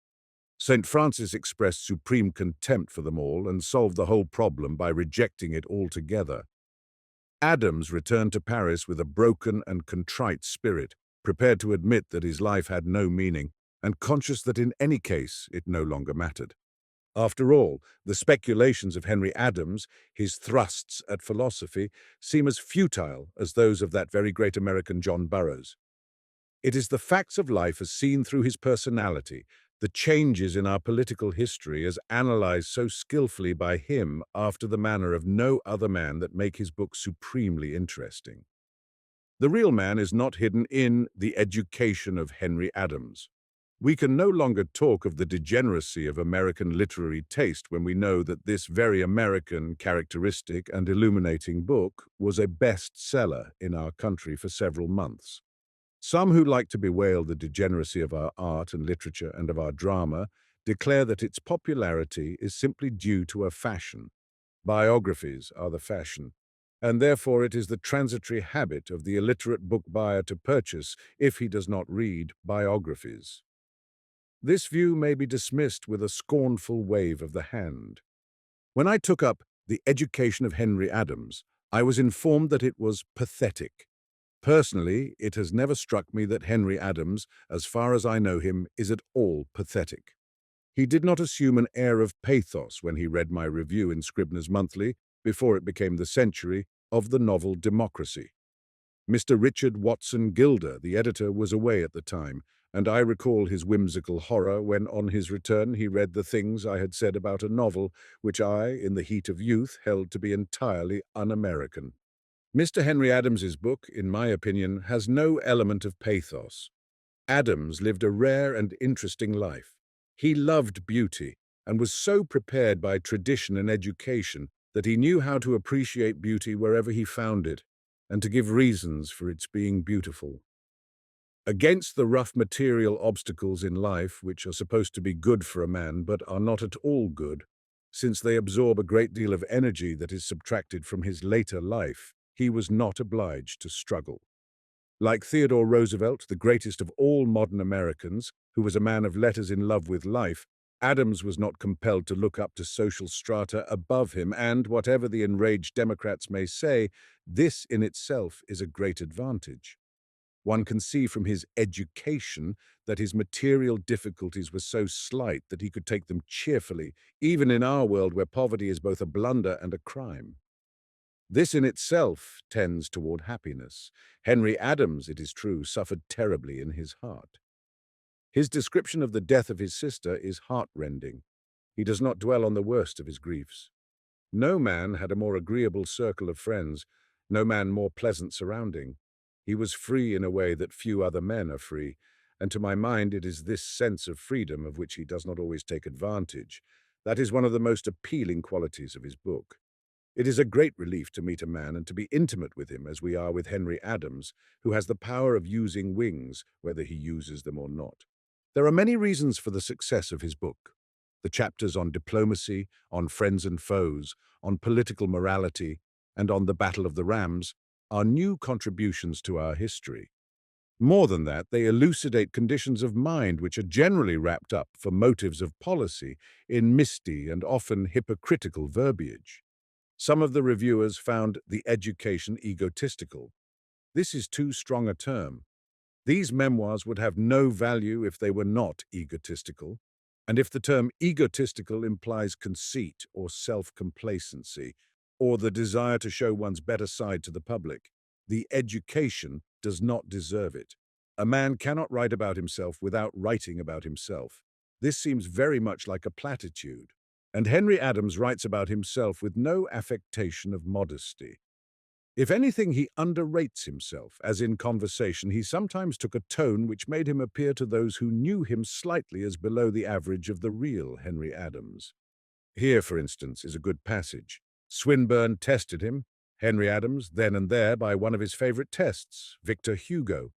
St. Francis expressed supreme contempt for them all and solved the whole problem by rejecting it altogether. Adams returned to Paris with a broken and contrite spirit, prepared to admit that his life had no meaning, and conscious that in any case it no longer mattered. After all, the speculations of Henry Adams, his thrusts at philosophy, seem as futile as those of that very great American John Burroughs. It is the facts of life as seen through his personality, the changes in our political history as analyzed so skillfully by him after the manner of no other man that make his book supremely interesting. The real man is not hidden in The Education of Henry Adams. We can no longer talk of the degeneracy of American literary taste when we know that this very American, characteristic, and illuminating book was a bestseller in our country for several months. Some who like to bewail the degeneracy of our art and literature and of our drama declare that its popularity is simply due to a fashion. Biographies are the fashion, and therefore it is the transitory habit of the illiterate book buyer to purchase, if he does not read, biographies. This view may be dismissed with a scornful wave of the hand. When I took up The Education of Henry Adams, I was informed that it was pathetic. Personally, it has never struck me that Henry Adams, as far as I know him, is at all pathetic. He did not assume an air of pathos when he read my review in Scribner's Monthly, before it became the Century, of the novel Democracy. Mr. Richard Watson Gilder, the editor, was away at the time, and I recall his whimsical horror when on his return he read the things I had said about a novel which I, in the heat of youth, held to be entirely un-American. Mr. Henry Adams's book, in my opinion, has no element of pathos. Adams lived a rare and interesting life. He loved beauty, and was so prepared by tradition and education that he knew how to appreciate beauty wherever he found it, and to give reasons for its being beautiful. Against the rough material obstacles in life, which are supposed to be good for a man but are not at all good, since they absorb a great deal of energy that is subtracted from his later life, he was not obliged to struggle. Like Theodore Roosevelt, the greatest of all modern Americans, who was a man of letters in love with life, Adams was not compelled to look up to social strata above him, and, whatever the enraged Democrats may say, this in itself is a great advantage. One can see from his education that his material difficulties were so slight that he could take them cheerfully, even in our world where poverty is both a blunder and a crime. This in itself tends toward happiness. Henry Adams, it is true, suffered terribly in his heart. His description of the death of his sister is heart-rending. He does not dwell on the worst of his griefs. No man had a more agreeable circle of friends, no man more pleasant surrounding. He was free in a way that few other men are free, and to my mind it is this sense of freedom of which he does not always take advantage. That is one of the most appealing qualities of his book. It is a great relief to meet a man and to be intimate with him as we are with Henry Adams, who has the power of using wings, whether he uses them or not. There are many reasons for the success of his book. The chapters on diplomacy, on friends and foes, on political morality, and on the Battle of the Rams are new contributions to our history. More than that, they elucidate conditions of mind which are generally wrapped up for motives of policy in misty and often hypocritical verbiage. Some of the reviewers found the education egotistical. This is too strong a term. These memoirs would have no value if they were not egotistical, and if the term egotistical implies conceit or self-complacency, or the desire to show one's better side to the public, the education does not deserve it. A man cannot write about himself without writing about himself. This seems very much like a platitude, and Henry Adams writes about himself with no affectation of modesty. If anything, he underrates himself, as in conversation he sometimes took a tone which made him appear to those who knew him slightly as below the average of the real Henry Adams. Here, for instance, is a good passage. Swinburne tested him, Henry Adams, then and there by one of his favorite tests, Victor Hugo.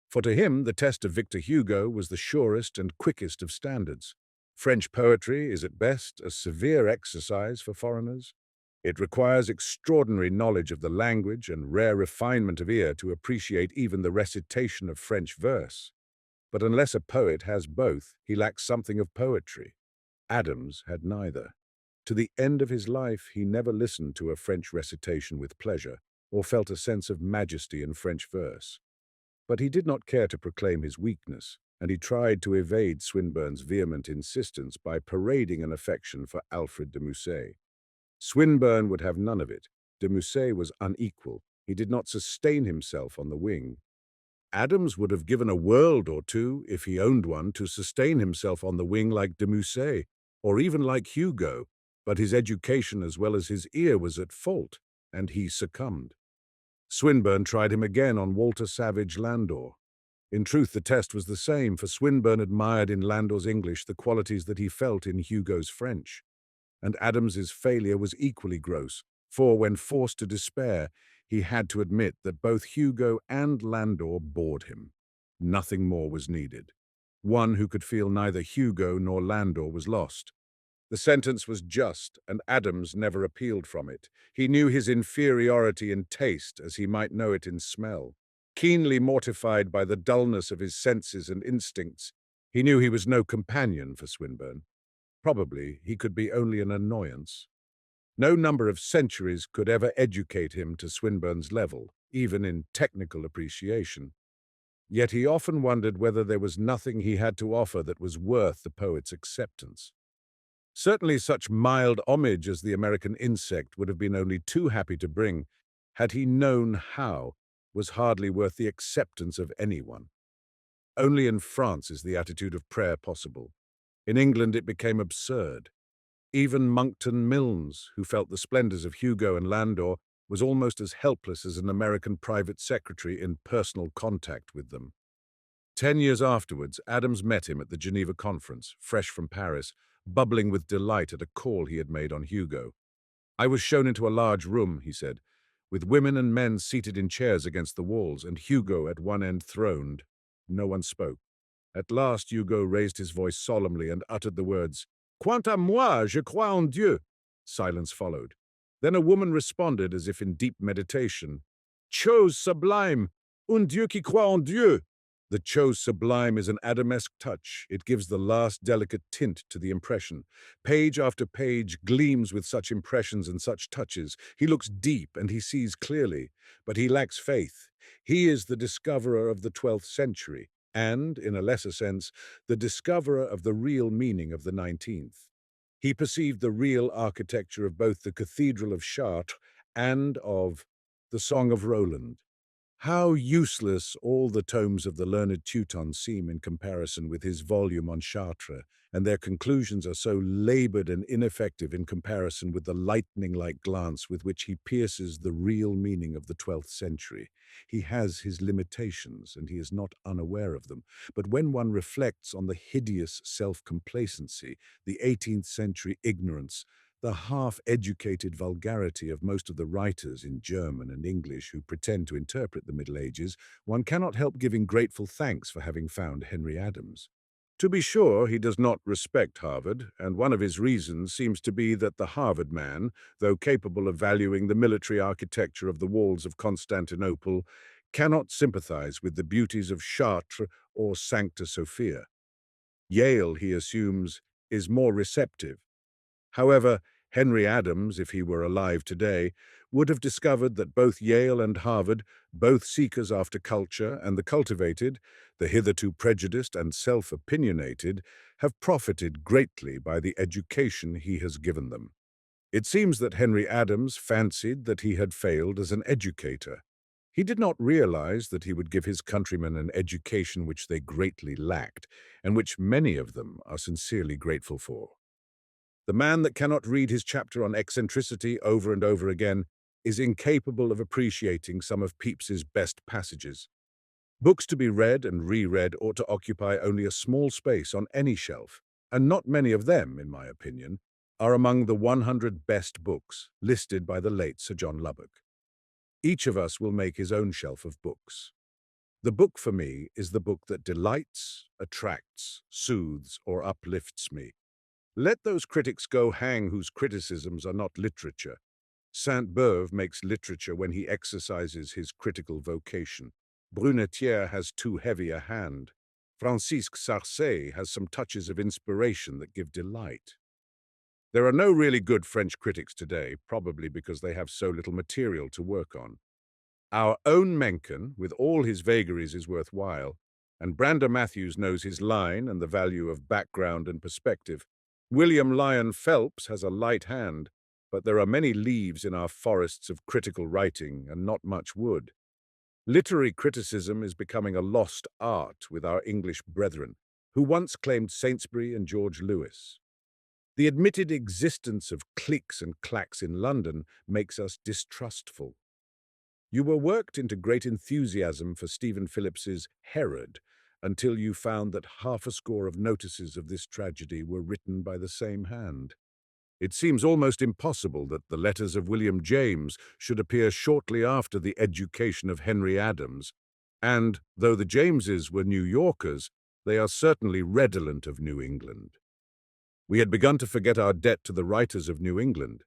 For to him, the test of Victor Hugo was the surest and quickest of standards. French poetry is at best a severe exercise for foreigners. It requires extraordinary knowledge of the language and rare refinement of ear to appreciate even the recitation of French verse. But unless a poet has both, he lacks something of poetry. Adams had neither. To the end of his life, he never listened to a French recitation with pleasure, or felt a sense of majesty in French verse. But he did not care to proclaim his weakness, and he tried to evade Swinburne's vehement insistence by parading an affection for Alfred de Musset. Swinburne would have none of it. De Musset was unequal. He did not sustain himself on the wing. Adams would have given a world or two, if he owned one, to sustain himself on the wing like de Musset, or even like Hugo, but his education as well as his ear was at fault, and he succumbed. Swinburne tried him again on Walter Savage Landor. In truth, the test was the same, for Swinburne admired in Landor's English the qualities that he felt in Hugo's French. And Adams's failure was equally gross, for when forced to despair, he had to admit that both Hugo and Landor bored him. Nothing more was needed. One who could feel neither Hugo nor Landor was lost. The sentence was just, and Adams never appealed from it. He knew his inferiority in taste as he might know it in smell. Keenly mortified by the dullness of his senses and instincts, he knew he was no companion for Swinburne. Probably he could be only an annoyance. No number of centuries could ever educate him to Swinburne's level, even in technical appreciation. Yet he often wondered whether there was nothing he had to offer that was worth the poet's acceptance. Certainly such mild homage as the American insect would have been only too happy to bring, had he known how, was hardly worth the acceptance of anyone. Only in France is the attitude of prayer possible. In England it became absurd. Even Monckton Milnes, who felt the splendors of Hugo and Landor, was almost as helpless as an American private secretary in personal contact with them. 10 years afterwards, Adams met him at the Geneva Conference, fresh from Paris, bubbling with delight at a call he had made on Hugo. I was shown into a large room, he said, with women and men seated in chairs against the walls, and Hugo at one end throned. No one spoke. At last Hugo raised his voice solemnly and uttered the words, "Quant à moi, je crois en Dieu." Silence followed. Then a woman responded as if in deep meditation, "Chose sublime, un Dieu qui croit en Dieu." The chose sublime is an Adamesque touch. It gives the last delicate tint to the impression. Page after page gleams with such impressions and such touches. He looks deep and he sees clearly, but he lacks faith. He is the discoverer of the 12th century, and, in a lesser sense, the discoverer of the real meaning of the 19th. He perceived the real architecture of both the Cathedral of Chartres and of the Song of Roland. How useless all the tomes of the learned Teuton seem in comparison with his volume on Chartres, and their conclusions are so labored and ineffective in comparison with the lightning-like glance with which he pierces the real meaning of the 12th century. He has his limitations, and he is not unaware of them, but when one reflects on the hideous self-complacency, the 18th century ignorance, the half-educated vulgarity of most of the writers in German and English who pretend to interpret the Middle Ages, one cannot help giving grateful thanks for having found Henry Adams. To be sure, he does not respect Harvard, and one of his reasons seems to be that the Harvard man, though capable of valuing the military architecture of the walls of Constantinople, cannot sympathize with the beauties of Chartres or Sancta Sophia. Yale, he assumes, is more receptive. However, Henry Adams, if he were alive today, would have discovered that both Yale and Harvard, both seekers after culture, and the cultivated, the hitherto prejudiced and self-opinionated, have profited greatly by the education he has given them. It seems that Henry Adams fancied that he had failed as an educator. He did not realize that he would give his countrymen an education which they greatly lacked, and which many of them are sincerely grateful for. The man that cannot read his chapter on eccentricity over and over again is incapable of appreciating some of Pepys's best passages. Books to be read and reread ought to occupy only a small space on any shelf, and not many of them, in my opinion, are among the 100 best books listed by the late Sir John Lubbock. Each of us will make his own shelf of books. The book for me is the book that delights, attracts, soothes, or uplifts me. Let those critics go hang whose criticisms are not literature. Sainte-Beuve makes literature when he exercises his critical vocation. Brunetière has too heavy a hand. Francisque Sarcey has some touches of inspiration that give delight. There are no really good French critics today, probably because they have so little material to work on. Our own Mencken, with all his vagaries, is worthwhile, and Brander Matthews knows his line and the value of background and perspective. William Lyon Phelps has a light hand, but there are many leaves in our forests of critical writing and not much wood. Literary criticism is becoming a lost art with our English brethren, who once claimed Saintsbury and George Lewis. The admitted existence of cliques and clacks in London makes us distrustful. You were worked into great enthusiasm for Stephen Phillips's Herod, until you found that half a score of notices of this tragedy were written by the same hand. It seems almost impossible that the letters of William James should appear shortly after the education of Henry Adams, and, though the Jameses were New Yorkers, they are certainly redolent of New England. We had begun to forget our debt to the writers of New England.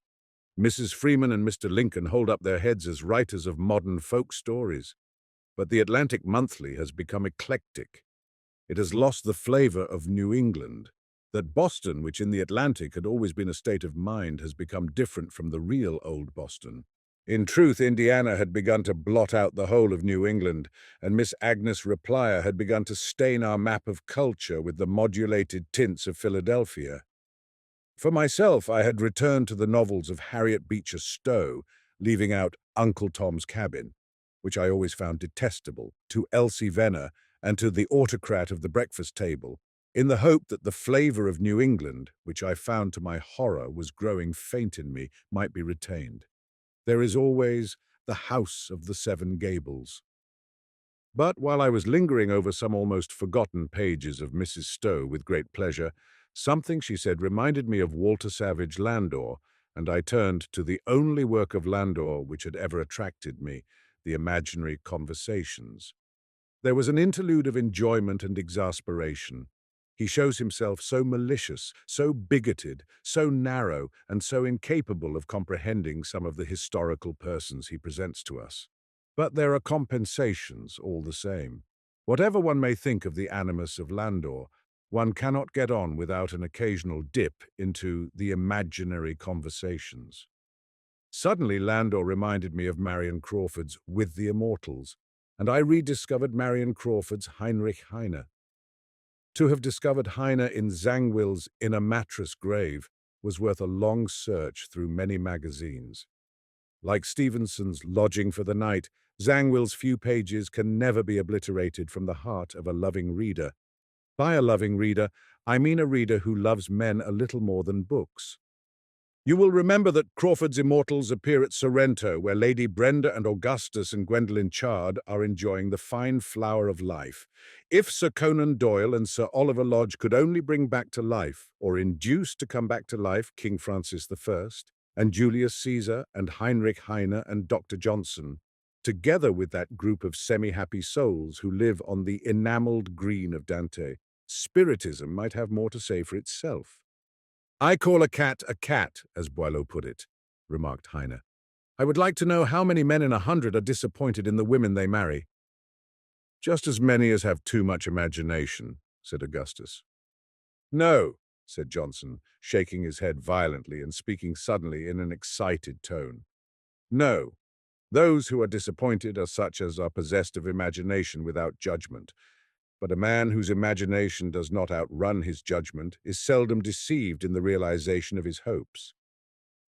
Mrs. Freeman and Mr. Lincoln hold up their heads as writers of modern folk stories, but the Atlantic Monthly has become eclectic. It has lost the flavor of New England. That Boston, which in the Atlantic had always been a state of mind, has become different from the real old Boston. In truth, Indiana had begun to blot out the whole of New England, and Miss Agnes Replier had begun to stain our map of culture with the modulated tints of Philadelphia. For myself, I had returned to the novels of Harriet Beecher Stowe, leaving out Uncle Tom's Cabin, which I always found detestable, to Elsie Venner, and to The Autocrat of the Breakfast Table, in the hope that the flavor of New England, which I found to my horror was growing faint in me, might be retained. There is always the House of the Seven Gables. But while I was lingering over some almost forgotten pages of Mrs. Stowe with great pleasure, Something she said reminded me of Walter Savage Landor, and I turned to the only work of Landor which had ever attracted me, the imaginary conversations. There was an interlude of enjoyment and exasperation. He shows himself so malicious, so bigoted, so narrow, and so incapable of comprehending some of the historical persons he presents to us. But there are compensations all the same. Whatever one may think of the animus of Landor, one cannot get on without an occasional dip into the imaginary conversations. Suddenly Landor reminded me of Marion Crawford's With the Immortals, and I rediscovered Marion Crawford's Heinrich Heine. To have discovered Heine in Zangwill's In a Mattress Grave was worth a long search through many magazines. Like Stevenson's Lodging for the Night, Zangwill's few pages can never be obliterated from the heart of a loving reader. By a loving reader, I mean a reader who loves men a little more than books. You will remember that Crawford's Immortals appear at Sorrento, where Lady Brenda and Augustus and Gwendolen Chard are enjoying the fine flower of life. If Sir Conan Doyle and Sir Oliver Lodge could only bring back to life, or induce to come back to life, King Francis I, and Julius Caesar, and Heinrich Heine and Dr. Johnson, together with that group of semi-happy souls who live on the enameled green of Dante, Spiritism might have more to say for itself. "I call a cat, as Boileau put it," remarked Heine. "I would like to know how many men in 100 are disappointed in the women they marry." "Just as many as have too much imagination," said Augustus. "No," said Johnson, shaking his head violently and speaking suddenly in an excited tone. "No. Those who are disappointed are such as are possessed of imagination without judgment. But a man whose imagination does not outrun his judgment is seldom deceived in the realization of his hopes.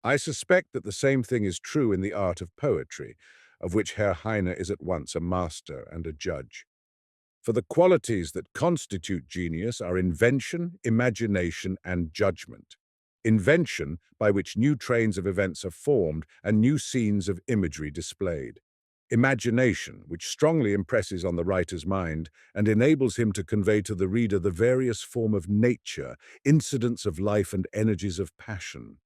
I suspect that the same thing is true in the art of poetry, of which Herr Heine is at once a master and a judge. For the qualities that constitute genius are invention, imagination, and judgment. Invention, by which new trains of events are formed and new scenes of imagery displayed. Imagination, which strongly impresses on the writer's mind and enables him to convey to the reader the various form of nature, incidents of life and energies of passion.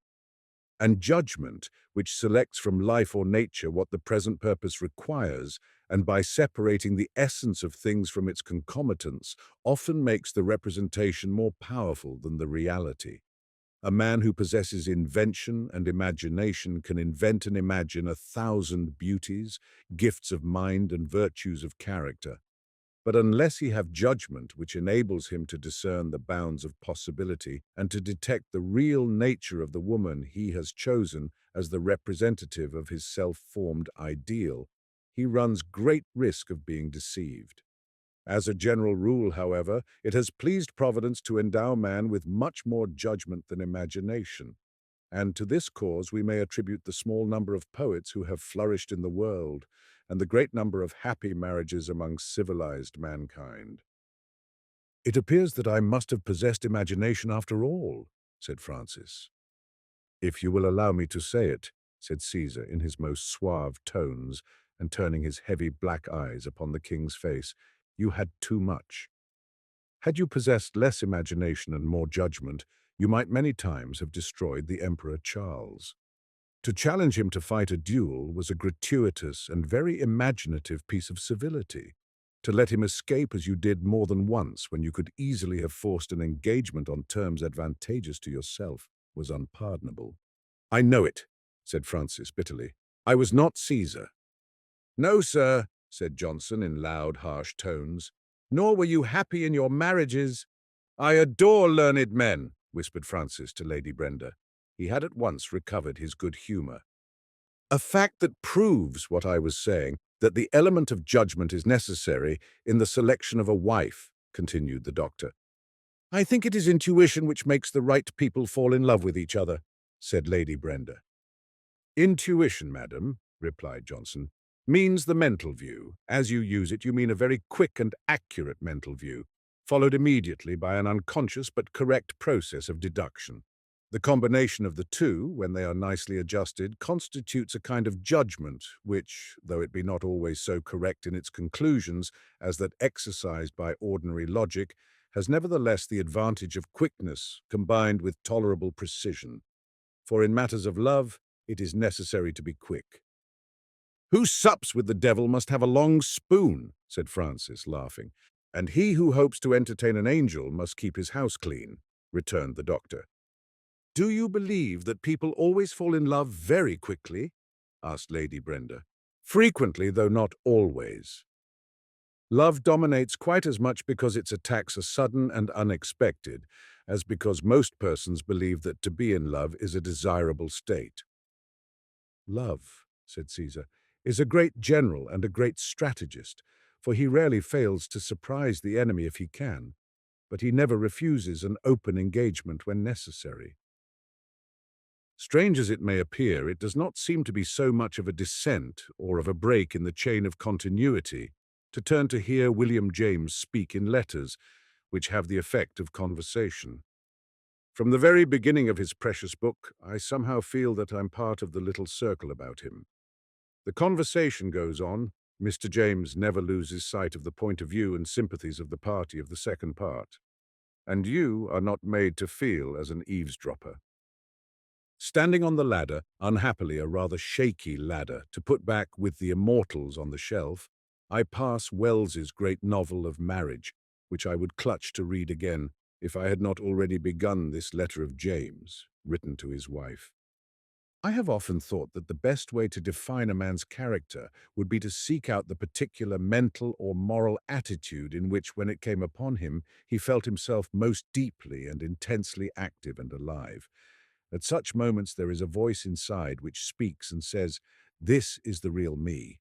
And judgment, which selects from life or nature what the present purpose requires, and by separating the essence of things from its concomitants, often makes the representation more powerful than the reality. A man who possesses invention and imagination can invent and imagine 1,000 beauties, gifts of mind and virtues of character. But unless he have judgment which enables him to discern the bounds of possibility and to detect the real nature of the woman he has chosen as the representative of his self-formed ideal, he runs great risk of being deceived. As a general rule, however, it has pleased Providence to endow man with much more judgment than imagination, and to this cause we may attribute the small number of poets who have flourished in the world, and the great number of happy marriages among civilized mankind. "It appears that I must have possessed imagination after all," said Francis. "If you will allow me to say it," said Caesar in his most suave tones, and turning his heavy black eyes upon the king's face, "you had too much. Had you possessed less imagination and more judgment, you might many times have destroyed the Emperor Charles. To challenge him to fight a duel was a gratuitous and very imaginative piece of civility. To let him escape as you did more than once when you could easily have forced an engagement on terms advantageous to yourself was unpardonable." "I know it," said Francis bitterly. "I was not Caesar." "No, sir," said Johnson in loud, harsh tones. "Nor were you happy in your marriages." "I adore learned men," whispered Francis to Lady Brenda. He had at once recovered his good humor. "A fact that proves what I was saying, that the element of judgment is necessary in the selection of a wife," continued the doctor. "I think it is intuition which makes the right people fall in love with each other," said Lady Brenda. "Intuition, madam," replied Johnson, "means the mental view. As you use it, you mean a very quick and accurate mental view, followed immediately by an unconscious but correct process of deduction. The combination of the two, when they are nicely adjusted, constitutes a kind of judgment which, though it be not always so correct in its conclusions as that exercised by ordinary logic, has nevertheless the advantage of quickness combined with tolerable precision, for in matters of love it is necessary to be quick. "Who sups with the devil must have a long spoon," said Francis, laughing. "And he who hopes to entertain an angel must keep his house clean," returned the doctor. "Do you believe that people always fall in love very quickly?" asked Lady Brenda. "Frequently, though not always. Love dominates quite as much because its attacks are sudden and unexpected as because most persons believe that to be in love is a desirable state." "Love," said Caesar, "is a great general and a great strategist, for he rarely fails to surprise the enemy if he can, but he never refuses an open engagement when necessary." Strange as it may appear, it does not seem to be so much of a descent or of a break in the chain of continuity to turn to hear William James speak in letters, which have the effect of conversation. From the very beginning of his precious book, I somehow feel that I'm part of the little circle about him. The conversation goes on. Mr. James never loses sight of the point of view and sympathies of the party of the second part. And you are not made to feel as an eavesdropper. Standing on the ladder, unhappily a rather shaky ladder, to put back with the immortals on the shelf, I pass Wells's great novel of marriage, which I would clutch to read again if I had not already begun this letter of James, written to his wife. I have often thought that the best way to define a man's character would be to seek out the particular mental or moral attitude in which, when it came upon him, he felt himself most deeply and intensely active and alive. At such moments there is a voice inside which speaks and says, "This is the real me."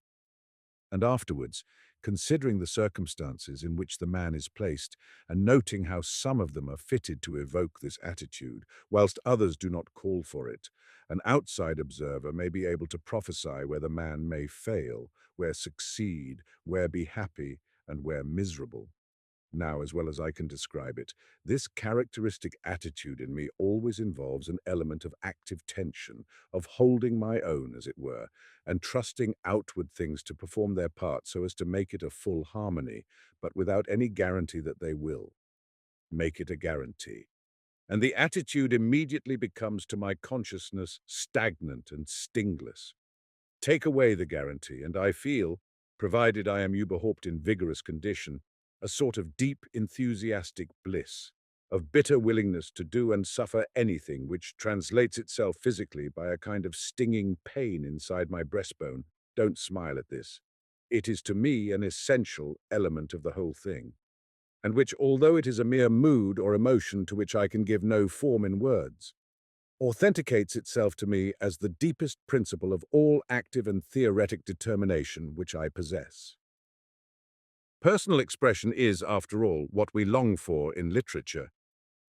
And afterwards, considering the circumstances in which the man is placed, and noting how some of them are fitted to evoke this attitude, whilst others do not call for it, an outside observer may be able to prophesy where the man may fail, where succeed, where be happy, and where miserable. Now, as well as I can describe it, this characteristic attitude in me always involves an element of active tension, of holding my own, as it were, and trusting outward things to perform their part so as to make it a full harmony, but without any guarantee that they will make it a guarantee. And the attitude immediately becomes to my consciousness stagnant and stingless. Take away the guarantee, and I feel, provided I am überhaupt in vigorous condition, a sort of deep, enthusiastic bliss, of bitter willingness to do and suffer anything, which translates itself physically by a kind of stinging pain inside my breastbone. Don't smile at this. It is to me an essential element of the whole thing, and which, although it is a mere mood or emotion to which I can give no form in words, authenticates itself to me as the deepest principle of all active and theoretic determination which I possess. Personal expression is, after all, what we long for in literature.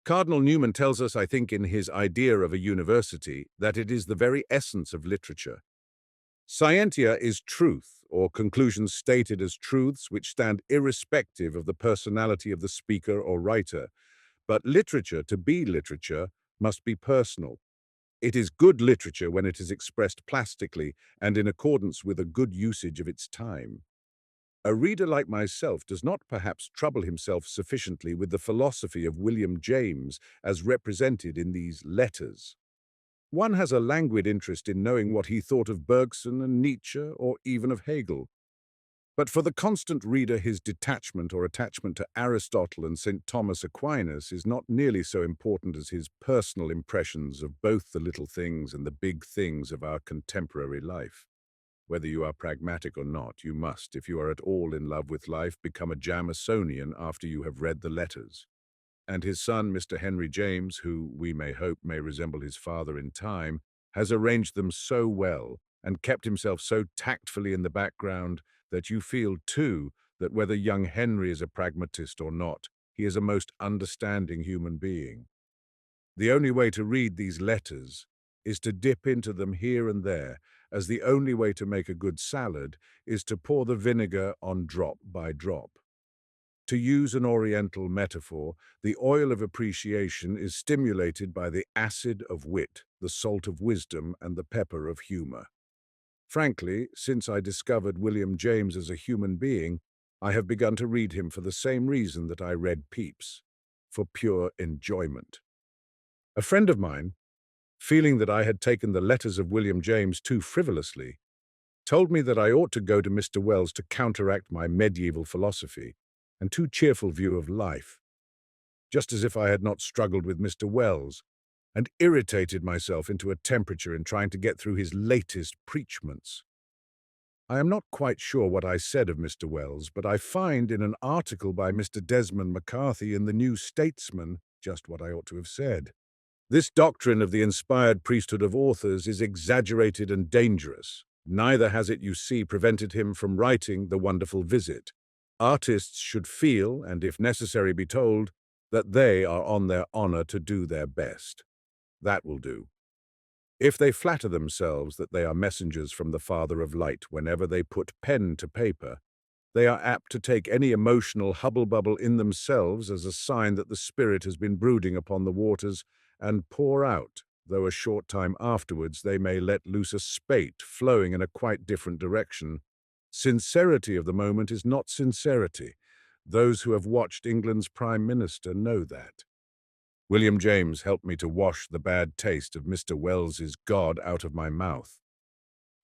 Cardinal Newman tells us, I think, in his idea of a university, that it is the very essence of literature. Scientia is truth, or conclusions stated as truths which stand irrespective of the personality of the speaker or writer. But literature, to be literature, must be personal. It is good literature when it is expressed plastically and in accordance with a good usage of its time. A reader like myself does not perhaps trouble himself sufficiently with the philosophy of William James as represented in these letters. One has a languid interest in knowing what he thought of Bergson and Nietzsche, or even of Hegel. But for the constant reader, his detachment or attachment to Aristotle and St. Thomas Aquinas is not nearly so important as his personal impressions of both the little things and the big things of our contemporary life. Whether you are pragmatic or not, you must, if you are at all in love with life, become a Jamesonian after you have read the letters. And his son, Mr. Henry James, who, we may hope, may resemble his father in time, has arranged them so well and kept himself so tactfully in the background that you feel, too, that whether young Henry is a pragmatist or not, he is a most understanding human being. The only way to read these letters is to dip into them here and there, as the only way to make a good salad is to pour the vinegar on drop by drop. To use an Oriental metaphor, the oil of appreciation is stimulated by the acid of wit, the salt of wisdom, and the pepper of humor. Frankly, since I discovered William James as a human being, I have begun to read him for the same reason that I read Pepys, for pure enjoyment. A friend of mine, feeling that I had taken the letters of William James too frivolously, told me that I ought to go to Mr. Wells to counteract my medieval philosophy and too cheerful view of life, just as if I had not struggled with Mr. Wells and irritated myself into a temperature in trying to get through his latest preachments. I am not quite sure what I said of Mr. Wells, but I find in an article by Mr. Desmond McCarthy in the New Statesman just what I ought to have said. This doctrine of the inspired priesthood of authors is exaggerated and dangerous. Neither has it, you see, prevented him from writing The Wonderful Visit. Artists should feel, and if necessary be told, that they are on their honor to do their best. That will do. If they flatter themselves that they are messengers from the Father of Light whenever they put pen to paper, they are apt to take any emotional hubble-bubble in themselves as a sign that the Spirit has been brooding upon the waters and pour out, though a short time afterwards they may let loose a spate flowing in a quite different direction. Sincerity of the moment is not sincerity. Those who have watched England's Prime Minister know that. William James helped me to wash the bad taste of Mr. Wells's God out of my mouth.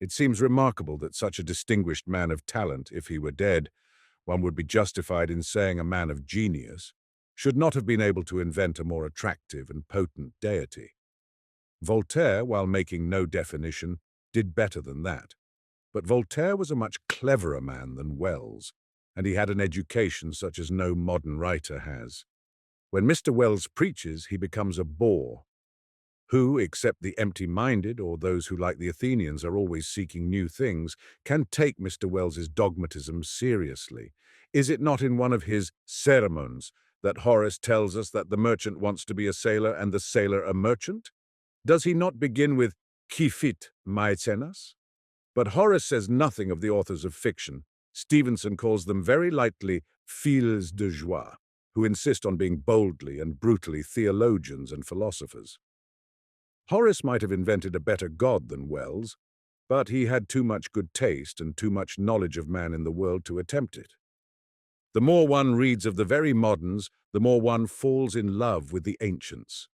It seems remarkable that such a distinguished man of talent, if he were dead, one would be justified in saying a man of genius, should not have been able to invent a more attractive and potent deity. Voltaire, while making no definition, did better than that. But Voltaire was a much cleverer man than Wells, and he had an education such as no modern writer has. When Mr. Wells preaches, he becomes a bore. Who, except the empty-minded or those who, like the Athenians, are always seeking new things, can take Mr. Wells's dogmatism seriously? Is it not in one of his sermons that Horace tells us that the merchant wants to be a sailor and the sailor a merchant? Does he not begin with qui fit Maecenas? But Horace says nothing of the authors of fiction. Stevenson calls them very lightly filles de joie, who insist on being boldly and brutally theologians and philosophers. Horace might have invented a better God than Wells, but he had too much good taste and too much knowledge of man in the world to attempt it. The more one reads of the very moderns, the more one falls in love with the ancients.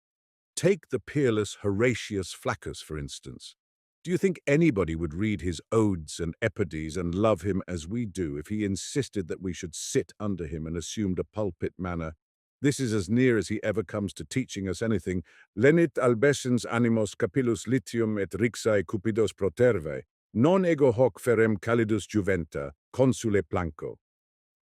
Take the peerless Horatius Flaccus, for instance. Do you think anybody would read his odes and epidies and love him as we do if he insisted that we should sit under him and assumed a pulpit manner? This is as near as he ever comes to teaching us anything. Lenit albescens animos capillus litium et rixae cupidos proterve, non ego hoc ferem calidus juventa, consule planco.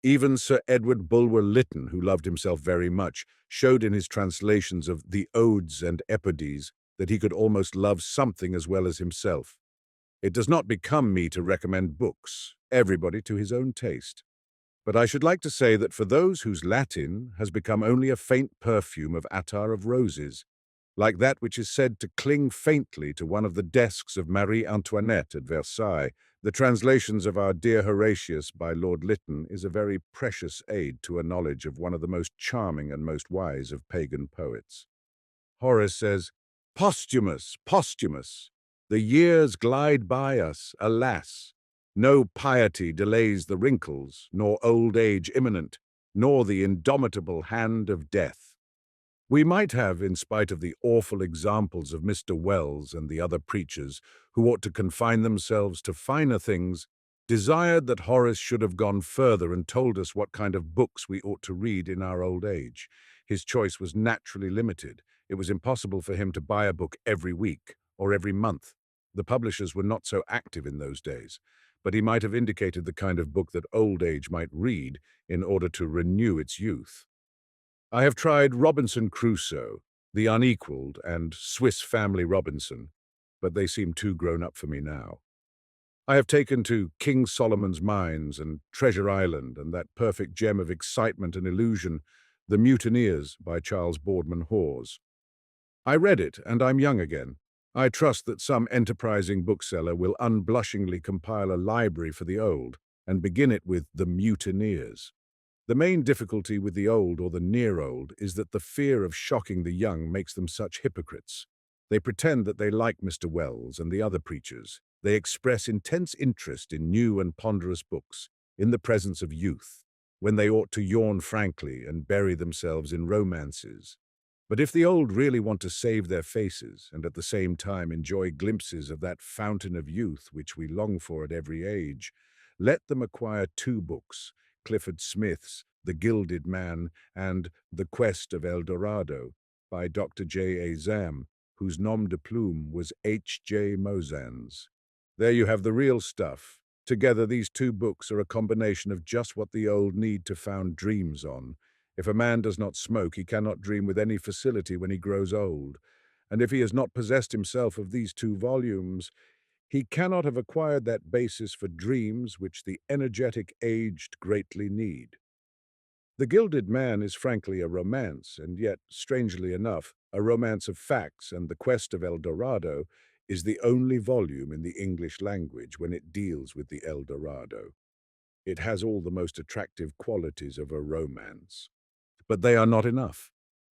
Even Sir Edward Bulwer Lytton, who loved himself very much, showed in his translations of the Odes and Epidies that he could almost love something as well as himself. It does not become me to recommend books, everybody to his own taste. But I should like to say that for those whose Latin has become only a faint perfume of attar of roses, like that which is said to cling faintly to one of the desks of Marie Antoinette at Versailles, the translations of our dear Horatius by Lord Lytton is a very precious aid to a knowledge of one of the most charming and most wise of pagan poets. Horace says, "Posthumous, posthumous, the years glide by us, alas! No piety delays the wrinkles, nor old age imminent, nor the indomitable hand of death." We might have, in spite of the awful examples of Mr. Wells and the other preachers, who ought to confine themselves to finer things, desired that Horace should have gone further and told us what kind of books we ought to read in our old age. His choice was naturally limited. It was impossible for him to buy a book every week or every month. The publishers were not so active in those days, but he might have indicated the kind of book that old age might read in order to renew its youth. I have tried Robinson Crusoe, The Unequaled, and Swiss Family Robinson, but they seem too grown up for me now. I have taken to King Solomon's Mines and Treasure Island and that perfect gem of excitement and illusion, The Mutineers by Charles Boardman Hawes. I read it, and I'm young again. I trust that some enterprising bookseller will unblushingly compile a library for the old and begin it with The Mutineers. The main difficulty with the old or the near-old is that the fear of shocking the young makes them such hypocrites. They pretend that they like Mr. Wells and the other preachers. They express intense interest in new and ponderous books, in the presence of youth. when they ought to yawn frankly and bury themselves in romances. But if the old really want to save their faces and at the same time enjoy glimpses of that fountain of youth which we long for at every age, let them acquire two books, Clifford Smith's The Gilded Man and The Quest of El Dorado by Dr. J. A. Zam, whose nom de plume was H. J. Mozans. There you have the real stuff. Together, these two books are a combination of just what the old need to found dreams on. If a man does not smoke, he cannot dream with any facility when he grows old. And if he has not possessed himself of these two volumes, he cannot have acquired that basis for dreams which the energetic aged greatly need. The Gilded Man is frankly a romance, and yet, strangely enough, a romance of facts, and The Quest of El Dorado is the only volume in the English language when it deals with the El Dorado. It has all the most attractive qualities of a romance. But they are not enough.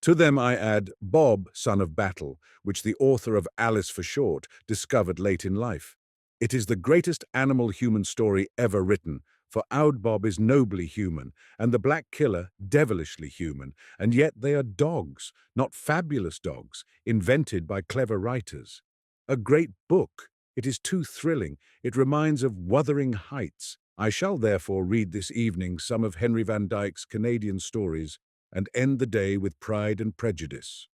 To them I add Bob, Son of Battle, which the author of Alice for Short discovered late in life. It is the greatest animal-human story ever written, for Oud Bob is nobly human, and the Black Killer devilishly human, and yet they are dogs, not fabulous dogs, invented by clever writers. A great book. It is too thrilling. It reminds of Wuthering Heights. I shall therefore read this evening some of Henry Van Dyke's Canadian stories and end the day with Pride and Prejudice.